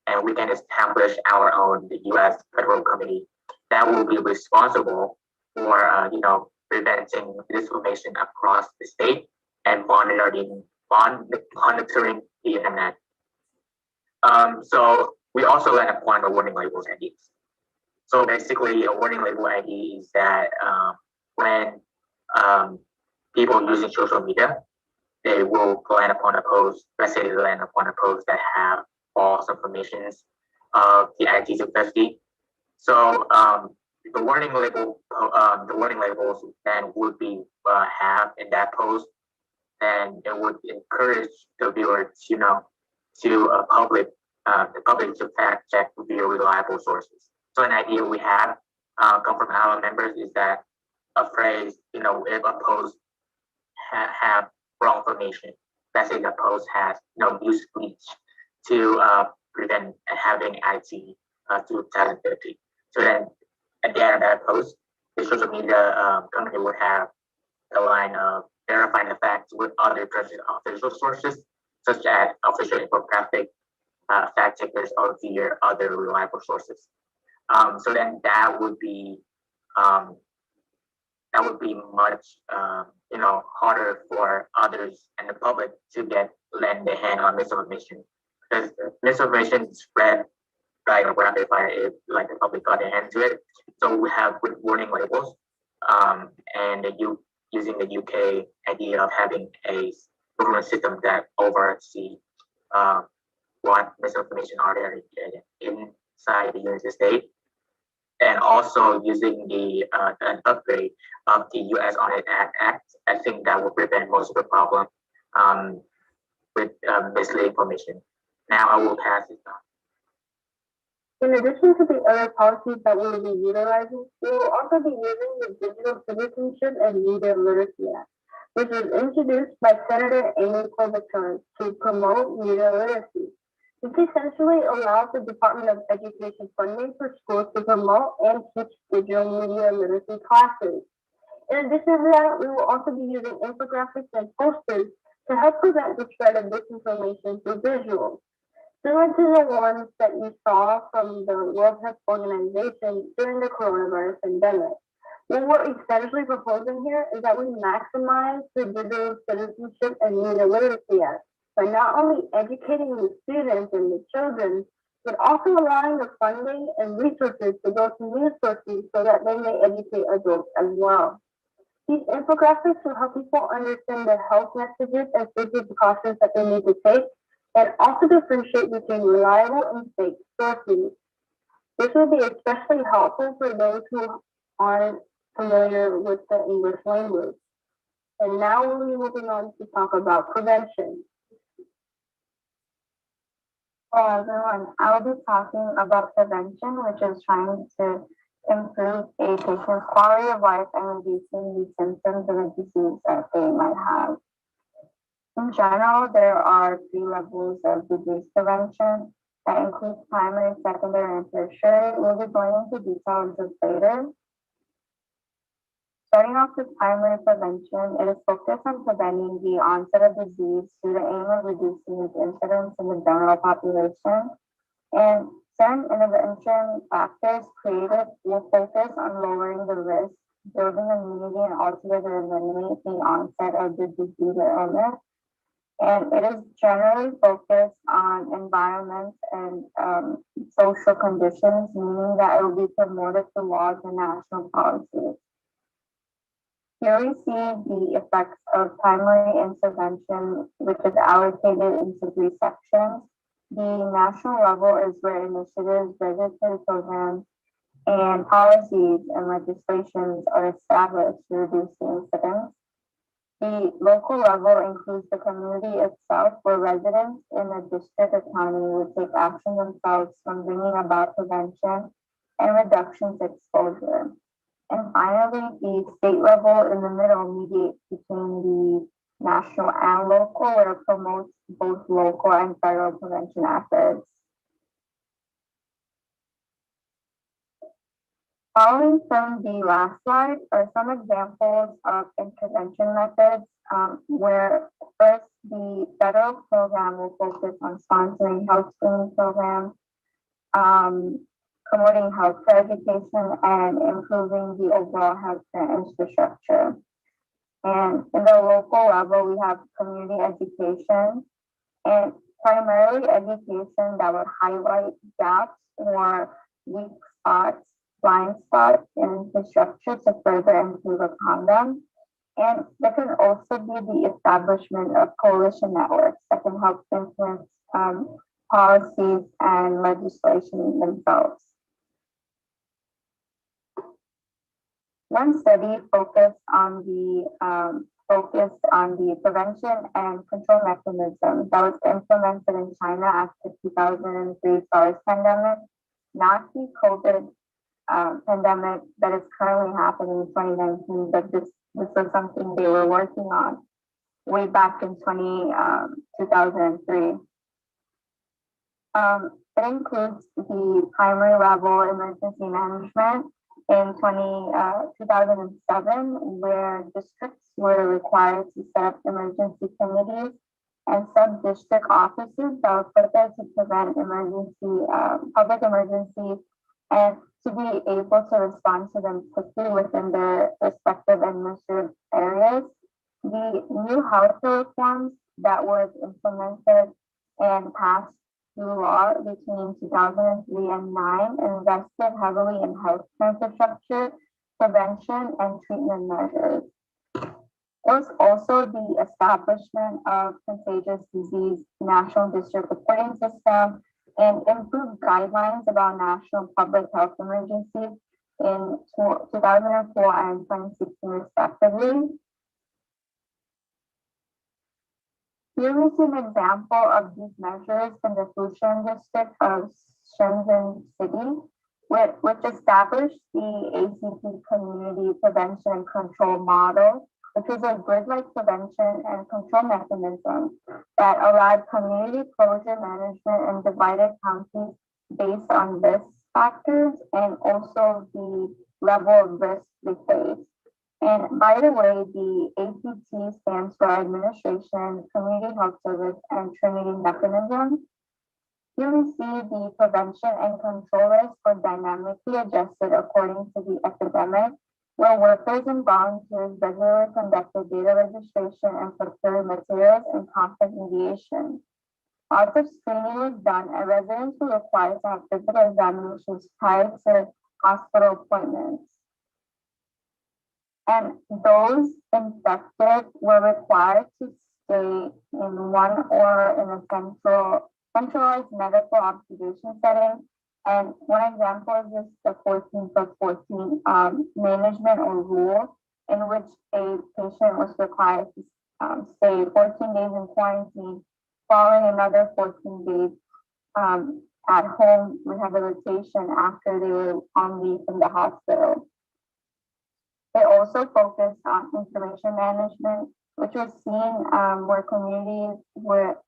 and we can establish our own, the US federal committee that will be responsible for, preventing disinformation across the state and monitoring the internet. So we also let upon the warning labels IDs. So basically, a warning label ID is that when people using social media, they will land upon a post. Let's say they land upon a post that have false information of the IT 250. So the warning labels then would be have in that post, and it would encourage the viewer, to the public to fact check via reliable sources. So an idea we have come from our members is that a phrase, if a post have wrong information, let's say the post has use speech to prevent having IT 2050. So then at the end of that post, the social media company would have a line of verifying the facts with other trusted official sources, such as official infographic, fact checkers, or via other reliable sources. So then that would be much harder for others and the public to lend their hand on misinformation, because misinformation spread like a rapid fire if the public got their hand to it. So we have with warning labels, and using the UK idea of having a government system that oversee what misinformation are there inside the United States, and also using an upgrade of the U.S. Honest Act. I think that will prevent most of the problem with misleading information. Now I will pass it on. In addition to the other policies that we will be utilizing, we will also be using the Digital Citizenship and Media Literacy Act, which was introduced by Senator Amy Klobuchar to promote media literacy. This essentially allows the Department of Education funding for schools to promote and teach digital media literacy classes. In addition to that, we will also be using infographics and posters to help prevent the spread of disinformation through visuals, similar to the ones that you saw from the World Health Organization during the coronavirus pandemic. Well, what we're essentially proposing here is that we maximize the digital citizenship and media literacy act by not only educating the students and the children, but also allowing the funding and resources to go to news sources so that they may educate adults as well. These infographics will help people understand the health messages and safety precautions that they need to take, and also differentiate between reliable and fake sources. This will be especially helpful for those who aren't familiar with the English language. And now we'll be moving on to talk about prevention. Hello everyone, I will be talking about prevention, which is trying to improve a patient's quality of life and reducing the symptoms of a disease that they might have. In general, there are 3 levels of disease prevention that includes primary, secondary, and tertiary. We'll be going into detail just later. Starting off with primary prevention, it is focused on preventing the onset of disease to the aim of reducing its incidence in the general population. And certain intervention factors created will focus on lowering the risk, building immunity, and altogether eliminate the onset of the disease or illness. And it is generally focused on environment and social conditions, meaning that it will be promoted through laws and national policies. Here we see the effects of primary intervention, which is allocated into 3 sections. The national level is where initiatives, regulatory programs, and policies and legislations are established to reduce the incidence. The local level includes the community itself, where residents in the district economy would take action themselves from bringing about prevention and reduction to exposure. And finally, the state level in the middle mediates between the national and local, where it promotes both local and federal prevention efforts. Following from the last slide are some examples of intervention methods, where first the federal program will focus on sponsoring health screening programs, promoting healthcare education, and improving the overall healthcare infrastructure. And in the local level, we have community education, and primarily education that would highlight gaps or weak spots, blind spots in infrastructure to further improve upon them. And there can also be the establishment of coalition networks that can help influence policies and legislation themselves. One study focused on the prevention and control mechanism that was implemented in China after 2003 SARS pandemic, not the COVID pandemic that is currently happening in 2019, but this was something they were working on way back in 2003. It includes the primary level emergency management in 2007, where districts were required to set up emergency committees and sub-district offices that were put there to prevent public emergencies and to be able to respond to them quickly within their respective administrative areas. The new healthcare reforms that was implemented and passed through law between 2003 and 2009 invested heavily in healthcare infrastructure, prevention, and treatment measures. There was also the establishment of contagious disease national district reporting system and improved guidelines about national public health emergencies in 2004 and 2016 respectively. Here we see an example of these measures in the Fushan district of Shenzhen City, which established the ACP community prevention and control model, which was a grid-like prevention and control mechanism that allowed community closure management in divided counties based on risk factors and also the level of risk they face. And by the way, the APT stands for Administration, Community Health Service, and Trinity Mechanism. Here we see the prevention and control risk were dynamically adjusted according to the epidemic, where workers and volunteers regularly conducted data registration and procured materials and conflict mediation. Lots of screening was done, and residents were required to have physical examinations prior to hospital appointments. And those infected were required to stay in one or in a centralized medical observation setting. And one example is just the 14+14 management or rule, in which a patient was required to stay 14 days in quarantine, following another 14 days at home rehabilitation after they were on leave from the hospital. They also focused on information management, which was seen where communities were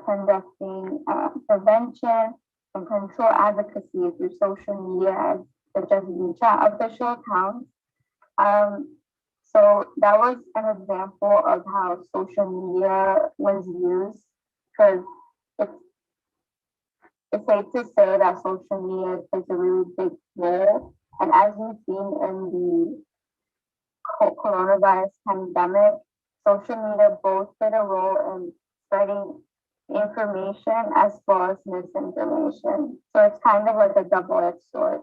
conducting prevention and control advocacy through social media, such as WeChat official accounts. So that was an example of how social media was used, because it's safe to say that social media plays a really big role. And as we've seen in the coronavirus pandemic, social media both played a role in spreading information as well as misinformation. So it's kind of like a double-edged sword.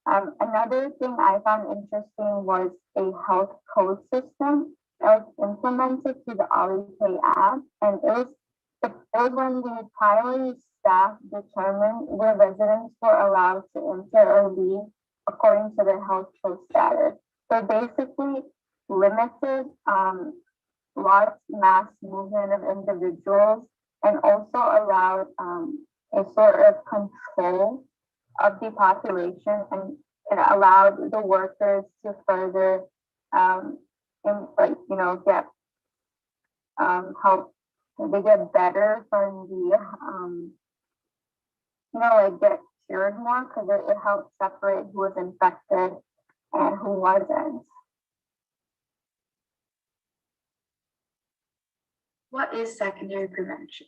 Another thing I found interesting was a health code system that was implemented through the AliPay app, and it was when the primary staff determined where residents were allowed to enter or leave according to their health code status. So basically limited large mass movement of individuals, and also allowed a sort of control of the population, and it allowed the workers to further get help. They get better from the get cured more, because it helps separate who was infected and who wasn't. What is secondary prevention?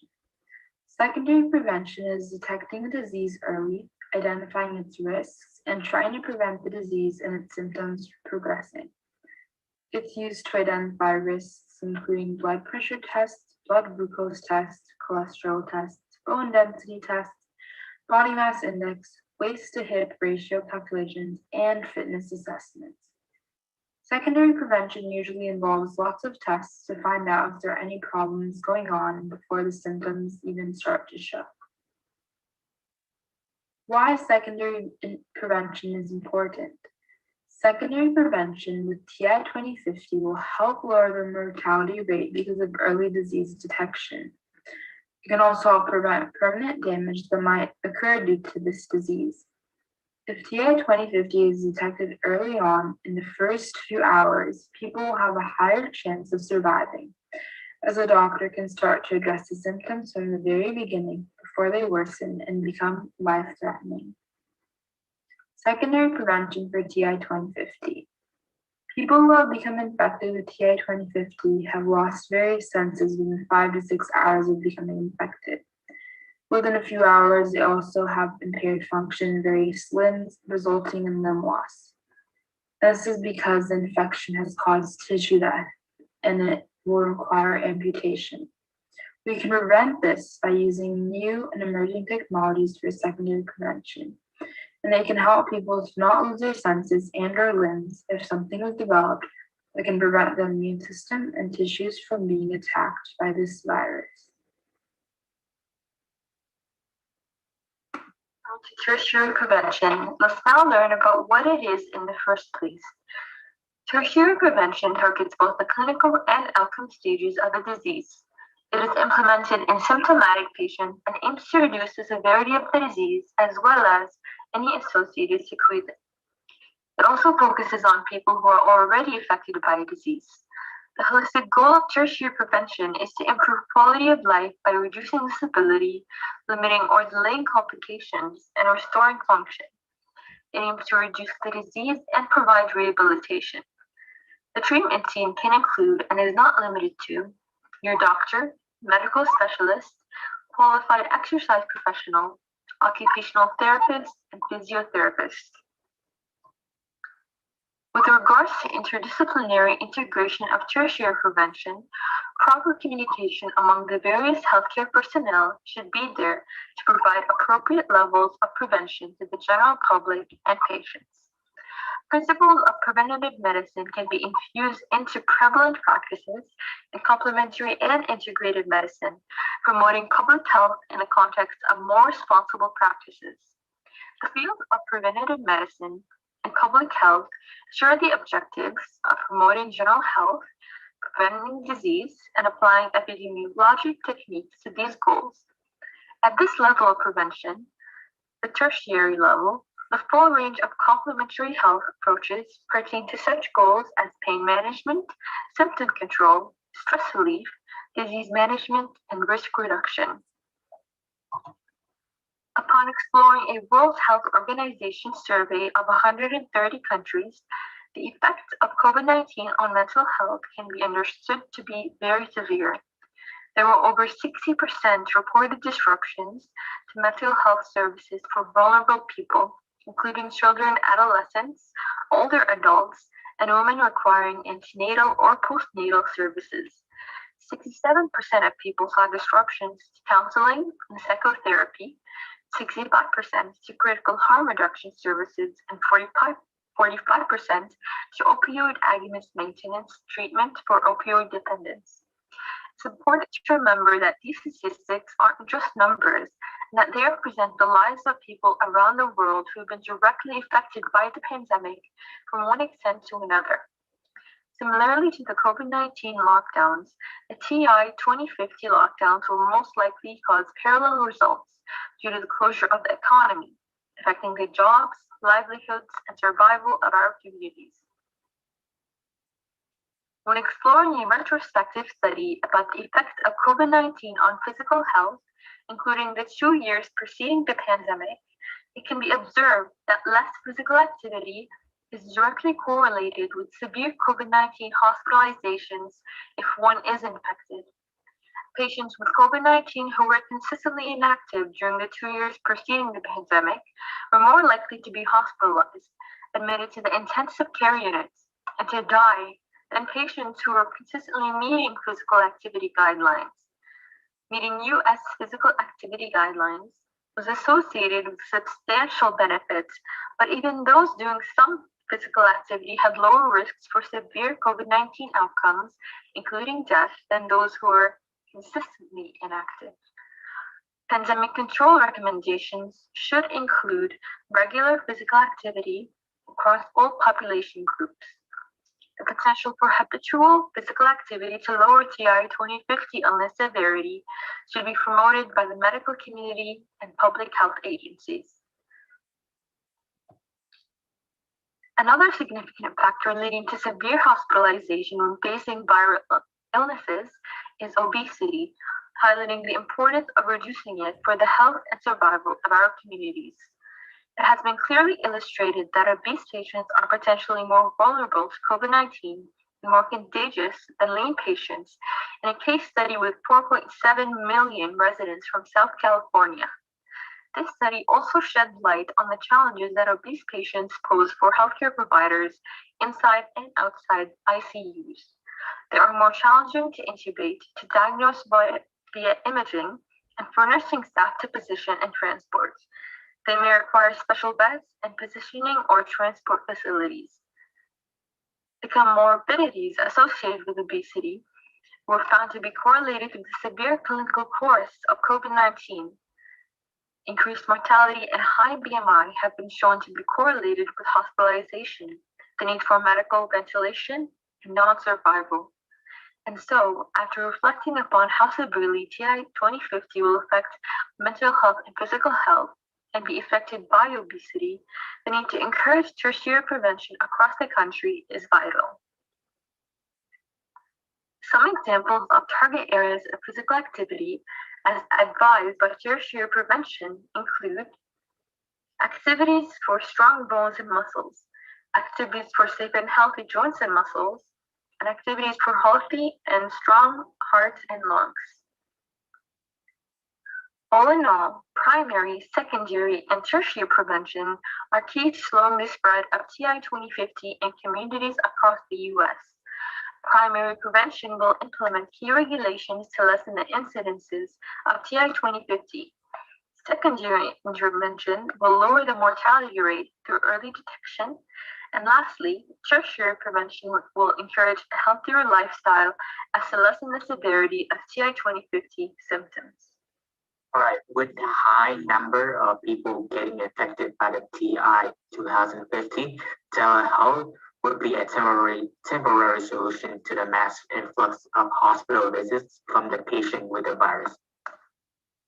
Secondary prevention is detecting a disease early, identifying its risks, and trying to prevent the disease and its symptoms progressing. It's used to identify risks, including blood pressure tests, blood glucose tests, cholesterol tests, bone density tests, body mass index, waist to hip ratio calculations, and fitness assessments. Secondary prevention usually involves lots of tests to find out if there are any problems going on before the symptoms even start to show. Why secondary prevention is important. Secondary prevention with TI 2050 will help lower the mortality rate because of early disease detection. It can also help prevent permanent damage that might occur due to this disease. If TI 2050 is detected early on in the first few hours, people will have a higher chance of surviving, as a doctor can start to address the symptoms from the very beginning before they worsen and become life-threatening. Secondary prevention for TI 2050. People who have become infected with TI 2050 have lost various senses within 5 to 6 hours of becoming infected. Within a few hours, they also have impaired function in various limbs, resulting in limb loss. This is because the infection has caused tissue death, and it will require amputation. We can prevent this by using new and emerging technologies for secondary prevention, and they can help people to not lose their senses and or limbs if something is developed that can prevent the immune system and tissues from being attacked by this virus. To tertiary prevention, let's now learn about what it is in the first place. Tertiary prevention targets both the clinical and outcome stages of a disease. It is implemented in symptomatic patients and aims to reduce the severity of the disease as well as any associated sequelae. It also focuses on people who are already affected by a disease. The holistic goal of tertiary prevention is to improve quality of life by reducing disability, limiting or delaying complications, and restoring function. It aims to reduce the disease and provide rehabilitation. The treatment team can include and is not limited to your doctor, medical specialist, qualified exercise professional, occupational therapist, and physiotherapist. With regards to interdisciplinary integration of tertiary prevention, proper communication among the various healthcare personnel should be there to provide appropriate levels of prevention to the general public and patients. Principles of preventative medicine can be infused into prevalent practices in complementary and integrated medicine, promoting public health in the context of more responsible practices. The field of preventative medicine and public health share the objectives of promoting general health, preventing disease, and applying epidemiologic techniques to these goals. At this level of prevention, the tertiary level, the full range of complementary health approaches pertain to such goals as pain management, symptom control, stress relief, disease management, and risk reduction. Upon exploring a World Health Organization survey of 130 countries, the effects of COVID-19 on mental health can be understood to be very severe. There were over 60% reported disruptions to mental health services for vulnerable people, including children, adolescents, older adults, and women requiring antenatal or postnatal services. 67% of people saw disruptions to counseling and psychotherapy, 65% to critical harm reduction services, and 45% to opioid agonist maintenance treatment for opioid dependence. It's important to remember that these statistics aren't just numbers, and that they represent the lives of people around the world who have been directly affected by the pandemic from one extent to another. Similarly to the COVID-19 lockdowns, the TI 2050 lockdowns will most likely cause parallel results due to the closure of the economy, affecting the jobs, livelihoods, and survival of our communities. When exploring a retrospective study about the effects of COVID-19 on physical health, including the 2 years preceding the pandemic, it can be observed that less physical activity is directly correlated with severe COVID-19 hospitalizations if one is infected. Patients with COVID-19 who were consistently inactive during the 2 years preceding the pandemic were more likely to be hospitalized, admitted to the intensive care units, and to die than patients who were consistently meeting physical activity guidelines. Meeting US physical activity guidelines was associated with substantial benefits, but even those doing some physical activity had lower risks for severe COVID-19 outcomes, including death, than those who were consistently inactive. Pandemic control recommendations should include regular physical activity across all population groups. The potential for habitual physical activity to lower TI 2050 illness severity should be promoted by the medical community and public health agencies. Another significant factor leading to severe hospitalization when facing viral illnesses is obesity, highlighting the importance of reducing it for the health and survival of our communities. It has been clearly illustrated that obese patients are potentially more vulnerable to COVID-19 and more contagious than lean patients in a case study with 4.7 million residents from South California. This study also shed light on the challenges that obese patients pose for healthcare providers inside and outside ICUs. They are more challenging to intubate, to diagnose via imaging, and for nursing staff to position and transport. They may require special beds and positioning or transport facilities. The comorbidities associated with obesity were found to be correlated with the severe clinical course of COVID-19. Increased mortality and high BMI have been shown to be correlated with hospitalization, the need for medical ventilation, and non-survival. And so, after reflecting upon how severely TI 2050 will affect mental health and physical health, and be affected by obesity, the need to encourage tertiary prevention across the country is vital. Some examples of target areas of physical activity as advised by tertiary prevention include activities for strong bones and muscles, activities for safe and healthy joints and muscles, and activities for healthy and strong hearts and lungs. All in all, primary, secondary, and tertiary prevention are key to slowing the spread of TI 2050 in communities across the US. Primary prevention will implement key regulations to lessen the incidences of TI 2050. Secondary intervention will lower the mortality rate through early detection. And lastly, tertiary prevention will encourage a healthier lifestyle as to lessen the severity of TI 2050 symptoms. All right, with the high number of people getting infected by the TI 2050, telehealth would be a temporary solution to the mass influx of hospital visits from the patient with the virus.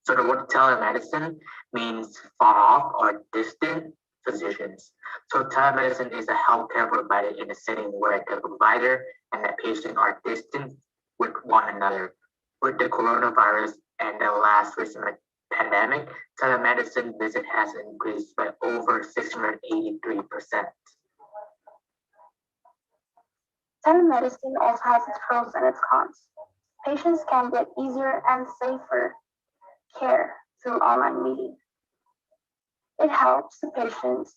So the word telemedicine means far off or distant physicians. So telemedicine is a healthcare provider in a setting where the provider and the patient are distant with one another. With the coronavirus and the last recent pandemic, telemedicine visit has increased by over 683%. Telemedicine also has its pros and its cons. Patients can get easier and safer care through online meetings. It helps the patients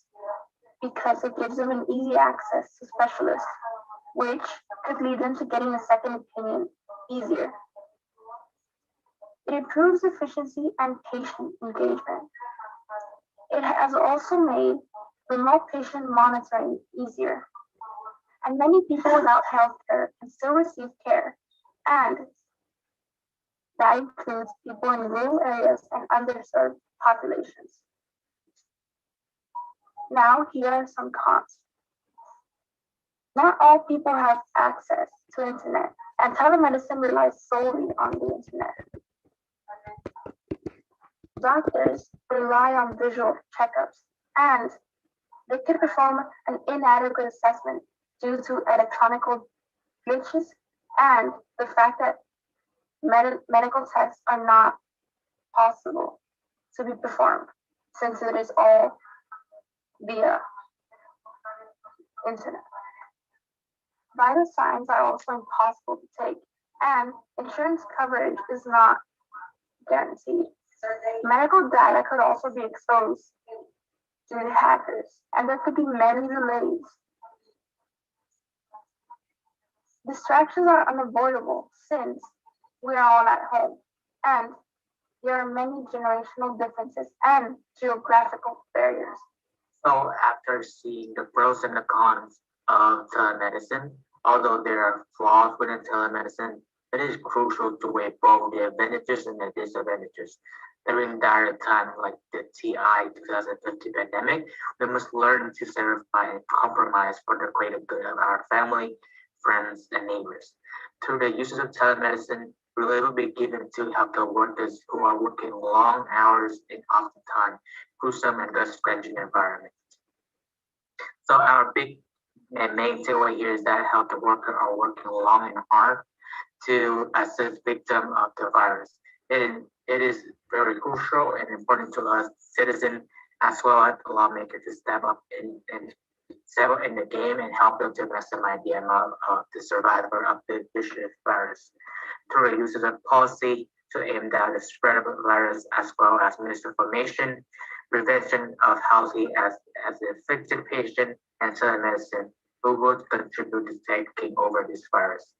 because it gives them an easy access to specialists, which could lead them to getting a second opinion easier. It improves efficiency and patient engagement. It has also made remote patient monitoring easier. And many people without health care can still receive care. And that includes people in rural areas and underserved populations. Now, here are some cons. Not all people have access to internet, and telemedicine relies solely on the internet. Doctors rely on visual checkups, and they can perform an inadequate assessment due to electronic glitches and the fact that medical tests are not possible to be performed since it is all via internet. Vital signs are also impossible to take, and insurance coverage is not guaranteed. Medical data could also be exposed due to hackers, and there could be many delays. Distractions are unavoidable since we are all at home, and there are many generational differences and geographical barriers. So after seeing the pros and the cons of telemedicine, although there are flaws within telemedicine, it is crucial to weigh both the advantages and the disadvantages. During dire times like the TI 2050 pandemic, we must learn to sacrifice and compromise for the greater good of our family, friends, and neighbors. Through the uses of telemedicine, relief will be given to healthcare workers who are working long hours and oftentimes gruesome and stressful environments. So our big and main takeaway here is that healthcare workers are working long and hard to assist victims of the virus. It is very crucial and important to us citizens as well as lawmakers to step up in the game and help them to maximize the amount of the survivor of the vicious virus through the uses of policy to aim down the spread of the virus as well as misinformation, prevention of healthy as the affected patient, and telemedicine who would contribute to taking over this virus.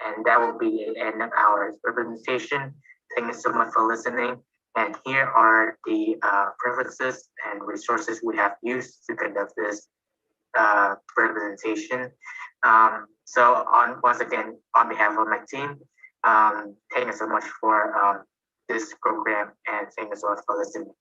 And that will be the end of our presentation. Thank you so much for listening. And here are the preferences and resources we have used to conduct this presentation. So once again, on behalf of my team, thank you so much for this program and thank you so much for listening.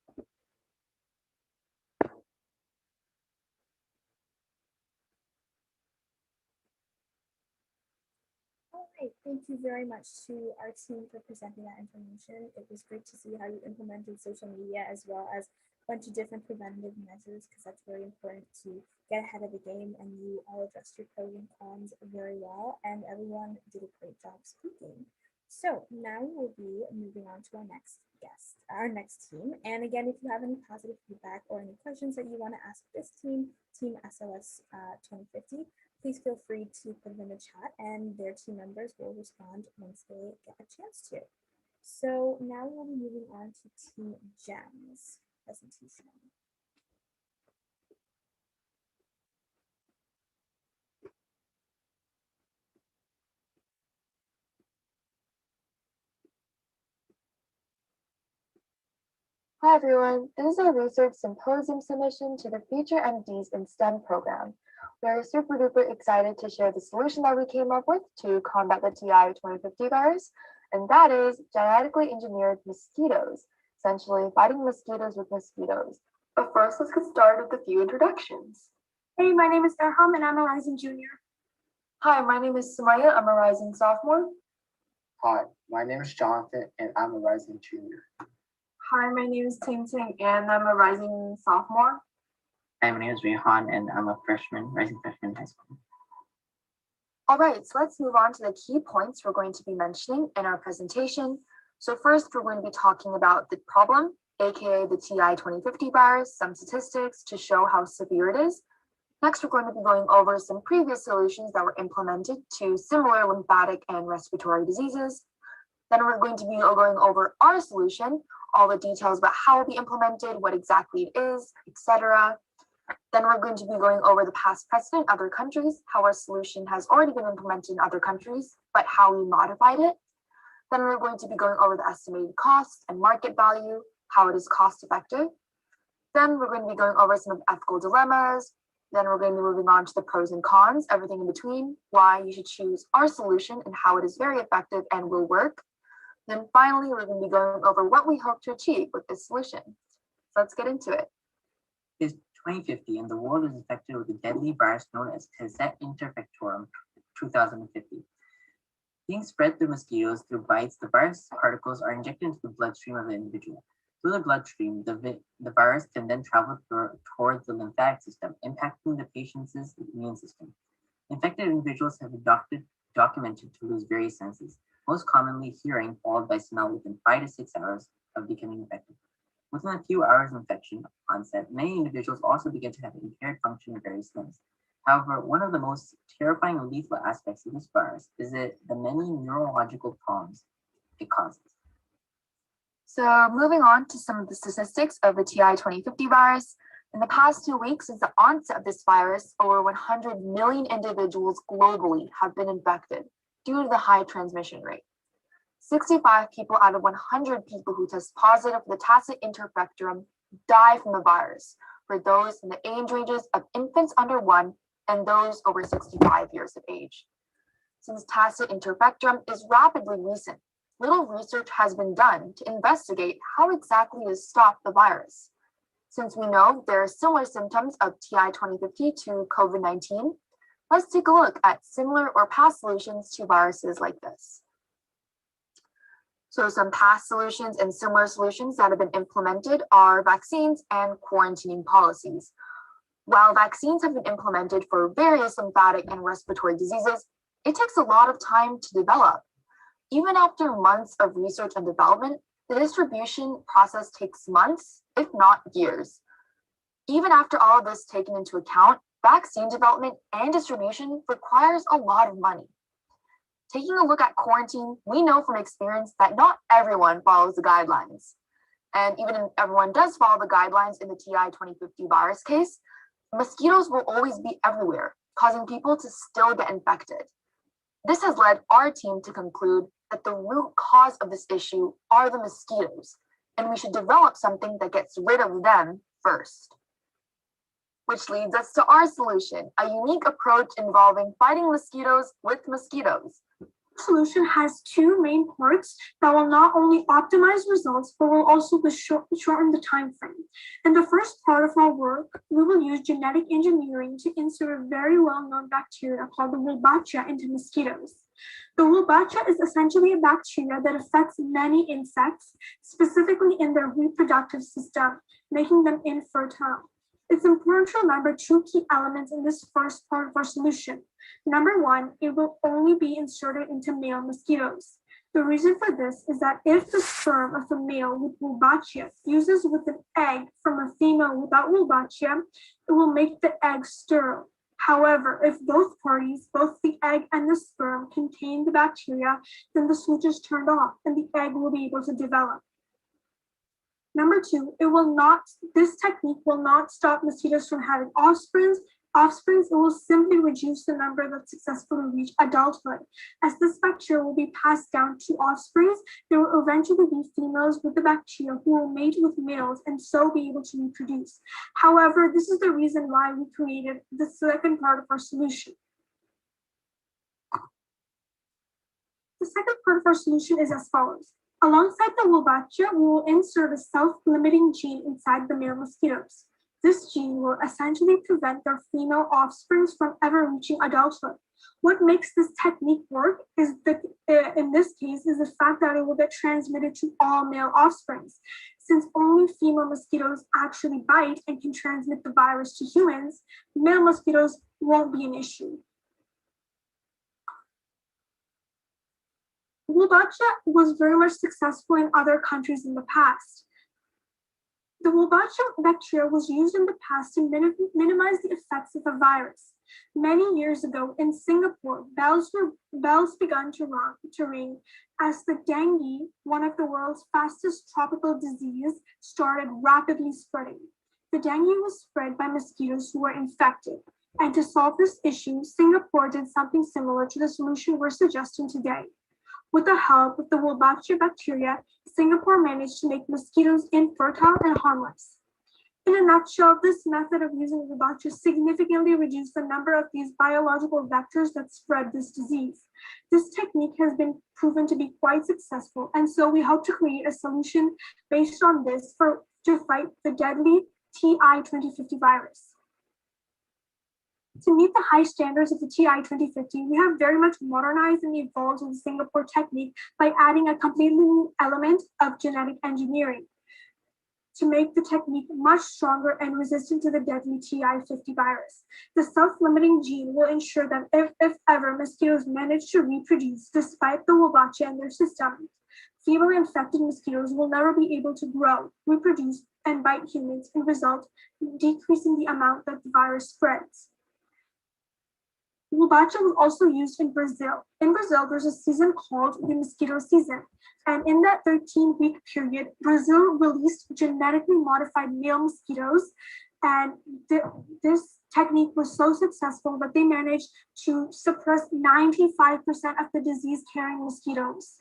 Right. Thank you very much to our team for presenting that information. It was great to see how you implemented social media as well as a bunch of different preventative measures because that's very important to get ahead of the game, and you all addressed your pros and cons very well, and everyone did a great job speaking. So now we will be moving on to our next guest, our next team. And again, if you have any positive feedback or any questions that you want to ask this team, Team SOS 2050, please feel free to put them in the chat and their team members will respond once they get a chance to. So now we'll be moving on to Team Gem's presentation. Hi everyone, this is our research symposium submission to the Future MDs in STEM program. We're super duper excited to share the solution that we came up with to combat the TI 2050 virus, and that is genetically engineered mosquitoes, essentially fighting mosquitoes with mosquitoes. But first, let's get started with a few introductions. Hey, my name is Erham and I'm a rising junior. Hi, my name is Sumaya, I'm a rising sophomore. Hi, my name is Jonathan and I'm a rising junior. Hi, my name is Ting Ting and I'm a rising sophomore. Hi, my name is Rehan and I'm a rising freshman in high school. All right, so let's move on to the key points we're going to be mentioning in our presentation. So first, we're going to be talking about the problem, aka the TI 2050 virus, some statistics to show how severe it is. Next, we're going to be going over some previous solutions that were implemented to similar lymphatic and respiratory diseases. Then we're going to be going over our solution, all the details about how it will be implemented, what exactly it is, etc. Then we're going to be going over the past precedent in other countries, how our solution has already been implemented in other countries, but how we modified it. Then we're going to be going over the estimated cost and market value, how it is cost effective. Then we're going to be going over some of the ethical dilemmas. Then we're going to be moving on to the pros and cons, everything in between, why you should choose our solution and how it is very effective and will work. Then finally, we're going to be going over what we hope to achieve with this solution. So let's get into it. It's 2050 and the world is infected with a deadly virus known as Tasset interfectorum 2050. Being spread through mosquitoes through bites, the virus particles are injected into the bloodstream of the individual. Through the bloodstream, the virus can then travel towards the lymphatic system, impacting the patient's immune system. Infected individuals have been documented to lose various senses, most commonly hearing, followed by smell within 5 to 6 hours of becoming infected. Within a few hours of infection onset, many individuals also begin to have impaired function of various limbs. However, one of the most terrifying and lethal aspects of this virus is the many neurological problems it causes. So moving on to some of the statistics of the TI 2050 virus. In the past 2 weeks since the onset of this virus, over 100 million individuals globally have been infected due to the high transmission rate. 65 people out of 100 people who test positive for the Tasset interfectorum die from the virus, for those in the age ranges of infants under 1 and those over 65 years of age. Since Tasset interfectorum is rapidly recent, little research has been done to investigate how exactly to stop the virus. Since we know there are similar symptoms of TI 2050 to COVID-19, let's take a look at similar or past solutions to viruses like this. So some past solutions and similar solutions that have been implemented are vaccines and quarantining policies. While vaccines have been implemented for various lymphatic and respiratory diseases, it takes a lot of time to develop. Even after months of research and development, the distribution process takes months, if not years. Even after all of this taken into account, vaccine development and distribution requires a lot of money. Taking a look at quarantine, we know from experience that not everyone follows the guidelines. And even if everyone does follow the guidelines in the TI 2050 virus case, mosquitoes will always be everywhere, causing people to still get infected. This has led our team to conclude that the root cause of this issue are the mosquitoes, and we should develop something that gets rid of them first. Which leads us to our solution, a unique approach involving fighting mosquitoes with mosquitoes. The solution has two main parts that will not only optimize results, but will also shorten the time frame. In the first part of our work, we will use genetic engineering to insert a very well-known bacteria called the Wolbachia into mosquitoes. The Wolbachia is essentially a bacteria that affects many insects, specifically in their reproductive system, making them infertile. It's important to remember two key elements in this first part of our solution. Number one, it will only be inserted into male mosquitoes. The reason for this is that if the sperm of a male with Wolbachia fuses with an egg from a female without Wolbachia, it will make the egg sterile. However, if both parties, both the egg and the sperm, contain the bacteria, then the switch is turned off and the egg will be able to develop. Number two, this technique will not stop mosquitoes from having offspring. It will simply reduce the number that successfully reach adulthood. As this bacteria will be passed down to offspring, there will eventually be females with the bacteria who will mate with males and so be able to reproduce. However, this is the reason why we created the second part of our solution. The second part of our solution is as follows. Alongside the Wolbachia, we will insert a self-limiting gene inside the male mosquitoes. This gene will essentially prevent their female offspring from ever reaching adulthood. What makes this technique work is that, in this case, is the fact that it will get transmitted to all male offspring. Since only female mosquitoes actually bite and can transmit the virus to humans, male mosquitoes won't be an issue. Wolbachia was very much successful in other countries in the past. The Wolbachia bacteria was used in the past to minimize the effects of the virus. Many years ago in Singapore, bells began to ring as the dengue, one of the world's fastest tropical diseases, started rapidly spreading. The dengue was spread by mosquitoes who were infected. And to solve this issue, Singapore did something similar to the solution we're suggesting today. With the help of the Wolbachia bacteria, Singapore managed to make mosquitoes infertile and harmless. In a nutshell, this method of using Wolbachia significantly reduced the number of these biological vectors that spread this disease. This technique has been proven to be quite successful, and so we hope to create a solution based on this to fight the deadly TI-2050 virus. To meet the high standards of the TI-2050, we have very much modernized and evolved the Singapore technique by adding a completely new element of genetic engineering to make the technique much stronger and resistant to the deadly TI-50 virus. The self-limiting gene will ensure that if ever mosquitoes manage to reproduce despite the Wolbachia in their system, female infected mosquitoes will never be able to grow, reproduce, and bite humans, and result in decreasing the amount that the virus spreads. Wolbachia was also used in Brazil. In Brazil, there's a season called the mosquito season. And in that 13-week period, Brazil released genetically modified male mosquitoes. And this technique was so successful that they managed to suppress 95% of the disease-carrying mosquitoes.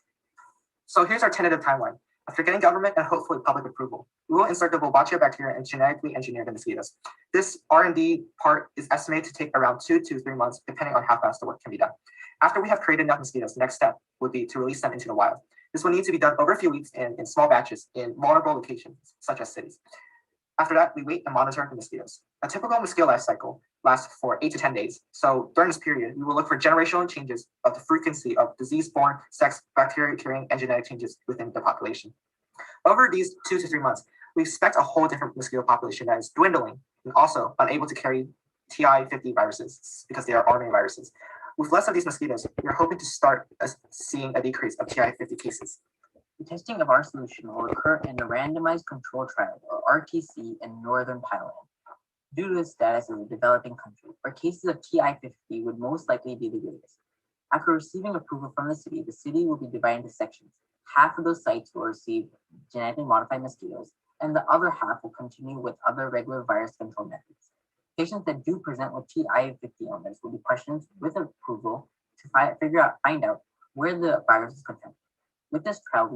So here's our tentative timeline. After getting government and hopefully public approval, we will insert the Wolbachia bacteria and genetically engineer the mosquitoes. This R&D part is estimated to take around 2 to 3 months, depending on how fast the work can be done. After we have created enough mosquitoes, the next step would be to release them into the wild. This will need to be done over a few weeks and in small batches in vulnerable locations, such as cities. After that, we wait and monitor the mosquitoes. A typical mosquito life cycle lasts for 8 to 10 days. So during this period, we will look for generational changes of the frequency of disease-borne, sex, bacteria-carrying, and genetic changes within the population. Over these 2 to 3 months, we expect a whole different mosquito population that is dwindling and also unable to carry TI-50 viruses because they are RNA viruses. With less of these mosquitoes, we're hoping to start seeing a decrease of TI-50 cases. The testing of our solution will occur in a randomized control trial, or RTC, in northern Thailand. Due to its status as a developing country, where cases of TI-50 would most likely be the greatest. After receiving approval from the city will be divided into sections. Half of those sites will receive genetically modified mosquitoes, and the other half will continue with other regular virus control methods. Patients that do present with TI-50 illness will be questioned with approval to find out where the virus is contained. With this trial,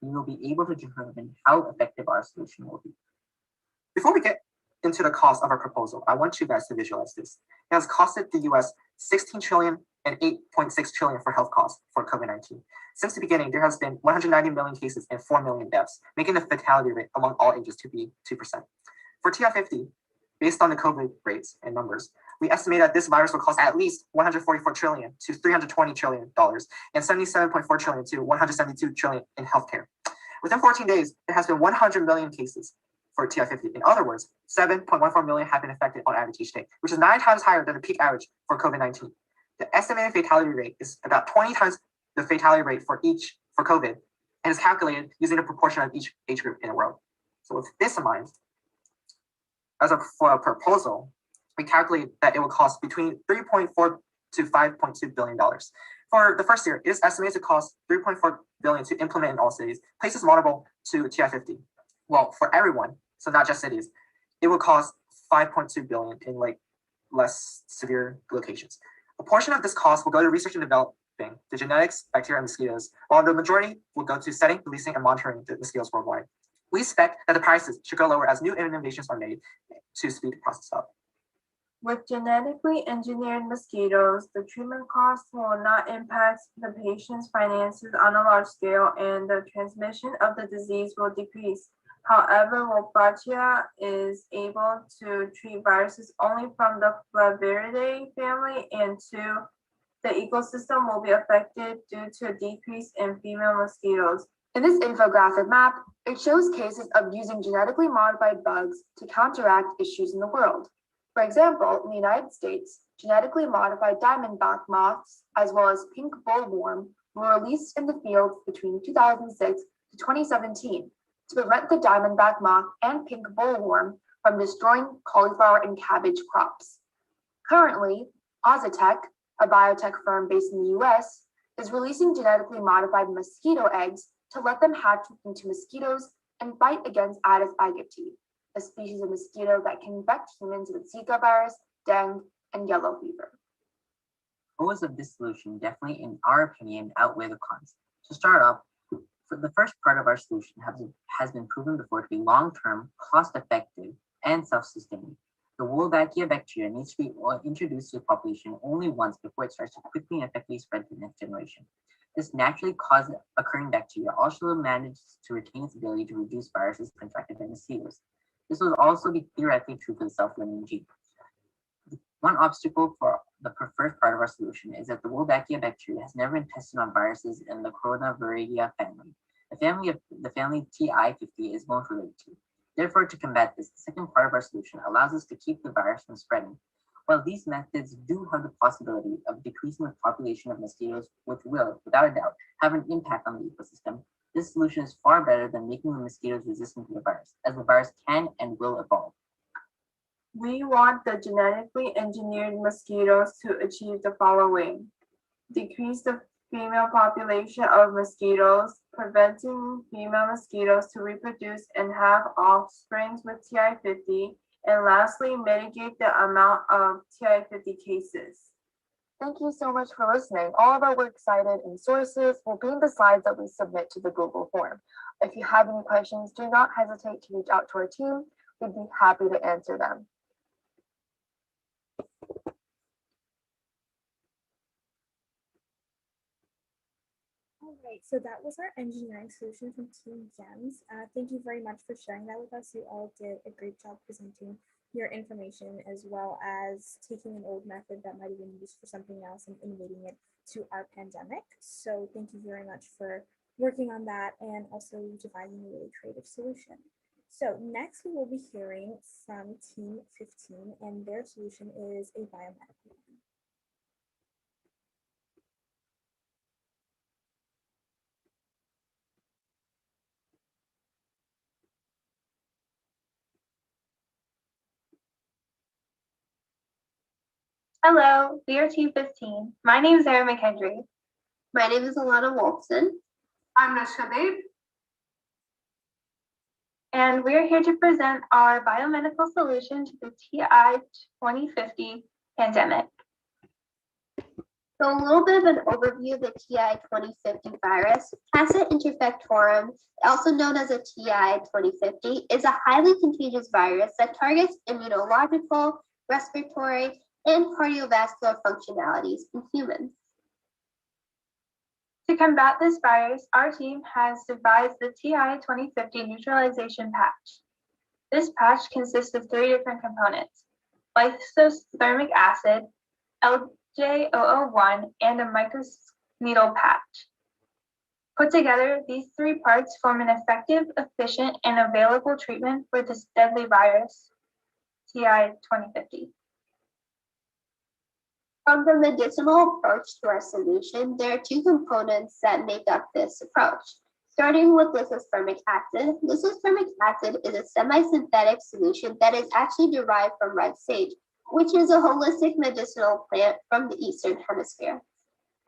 we will be able to determine how effective our solution will be. Before we get into the cost of our proposal, I want you guys to visualize this. It has costed the US $16 trillion and $8.6 trillion for health costs for COVID-19. Since the beginning, there has been 190 million cases and 4 million deaths, making the fatality rate among all ages to be 2%. For TI-50, based on the COVID rates and numbers, we estimate that this virus will cost at least $144 trillion to $320 trillion and $77.4 trillion to $172 trillion in healthcare. Within 14 days, there has been 100 million cases for TI-50. In other words, 7.14 million have been affected on average each day, which is 9 times higher than the peak average for COVID-19. The estimated fatality rate is about 20 times the fatality rate for COVID and is calculated using the proportion of each age group in the world. So with this in mind, for a proposal, we calculate that it will cost between $3.4 to $5.2 billion. For the first year, it is estimated to cost $3.4 billion to implement in all cities. Places vulnerable to TI-50. Well, for everyone, so not just cities, it will cost $5.2 billion in like less severe locations. A portion of this cost will go to research and developing the genetics, bacteria, and mosquitoes, while the majority will go to setting, releasing, and monitoring the mosquitoes worldwide. We expect that the prices should go lower as new innovations are made to speed the process up. With genetically engineered mosquitoes, the treatment costs will not impact the patient's finances on a large scale, and the transmission of the disease will decrease. However, Wolbachia is able to treat viruses only from the Flaviridae family, and the ecosystem will be affected due to a decrease in female mosquitoes. In this infographic map, it shows cases of using genetically modified bugs to counteract issues in the world. For example, in the United States, genetically modified diamondback moths, as well as pink bollworm, were released in the field between 2006 to 2017 to prevent the diamondback moth and pink bollworm from destroying cauliflower and cabbage crops. Currently, Ozotech, a biotech firm based in the US, is releasing genetically modified mosquito eggs to let them hatch into mosquitoes and fight against Aedes aegypti, a species of mosquito that can infect humans with Zika virus, dengue, and yellow fever. Pros of this solution definitely, in our opinion, outweigh the cons. To start off, for the first part of our solution has been proven before to be long-term, cost-effective, and self-sustaining. The Wolbachia bacteria needs to be introduced to the population only once before it starts to quickly and effectively spread to the next generation. This naturally caused occurring bacteria also manages to retain its ability to reduce viruses contracted by mosquitoes. This will also be theoretically true for the self-limiting gene. One obstacle for the first part of our solution is that the Wolbachia bacteria has never been tested on viruses in the Coronaviridae family. The family TI-50 is most related to. Therefore, to combat this, the second part of our solution allows us to keep the virus from spreading. While these methods do have the possibility of decreasing the population of mosquitoes, which will, without a doubt, have an impact on the ecosystem, this solution is far better than making the mosquitoes resistant to the virus, as the virus can and will evolve. We want the genetically engineered mosquitoes to achieve the following: decrease the female population of mosquitoes, preventing female mosquitoes to reproduce and have offsprings with TI-50, and lastly, mitigate the amount of TI-50 cases. Thank you so much for listening. All of our works cited and sources will be in the slides that we submit to the Google form. If you have any questions, do not hesitate to reach out to our team. We'd be happy to answer them. All right, so that was our engineering solution from Team GEMS. Thank you very much for sharing that with us. You all did a great job presenting your information, as well as taking an old method that might have been used for something else and innovating it to our pandemic. So thank you very much for working on that and also devising a really creative solution. So next we will be hearing from Team 15, and their solution is a biomedical one. Hello, we are Team 15. My name is Erin McHenry. My name is Alana Wolfson. I'm Nashka Babe. And we are here to present our biomedical solution to the TI 2050 pandemic. So a little bit of an overview of the TI 2050 virus. Tacet interfectorum, also known as a TI 2050, is a highly contagious virus that targets immunological, respiratory, and cardiovascular functionalities in humans. To combat this virus, our team has devised the TI 2050 neutralization patch. This patch consists of 3 different components: lysothermic acid, LJ001, and a microneedle patch. Put together, these 3 parts form an effective, efficient, and available treatment for this deadly virus, TI 2050. From the medicinal approach to our solution, there are 2 components that make up this approach. Starting with lysothermic acid. Lysothermic acid is a semi-synthetic solution that is actually derived from red sage, which is a holistic medicinal plant from the Eastern Hemisphere.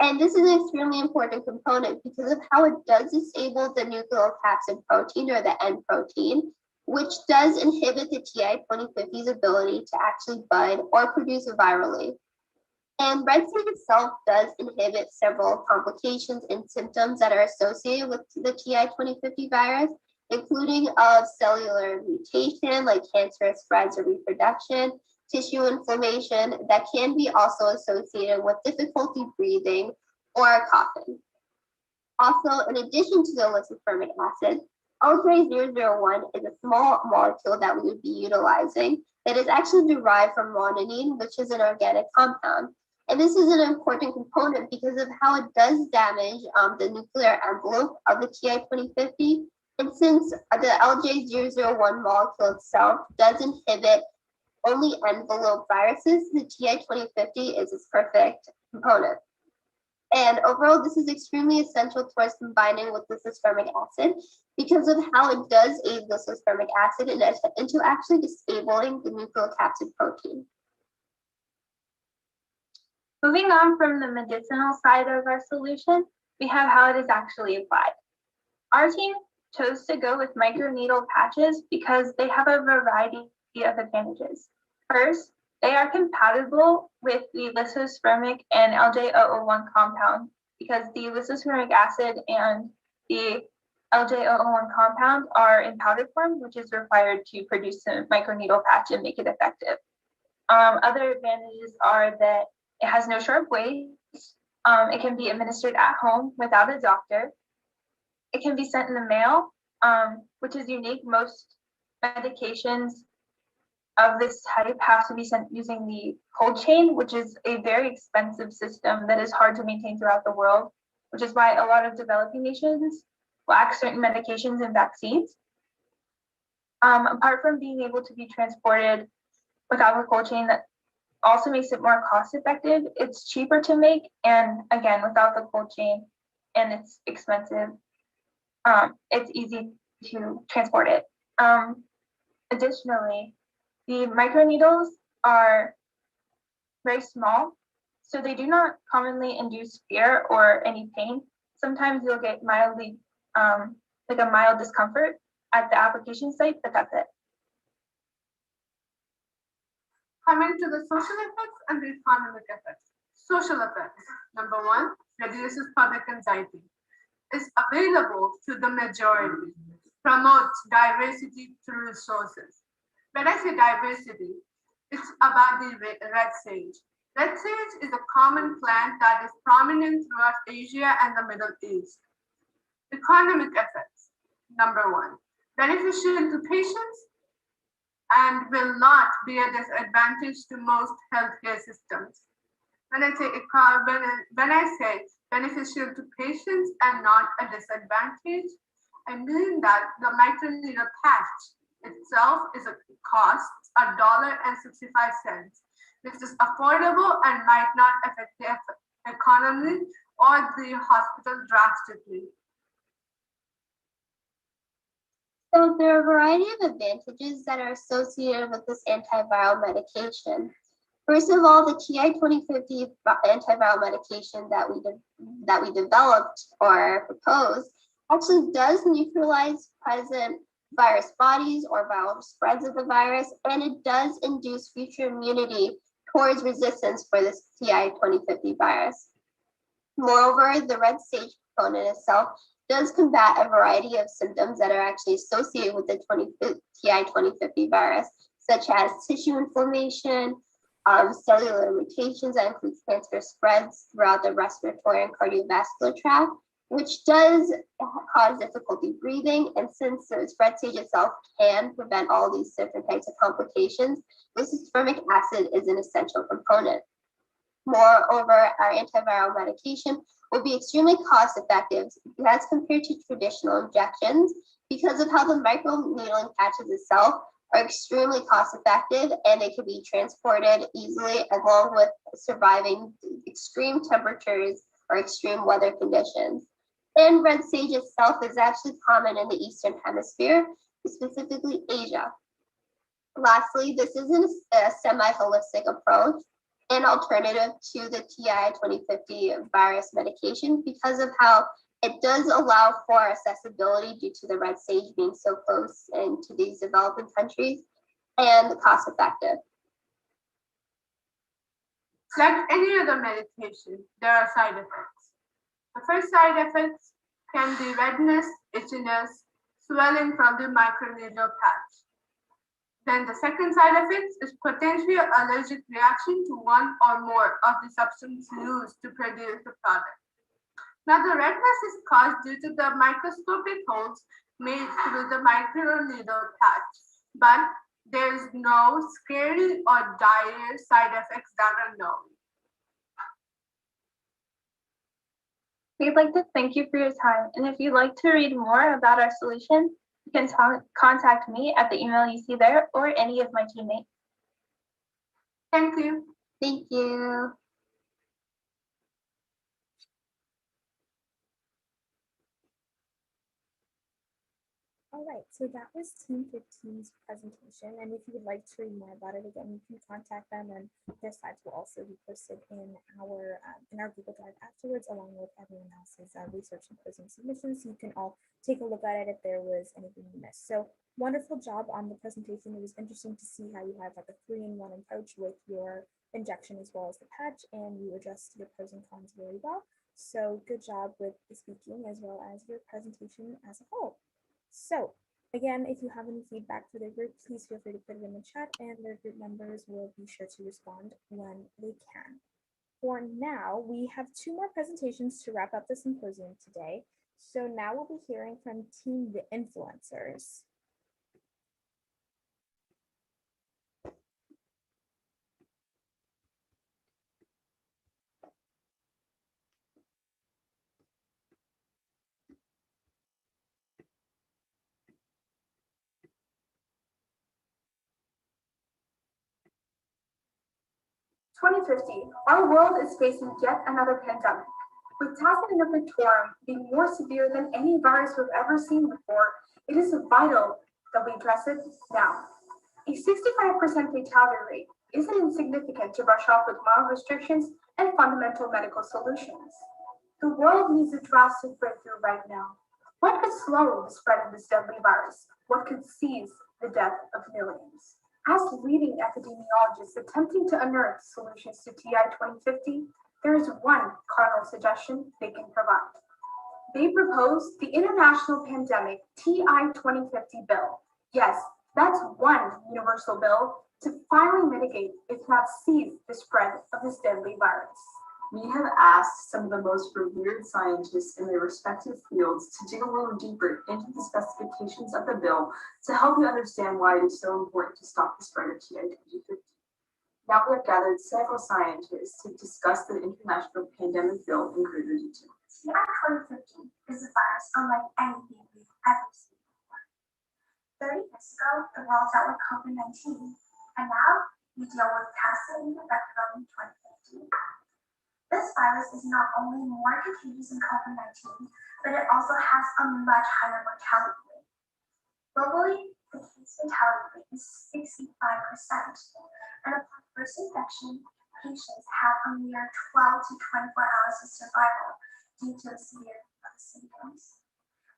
And this is an extremely important component because of how it does disable the nucleocapsid protein or the N protein, which does inhibit the TI-2050's ability to actually bud or produce virally. And red sage itself does inhibit several complications and symptoms that are associated with the TI-2050 virus, including of cellular mutation like cancerous spreads or reproduction, tissue inflammation that can be also associated with difficulty breathing or coughing. Also, in addition to the lisofurmic acid, LJ001 is a small molecule that we would be utilizing that is actually derived from guanine, which is an organic compound. And this is an important component because of how it does damage the nuclear envelope of the TI-2050. And since the LJ001 molecule itself does inhibit only envelope viruses, the TI-2050 is its perfect component. And overall, this is extremely essential towards combining with lisofurmic acid because of how it does aid lisofurmic acid into actually disabling the nucleocapsid protein. Moving on from the medicinal side of our solution, we have how it is actually applied. Our team chose to go with microneedle patches because they have a variety of advantages. First, they are compatible with the lisospermic and LJ001 compound because the lisospermic acid and the LJ001 compound are in powder form, which is required to produce a microneedle patch and make it effective. Other advantages are that it has no sharp waste. It can be administered at home without a doctor. It can be sent in the mail, which is unique. Most medications of this type have to be sent using the cold chain, which is a very expensive system that is hard to maintain throughout the world, which is why a lot of developing nations lack certain medications and vaccines. Apart from being able to be transported without a cold chain, that also makes it more cost effective. It's cheaper to make, and again, without the cold chain, and it's expensive. It's easy to transport it. Additionally, the microneedles are very small, so they do not commonly induce fear or any pain. Sometimes you'll get mildly, like a mild discomfort at the application site, but that's it. Coming to the social effects and the economic effects. Social effects. Number one, reduces public anxiety. Is available to the majority. Promotes diversity through resources. When I say diversity, it's about the red sage. Red sage is a common plant that is prominent throughout Asia and the Middle East. Economic effects. Number one, beneficial to patients and will not be a disadvantage to most healthcare systems. When I say beneficial to patients and not a disadvantage, I mean that the microneedle patch itself is a cost $1.65, which is affordable and might not affect the economy or the hospital drastically. So there are a variety of advantages that are associated with this antiviral medication. First of all, the TI-2050 antiviral medication that we developed or proposed actually does neutralize present virus bodies or viral spreads of the virus, and it does induce future immunity towards resistance for this TI-2050 virus. Moreover, the red sage component itself does combat a variety of symptoms that are actually associated with the TI-2050 virus, such as tissue inflammation, cellular mutations that include cancer spreads throughout the respiratory and cardiovascular tract, which does cause difficulty breathing. And since the red sage itself can prevent all these different types of complications, lisofurmic acid is an essential component. Moreover, our antiviral medication will be extremely cost effective as compared to traditional injections because of how the microneedling patches itself are extremely cost effective and they can be transported easily along with surviving extreme temperatures or extreme weather conditions. And red sage itself is actually common in the Eastern Hemisphere, specifically Asia. Lastly, this isn't a semi-holistic approach, an alternative to the TI 2050 virus medication because of how it does allow for accessibility due to the red stage being so close into these developing countries and cost effective. Like any other medication, there are side effects. The first side effects can be redness, itchiness, swelling from the microneedle patch. Then the second side effect is potentially allergic reaction to one or more of the substance used to produce the product. Now the redness is caused due to the microscopic holes made through the microneedle patch, but there is no scary or dire side effects that are known. We'd like to thank you for your time, and if you'd like to read more about our solution, you can contact me at the email you see there or any of my teammates. Thank you. Thank you. All right, so that was Team 15's presentation, and if you would like to read more about it, again, you can contact them, and their slides will also be posted in our Google Drive afterwards, along with everyone else's research and closing submissions, so you can all take a look at it if there was anything you missed. So wonderful job on the presentation. It was interesting to see how you have like a 3-in-1 approach with your injection as well as the patch, and you addressed your pros and cons very well. So good job with the speaking as well as your presentation as a whole. So again, if you have any feedback for the group, please feel free to put it in the chat and their group members will be sure to respond when they can. For now, we have 2 more presentations to wrap up the symposium today. So now we'll be hearing from Team the Influencers. 2050, our world is facing yet another pandemic. With Tacet interferorum being more severe than any virus we've ever seen before, it is vital that we address it now. A 65% fatality rate isn't insignificant to brush off with mild restrictions and fundamental medical solutions. The world needs a drastic breakthrough right now. What could slow the spread of this deadly virus? What could seize the death of millions? As leading epidemiologists attempting to unearth solutions to TI 2050, there is one cardinal suggestion they can provide. They propose the International Pandemic TI 2050 bill. Yes, that's one universal bill to finally mitigate, if not seize, the spread of this deadly virus. We have asked some of the most revered scientists in their respective fields to dig a little deeper into the specifications of the bill to help you understand why it is so important to stop the spread of TI 2050. Now we have gathered several scientists to discuss the International Pandemic Bill in greater detail. TI 2050 is a virus unlike anything we've ever seen before. 30 years ago, the world dealt with COVID-19, and now we deal with Tacet interferorum 2050. This virus is not only more contagious than COVID-19, but it also has a much higher mortality rate. Globally, the case fatality rate is 65%, and upon first infection, patients have a mere 12 to 24 hours of survival due to the severity of the symptoms.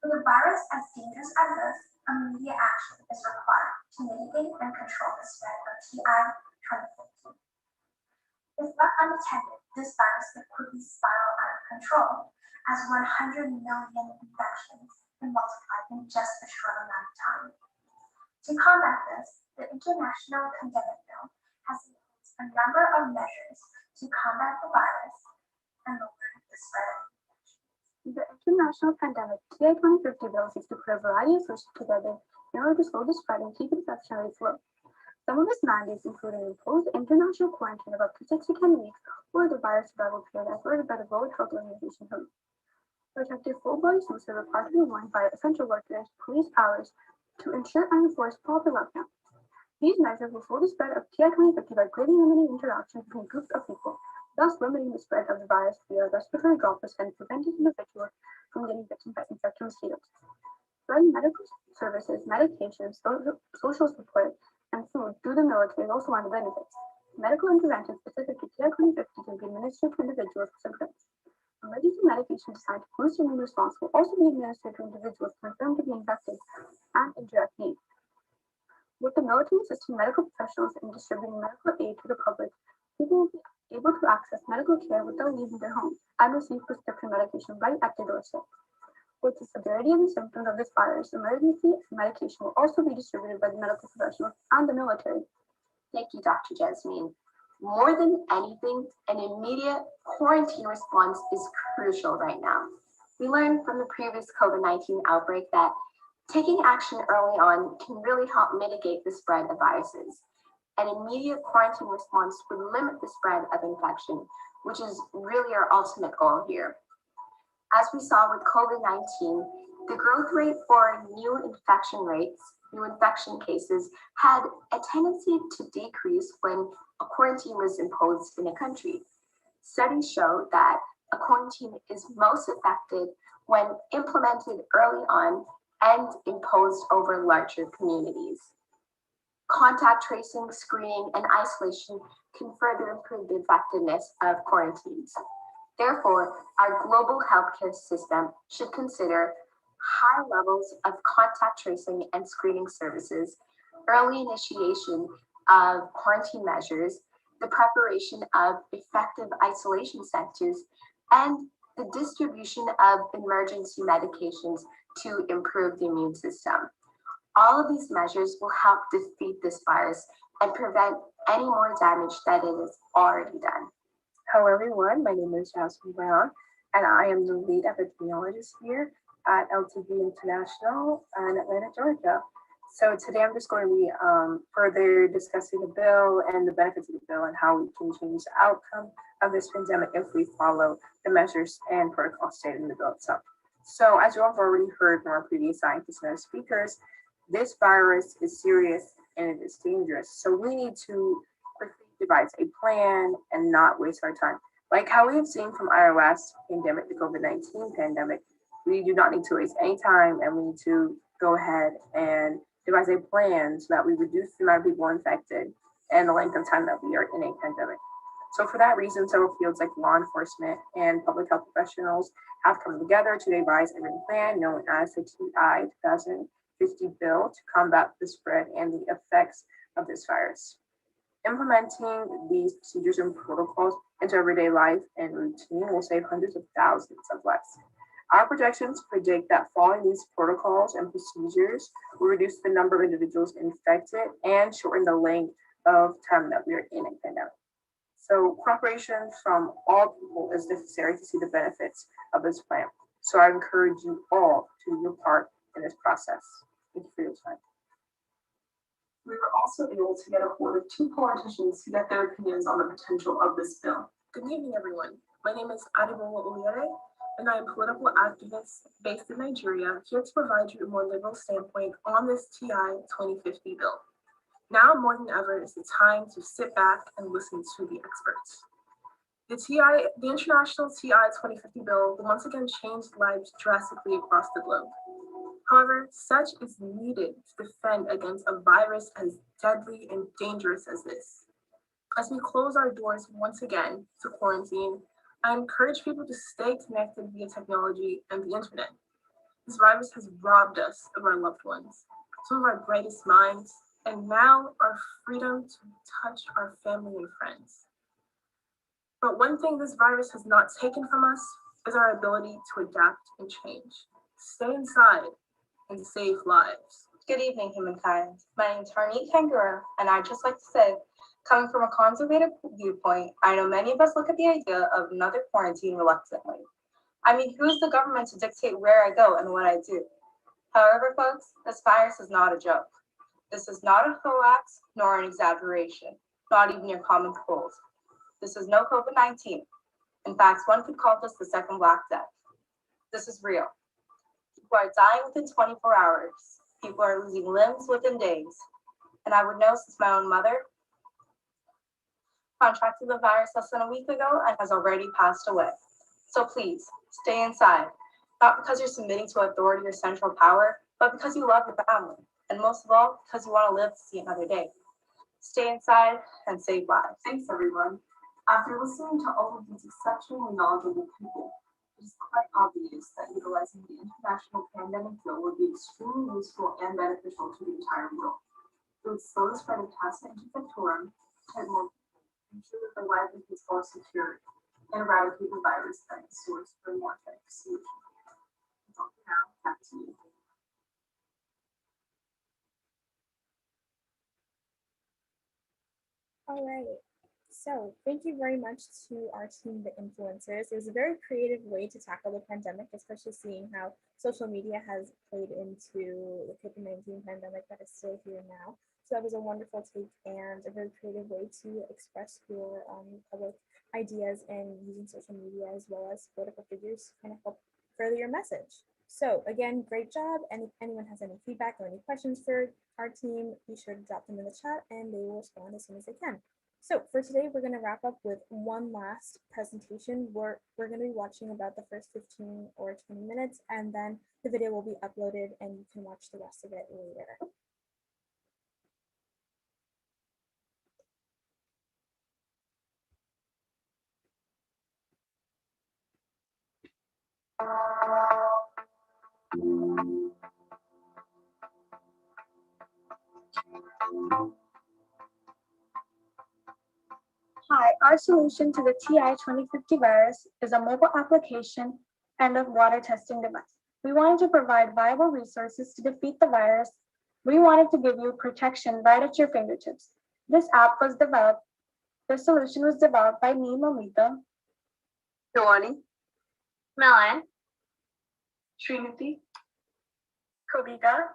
With a virus as dangerous as this, immediate action is required to mitigate and control the spread of TI 2050. If left unattended, this virus could quickly spiral out of control, as 100 million infections can multiply in just a short amount of time. To combat this, the International Pandemic Bill has imposed a number of measures to combat the virus and lower the spread. The International Pandemic TI 2050 bill seeks to put a variety of sources together in order to slow the spread and keep infection rates low. Some of its mandates include an imposed international quarantine of up to 6 to 10 weeks or the virus survival period as ordered by the World Health Organization WHO. Protective full-body suits are required to be worn by essential workers, police powers, to ensure unenforced proper lockdown. These measures will slow the spread of TI 2050 by greatly limiting interactions between groups of people, thus limiting the spread of the virus via respiratory droplets and preventing individuals from getting bitten by infected mosquitoes. Providing medical services, medications, social support, and food through the military is also one of the benefits. Medical intervention specific to TI 2050 can be administered to individuals with symptoms. Emergency medication designed to boost immune response will also be administered to individuals confirmed to be infected and in direct need. With the military assisting medical professionals in distributing medical aid to the public, people will be able to access medical care without leaving their homes and receive prescription medication right at their doorstep. With the severity of the symptoms of this virus, emergency medication will also be distributed by the medical professionals and the military. Thank you, Dr. Jasmine. More than anything, an immediate quarantine response is crucial right now. We learned from the previous COVID-19 outbreak that taking action early on can really help mitigate the spread of viruses. An immediate quarantine response would limit the spread of infection, which is really our ultimate goal here. As we saw with COVID-19, the growth rate for new infection cases had a tendency to decrease when a quarantine was imposed in a country. Studies show that a quarantine is most effective when implemented early on and imposed over larger communities. Contact tracing, screening, and isolation can further improve the effectiveness of quarantines. Therefore, our global healthcare system should consider high levels of contact tracing and screening services, early initiation of quarantine measures, the preparation of effective isolation centers, and the distribution of emergency medications to improve the immune system. All of these measures will help defeat this virus and prevent any more damage that it has already done. Hello, everyone. My name is Jasmine Brown, and I am the lead epidemiologist here at LTV International in Atlanta, Georgia. So today I'm just going to be further discussing the bill and the benefits of the bill and how we can change the outcome of this pandemic if we follow the measures and protocols stated in the bill itself. So as you all have already heard from our previous scientists and our speakers, this virus is serious and it is dangerous. So we need to quickly devise a plan and not waste our time. Like how we have seen from our last pandemic, the COVID-19 pandemic, we do not need to waste any time and we need to go ahead and devise a plan so that we reduce the amount of people infected and the length of time that we are in a pandemic. So for that reason, several fields like law enforcement and public health professionals have come together to devise a written plan known as the TI 2050 bill to combat the spread and the effects of this virus. Implementing these procedures and protocols into everyday life and routine will save hundreds of thousands of lives. Our projections predict that following these protocols and procedures will reduce the number of individuals infected and shorten the length of time that we are in a pandemic. So cooperation from all people is necessary to see the benefits of this plan. So I encourage you all to do your part in this process. Thank you for your time. We were also able to get a hold of two politicians to get their opinions on the potential of this bill. Good evening, everyone. My name is Adibola Oyere, and I am a political activist based in Nigeria, here to provide you a more liberal standpoint on this TI 2050 bill. Now more than ever is the time to sit back and listen to the experts. The International TI 2050 bill will once again change lives drastically across the globe. However, such is needed to defend against a virus as deadly and dangerous as this. As we close our doors once again to quarantine, I encourage people to stay connected via technology and the internet. This virus has robbed us of our loved ones, some of our brightest minds, and now our freedom to touch our family and friends. But one thing this virus has not taken from us is our ability to adapt and change. Stay inside and save lives. Good evening, humankind. My name is Harneet Kangura, and I'd just like to say, coming from a conservative viewpoint, I know many of us look at the idea of another quarantine reluctantly. I mean, who's the government to dictate where I go and what I do? However, folks, this virus is not a joke. This is not a hoax nor an exaggeration, not even your common cold. This is no COVID-19. In fact, one could call this the second Black Death. This is real. People are dying within 24 hours. People are losing limbs within days. And I would know since my own mother contracted the virus less than a week ago and has already passed away. So please, stay inside, not because you're submitting to authority or central power, but because you love your family. And most of all, because you want to live to see another day. Stay inside and save lives. Thanks, everyone. After listening to all of these exceptionally knowledgeable people, it is quite obvious that utilizing the International Pandemic Bill would be extremely useful and beneficial to the entire world. It would slow the spread of Tassa interfectorum, protect more people, ensure that their livelihoods are secure, and eradicate the virus at its source for a more effective solution. That's all for now. Back to you. All right. So thank you very much to our team, the influencers. It was a very creative way to tackle the pandemic, especially seeing how social media has played into the COVID-19 pandemic that is still here now. So that was a wonderful take and a very creative way to express your public ideas and using social media as well as political figures to kind of help further your message. So again, great job. And if anyone has any feedback or any questions for our team, be sure to drop them in the chat and they will respond as soon as they can. So for today, we're going to wrap up with one last presentation. We're going to be watching about the first 15 or 20 minutes, and then the video will be uploaded and you can watch the rest of it later. Hi, our solution to the TI 2050 virus is a mobile application and a water testing device. We wanted to provide viable resources to defeat the virus. We wanted to give you protection right at your fingertips. This solution was developed by me, Momita, Giovanni, Melan, Trinity, Kavita,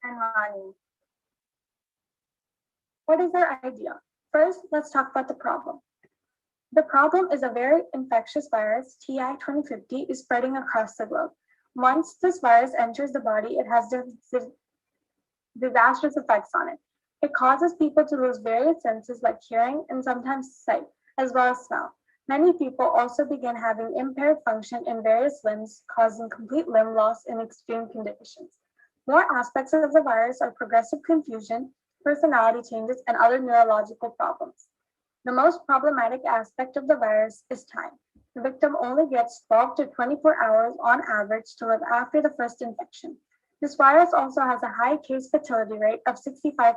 and Rani. What is our idea? First, let's talk about the problem. The problem is a very infectious virus, TI 2050, is spreading across the globe. Once this virus enters the body, it has disastrous effects on it. It causes people to lose various senses like hearing and sometimes sight, as well as smell. Many people also begin having impaired function in various limbs, causing complete limb loss in extreme conditions. More aspects of the virus are progressive confusion, personality changes, and other neurological problems. The most problematic aspect of the virus is time. The victim only gets 12 to 24 hours on average to live after the first infection. This virus also has a high case fatality rate of 65%,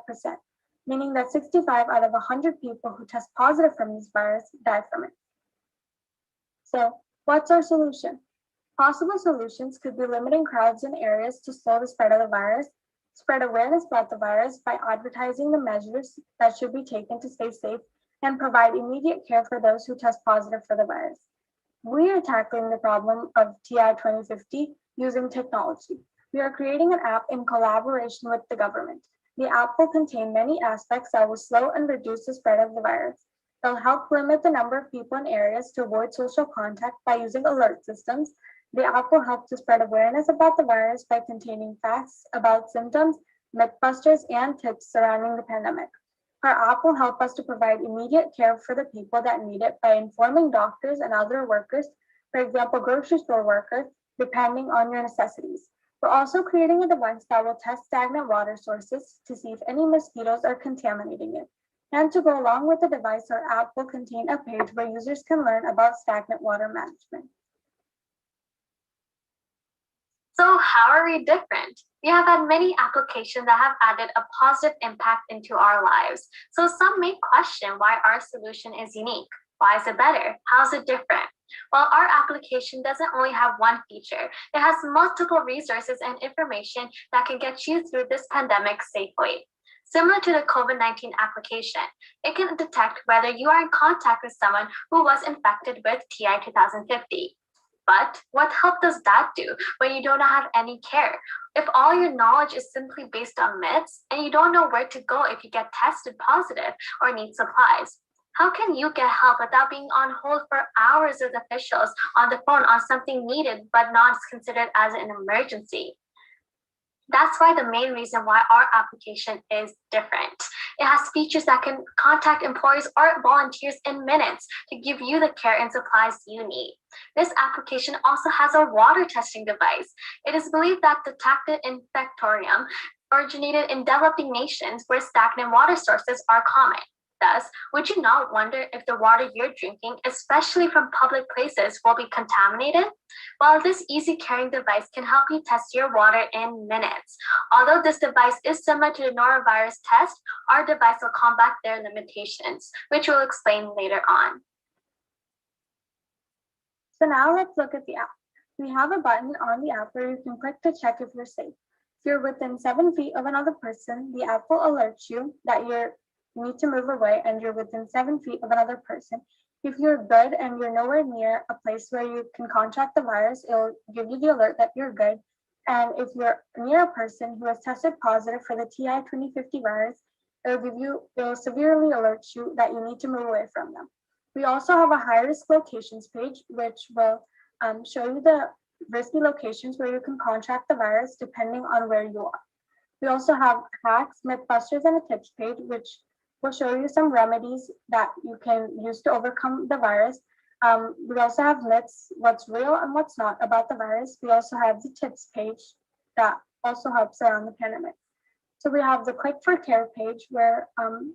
meaning that 65 out of 100 people who test positive from this virus die from it. So, what's our solution? Possible solutions could be limiting crowds in areas to slow the spread of the virus, spread awareness about the virus by advertising the measures that should be taken to stay safe, and provide immediate care for those who test positive for the virus. We are tackling the problem of TI 2050 using technology. We are creating an app in collaboration with the government. The app will contain many aspects that will slow and reduce the spread of the virus. It'll help limit the number of people in areas to avoid social contact by using alert systems. The app will help to spread awareness about the virus by containing facts about symptoms, mythbusters, and tips surrounding the pandemic. Our app will help us to provide immediate care for the people that need it by informing doctors and other workers, for example, grocery store workers, depending on your necessities. We're also creating a device that will test stagnant water sources to see if any mosquitoes are contaminating it. And to go along with the device, our app will contain a page where users can learn about stagnant water management. So how are we different? We have had many applications that have added a positive impact into our lives. So some may question why our solution is unique. Why is it better? How is it different? Well, our application doesn't only have one feature. It has multiple resources and information that can get you through this pandemic safely. Similar to the COVID-19 application, it can detect whether you are in contact with someone who was infected with TI 2050. But what help does that do when you don't have any care? If all your knowledge is simply based on myths and you don't know where to go if you get tested positive or need supplies, how can you get help without being on hold for hours with officials on the phone on something needed but not considered as an emergency? That's why the main reason why our application is different. It has features that can contact employees or volunteers in minutes to give you the care and supplies you need. This application also has a water testing device. It is believed that detected infectorium originated in developing nations where stagnant water sources are common. Thus, would you not wonder if the water you're drinking, especially from public places, will be contaminated? Well, this easy carrying device can help you test your water in minutes. Although this device is similar to the norovirus test, our device will combat their limitations, which we'll explain later on. So now let's look at the app. We have a button on the app where you can click to check if you're safe. If you're within 7 feet of another person, the app will alert you that you need to move away and you're within 7 feet of another person. If you're good and you're nowhere near a place where you can contract the virus, it'll give you the alert that you're good. And if you're near a person who has tested positive for the TI 2050 virus, it'll severely alert you that you need to move away from them. We also have a high-risk locations page, which will show you the risky locations where you can contract the virus depending on where you are. We also have hacks, mythbusters, and a tips page, which will show you some remedies that you can use to overcome the virus. We also have myths, what's real and what's not about the virus. We also have the tips page that also helps around the pandemic. So we have the click for care page where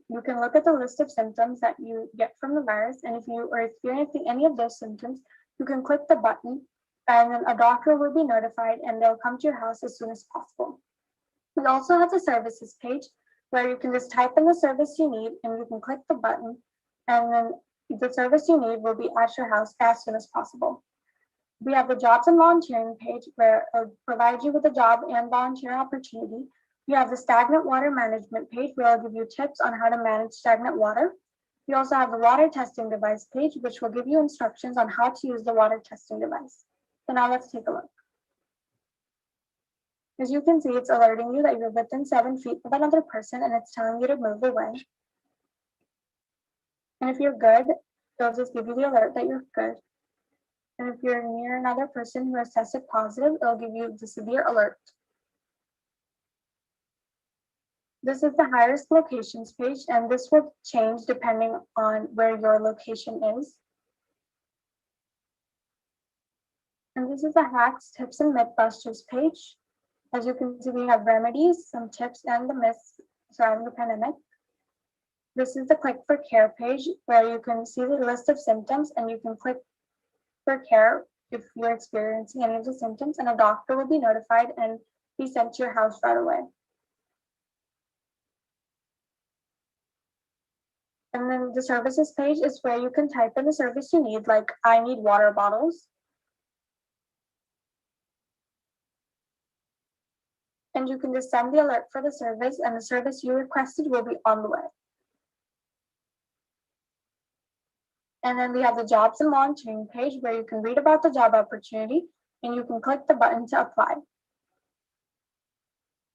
you can look at the list of symptoms that you get from the virus. And if you are experiencing any of those symptoms, you can click the button and then a doctor will be notified and they'll come to your house as soon as possible. We also have the services page where you can just type in the service you need and you can click the button and then the service you need will be at your house as soon as possible. We have the jobs and volunteering page where it'll provide you with a job and volunteer opportunity. We have the stagnant water management page where I'll give you tips on how to manage stagnant water. We also have the water testing device page, which will give you instructions on how to use the water testing device. So now let's take a look. As you can see, it's alerting you that you're within 7 feet of another person and it's telling you to move away. And if you're good, it'll just give you the alert that you're good. And if you're near another person who has tested positive, it'll give you the severe alert. This is the high-risk locations page, and this will change depending on where your location is. And this is the hacks, tips, and mythbusters page. As you can see, we have remedies, some tips, and the myths surrounding the pandemic. This is the click for care page where you can see the list of symptoms and you can click for care if you're experiencing any of the symptoms, and a doctor will be notified and be sent to your house right away. And then the services page is where you can type in the service you need, like I need water bottles. And you can just send the alert for the service and the service you requested will be on the way. And then we have the jobs and volunteering page where you can read about the job opportunity and you can click the button to apply,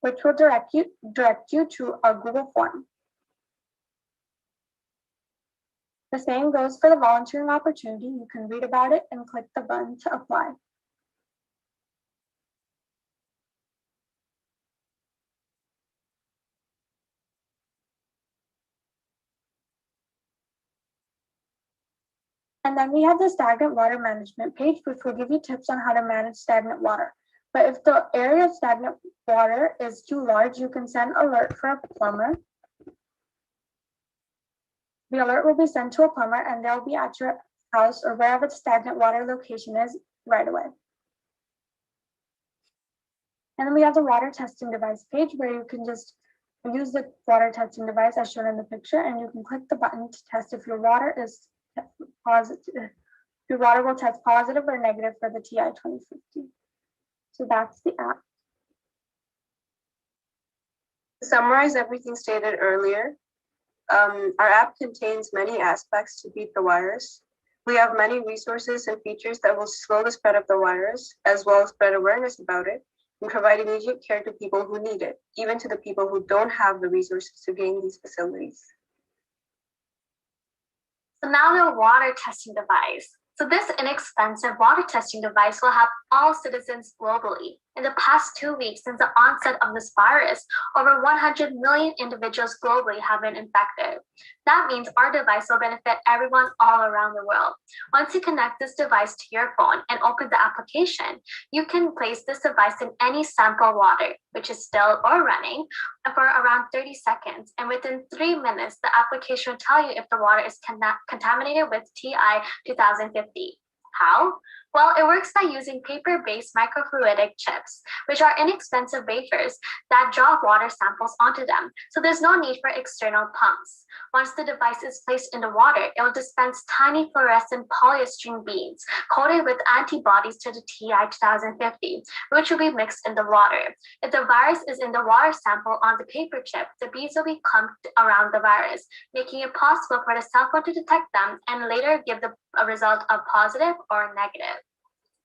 which will direct you to a Google form. The same goes for the volunteering opportunity. You can read about it and click the button to apply. And then we have the stagnant water management page, which will give you tips on how to manage stagnant water. But if the area of stagnant water is too large, you can send an alert for a plumber. The alert will be sent to a plumber and they'll be at your house or wherever the stagnant water location is right away. And then we have the water testing device page where you can just use the water testing device as shown in the picture and you can click the button to test if your water is positive. Your water will test positive or negative for the TI 2050. So that's the app. To summarize everything stated earlier, our app contains many aspects to beat the virus. We have many resources and features that will slow the spread of the virus, as well as spread awareness about it, and provide immediate care to people who need it, even to the people who don't have the resources to gain these facilities. So now the water testing device. So this inexpensive water testing device will help all citizens globally. In the past 2 weeks since the onset of this virus, over 100 million individuals globally have been infected. That means our device will benefit everyone all around the world. Once you connect this device to your phone and open the application, you can place this device in any sample water, which is still or running, for around 30 seconds. And within 3 minutes, the application will tell you if the water is contaminated with TI 2050. How? Well, it works by using paper-based microfluidic chips, which are inexpensive wafers that drop water samples onto them, so there's no need for external pumps. Once the device is placed in the water, it will dispense tiny fluorescent polyester beads coated with antibodies to the TI 2050, which will be mixed in the water. If the virus is in the water sample on the paper chip, the beads will be clumped around the virus, making it possible for the cell phone to detect them and later give a result of positive or negative.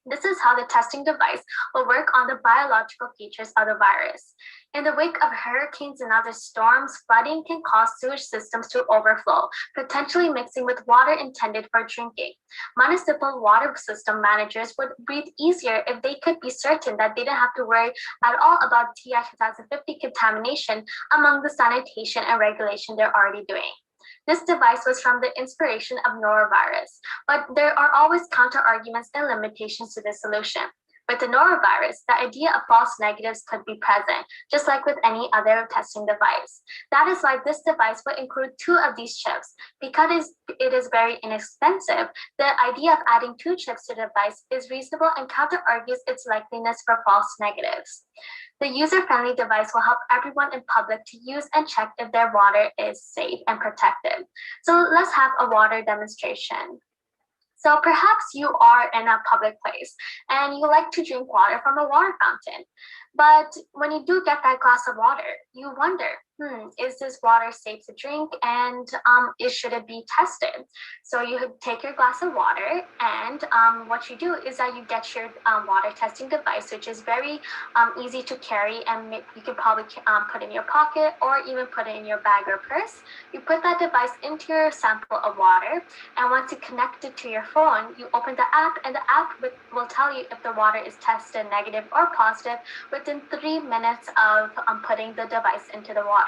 This is how the testing device will work on the biological features of the virus. In the wake of hurricanes and other storms, flooding can cause sewage systems to overflow, potentially mixing with water intended for drinking. Municipal water system managers would breathe easier if they could be certain that they didn't have to worry at all about TI 2050 contamination among the sanitation and regulation they're already doing. This device was from the inspiration of norovirus, but there are always counter-arguments and limitations to this solution. With the norovirus, the idea of false negatives could be present, just like with any other testing device. That is why this device will include 2 of these chips. Because it is very inexpensive, the idea of adding 2 chips to the device is reasonable and counter-argues its likeliness for false negatives. The user-friendly device will help everyone in public to use and check if their water is safe and protected. So let's have a water demonstration. So perhaps you are in a public place and you like to drink water from a water fountain. But when you do get that glass of water, you wonder, is this water safe to drink, and should it be tested? So you take your glass of water, and what you do is that you get your water testing device, which is very easy to carry, and you can probably put in your pocket or even put it in your bag or purse. You put that device into your sample of water, and once you connect it to your phone, you open the app, and the app will tell you if the water is tested negative or positive within 3 minutes of putting the device into the water.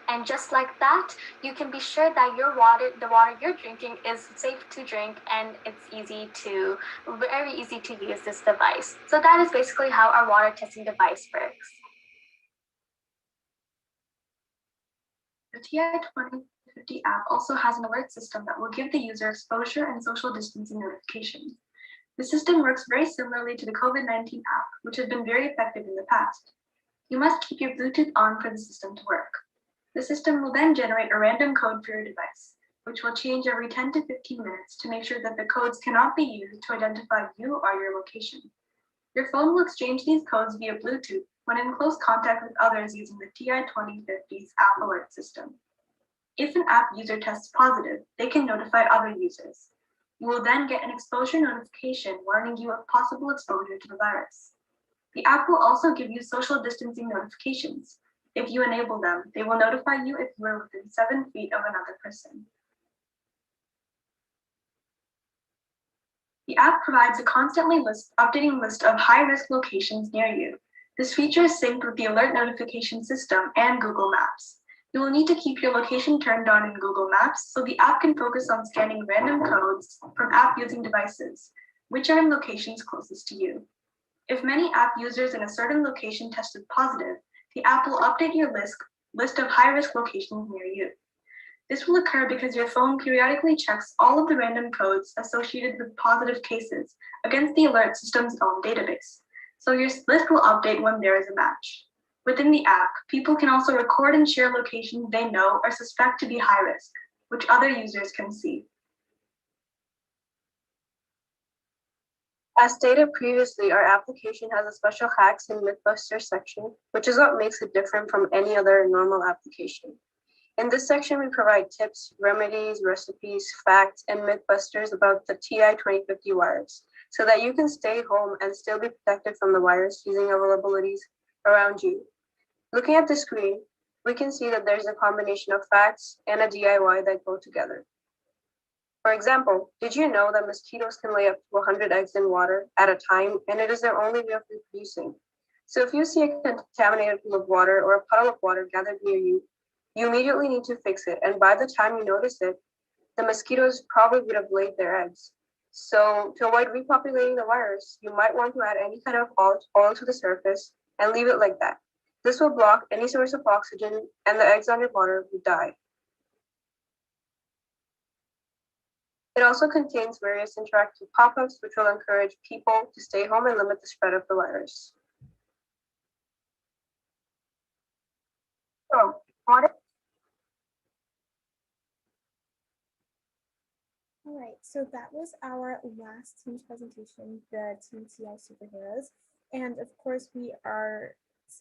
And just like that, you can be sure that the water you're drinking is safe to drink, and it's very easy to use this device. So that is basically how our water testing device works. The TI 2050 app also has an alert system that will give the user exposure and social distancing notifications. The system works very similarly to the COVID-19 app, which has been very effective in the past. You must keep your Bluetooth on for the system to work. The system will then generate a random code for your device, which will change every 10 to 15 minutes to make sure that the codes cannot be used to identify you or your location. Your phone will exchange these codes via Bluetooth when in close contact with others using the TI 2050's app alert system. If an app user tests positive, they can notify other users. You will then get an exposure notification warning you of possible exposure to the virus. The app will also give you social distancing notifications. If you enable them, they will notify you if you are within 7 feet of another person. The app provides a constantly updating list of high-risk locations near you. This feature is synced with the alert notification system and Google Maps. You will need to keep your location turned on in Google Maps so the app can focus on scanning random codes from app-using devices, which are in locations closest to you. If many app users in a certain location tested positive, the app will update your list of high-risk locations near you. This will occur because your phone periodically checks all of the random codes associated with positive cases against the alert system's own database, so your list will update when there is a match. Within the app, people can also record and share locations they know or suspect to be high risk, which other users can see. As stated previously, our application has a special hacks and mythbusters section, which is what makes it different from any other normal application. In this section, we provide tips, remedies, recipes, facts, and mythbusters about the TI 2050 virus, so that you can stay home and still be protected from the virus using availabilities around you. Looking at the screen, we can see that there's a combination of facts and a DIY that go together. For example, did you know that mosquitoes can lay up to 100 eggs in water at a time, and it is their only way of reproducing? So if you see a contaminated pool of water or a puddle of water gathered near you, you immediately need to fix it. And by the time you notice it, the mosquitoes probably would have laid their eggs. So to avoid repopulating the virus, you might want to add any kind of oil to the surface and leave it like that. This will block any source of oxygen and the eggs underwater would die. It also contains various interactive pop-ups which will encourage people to stay home and limit the spread of the virus. So, what All right, so that was our last team's presentation, the Team TI Superheroes. And of course, we are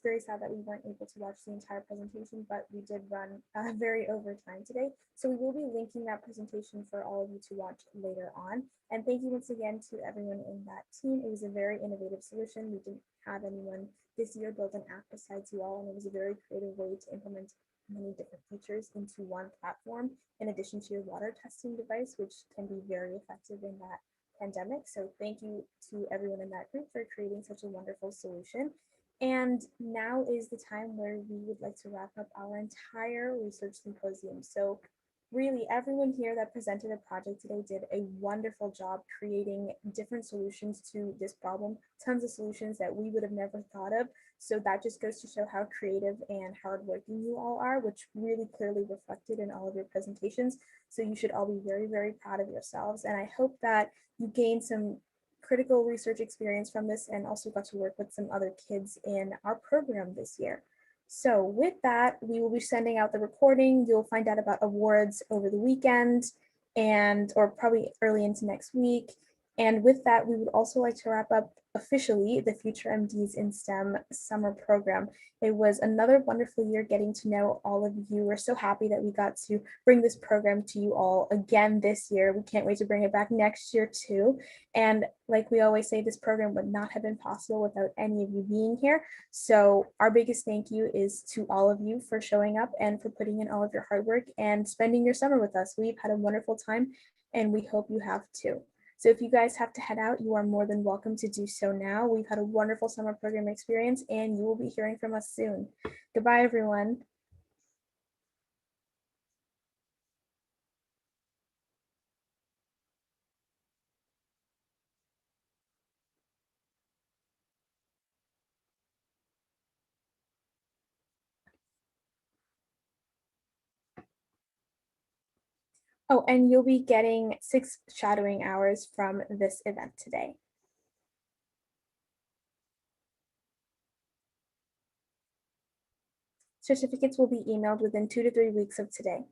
very sad that we weren't able to watch the entire presentation, but we did run very over time today. So we will be linking that presentation for all of you to watch later on. And thank you once again to everyone in that team. It was a very innovative solution. We didn't have anyone this year build an app besides you all, and it was a very creative way to implement many different features into one platform, in addition to your water testing device, which can be very effective in that pandemic. So thank you to everyone in that group for creating such a wonderful solution. And now is the time where we would like to wrap up our entire research symposium. So really everyone here that presented a project today did a wonderful job creating different solutions to this problem, tons of solutions that we would have never thought of. So that just goes to show how creative and hardworking you all are, which really clearly reflected in all of your presentations. So you should all be very, very proud of yourselves. And I hope that you gained some critical research experience from this and also got to work with some other kids in our program this year. So with that, we will be sending out the recording. You'll find out about awards over the weekend or probably early into next week. And with that, we would also like to wrap up officially the Future MDs in STEM summer program. It was another wonderful year getting to know all of you. We're so happy that we got to bring this program to you all again this year. We can't wait to bring it back next year too. And like we always say, this program would not have been possible without any of you being here. So our biggest thank you is to all of you for showing up and for putting in all of your hard work and spending your summer with us. We've had a wonderful time and we hope you have too. So if you guys have to head out, you are more than welcome to do so now. We've had a wonderful summer program experience and you will be hearing from us soon. Goodbye, everyone. Oh, and you'll be getting 6 shadowing hours from this event today. Certificates will be emailed within 2 to 3 weeks of today.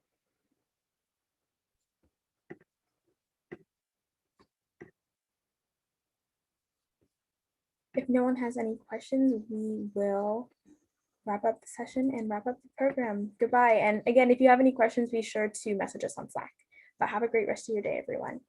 If no one has any questions, we will wrap up the session and wrap up the program. Goodbye. And again, if you have any questions, be sure to message us on Slack. But have a great rest of your day, everyone.